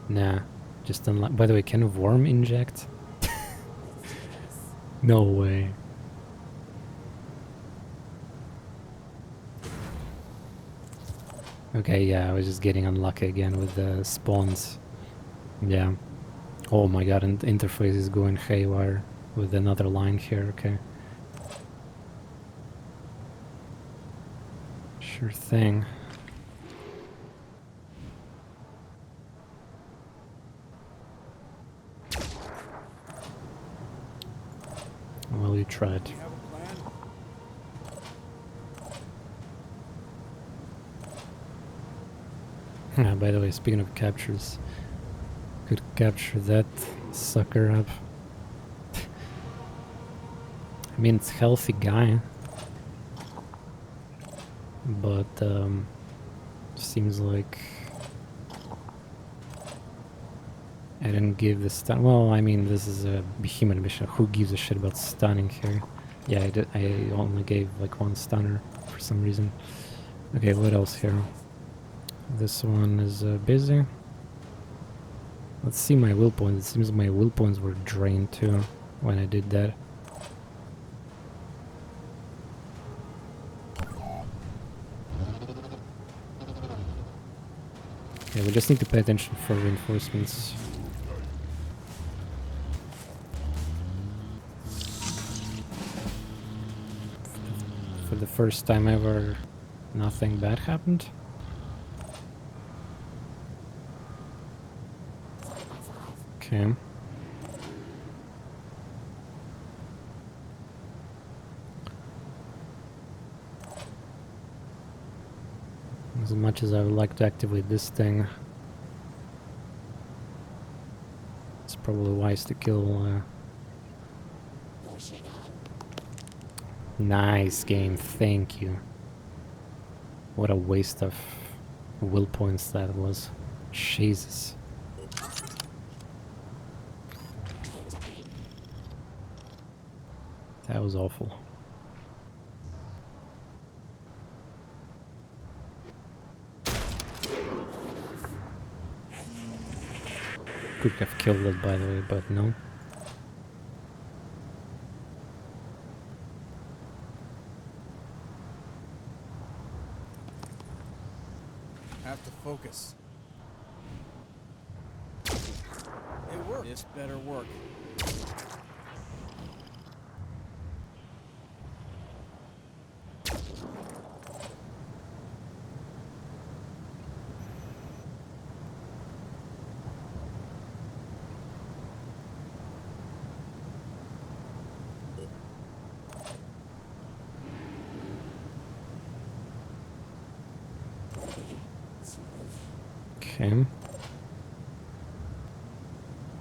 A: Nah, just unlike. By the way, can a worm inject? No way. Okay, yeah, I was just getting unlucky again with the spawns. Yeah. Oh my god, and the interface is going haywire with another line here, okay. Sure thing. Well, you tried.
D: You have a plan?
A: By the way, speaking of captures, could capture that sucker up. I mean, it's a healthy guy, but seems like I didn't give the stun. Well, I mean, this is a Behemoth mission. Who gives a shit about stunning here? Yeah, I only gave like one stunner for some reason. Okay, what else here? This one is busy. Let's see my will points. It seems my will points were drained too when I did that. Yeah, we just need to pay attention for reinforcements. For the first time ever, nothing bad happened. Okay. As much as I would like to activate this thing, it's probably wise to kill. Nice game, thank you. What a waste of will points that was. Jesus. That was awful. Could have killed it, by the way, but no.
D: Have to focus. It worked. This better work.
A: Okay.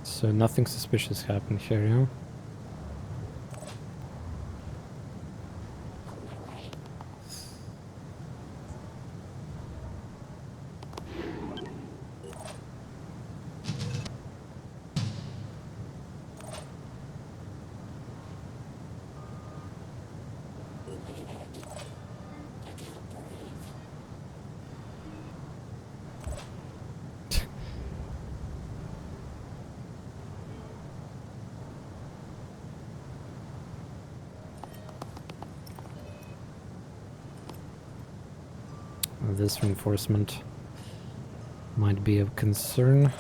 A: So nothing suspicious happened here, yeah? This reinforcement might be of concern.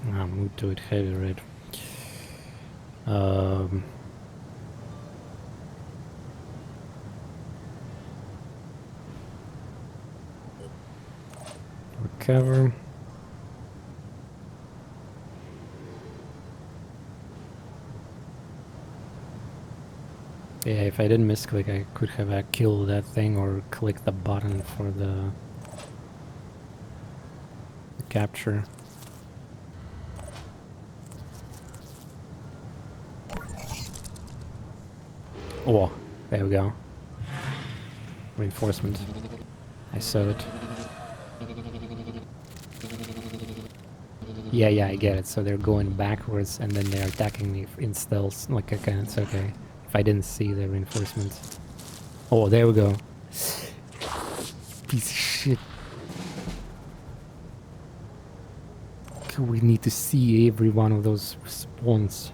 A: Move to it heavy red. Recover. Yeah, if I didn't misclick, I could have killed that thing or clicked the button for the capture. Oh, there we go. Reinforcement. I saw it. Yeah, I get it. So they're going backwards and then they're attacking me in stealth. Like, okay, it's okay. If I didn't see the reinforcements. Oh, there we go. Piece of shit. We need to see every one of those spawns.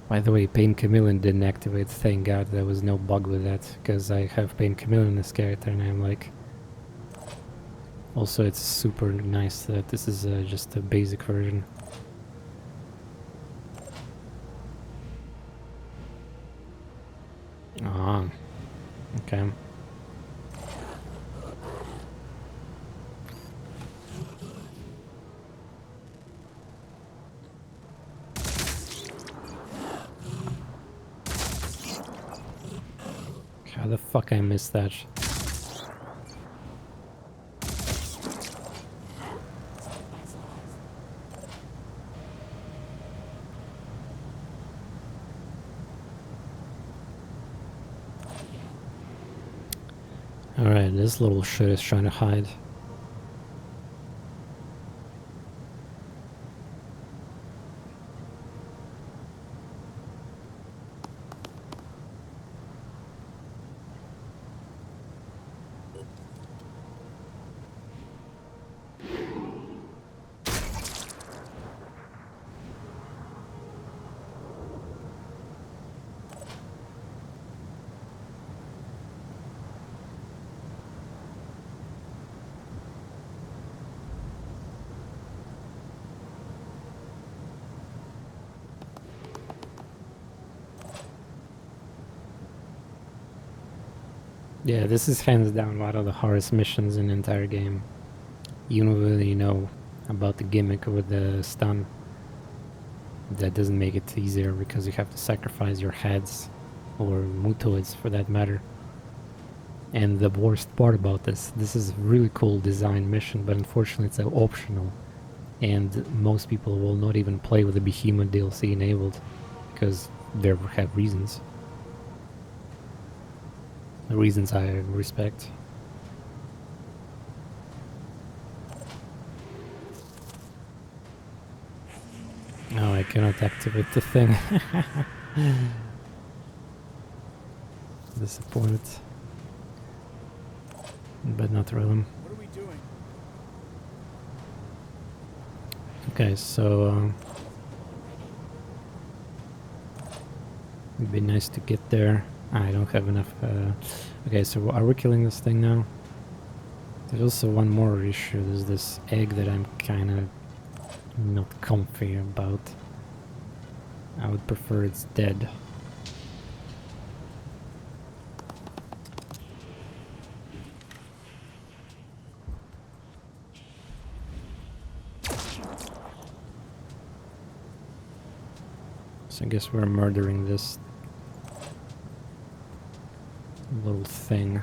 A: By the way, Pain Chameleon didn't activate. Thank God there was no bug with that, because I have Pain Chameleon as character and I'm like... Also, it's super nice that this is just a basic version. Ah, okay. How the fuck I missed that? Alright, this little shit is trying to hide. Yeah, this is hands down one of the hardest missions in the entire game. You don't really know about the gimmick with the stun. That doesn't make it easier because you have to sacrifice your heads, or mutoids for that matter. And the worst part about this is a really cool design mission, but unfortunately it's optional. And most people will not even play with the Behemoth DLC enabled, because they have reasons. The reasons I respect. No, I cannot activate the thing. Disappointed. But not really.
D: What are we doing?
A: Okay, so... it'd be nice to get there. I don't have enough... Okay, so are we killing this thing now? There's also one more issue. There's this egg that I'm kinda not comfy about. I would prefer it's dead. So I guess we're murdering this little thing.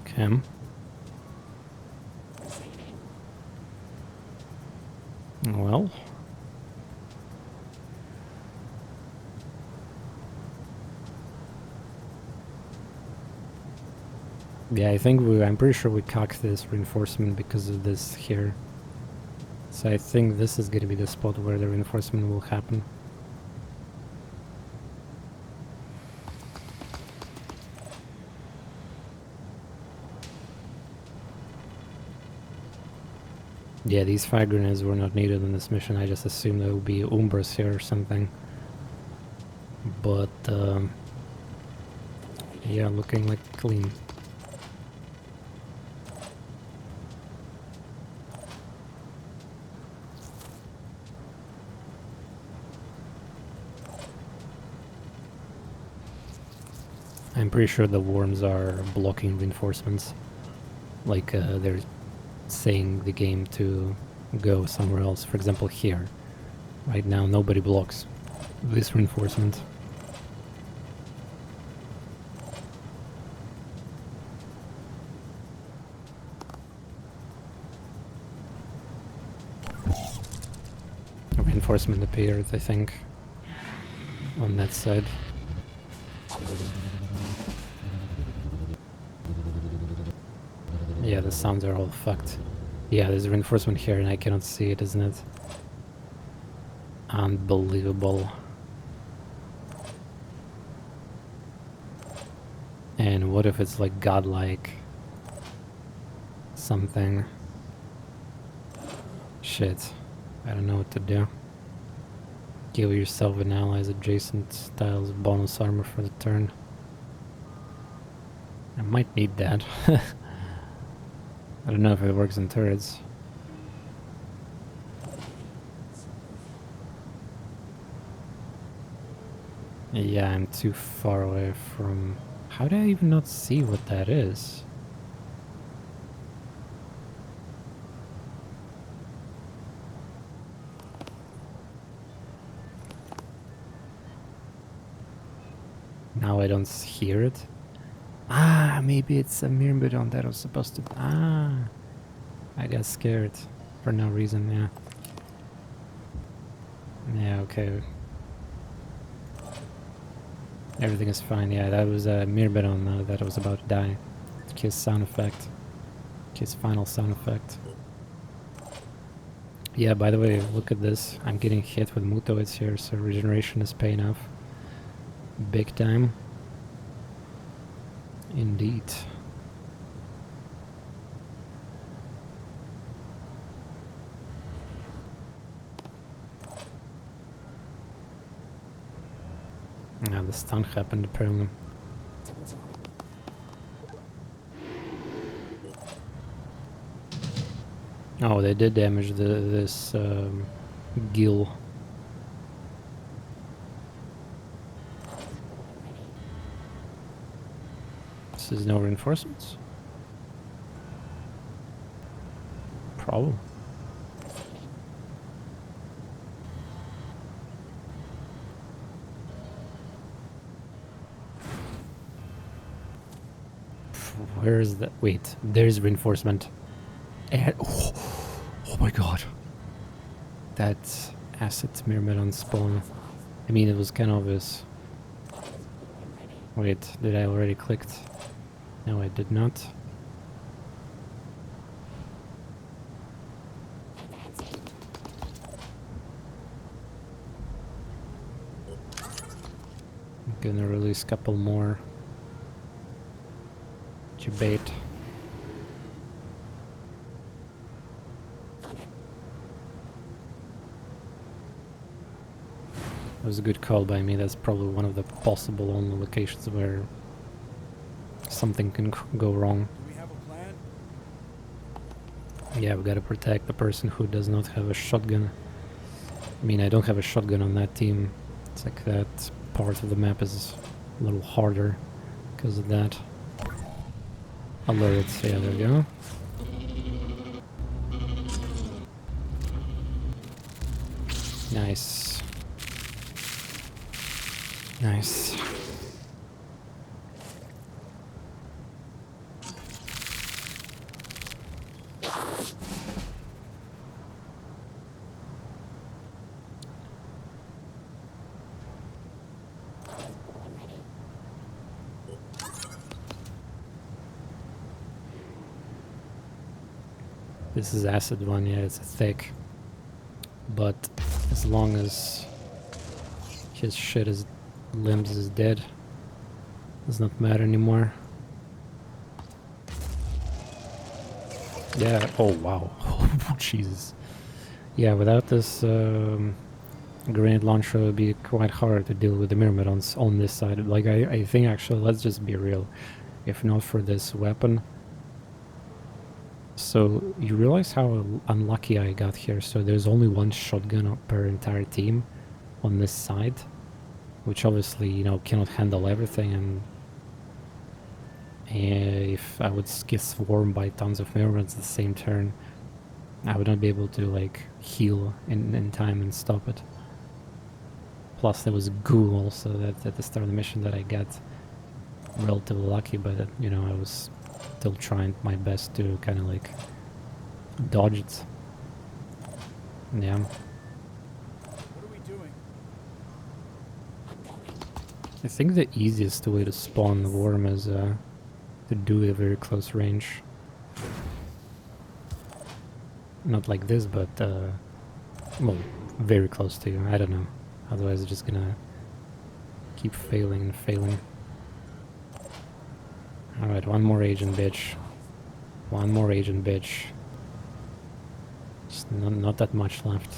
A: Okay. Well. Yeah, I'm pretty sure we cocked this reinforcement because of this here. So I think this is gonna be the spot where the reinforcement will happen. Yeah, these fire grenades were not needed in this mission. I just assumed there would be Umbras here or something. But, yeah, looking like clean. I'm pretty sure the worms are blocking reinforcements. Like, they're saying the game to go somewhere else. For example, here. Right now, nobody blocks this reinforcement. A reinforcement appeared, I think, on that side. Yeah, the sounds are all fucked. Yeah, there's a reinforcement here and I cannot see it, isn't it? Unbelievable. And what if it's like godlike? Something. Shit. I don't know what to do. Give yourself and allies adjacent styles of bonus armor for the turn. I might need that. I don't know if it works in turrets. Yeah, I'm too far away from... How do I even not see what that is? Now I don't hear it. Ah, maybe it's a myrmidon that I was supposed to... Ah, I got scared for no reason, yeah. Yeah, okay. Everything is fine, yeah, that was a myrmidon that was about to die. His sound effect. His final sound effect. Yeah, by the way, look at this. I'm getting hit with mutoids here, so regeneration is paying off. Big time. Indeed. Yeah, the stun happened apparently. Oh, they did damage this gill. This is no reinforcements? Problem. Where is that? Wait, there's reinforcement. And oh my god. That acid myrmidon spawn. I mean, it was kind of obvious. Wait, did I already clicked? No, I did not. I'm gonna release a couple more. Bait. That was a good call by me. That's probably one of the possible only locations where something can go wrong.
D: Do we have a plan?
A: Yeah, we gotta protect the person who does not have a shotgun. I mean, I don't have a shotgun on that team. It's like that part of the map is a little harder because of that. Alerts, yeah, there we go. Nice. Nice. This is acid one, yeah, it's thick. But as long as his shit is limbs is dead, does not matter anymore. Yeah, oh wow. Jesus. Yeah, without this grenade launcher it would be quite hard to deal with the myrmidons on this side. Like I think actually, let's just be real. If not for this weapon. So you realize how unlucky I got here. So there's only one shotgun per entire team on this side, which obviously, you know, cannot handle everything. And if I would get swarmed by tons of myrmidons at the same turn, I would not be able to like heal in time and stop it. Plus there was goo also that at the start of the mission that I got relatively lucky, but you know, I was still trying my best to kind of like dodge it. Yeah.
D: What are we doing?
A: I think the easiest way to spawn the worm is to do it at very close range. Not like this, but well, very close to you. I don't know. Otherwise, it's just gonna keep failing and failing. Alright, one more agent, bitch. One more agent, bitch. Just not that much left.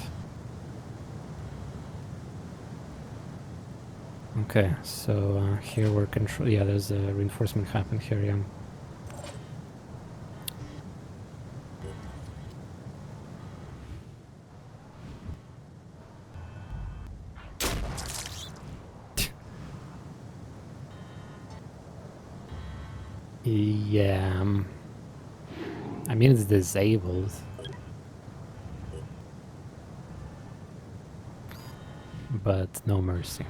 A: Okay, so here we're control. Yeah, there's a reinforcement happened here, yeah. Yeah, I mean it's disabled. But no mercy.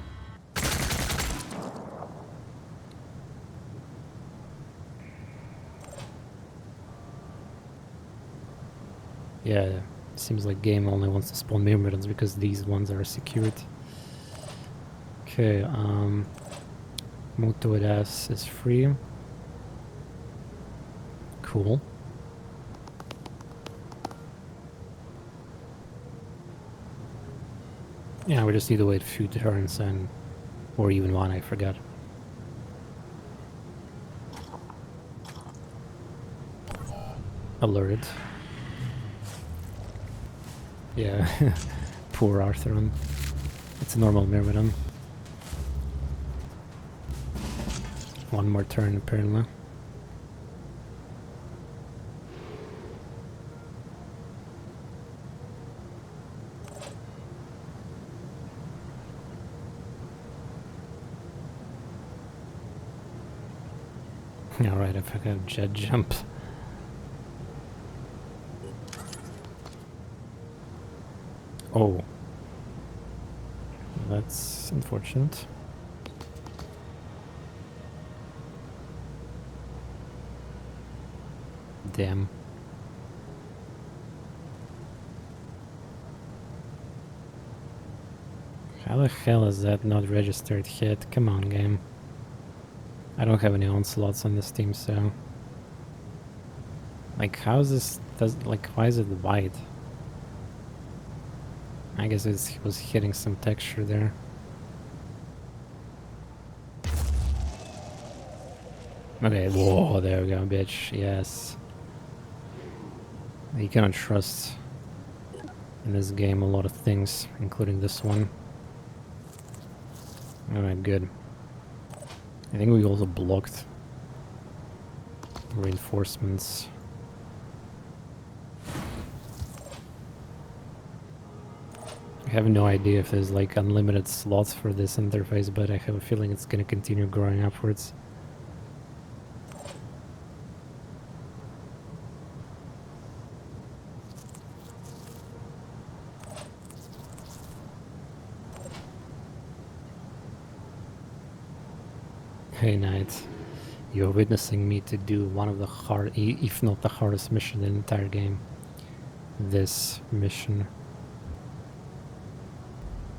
A: Yeah, seems like game only wants to spawn myrmidons because these ones are secured. Okay, Moto S is free. Cool. Yeah, we just need to wait a few turns and... or even one, I forgot. Alerted. Yeah, poor Arthur. It's a normal Myrmidon. One more turn, apparently. Alright, if I have jet jump. Oh. That's unfortunate. Damn. How the hell is that not registered hit? Come on, game. I don't have any onslaughts on this team, so... like, how is this... like, why is it wide? I guess it was hitting some texture there. Okay, whoa, there we go, bitch, yes. You cannot trust in this game a lot of things, including this one. Alright, good. I think we also blocked reinforcements. I have no idea if there's like unlimited slots for this interface, but I have a feeling it's gonna continue growing upwards. Hey Knight, you're witnessing me to do one of the if not the hardest mission in the entire game. This mission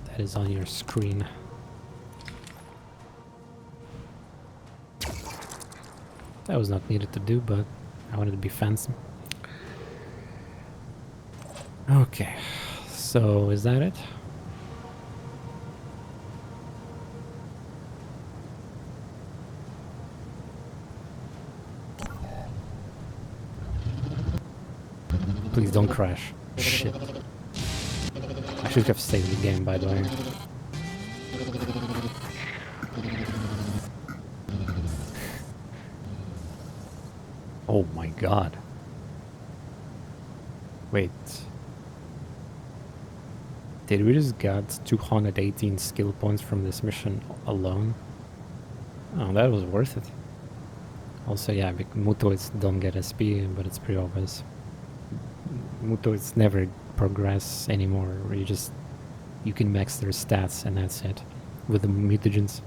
A: that is on your screen. That was not needed to do, but I wanted to be fancy. Okay, so is that it? Please don't crash. Shit. I should have saved the game, by the way. Oh my god. Wait. Did we just get 218 skill points from this mission alone? Oh, that was worth it. Also, yeah, mutoids don't get SP, but it's pretty obvious. Mutoids never progress anymore. You can max their stats and that's it. With the mutagens.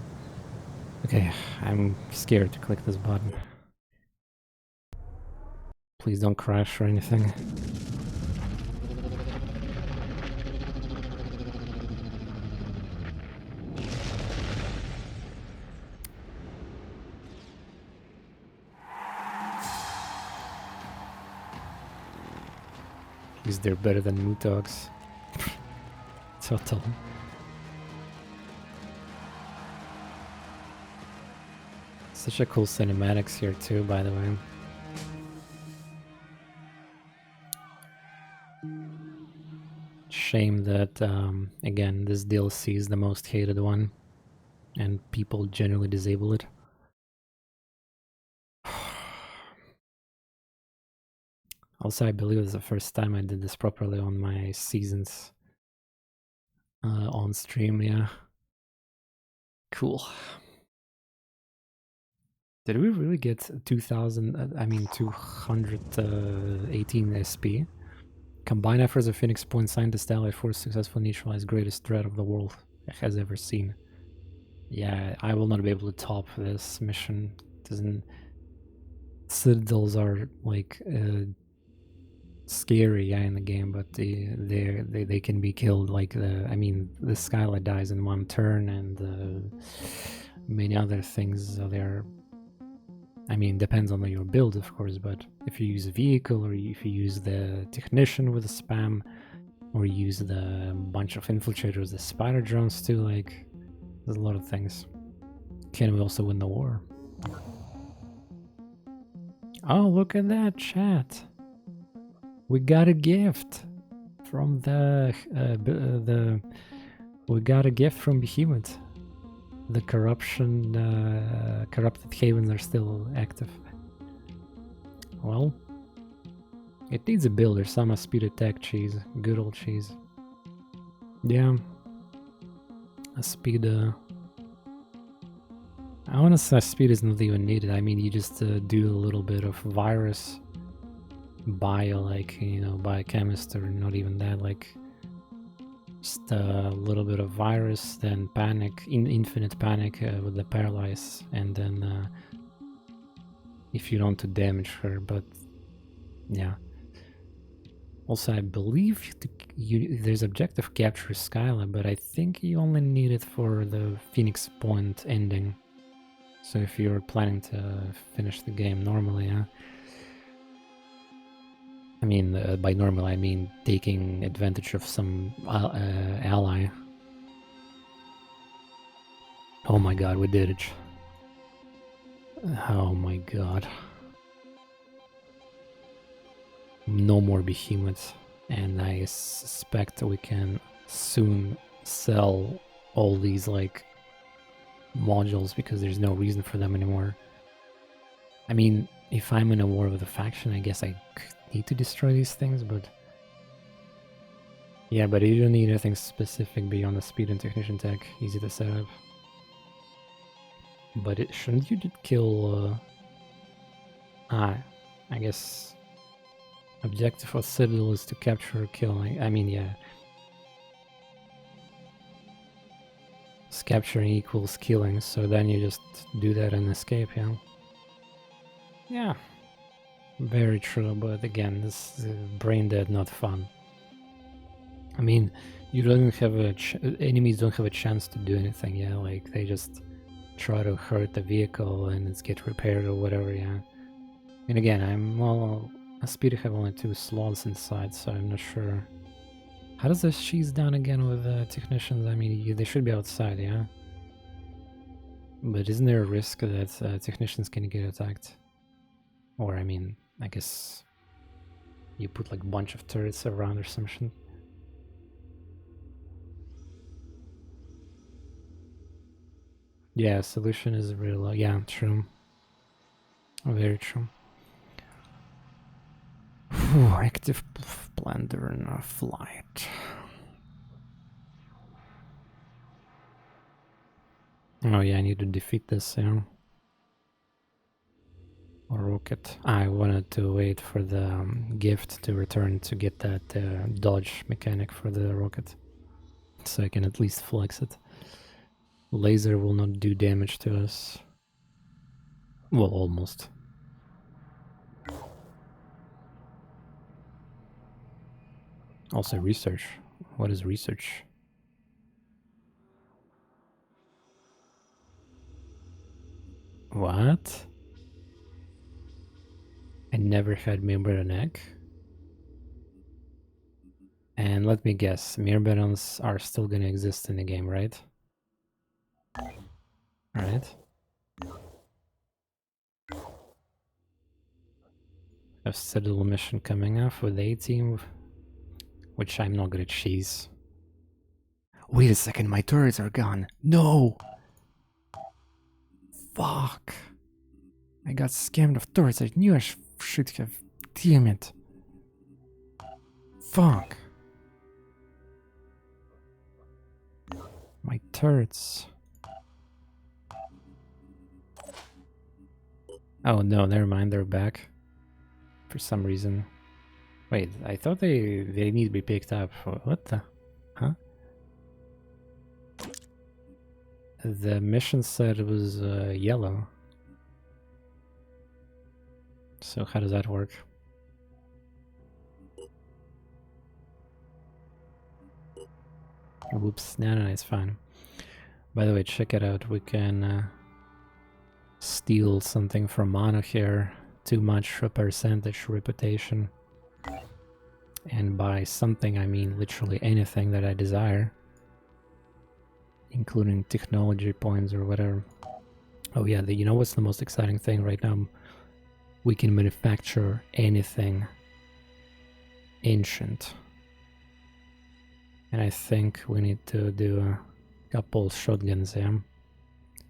A: Okay, I'm scared to click this button. Please don't crash or anything. Is they're better than Mutogs. Total. Such a cool cinematics here too, by the way. Shame that, again, this DLC is the most hated one, and people generally disable it. Also, I believe it's the first time I did this properly on my seasons on stream, yeah. Cool. Did we really get 218 SP? Combined efforts of Phoenix Point scientist ally force successfully neutralize greatest threat of the world has ever seen. Yeah, I will not be able to top this mission. Citadels are like scary, yeah, in the game, but they can be killed. Like the Skylight dies in one turn, and many other things. They're, depends on your build, of course, but if you use a vehicle, or if you use the technician with a spam, or use the bunch of infiltrators, the spider drones too, like, there's a lot of things. Can we also win the war? Oh, look at that, chat. We got a gift from we got a gift from Behemoth. The corrupted havens are still active. Well, it needs a builder, some speed attack cheese, good old cheese. Yeah, a speed. I wanna say speed is not even needed. You just do a little bit of virus, biochemist, or not even that. Like, just a little bit of virus, then panic, infinite panic with the paralyze, and then if you don't to damage her. But yeah. Also, I believe there's objective capture Skyla, but I think you only need it for the Phoenix Point ending. So if you're planning to finish the game normally, yeah. By normal I mean taking advantage of some ally. Oh my god, we did it. Oh my god. No more behemoths, and I suspect we can soon sell all these like modules because there's no reason for them anymore. If I'm in a war with a faction, I guess I need to destroy these things, but yeah, but you don't need anything specific beyond the speed and technician tech. Easy to set up. But shouldn't you kill I guess objective of Citadel is to capture or kill. Yeah. Capturing equals killing, so then you just do that and escape, yeah? Yeah. Very true, but again, this is brain dead, not fun. I mean, you don't have enemies don't have a chance to do anything, yeah? Like, they just try to hurt the vehicle and it's get repaired or whatever, yeah? And again, I speed have only 2 slots inside, so I'm not sure. How does this cheese done again with technicians? I mean, they should be outside, yeah? But isn't there a risk that technicians can get attacked? Or, I mean, I guess you put like a bunch of turrets around or some shit. Yeah, solution is real. Yeah, true. Very true. Whew, active blender in a flight. Oh yeah, I need to defeat this, yeah. Or rocket. I wanted to wait for the gift to return to get that dodge mechanic for the rocket. So I can at least flex it. Laser will not do damage to us. Well, almost. Also research. What is research? What? I never had Mirror egg. And let me guess, Mirrors are still gonna exist in the game, right? Alright. A Citadel mission coming up with A team, which I'm not gonna cheese. Wait a second, my turrets are gone. No! Fuck. I got scammed of turrets. I knew I should have. Damn it. Fuck. My turrets. Oh no, never mind, they're back. For some reason. Wait, I thought they need to be picked up. What the? Huh? The mission said it was yellow. So how does that work? Whoops, no, it's fine. By the way, check it out. We can steal something from Mono here. Too much percentage reputation. And by something, I mean literally anything that I desire. Including technology points or whatever. Oh yeah, you know what's the most exciting thing right now? We can manufacture anything ancient. And I think we need to do a couple shotguns, yeah?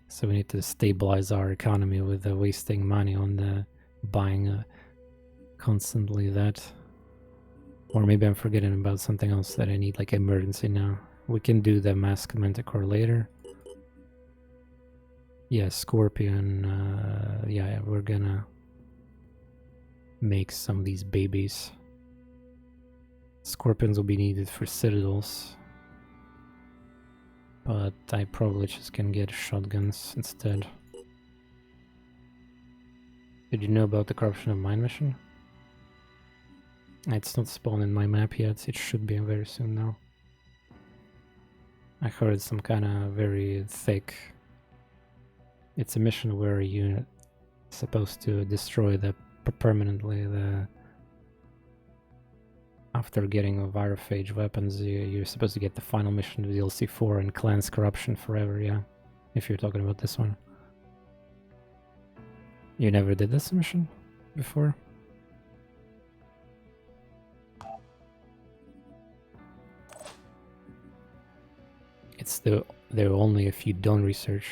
A: So we need to stabilize our economy with wasting money on the buying constantly that. Or maybe I'm forgetting about something else that I need like emergency now. We can do the mask manticore later. Yeah, scorpion. Yeah, we're gonna make some of these babies. Scorpions will be needed for citadels. But I probably just can get shotguns instead. Did you know about the corruption of mine mission? It's not spawned in my map yet, it should be very soon now. I heard some kind of very thick... It's a mission where you're supposed to destroy permanently the... After getting virophage weapons, you're supposed to get the final mission of DLC 4 and cleanse corruption forever, yeah? If you're talking about this one. You never did this mission before? It's there only if you don't research.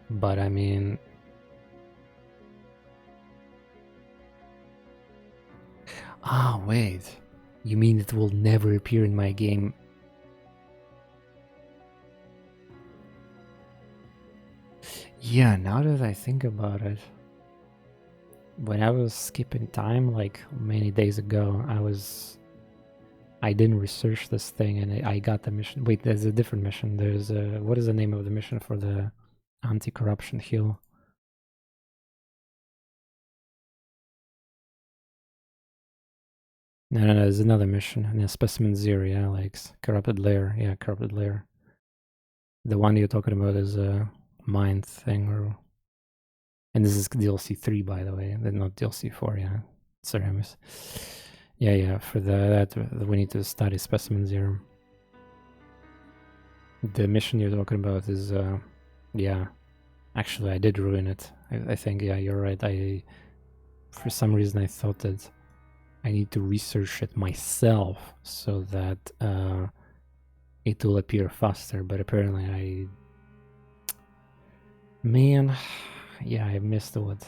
A: But I mean... Ah, wait. You mean it will never appear in my game? Yeah, now that I think about it. When I was skipping time, like many days ago, I was I didn't research this thing and I got the mission. Wait, there's a different mission. There's a... What is the name of the mission for the anti-corruption heal? No, there's another mission. And Specimen 0, yeah, like Corrupted Lair. Yeah, Corrupted Lair. The one you're talking about is a mind thing, or... And this is DLC 3, by the way. They're not DLC 4, yeah. Sorry, I miss. Yeah, for that we need to study Specimen 0. The mission you're talking about is, yeah. Actually, I did ruin it. I think, yeah, you're right. For some reason, I thought that I need to research it myself so that it will appear faster, but apparently Man, yeah, I missed what?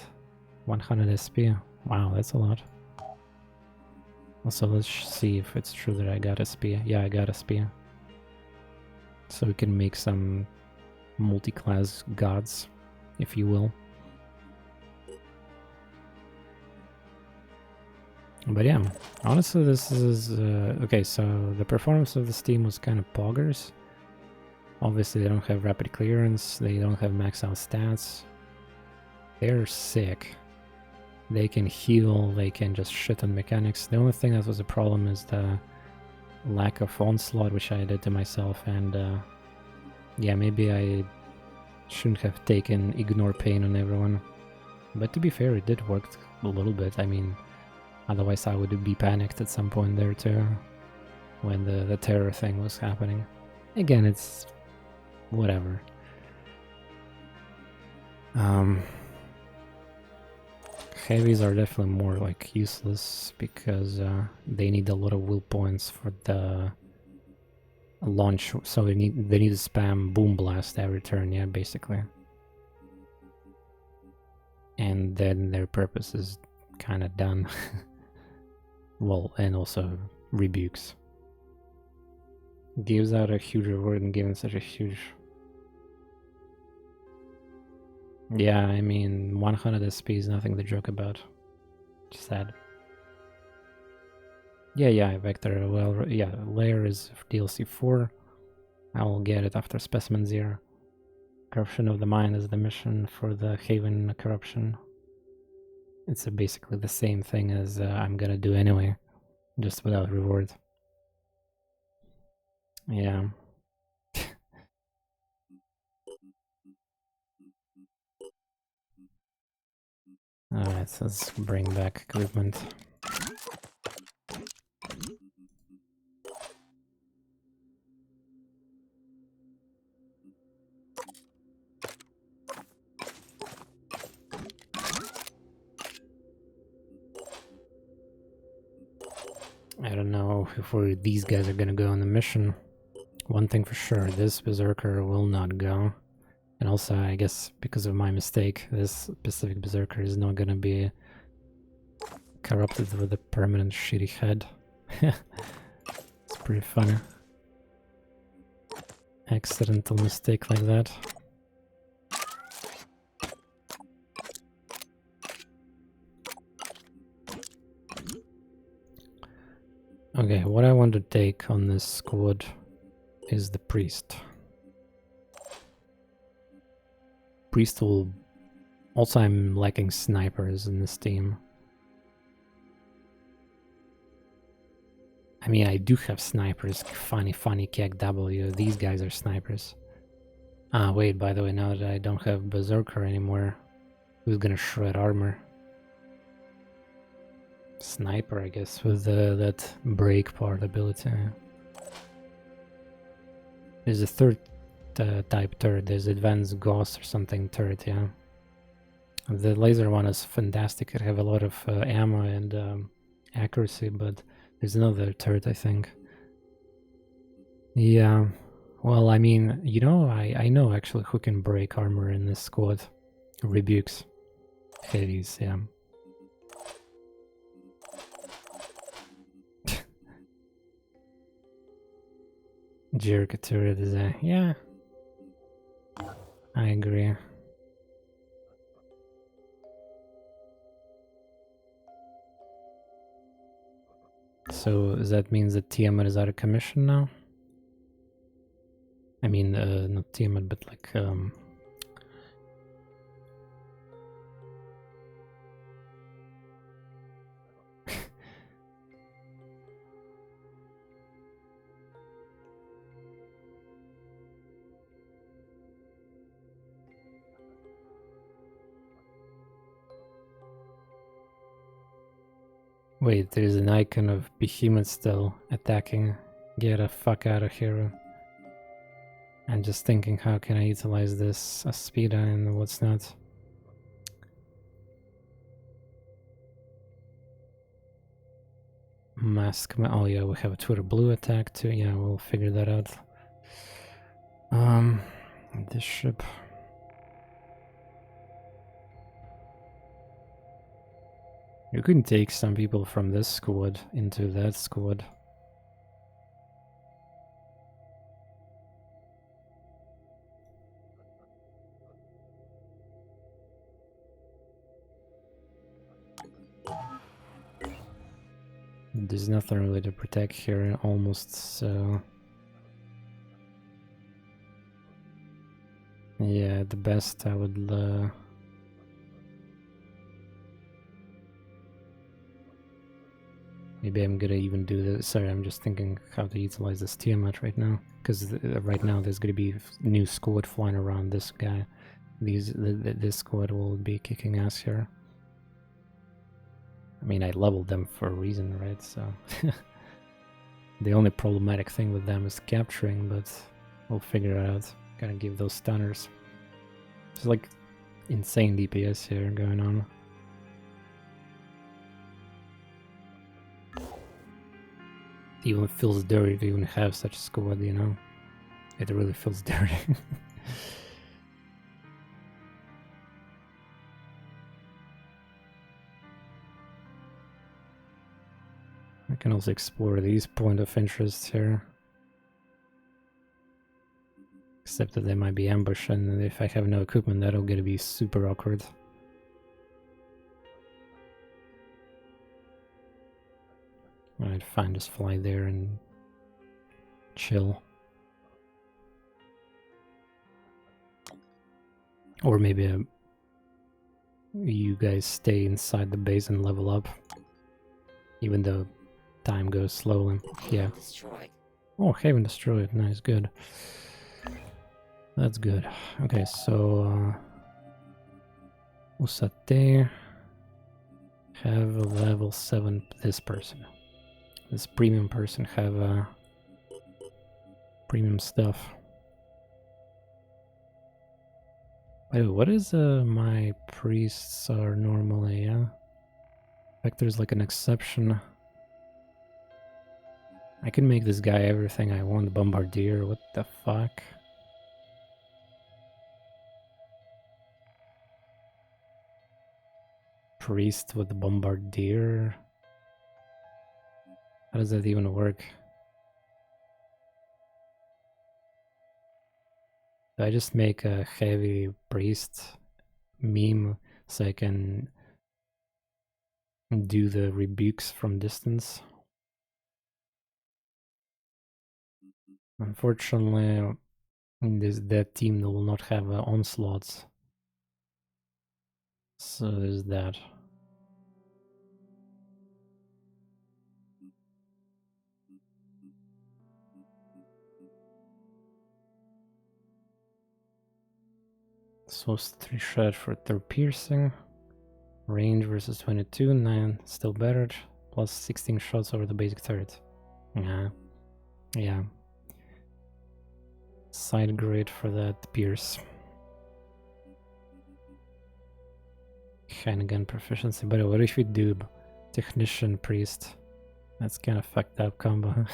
A: 100 SP? Wow, that's a lot. Also, let's see if it's true that I got SP. Yeah, I got SP. So we can make some multi-class gods, if you will. But yeah, honestly, this is... okay, so the performance of this team was kind of poggers. Obviously, they don't have rapid clearance, they don't have max out stats. They're sick. They can heal, they can just shit on mechanics. The only thing that was a problem is the lack of onslaught, which I did to myself, and yeah, maybe I shouldn't have taken ignore pain on everyone. But to be fair, it did work a little bit. I mean, otherwise I would be panicked at some point there too, when the terror thing was happening. Again, it's whatever. Heavies are definitely more like useless because they need a lot of will points for the launch, so they need to spam boom blast every turn, yeah, basically. And then their purpose is kind of done. Well, and also rebukes. Gives out a huge reward and given such a huge... Yeah, I mean, 100 SP is nothing to joke about. Just sad. Yeah, Vector, well, yeah, Lair is DLC 4. I will get it after Specimen 0. Corruption of the Mind is the mission for the Haven Corruption. It's basically the same thing as I'm gonna do anyway, just without reward. Yeah. Alright, so let's bring back equipment. I don't know if these guys are gonna go on the mission. One thing for sure, this Berserker will not go. And also, I guess, because of my mistake, this specific Berserker is not gonna be corrupted with a permanent shitty head. It's pretty funny. Accidental mistake like that. Okay, what I want to take on this squad is the priest. Priest will... Also, I'm lacking snipers in this team. I mean, I do have snipers. Funny Keg W. These guys are snipers. Ah, wait, by the way, now that I don't have Berserker anymore, who's gonna shred armor? Sniper, I guess, with that break part ability. There's a third type turret. There's advanced Gauss or something turret, yeah. The laser one is fantastic. It have a lot of ammo and accuracy, but there's another turret, I think. Yeah, well, I mean, you know, I know actually who can break armor in this squad. Rebukes. Heavies, yeah. Jericho turret is a... yeah. I agree. So that means that Tiamat is out of commission now? I mean, not Tiamat, but like, wait, there's an icon of Behemoth still attacking. Get the fuck out of here. I'm just thinking, how can I utilize this speed and what's not? Mask. Oh yeah, we have a Twitter blue attack too. Yeah, we'll figure that out. This ship. You can take some people from this squad into that squad. There's nothing really to protect here, almost, so... Yeah, at the best I would... Maybe I'm gonna even do this. Sorry, I'm just thinking how to utilize this Tiamat right now. Because right now there's gonna be new squad flying around this guy. This squad will be kicking ass here. I mean, I leveled them for a reason, right? So... The only problematic thing with them is capturing, but we'll figure it out. Gotta give those stunners. It's like insane DPS here going on. It even feels dirty to even have such a squad, you know? It really feels dirty. I can also explore these point of interest here. Except that they might be ambushed, and if I have no equipment, that'll gonna be super awkward. Alright, fine, just fly there and chill. Or maybe you guys stay inside the base and level up. Even though time goes slowly. Yeah. Oh, Haven destroyed. Nice, good. That's good. Okay, so... Usate... Have a level 7 this person. This premium person have premium stuff. Oh, what is my priests are normally, yeah? In fact, there's like an exception. I can make this guy everything I want, Bombardier, what the fuck? Priest with the Bombardier? How does that even work? Do I just make a heavy priest meme so I can do the rebukes from distance? Unfortunately, that team will not have onslaughts. So there's that. So 3 shot for 3rd piercing. Range versus 22, 9 still better. Plus 16 shots over the basic turret. Yeah. Side grade for that pierce. Handgun proficiency. But what if we do technician priest? That's kind of fucked up combo.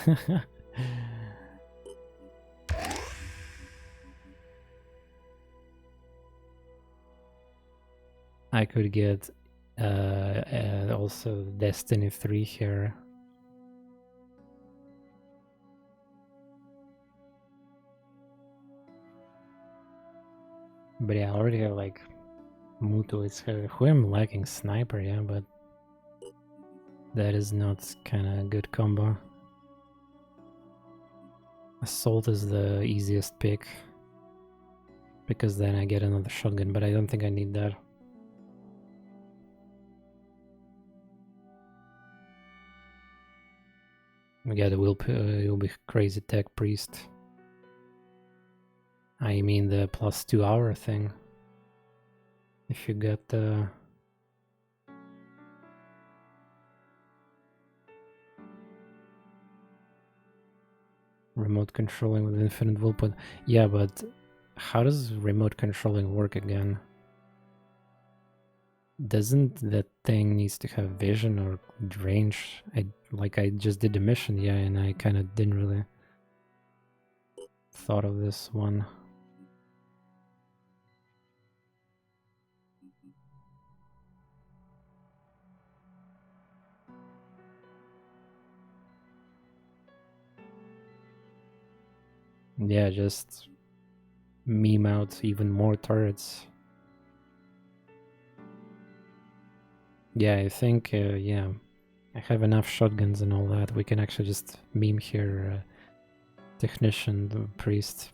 A: I could get also Destiny 3 here. But yeah, I already have like Muto. It's who I'm lacking sniper, yeah, but That is not kind of a good combo. Assault is the easiest pick, because then I get another shotgun, but I don't think I need that. Yeah, the will be crazy tech priest. I mean the +2 hour thing. If you get the remote controlling with infinite will point. Yeah, but how does remote controlling work again? Doesn't that thing needs to have vision or range? I just did the mission, yeah, and I kind of didn't really thought of this one. Yeah, just meme out even more turrets. Yeah, I think, yeah, I have enough shotguns and all that. We can actually just meme here technician, the priest,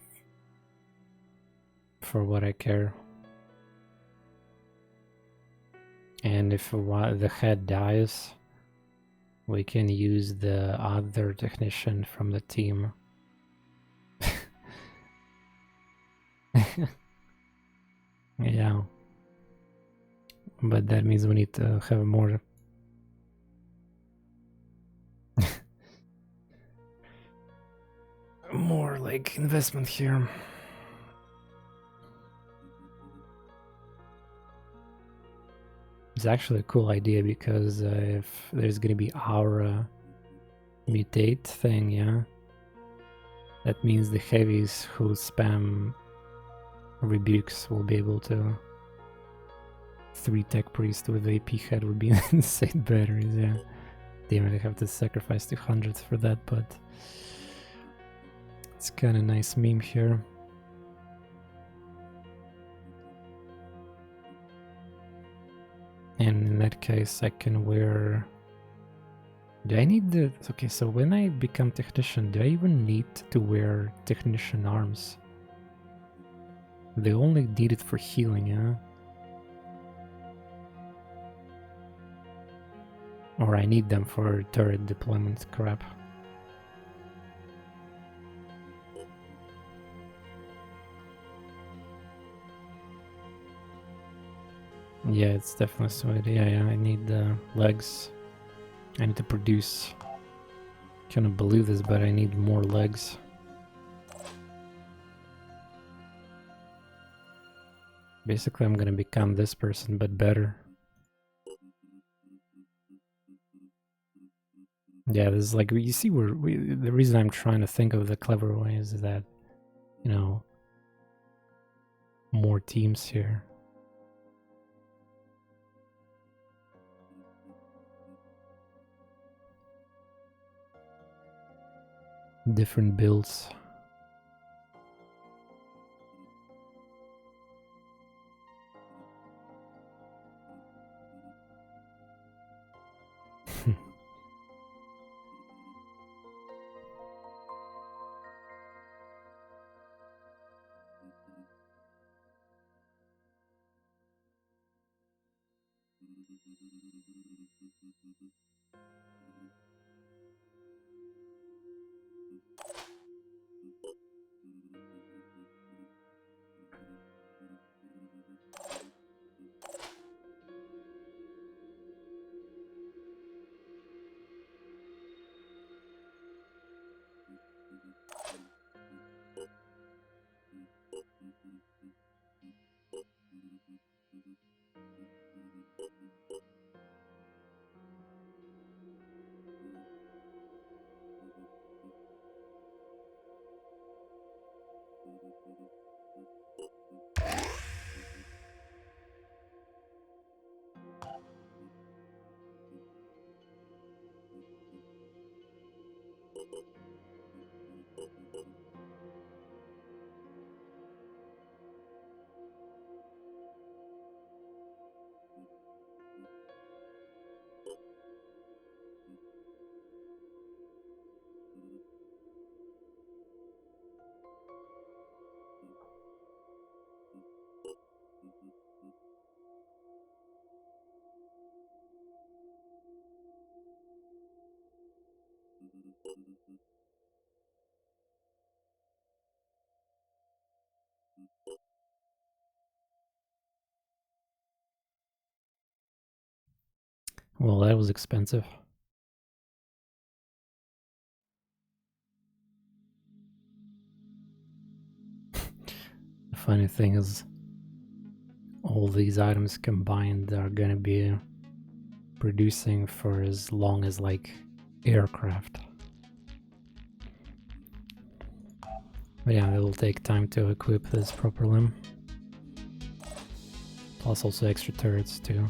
A: for what I care. And if the head dies, we can use the other technician from the team. Yeah. But that means we need to have more more like investment here. It's actually a cool idea because if there's gonna be aura mutate thing, yeah, that means the heavies who spam rebukes will be able to 3 tech priest with AP head would be insane batteries, yeah. Damn it, I have to sacrifice 200 for that, but it's kind of nice meme here. And in that case, I can wear... Do I need the... Okay, so when I become technician, do I even need to wear technician arms? They only need it for healing, yeah? Or I need them for turret deployment crap. Yeah, it's definitely sweet. Yeah, I need legs. I need to produce. Cannot believe this, but I need more legs. Basically, I'm gonna become this person, but better. Yeah, this is like, you see, the reason I'm trying to think of the clever way is that, you know, more teams here. Different builds. Well, that was expensive. The funny thing is, all these items combined are gonna be producing for as long as like aircraft. But yeah, it will take time to equip this properly. Plus also extra turrets too.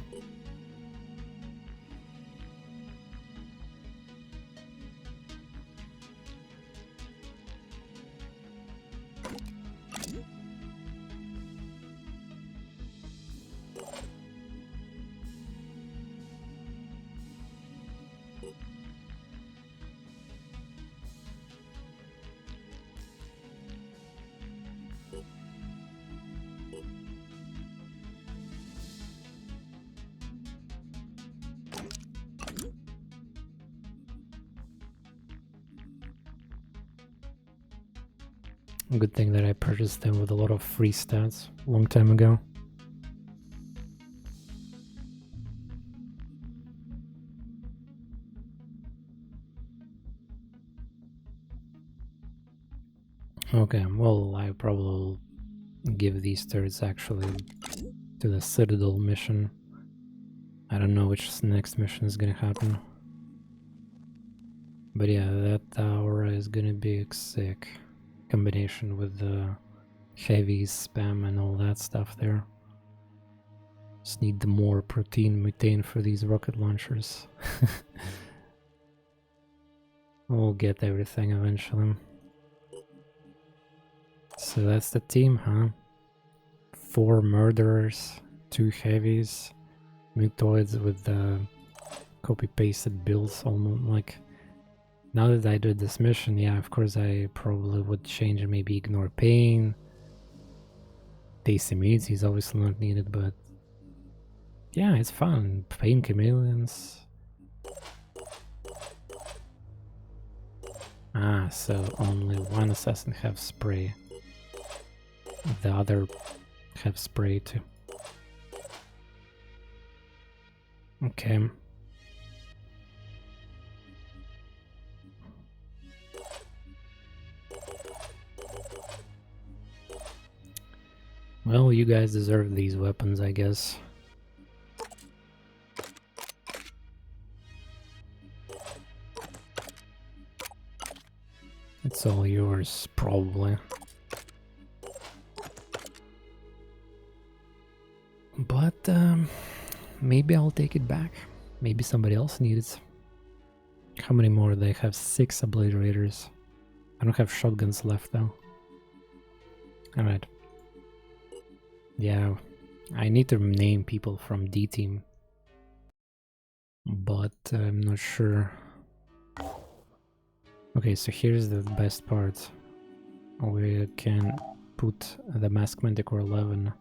A: Good thing that I purchased them with a lot of free stats a long time ago. Okay, well, I probably will give these turrets actually to the Citadel mission. I don't know which next mission is gonna happen. But yeah, that aura is gonna be sick. Combination with the heavy spam and all that stuff there. Just need the more protein methane for these rocket launchers. We'll get everything eventually. So that's the team, huh? 4 murderers, 2 heavies, mutoids with the copy-pasted builds, almost like... Now that I did this mission, yeah, of course I probably would change and maybe ignore pain. Tasty immunity is obviously not needed, but... yeah, it's fun. Pain chameleons. Ah, so only one assassin have spray. The other have spray too. Okay. Well, you guys deserve these weapons, I guess. It's all yours, probably. But maybe I'll take it back. Maybe somebody else needs it. How many more? They have 6 obliterators. I don't have shotguns left though. Alright. Yeah, I need to name people from D team. But I'm not sure. Okay, so here's the best part. We can put the Mask Manticore 11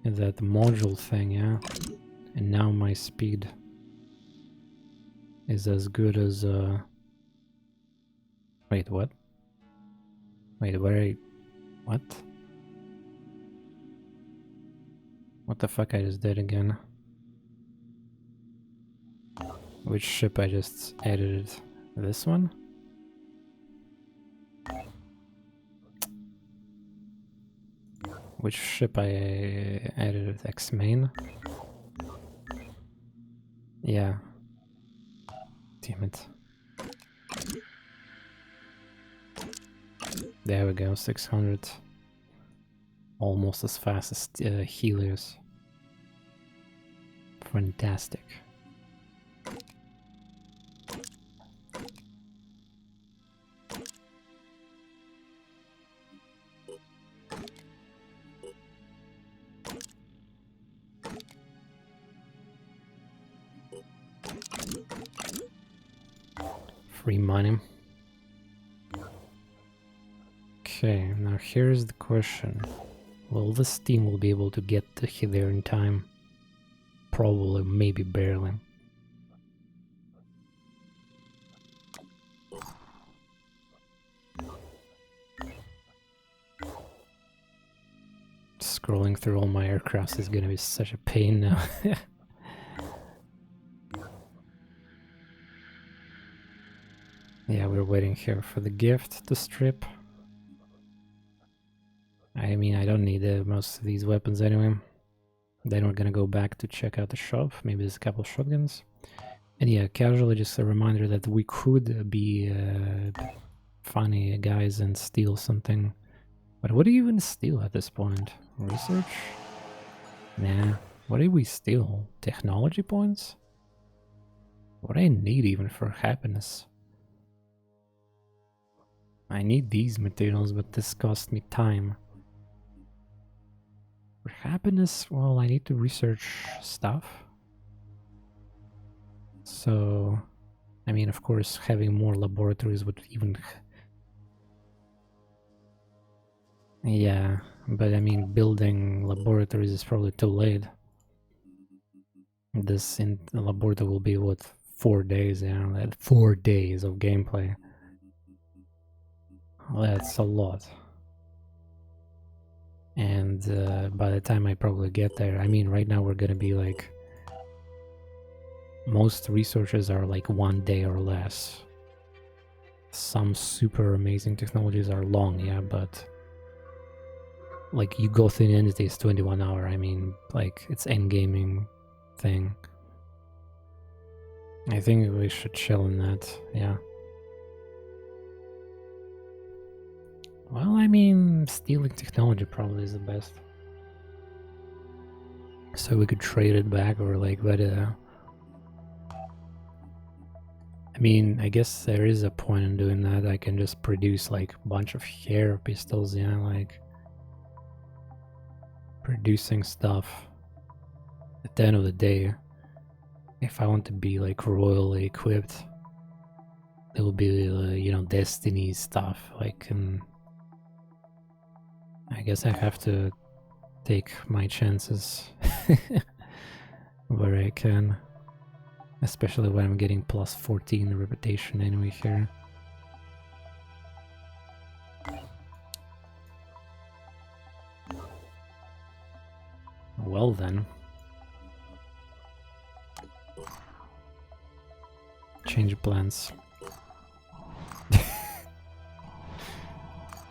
A: in that module thing, yeah? And now my speed is as good as... Wait, what? Wait, what? What the fuck I just did again? Which ship I just edited? This one? Which ship I edited? X-Main? Yeah. Damn it. There we go, 600. Almost as fast as Helios. Fantastic. Free money. Okay, now here's the question. Will this team will be able to get there in time? Probably, maybe barely. Scrolling through all my aircrafts is gonna be such a pain now. we're waiting here for the gift to strip. I mean, I don't need most of these weapons anyway. Then we're gonna go back to check out the shop. Maybe there's a couple of shotguns. And yeah, casually just a reminder that we could be funny guys and steal something. But what do you even steal at this point? Research? Nah. What do we steal? Technology points? What I need even for happiness? I need these materials, but this cost me time. For happiness, well, I need to research stuff. So, I mean, of course, having more laboratories would even... Yeah, but I mean, building laboratories is probably too late. This in the laboratory will be, what, 4 days, yeah, 4 days of gameplay. Well, that's a lot. And by the time I probably get there, I mean, right now we're gonna be like... Most researches are like 1 day or less. Some super amazing technologies are long, yeah, but... Like, you go through the entity is 21 hour, I mean, like, it's endgaming thing. I think we should chill in that, yeah. Well, I mean, stealing technology probably is the best. So we could trade it back or like let it out. I mean, I guess there is a point in doing that. I can just produce like a bunch of hair pistols, yeah, like producing stuff. At the end of the day, if I want to be like royally equipped, it will be, you know, Destiny stuff. Like, I guess I have to take my chances where I can. Especially when I'm getting plus 14 reputation anyway here. Well then. Change plans.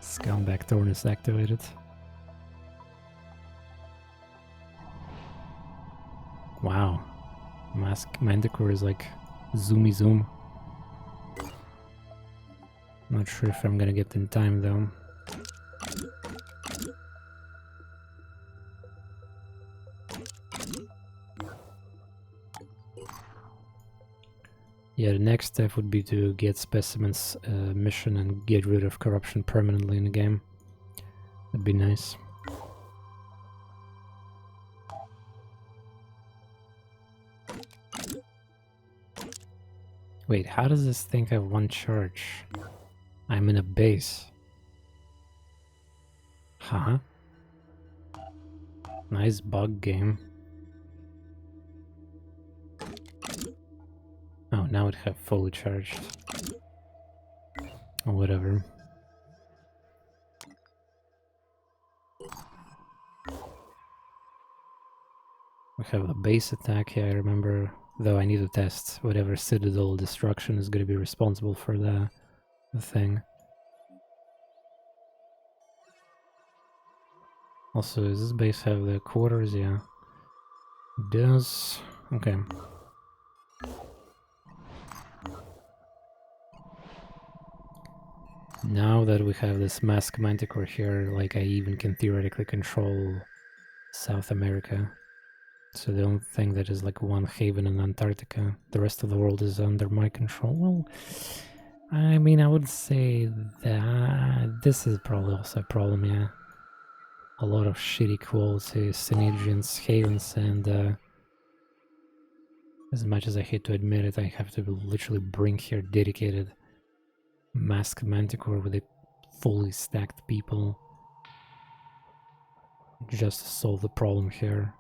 A: Scumbag TorNis activated. Wow. Mask Manticore is like zoomy zoom. Not sure if I'm gonna get in time though. Yeah, the next step would be to get specimens mission and get rid of corruption permanently in the game. That'd be nice. Wait, how does this thing have one charge? I'm in a base. Huh? Nice bug game. Oh, now it have fully charged. Or whatever. We have a base attack here, I remember. Though I need to test whatever Citadel destruction is going to be responsible for the thing. Also, does this base have the quarters? Yeah. It does. Okay. Now that we have this Mask Manticore here, like I even can theoretically control South America. So the only thing that is like one haven in Antarctica, the rest of the world is under my control. Well, I mean, I would say that this is probably also a problem, yeah. A lot of shitty quality Synergians, havens, and as much as I hate to admit it, I have to literally bring here dedicated Masked Manticore with a fully stacked people just to solve the problem here.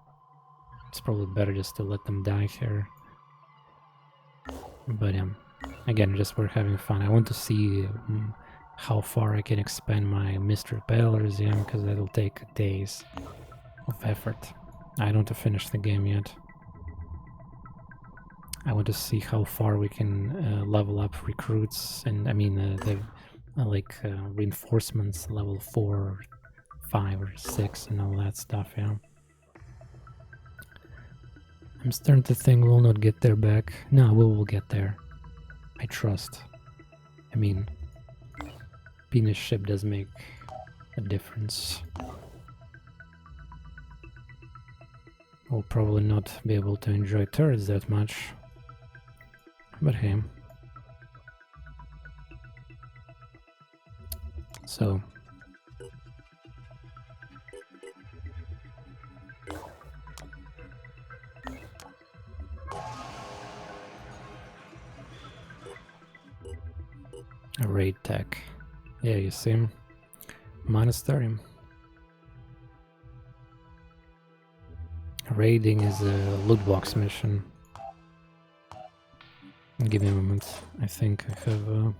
A: It's probably better just to let them die here. But again, just we're having fun. I want to see how far I can expand my mystery repellers, yeah, because that'll take days of effort. I don't have to finish the game yet. I want to see how far we can level up recruits, and I mean the reinforcements level 4, 5, or 6, and all that stuff. Yeah. I'm starting to think we'll not get there back. No, we will get there. I trust. I mean, being a ship does make a difference. We'll probably not be able to enjoy turrets that much. But hey. So. A raid tech. Yeah, you see him. Monastery. Raiding is a loot box mission. Give me a moment. I think I have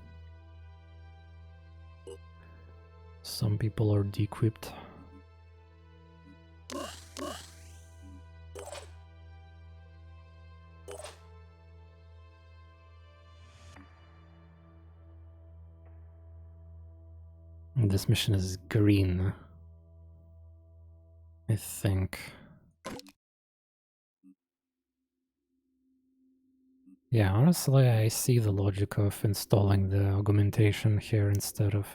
A: some people are de-equipped. And this mission is green, I think. Yeah, honestly, I see the logic of installing the augmentation here instead of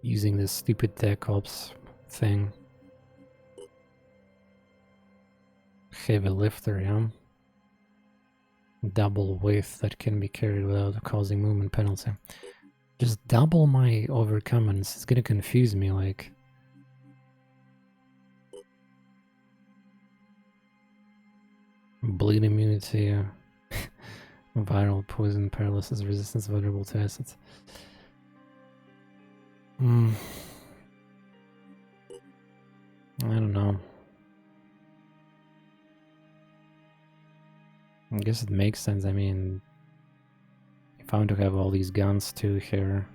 A: using this stupid tech ops thing. Heavy lifter, yeah. Double weight that can be carried without causing movement penalty. Just double my overcommons. It's gonna confuse me, like. Bleed immunity, viral poison, paralysis, resistance, vulnerable to acids. I don't know. I guess it makes sense. I mean, if I want to have all these guns too here,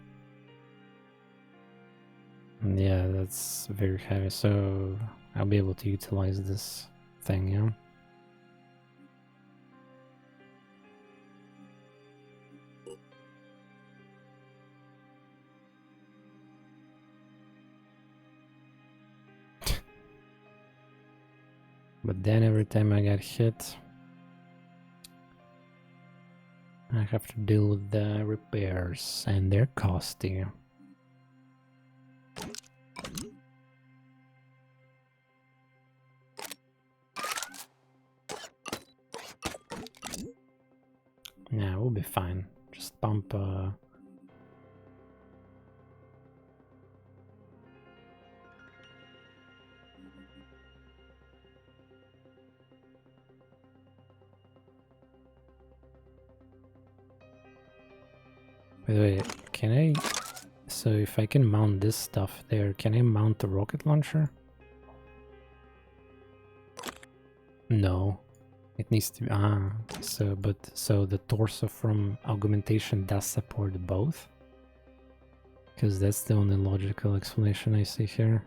A: yeah, that's very heavy. So I'll be able to utilize this thing, yeah. But then every time I get hit, I have to deal with the repairs, and they're costly. Yeah, we'll be fine. Just pump By the way, can I... So if I can mount this stuff there, can I mount the rocket launcher? No. It needs to be... So the torso from augmentation does support both? Because that's the only logical explanation I see here.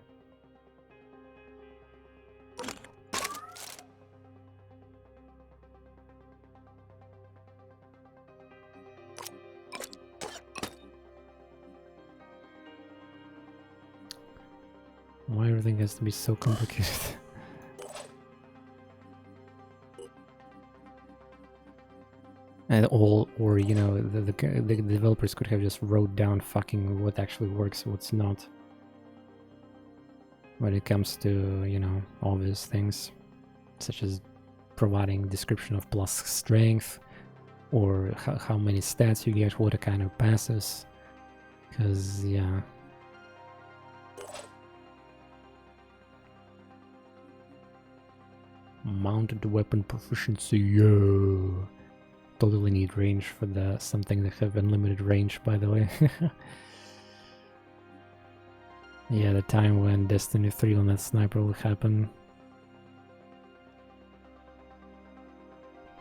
A: Why everything has to be so complicated? And or you know, the developers could have just wrote down fucking what actually works, what's not. When it comes to, you know, obvious things, such as providing description of plus strength, or how many stats you get, what kind of passes. Because, yeah. Mounted weapon proficiency, yeah. Totally need range for the something that have unlimited range, by the way. Yeah, the time when Destiny 3 on that sniper will happen.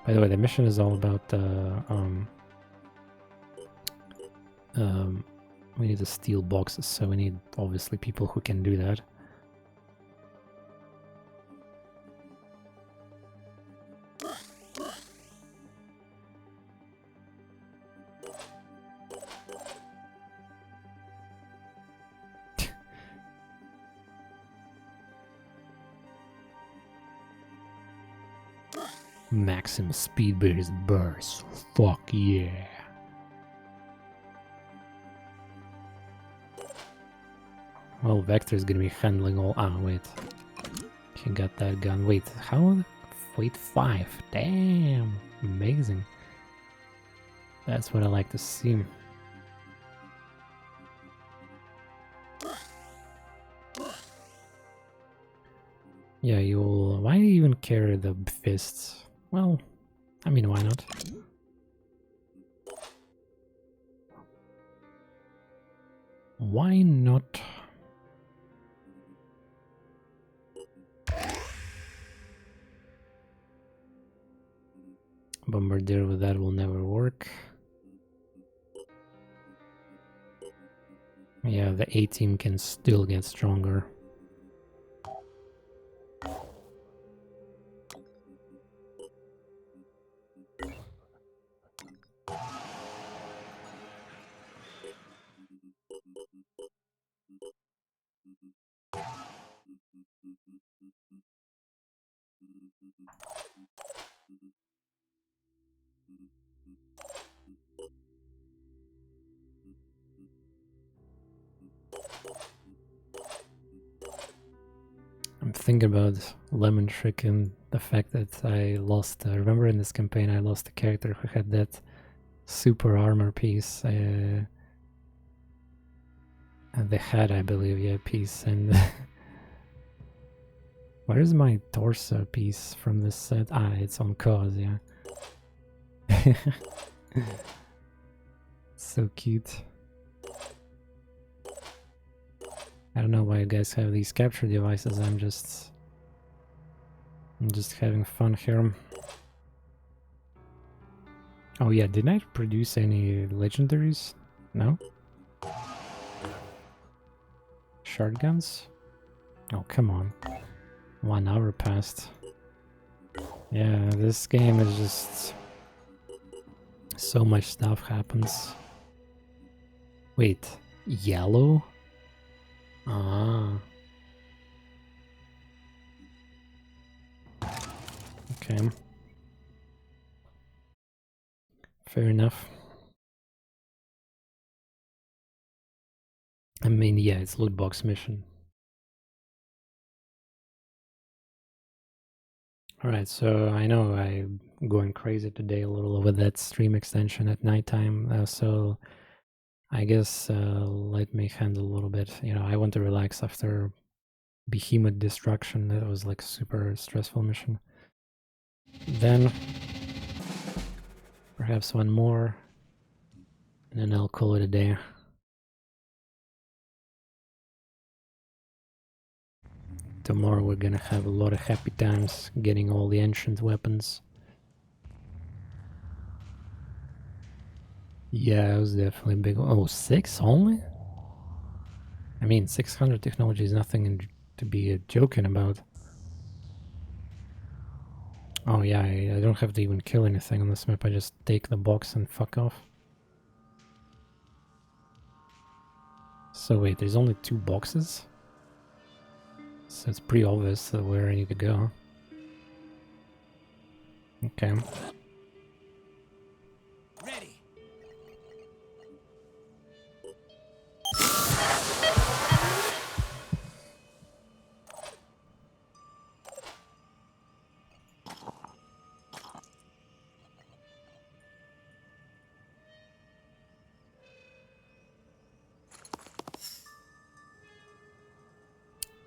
A: By the way, the mission is all about we need to steal boxes, so we need obviously people who can do that. Maximum speed burst. Fuck yeah. Well, Vector's gonna be handling all. Ah, wait. He got that gun. Wait, how? Wait, 5. Damn. Amazing. That's what I like to see. Yeah, you'll... Why do you even carry the fists? Well, I mean, why not? Why not? Bombardier with that will never work. Yeah, the A-team can still get stronger. I'm thinking about Lemon Trick and the fact that I lost, remember in this campaign I lost a character who had that super armor piece, the head I believe, yeah, piece, and where's my torso piece from this set? Ah, it's on cause, yeah. So cute. I don't know why you guys have these capture devices, I'm just having fun here. Oh yeah, didn't I produce any legendaries? No? Shotguns? Oh, come on. 1 hour passed. Yeah, this game is just... so much stuff happens. Wait, yellow? Ah. Okay. Fair enough. I mean, yeah, it's loot box mission. Alright, so I know I'm going crazy today a little over that stream extension at nighttime, so I guess let me handle a little bit. You know, I want to relax after Behemoth destruction. That was like a super stressful mission. Then perhaps one more, and then I'll call it a day. Tomorrow we're gonna have a lot of happy times getting all the ancient weapons. Yeah, it was definitely big. Oh, 6 only? I mean, 600 technology is nothing to be joking about. Oh yeah, I don't have to even kill anything on this map, I just take the box and fuck off. So wait, there's only 2 boxes? So it's pretty obvious where I need to go. Okay.
B: Ready.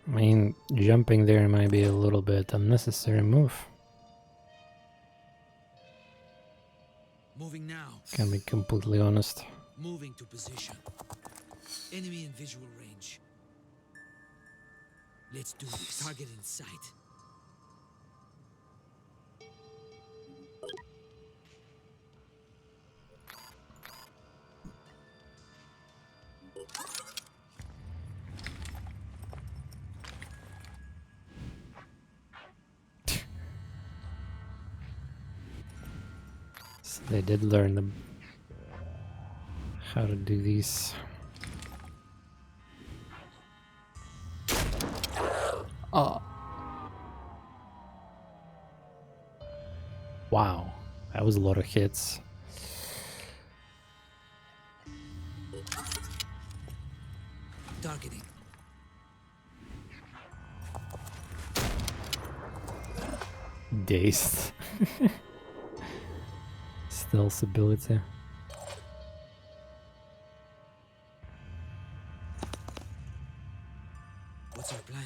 A: I mean, jumping there might be a little bit unnecessary move.
B: Moving now.
A: Can be completely honest.
B: Moving to position. Enemy in visual range. Let's do this. Target in sight.
A: So they did learn how to do these. Oh. Wow, that was a lot of hits.
B: Targeting.
A: Dazed. Stealth ability.
B: What's our plan?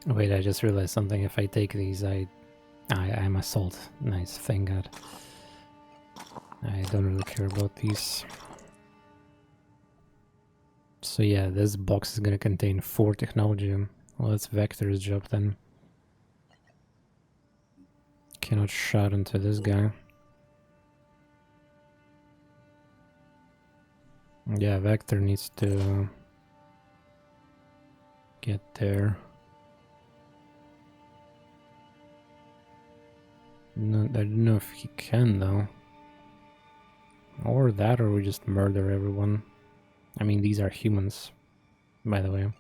A: Wait, I just realized something. If I take these, I'm assault. Nice, thank God. I don't really care about these. So yeah, this box is gonna contain 4 technology. Well, that's Vector's job then. Cannot shot into this guy. Yeah, Vector needs to get there. No, I don't know if he can though. Or that, or we just murder everyone. I mean, these are humans, by the way.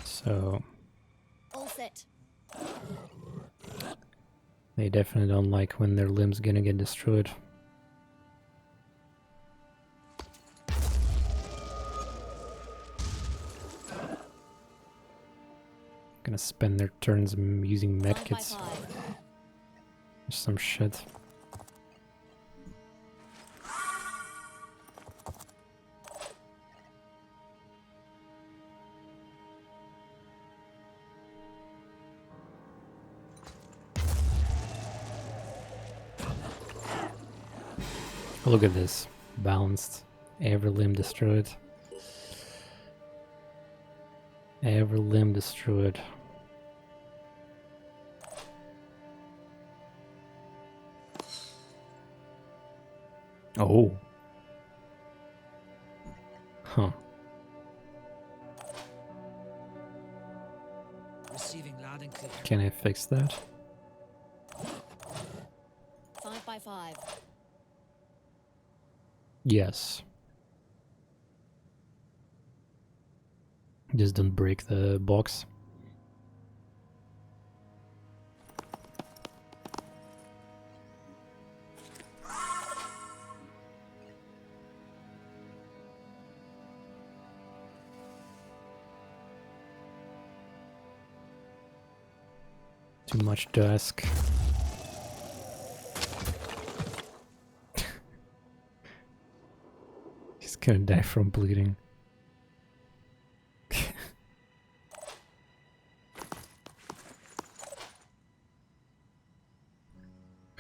A: So
C: All set.
A: they definitely don't like when their limbs gonna get destroyed. Gonna spend their turns using
C: 5 by
A: medkits
C: 5.
A: or some shit. Look at this. Balanced. Every limb destroyed. Every limb destroyed. Oh. Huh.
B: Receiving loud and clear.
A: Can I fix that?
C: 5 by 5.
A: Yes. Just don't break the box. Too much to ask. He's gonna die from bleeding.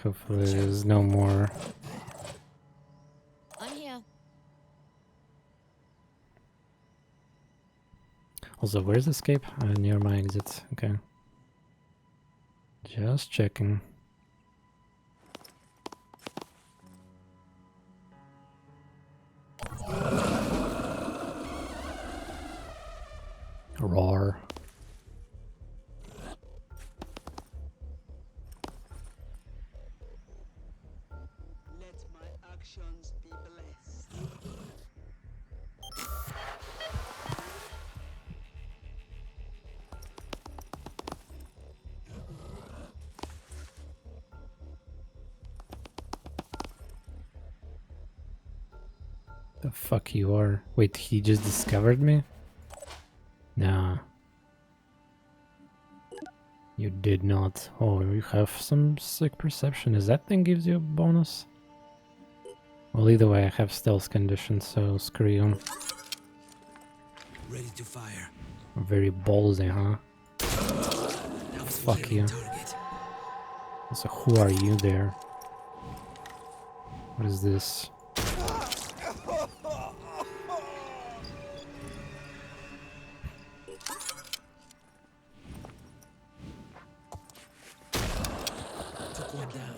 A: Hopefully there's no more.
C: I'm here.
A: Also, where's escape? Near my exit. Okay. Just checking. Roar.
E: Let my actions be blessed.
A: The fuck you are? Wait, he just discovered me? Nah. You did not. Oh, you have some sick perception. Is that thing gives you a bonus? Well, either way, I have stealth condition, so screw you.
B: Ready to fire.
A: Very ballsy, huh?
B: That was
A: Fuck
B: clearly
A: you.
B: on target.
A: So who are you there? What is this?
B: Took one down.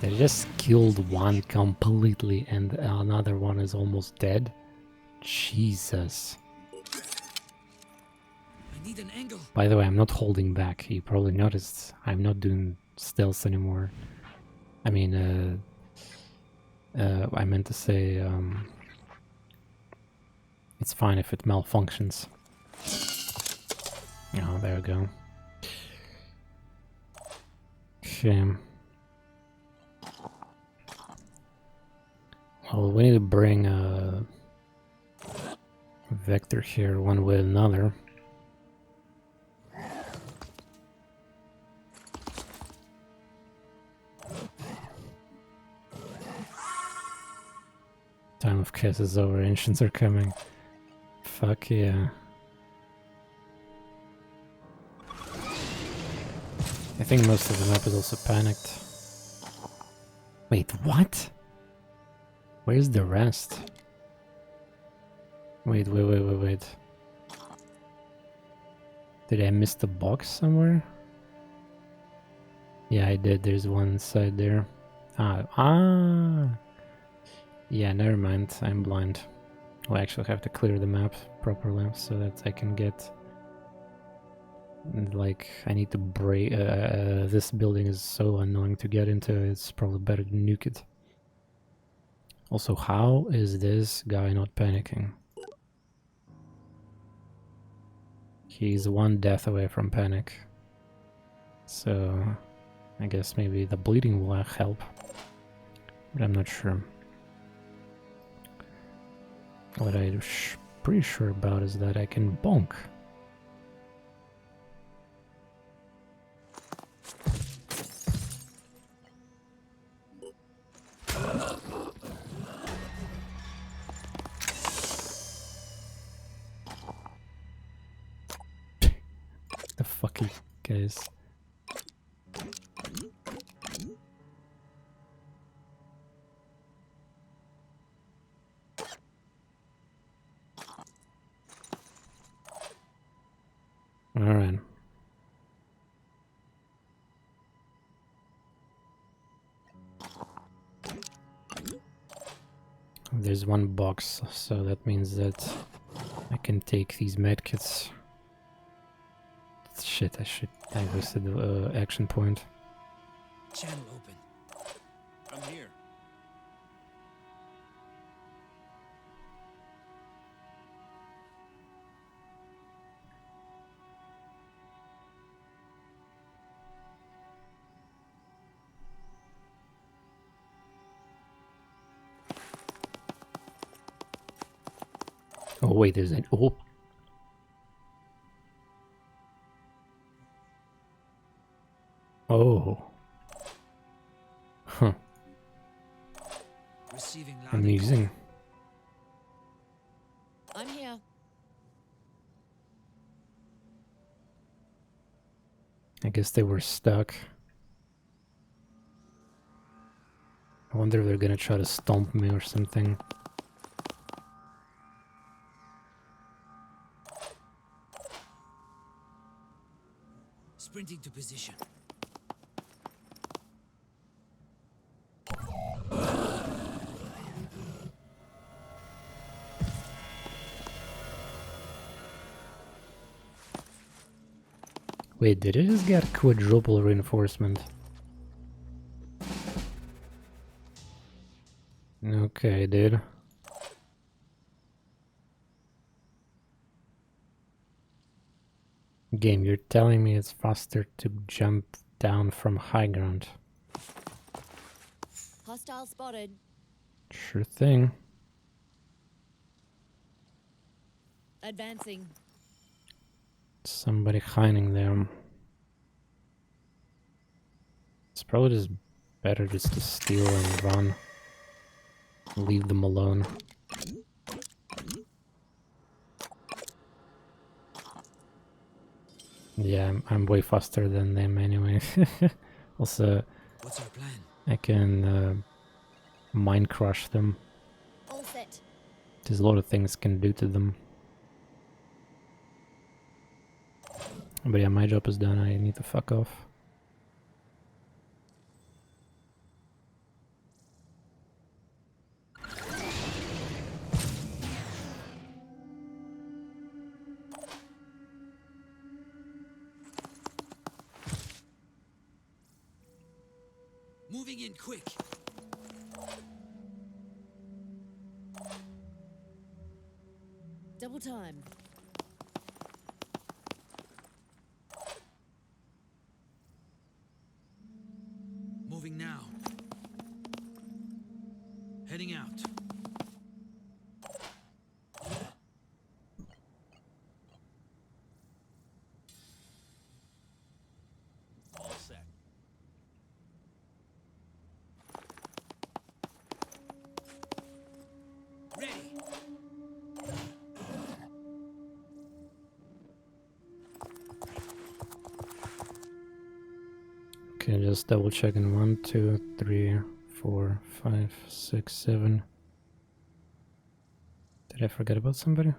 A: I just killed one completely and another one is almost dead. Jesus.
B: I need an angle.
A: By the way, I'm not holding back. You probably noticed I'm not doing stealth anymore. I mean, I meant to say, it's fine if it malfunctions. Oh, there we go. Shame. Well, we need to bring a vector here one way or another. Time of chaos is over, ancients are coming. Fuck yeah. I think most of the map is also panicked. Wait, what? Where's the rest? Wait. Did I miss the box somewhere? Yeah, I did. There's one inside there. Ah! Yeah, never mind. I'm blind. I'll actually have to clear the map properly so that I can get... Like, I need to break... this building is so annoying to get into, it's probably better to nuke it. Also, how is this guy not panicking? He's one death away from panic. So, I guess maybe the bleeding will help. But I'm not sure. What I'm pretty sure about is that I can bonk. The fucking guys. Alright. There's one box, so that means that I can take these medkits. Shit, I wasted the action point.
B: Channel open.
D: I'm here.
A: Oh wait, there's an... Oh! Oh! Huh.
B: Receiving loud and clear.
A: Amusing.
C: I'm here.
A: I guess they were stuck. I wonder if they're gonna try to stomp me or something.
B: Sprinting to position.
A: Wait, did it just get quadruple reinforcement? Okay, dude. Game, you're telling me it's faster to jump down from high ground.
C: Hostile spotted.
A: Sure thing.
C: Advancing.
A: Somebody hiding there. It's probably just better just to steal and run. Leave them alone. Yeah, I'm way faster than them anyway. Also,
B: What's our plan?
A: I can mind crush them.
C: All set.
A: There's a lot of things can do to them. But yeah, my job is done. I need to fuck off.
B: Moving in quick.
C: Double time.
B: Moving now. Heading out.
D: All set.
B: Ready.
A: Okay, just double checking. 1, 2, 3, 4, 5, 6, 7. Did I forget about somebody?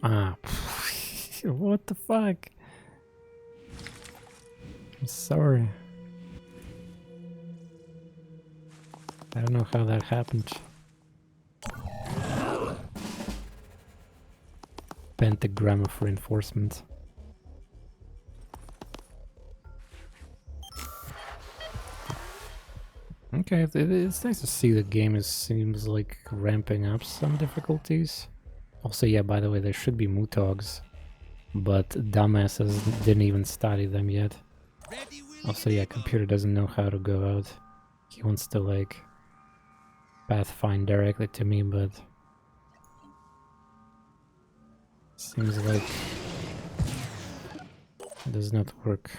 A: Ah, what the fuck? I'm sorry. I don't know how that happened. Pentagram of reinforcement. Okay, it's nice to see the game seems like ramping up some difficulties. Also, yeah, by the way, there should be Mutogs, but dumbasses didn't even study them yet.
B: Ready, Willy,
A: Also, yeah, computer doesn't know how to go out. He wants to, like, pathfind directly to me, but seems like it does not work.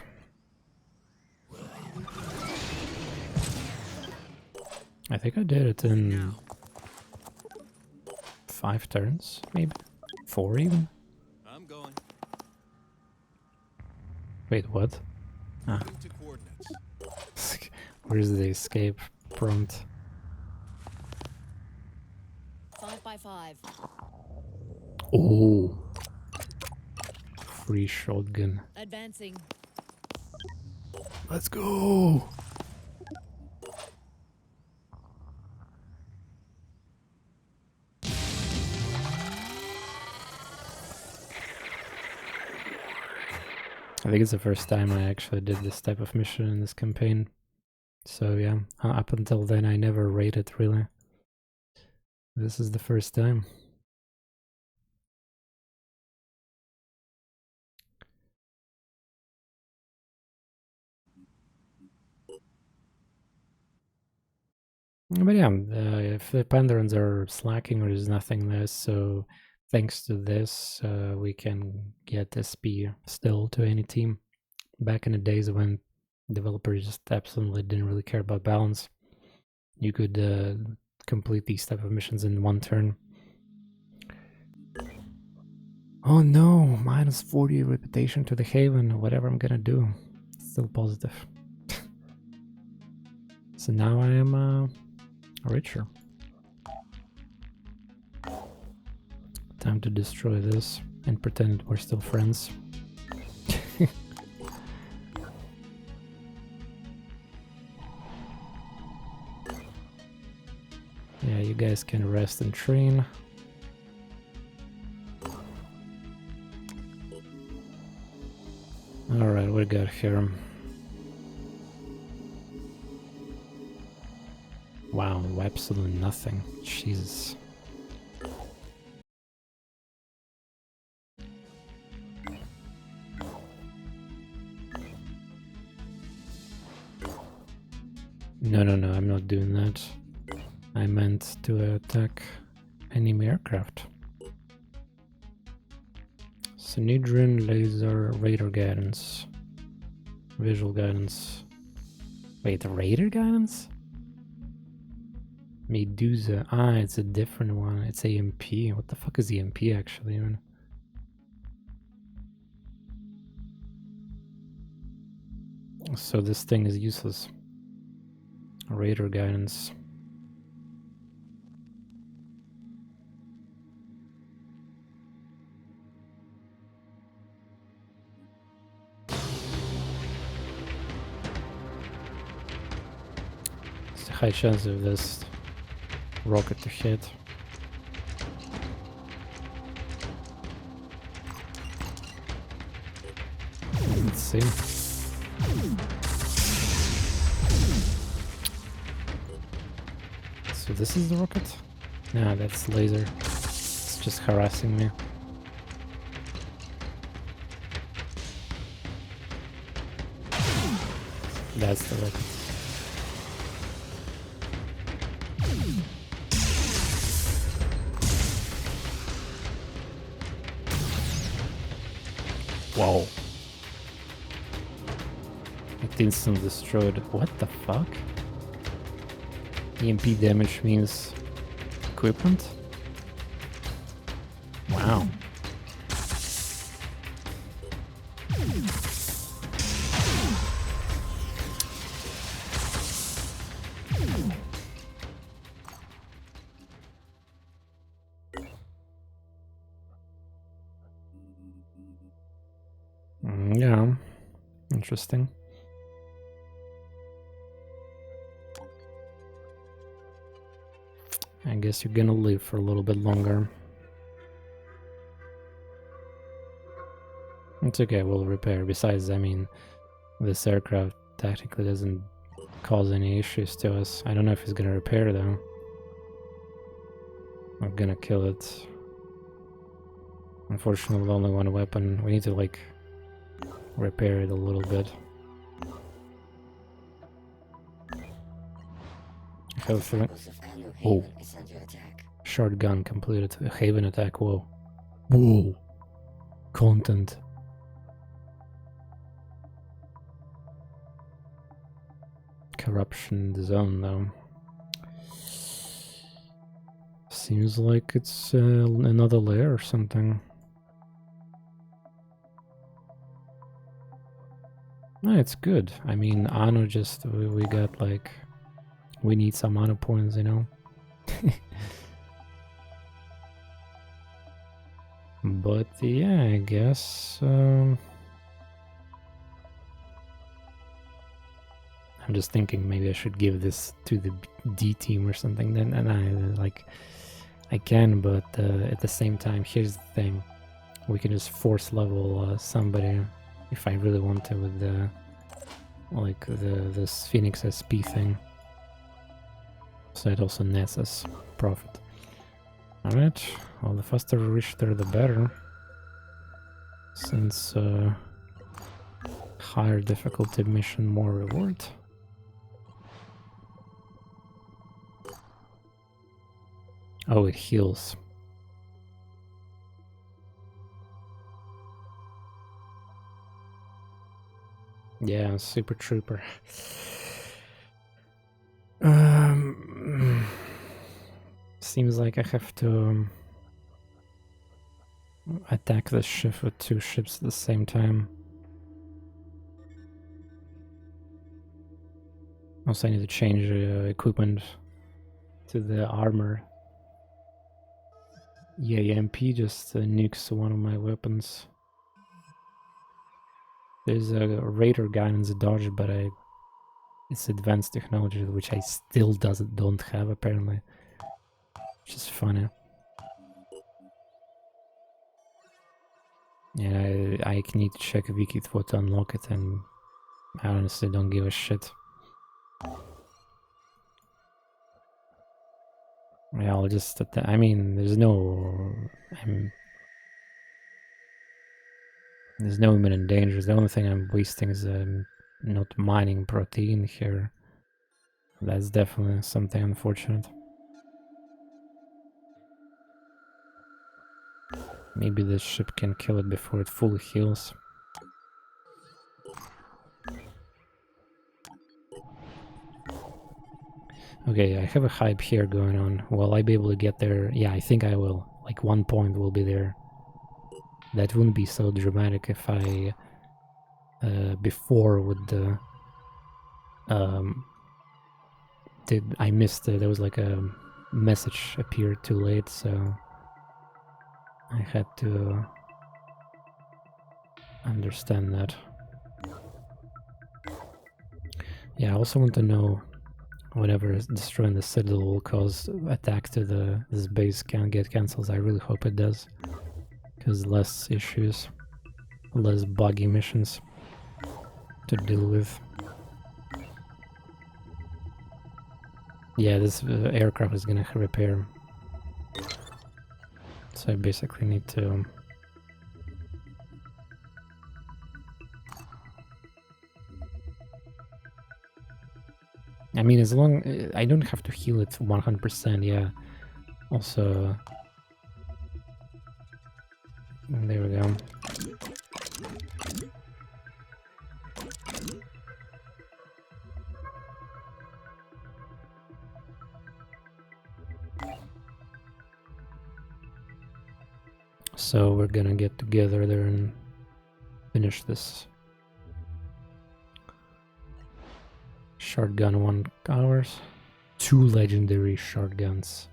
A: I think I did it in
B: now.
A: 5 turns, maybe? 4 even?
D: I'm going.
A: Wait, what? Ah,
D: Moving to coordinates.
A: where's the escape prompt?
C: 5 by 5.
A: Oh! Free shotgun.
C: Advancing.
A: Let's go! I think it's the first time I actually did this type of mission in this campaign. So yeah, up until then I never raided really. This is the first time. But yeah, if the Pandorans are slacking or there's nothing there, so thanks to this, we can get SP still to any team. Back in the days when developers just absolutely didn't really care about balance, you could complete these type of missions in 1 turn. Oh no, minus 40 reputation to the Haven, whatever I'm gonna do. Still positive. So now I am richer. Time to destroy this and pretend we're still friends. Yeah, you guys can rest and train. Alright, we got here. Wow, absolutely nothing. Jesus. No, I'm not doing that. I meant to attack enemy aircraft. Synedrian, laser, radar guidance. Visual guidance. Wait, radar guidance? Medusa. Ah, it's a different one. It's AMP. What the fuck is EMP actually even? So this thing is useless. Radar guidance. It's a high chance of this rocket to hit. Let's see. So this is the rocket? Nah, that's laser. It's just harassing me. That's the rocket. Whoa. It instantly destroyed. What the fuck? EMP damage means equipment? Wow. Yeah, interesting. I guess you're gonna live for a little bit longer. It's okay, we'll repair. Besides, I mean, this aircraft technically doesn't cause any issues to us. I don't know if it's gonna repair though. I'm gonna kill it. Unfortunately, only one weapon. We need to, like, repair it a little bit. Oh. Shotgun completed. A Haven attack. Whoa. Whoa. Content. Corruption in the zone, though. Seems like it's another layer or something. No, it's good. I mean, Anno just, we got like, we need some Anno points, you know? But yeah, I guess, I'm just thinking maybe I should give this to the D team or something then, and I can, but at the same time, here's the thing. We can just force level somebody if I really want to with the, like, this Phoenix SP thing. So it also nets us profit. Alright, well, the faster we reach there, the better. Since higher difficulty mission, more reward. Oh, it heals. Yeah, Super Trooper. Seems like I have to attack this ship with 2 ships at the same time. Also, I need to change equipment to the armor. Yeah, EMP just nukes one of my weapons. There's a radar guidance dodge, but it's advanced technology, which I still don't have apparently. Which is funny. Yeah, I need to check Wiki to unlock it, and I honestly don't give a shit. Yeah, I'll just... I mean, there's no... there's no imminent danger. The only thing I'm wasting is not mining protein here. That's definitely something unfortunate. Maybe this ship can kill it before it fully heals. Okay, I have a hype here going on. Will I be able to get there? Yeah, I think I will. Like 1 point will be there. That wouldn't be so dramatic if I before with the I missed there was like a message appeared too late, so I had to understand that. Yeah, I also want to know whenever destroying the citadel will cause attack to this base can get cancelled. I really hope it does, because less issues, less buggy missions. to deal with. Yeah, this aircraft is gonna repair. So I basically need to... I mean, as long... I don't have to heal it 100%, yeah. Also... There we go. So we're gonna get together there and finish this. Shotgun 1 hours. 2 legendary shotguns.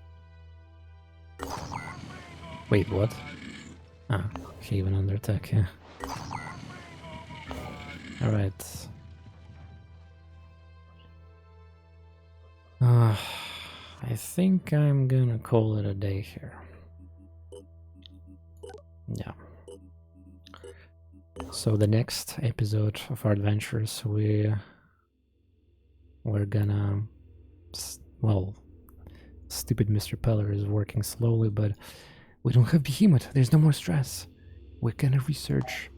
A: Wait, what? Ah, Haven under attack, yeah. Alright. I think I'm gonna call it a day here. Yeah. So the next episode of our adventures, we're gonna... Well, stupid Mr. Peller is working slowly, but we don't have Behemoth. There's no more stress. We're gonna research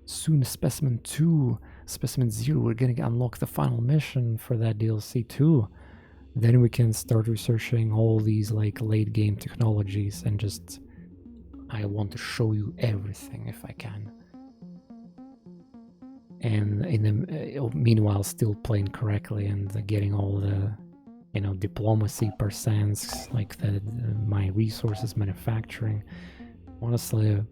A: soon Specimen 2, Specimen 0. We're gonna unlock the final mission for that DLC too. Then we can start researching all these like late game technologies and just... I want to show you everything if I can. And in the meanwhile still playing correctly and getting all the, you know, diplomacy percents, like my resources, manufacturing. Honestly,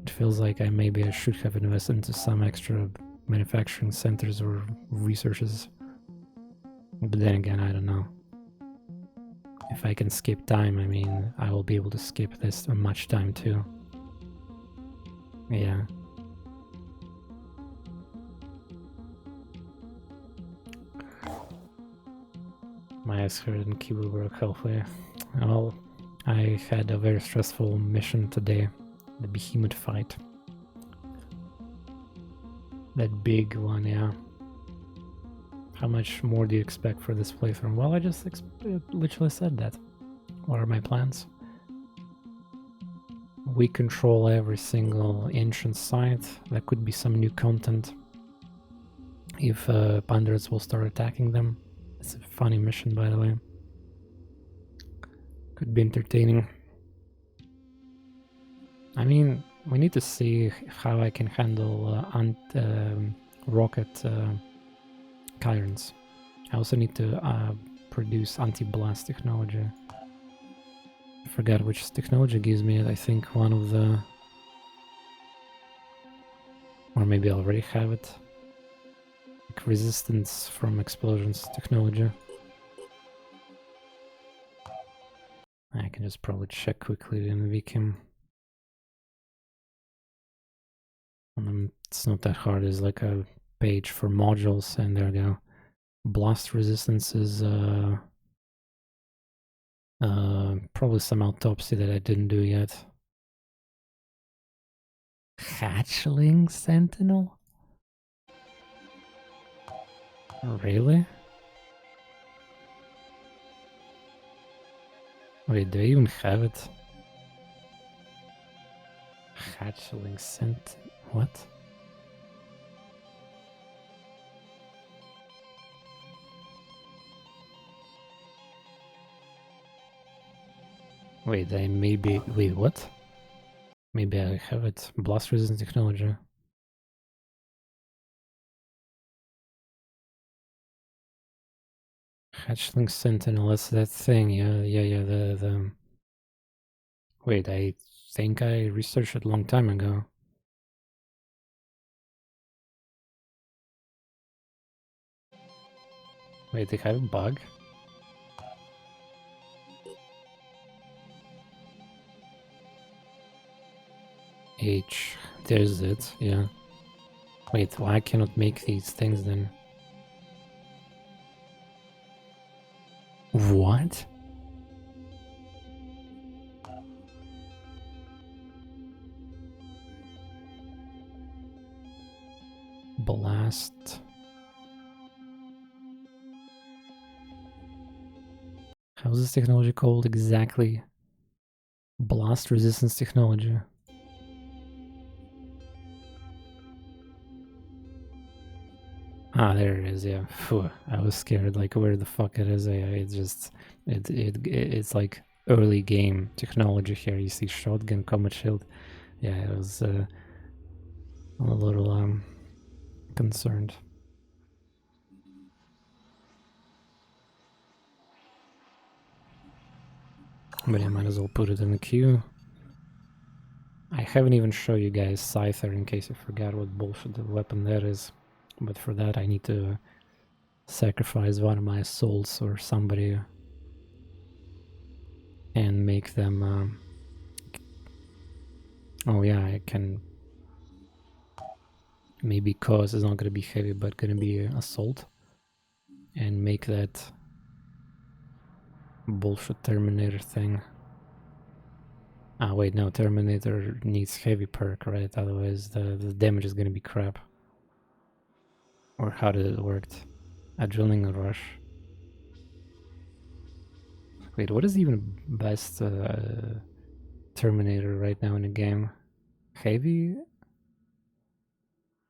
A: it feels like maybe I should have invested into some extra manufacturing centers or researches. But then again, I don't know. If I can skip time, I mean, I will be able to skip this much time too. Yeah. My X-Card and keyboard work halfway. Well, I had a very stressful mission today. The Behemoth fight. That big one, yeah. How much more do you expect for this playthrough? Well, I just literally said that. What are my plans? We control every single ancient site. There could be some new content if pirates will start attacking them. It's a funny mission, by the way. Could be entertaining. I mean, we need to see how I can handle rocket Chirons. I also need to produce anti-blast technology. I forgot which technology gives me it. I think one of the... Or maybe I already have it. Like resistance from explosions technology. I can just probably check quickly in Wiki. It's not that hard. There's like a page for modules, and there we go. Blast resistance is probably some autopsy that I didn't do yet. Hatchling Sentinel? Really? Wait, do I even have it? Hatchling Sentinel? What? Wait, I maybe... Wait, what? Maybe I have it. Blast resistant technology. Hatchling Sentinel, that's that thing, yeah, the... Wait, I think I researched it a long time ago. Wait, they have a bug? H, there's it, yeah. Wait, why I cannot make these things then? What? Blast. How's this technology called exactly? Blast resistance technology. Ah, there it is. Yeah, phew, I was scared. Like, where the fuck it is? It's just, it's like early game technology here. You see shotgun, combat shield. Yeah, I was a little concerned. But I might as well put it in the queue. I haven't even shown you guys Scyther in case you forgot what bullshit the weapon that is. But for that I need to sacrifice one of my souls or somebody and make them... oh yeah, I can... maybe cause is not gonna be heavy but gonna be assault. And make that bullshit Terminator thing. Ah wait, no, Terminator needs heavy perk, right? Otherwise the damage is gonna be crap. Or how did it work? Adrenaline rush. Wait, what is even best Terminator right now in the game? Heavy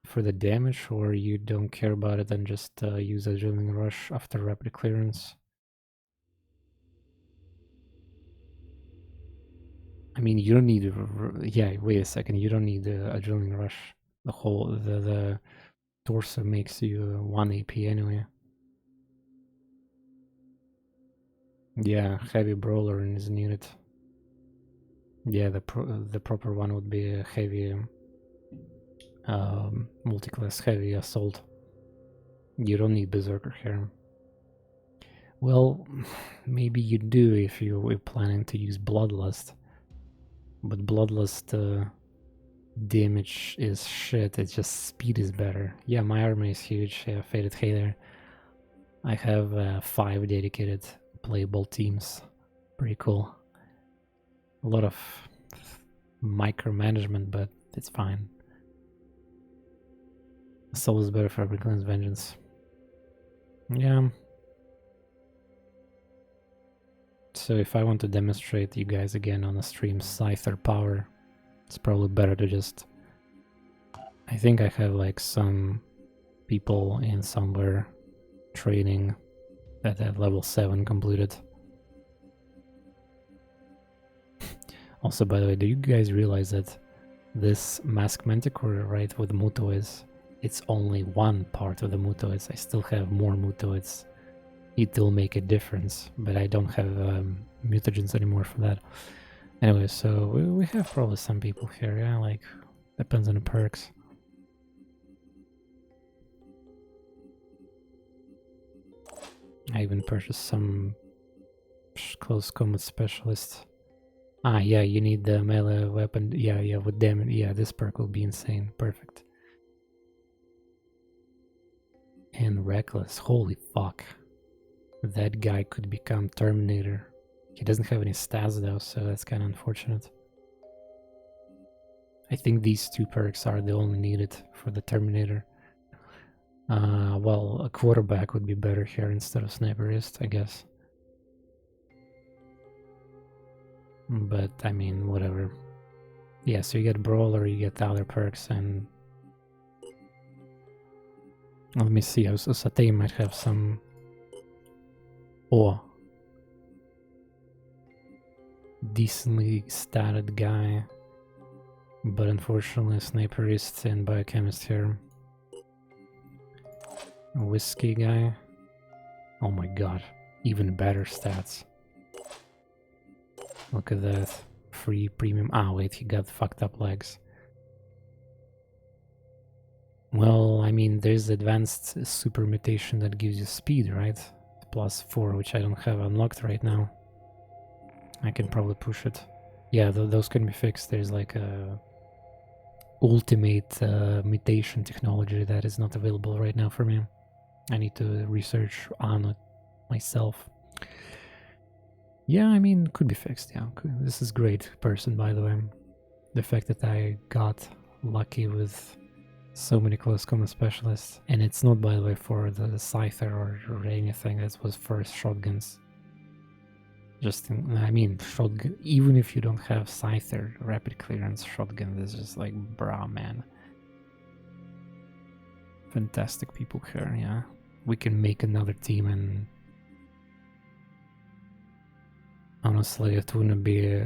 A: for the damage, or you don't care about it and just use Adrenaline Rush after rapid clearance? I mean, you don't need... yeah, wait a second, you don't need Adrenaline Rush. The whole... the torso makes you 1 AP anyway. Yeah, heavy brawler is needed. Yeah, the proper one would be a heavy multi-class heavy assault. You don't need berserker here. Well, maybe you do if you were planning to use bloodlust, but bloodlust damage is shit. It's just speed is better. Yeah, my army is huge. Yeah, Faded Hater. I have 5 dedicated playable teams. Pretty cool. A lot of micromanagement, but it's fine. Soul is better for Bricklins Vengeance. Yeah. So if I want to demonstrate you guys again on the stream Scyther power, it's probably better to just... I think I have like some people in somewhere training that have level 7 completed. Also, by the way, do you guys realize that this Mask Manticore, right, with Mutoids, it's only one part of the Mutoids. I still have more Mutoids. It will make a difference, but I don't have mutagens anymore for that. Anyway, so we have probably some people here, yeah, like, depends on the perks. I even purchased some close combat specialist. Ah, yeah, you need the melee weapon. Yeah, with damage. Yeah, this perk will be insane. Perfect. And Reckless. Holy fuck. That guy could become Terminator. He doesn't have any stats though, so that's kind of unfortunate. I think these 2 perks are the only needed for the Terminator. Well, a quarterback would be better here instead of sniperist, I guess. But, I mean, whatever. Yeah, so you get Brawler, you get other perks, and... let me see, Satay might have some... oh. Decently statted guy. But unfortunately, sniperist and biochemist here. A whiskey guy. Oh my god, even better stats. Look at that. Free premium. Ah, wait, he got fucked up legs. Well, I mean, there's advanced super mutation that gives you speed, right? +4, which I don't have unlocked right now. I can probably push it. Yeah, those can be fixed. There's like a ultimate mutation technology that is not available right now for me. I need to research on it myself. Yeah, I mean, could be fixed, yeah. This is great person, by the way. The fact that I got lucky with So many close combat specialists. And it's not, by the way, for the Scyther or anything. That was first shotguns. I mean, shotgun. Even if you don't have Scyther, rapid clearance shotgun is just like, brah, man. Fantastic people here, yeah. We can make another team, and honestly, it wouldn't be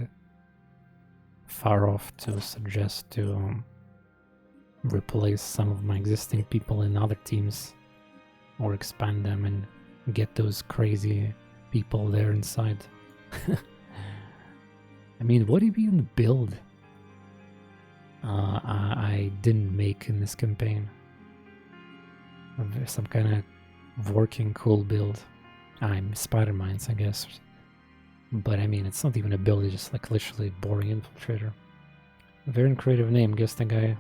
A: far off to suggest to replace some of my existing people in other teams, or expand them and get those crazy people there inside. I mean, what even build I didn't make in this campaign? Some kind of working cool build. I'm Spider-Mines, I guess. But I mean, it's not even a build, it's just like literally boring infiltrator. Very creative name. Guess the guy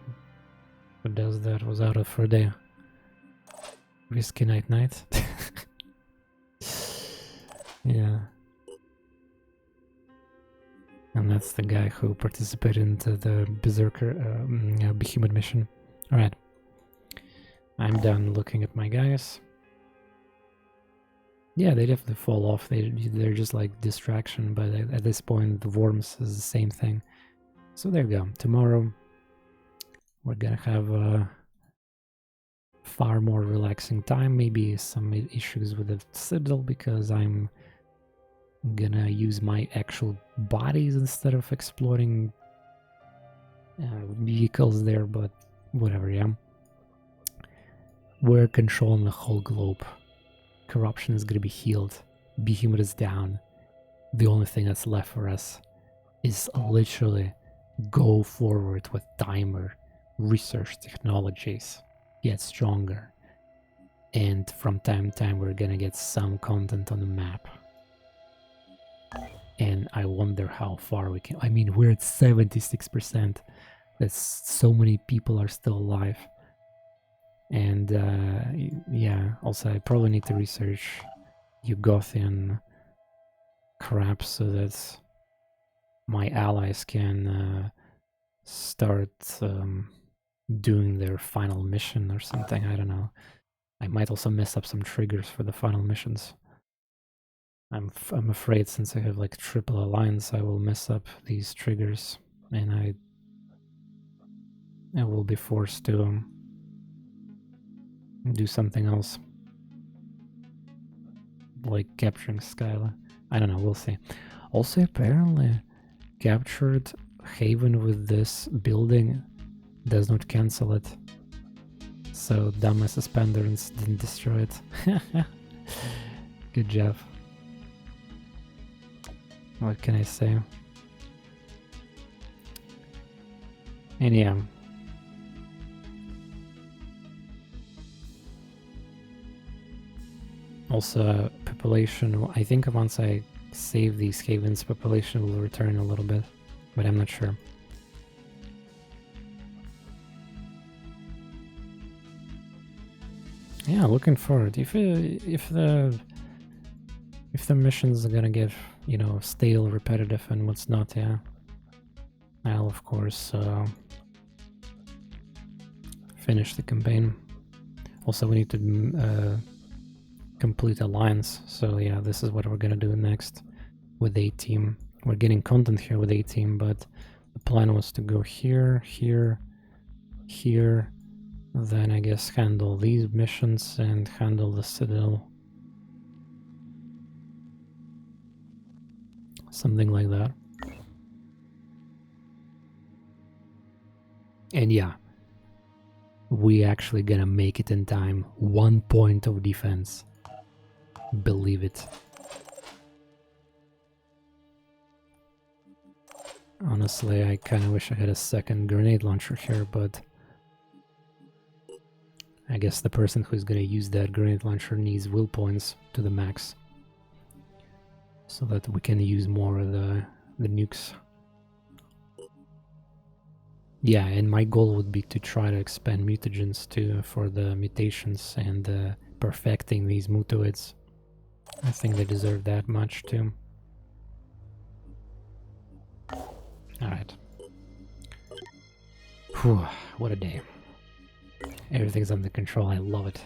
A: who does that was out of for a day. Risky Night. Yeah. And that's the guy who participated into the Berserker Behemoth mission. Alright. I'm done looking at my guys. Yeah, they definitely fall off. They're just like distraction, but at this point the worms is the same thing. So there you go. Tomorrow we're gonna have a far more relaxing time. Maybe some issues with the Citadel because I'm gonna use my actual bodies instead of exploring vehicles there, but whatever, yeah. We're controlling the whole globe. Corruption is gonna be healed. Behemoth is down. The only thing that's left for us is literally go forward with timer, research technologies, get stronger, and from time to time we're gonna get some content on the map. And I wonder how far we can. I mean, we're at 76%. That's so many people are still alive. And yeah, also I probably need to research Yugothian crap so that my allies can start doing their final mission or something. I don't know. I might also mess up some triggers for the final missions. I'm afraid since I have like triple alliance, I will mess up these triggers, and I will be forced to do something else, like capturing Skyla. I don't know, we'll see. Also, apparently, captured Haven with this building does not cancel it. So dumbass suspenders didn't destroy it. Good job. What can I say? And yeah. Also, population, I think once I save these havens, population will return a little bit, but I'm not sure. Yeah, looking forward. If the missions are gonna get, you know, stale, repetitive, and what's not, yeah, I'll of course finish the campaign. Also, we need to complete alliance. So yeah, this is what we're gonna do next with A-Team. We're getting content here with A-Team, but the plan was to go here, here, here, then I guess handle these missions and handle the Citadel. Something like that. And yeah, we actually gonna make it in time. 1 point of defense. Believe it. Honestly, I kinda wish I had a second grenade launcher here, but I guess the person who's gonna use that grenade launcher needs will points to the max, so that we can use more of the nukes. Yeah, and my goal would be to try to expand mutagens too for the mutations and perfecting these mutoids. I think they deserve that much too. Alright. Whew, what a day. Everything's under control. I love it.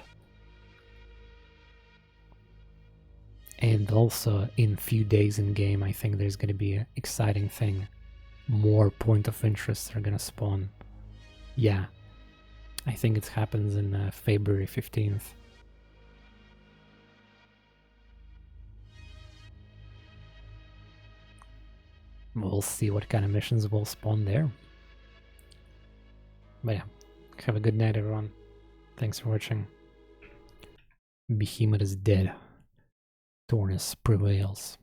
A: And also, in few days in game, I think there's gonna be an exciting thing. More point of interest are gonna spawn. Yeah, I think it happens in February 15th. We'll see what kind of missions will spawn there. But yeah, have a good night, everyone. Thanks for watching. Behemoth is dead. TorNis prevails.